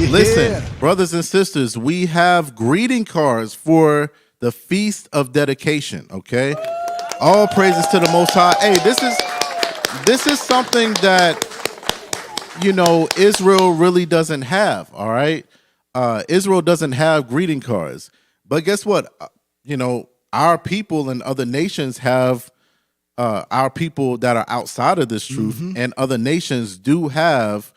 listen, brothers and sisters, we have greeting cards for the Feast of Dedication. Okay, all praises to the Most High. Hey, this is something that, you know, Israel really doesn't have. All right. Israel doesn't have greeting cards, but guess what? You know, our people and other nations have our people that are outside of this truth, and other nations do have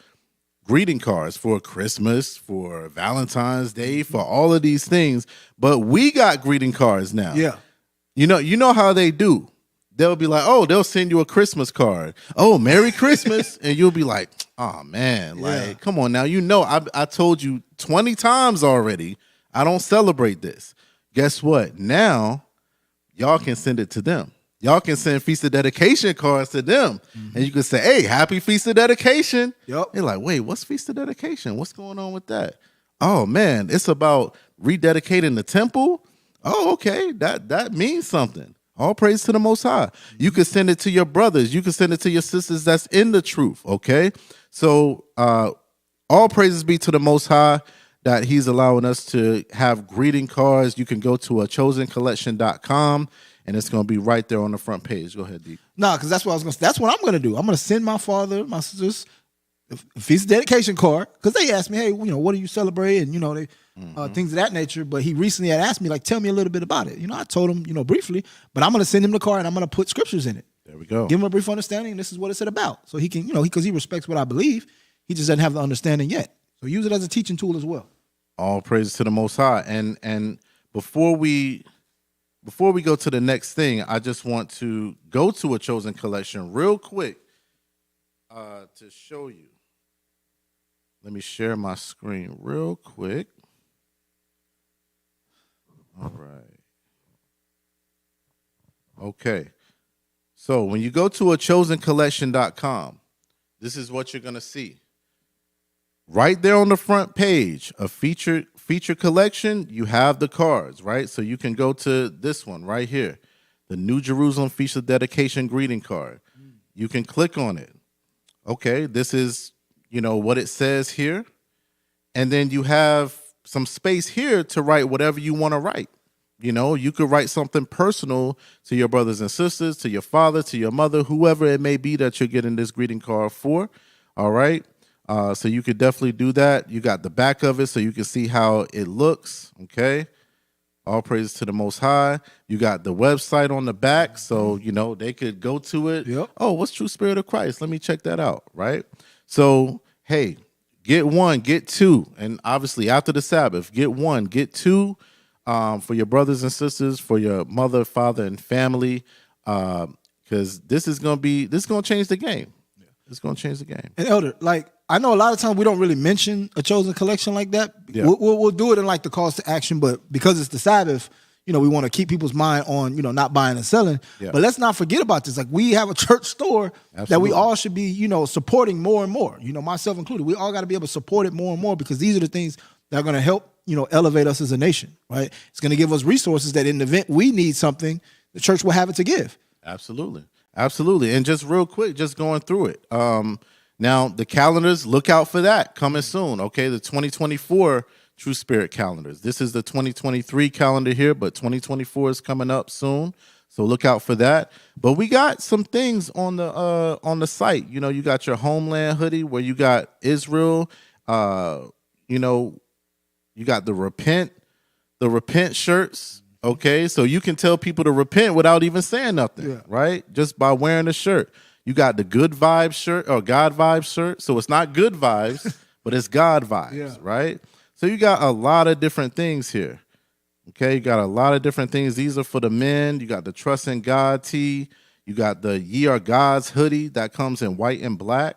greeting cards for Christmas, for Valentine's Day, for all of these things. But we got greeting cards now. Yeah. You know how they do. They'll be like, oh, they'll send you a Christmas card. Oh, Merry Christmas. And you'll be like, oh, man, like, come on now. You know, I told you 20 times already, I don't celebrate this. Guess what? Now, y'all can send it to them. Y'all can send Feast of Dedication cards to them. And you can say, hey, happy Feast of Dedication. Yep. They're like, wait, what's Feast of Dedication? What's going on with that? Oh, man, it's about rededicating the temple. Oh, okay, that means something. All praise to the Most High. You can send it to your brothers. You can send it to your sisters that's in the truth, okay? So all praises be to the Most High that he's allowing us to have greeting cards. You can go to achosencollection.com, and it's going to be right there on the front page. Go ahead, D. No, because that's what I was going to say. That's what I'm going to do. I'm going to send my father, my sisters, a Feast of Dedication card, because they asked me, hey, you know, what do you celebrate? And, you know, they things of that nature. But he recently had asked me, like, tell me a little bit about it. You know, I told him, you know, briefly, but I'm going to send him the card and I'm going to put scriptures in it. There we go. Give him a brief understanding. This is what it's about. So he can, you know, because he respects what I believe. He just doesn't have the understanding yet. So use it as a teaching tool as well. All praises to the Most High. And before we go to the next thing, I just want to go to a Chosen Collection real quick to show you. Let me share my screen real quick. All right. Okay. So when you go to achosencollection.com, this is what you're going to see. Right there on the front page, a feature collection, you have the cards, right? So you can go to this one right here, the New Jerusalem Feast of Dedication greeting card. You can click on it. Okay, this is, you know, what it says here. And then you have some space here to write whatever you want to write. You know, you could write something personal to your brothers and sisters, to your father, to your mother, whoever it may be that you're getting this greeting card for. All right. So you could definitely do that. You got the back of it so you can see how it looks. Okay. All praises to the Most High. You got the website on the back, so you know they could go to it. Yep. Oh, what's True Spirit of Christ? Let me check that out. Right. So hey, get one, get two, and obviously after the Sabbath, get one, get two, for your brothers and sisters, for your mother, father, and family, because this is gonna change the game. It's gonna change the game. And Elder, like I know a lot of times we don't really mention a chosen collection like that. Yeah. We'll do it in like the calls to action, but because it's the Sabbath, you know, we want to keep people's mind on, you know, not buying and selling. Yeah. But let's not forget about this. Like we have a church store that Absolutely. we all should be, you know, supporting more and more. You know, myself included. We all got to be able to support it more and more because these are the things that are going to help, you know, elevate us as a nation. Right? It's going to give us resources that in the event we need something, the church will have it to give. Absolutely. Absolutely. And just real quick, just going through it. Now, the calendars, look out for that coming soon. Okay, the 2024 True Spirit calendars. This is the 2023 calendar here, but 2024 is coming up soon. So look out for that. But we got some things on the site. You know, you got your Homeland hoodie where you got Israel. You know, you got the repent shirts. Okay, so you can tell people to repent without even saying nothing, right? Just by wearing the shirt. You got the good vibes shirt or God vibes shirt. So it's not good vibes, but it's God vibes, right? So you got a lot of different things here. Okay, you got a lot of different things. These are for the men. You got the Trust in God tee. You got the Ye Are God's hoodie that comes in white and black.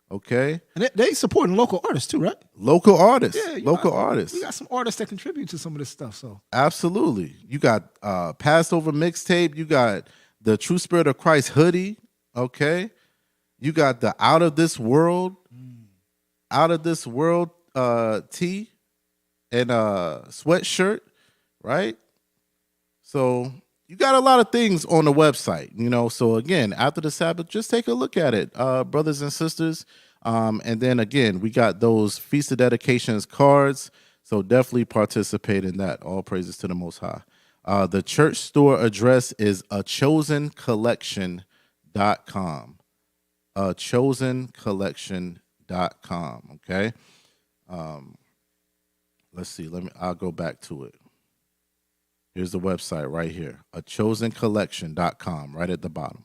Okay. And they supporting local artists too, right? Local artists. Yeah, Local artists. We got some artists that contribute to some of this stuff. So Absolutely. You got Passover mixtape. You got the True Spirit of Christ hoodie. Okay. You got the Out of This World tee and sweatshirt, right? So you got a lot of things on the website, you know. So again, after the Sabbath, just take a look at it, brothers and sisters. And then again, we got those Feast of Dedications cards. So definitely participate in that. All praises to the Most High. The church store address is achosencollection.com. Achosencollection.com. Okay. Let's see. I'll go back to it. Here's the website right here. achosencollection.com, right at the bottom.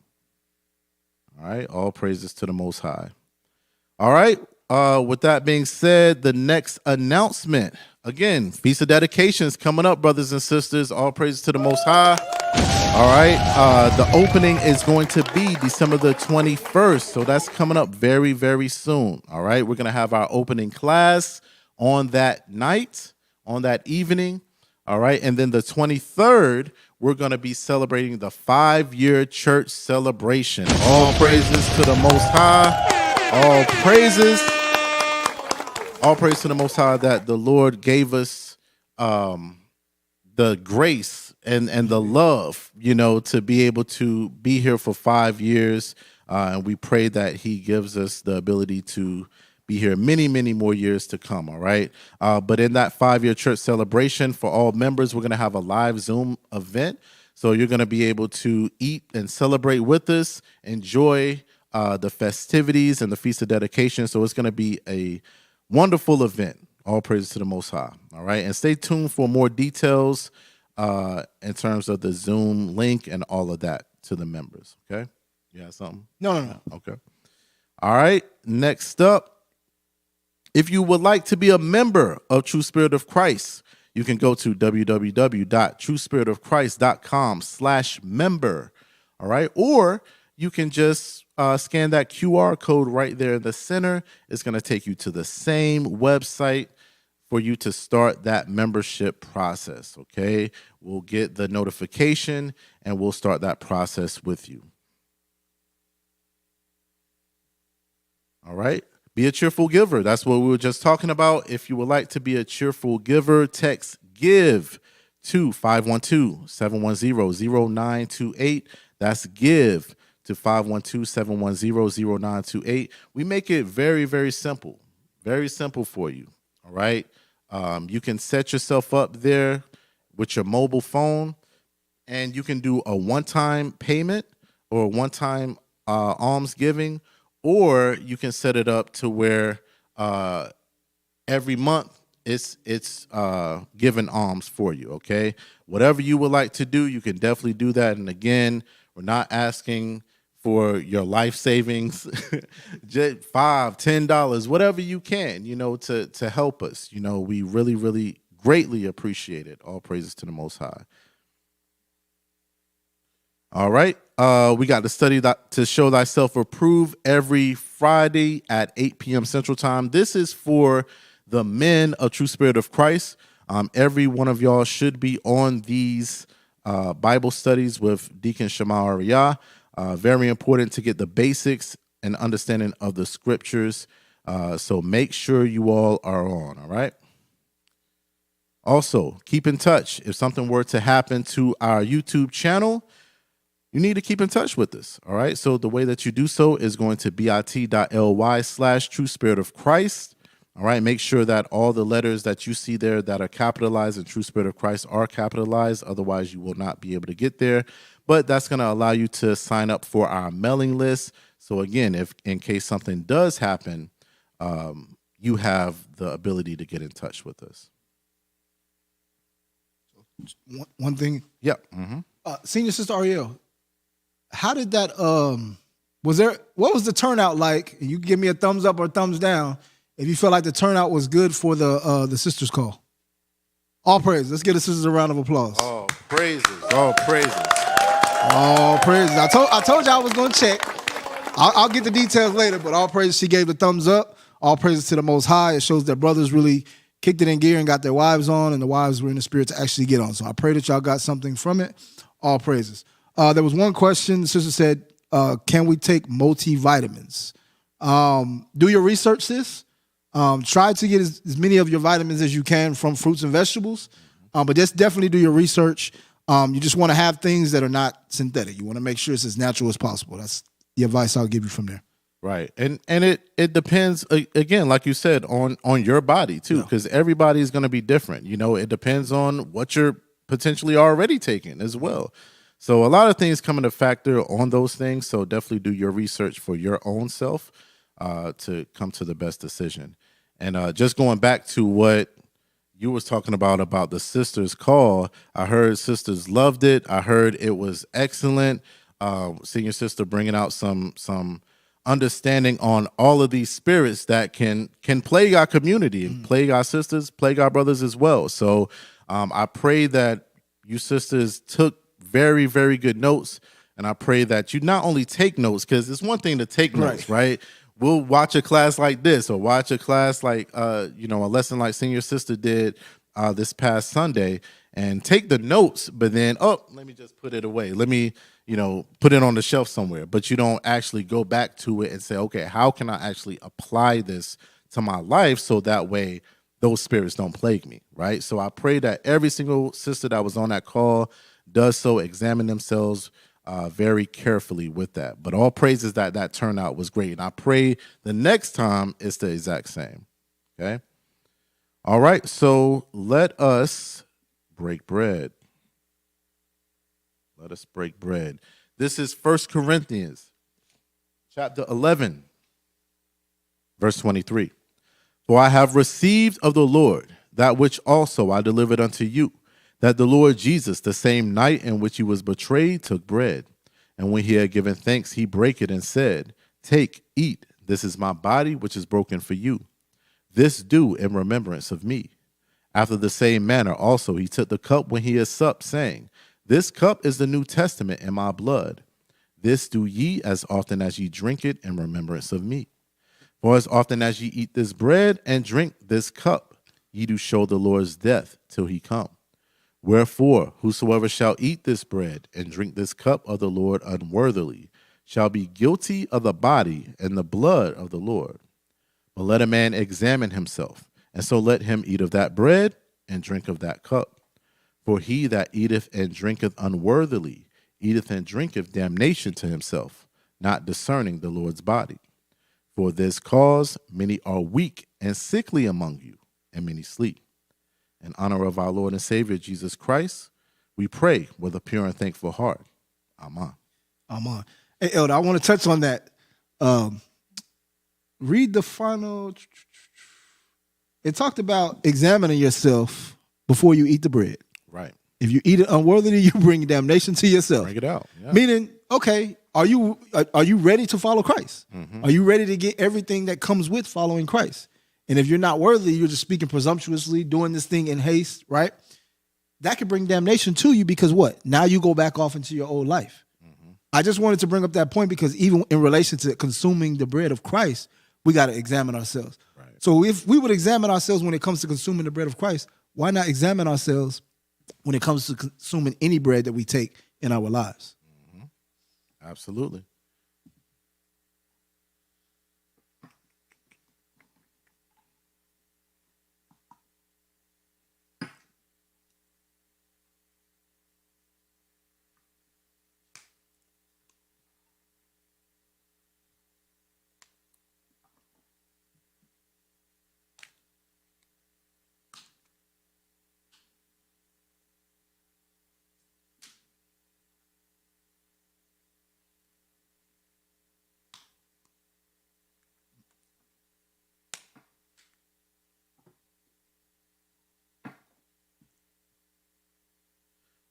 All right. All praises to the Most High. All right. With that being said, the next announcement. Again, Feast of Dedications coming up, brothers and sisters. All praises to the Most High. All right. The opening is going to be December the 21st. So that's coming up very, very soon. All right. We're going to have our opening class on that night, on that evening. All right. And then the 23rd, we're going to be celebrating the 5-year church celebration. All praises to the Most High. All praise to the Most High that the Lord gave us the grace and the love, you know, to be able to be here for 5 years. And we pray that he gives us the ability to be here many, many more years to come, all right? But in that 5-year church celebration for all members, we're going to have a live Zoom event. So you're going to be able to eat and celebrate with us, enjoy the festivities and the Feast of Dedication. So it's going to be a wonderful event. All praises to the Most High, all right? And stay tuned for more details in terms of the Zoom link and all of that to the members, okay? You have something? No. Okay. All right, next up. If you would like to be a member of True Spirit of Christ, you can go to www.truespiritofchrist.com/member. All right. Or you can just scan that QR code right there in the center. It's going to take you to the same website for you to start that membership process. Okay. We'll get the notification and we'll start that process with you. All right. Be a cheerful giver. That's what we were just talking about. If you would like to be a cheerful giver, text GIVE to 512-710-0928. That's GIVE to 512-710-0928. We make it very, very simple. Very simple for you. All right. You can set yourself up there with your mobile phone, and you can do a one-time payment or a one-time alms giving, or you can set it up to where every month it's giving alms for you. Okay, whatever you would like to do, you can definitely do that. And again, we're not asking for your life savings, just $5, $10, whatever you can, to help us. We really, really greatly appreciate it. All praises to the Most High. All right. We got the study to show thyself approved every Friday at 8 p.m. Central Time. This is for the men of True Spirit of Christ. Every one of y'all should be on these Bible studies with Deacon Shama. Very important to get the basics and understanding of the scriptures. So make sure you all are on, all right? Also, keep in touch. If something were to happen to our YouTube channel, you need to keep in touch with us, all right? So the way that you do so is going to bit.ly/True Spirit of Christ. All right, make sure that all the letters that you see there that are capitalized in True Spirit of Christ are capitalized. Otherwise, you will not be able to get there. But that's going to allow you to sign up for our mailing list. So again, if in case something does happen, you have the ability to get in touch with us. One thing. Yeah. Senior Sister Ariel, how did that, what was the turnout like? And you can give me a thumbs up or a thumbs down if you feel like the turnout was good for the sisters call. All praise. Let's give the sisters a round of applause. All praises. All praises. All praises. I told you I was going to check. I'll get the details later, but all praises, she gave the thumbs up. All praises to the Most High. It shows that brothers really kicked it in gear and got their wives on, and the wives were in the spirit to actually get on. So I pray that y'all got something from it. All praises. There was one question. The sister said, can we take multivitamins? Do your research, sis. Try to get as many of your vitamins as you can from fruits and vegetables, but just definitely do your research. You just want to have things that are not synthetic. You want to make sure it's as natural as possible. That's the advice I'll give you from there. Right. And it depends, again, like you said, on your body too, because everybody is going to be different. It depends on what you're potentially already taking as well. So a lot of things come into factor on those things. So definitely do your research for your own self to come to the best decision. And just going back to what you was talking about the sisters call, I heard sisters loved it. I heard it was excellent. Senior sister bringing out some understanding on all of these spirits that can plague our community and plague our sisters, plague our brothers as well. So I pray that you sisters took very, very good notes. And I pray that you not only take notes, because it's one thing to take notes, right? We'll watch a class like this or watch a class like, a lesson like Senior Sister did this past Sunday and take the notes, but then, let me just put it away. Let me, put it on the shelf somewhere. But you don't actually go back to it and say, okay, how can I actually apply this to my life so that way those spirits don't plague me, right? So I pray that every single sister that was on that call does so, examine themselves very carefully with that. But all praises that turnout was great. And I pray the next time it's the exact same. Okay? All right, so let us break bread. Let us break bread. This is 1 Corinthians chapter 11, verse 23. For I have received of the Lord that which also I delivered unto you, that the Lord Jesus, the same night in which he was betrayed, took bread. And when he had given thanks, he brake it and said, Take, eat, this is my body, which is broken for you. This do in remembrance of me. After the same manner also he took the cup when he had supped, saying, This cup is the New Testament in my blood. This do ye as often as ye drink it in remembrance of me. For as often as ye eat this bread and drink this cup, ye do show the Lord's death till he come. Wherefore, whosoever shall eat this bread and drink this cup of the Lord unworthily shall be guilty of the body and the blood of the Lord. But let a man examine himself, and so let him eat of that bread and drink of that cup. For he that eateth and drinketh unworthily eateth and drinketh damnation to himself, not discerning the Lord's body. For this cause many are weak and sickly among you, and many sleep. In honor of our Lord and Savior, Jesus Christ, we pray with a pure and thankful heart. Amen. Amen. Hey, Elder, I want to touch on that. Read the final. It talked about examining yourself before you eat the bread. Right. If you eat it unworthily, you bring damnation to yourself. Bring it out. Yeah. Meaning, okay, are you ready to follow Christ? Mm-hmm. Are you ready to get everything that comes with following Christ? And if you're not worthy, you're just speaking presumptuously, doing this thing in haste, right? That could bring damnation to you because what? Now you go back off into your old life. Mm-hmm. I just wanted to bring up that point because even in relation to consuming the bread of Christ, we got to examine ourselves. Right. So if we would examine ourselves when it comes to consuming the bread of Christ, why not examine ourselves when it comes to consuming any bread that we take in our lives? Mm-hmm. Absolutely.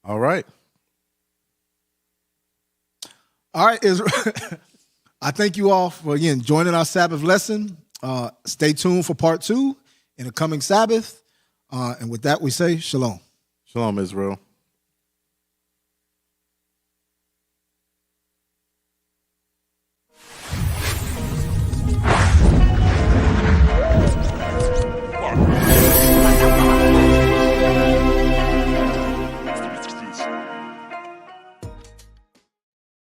All right. All right, Israel. I thank you all for, again, joining our Sabbath lesson. Stay tuned for part 2 in the coming Sabbath. And with that, we say shalom. Shalom, Israel.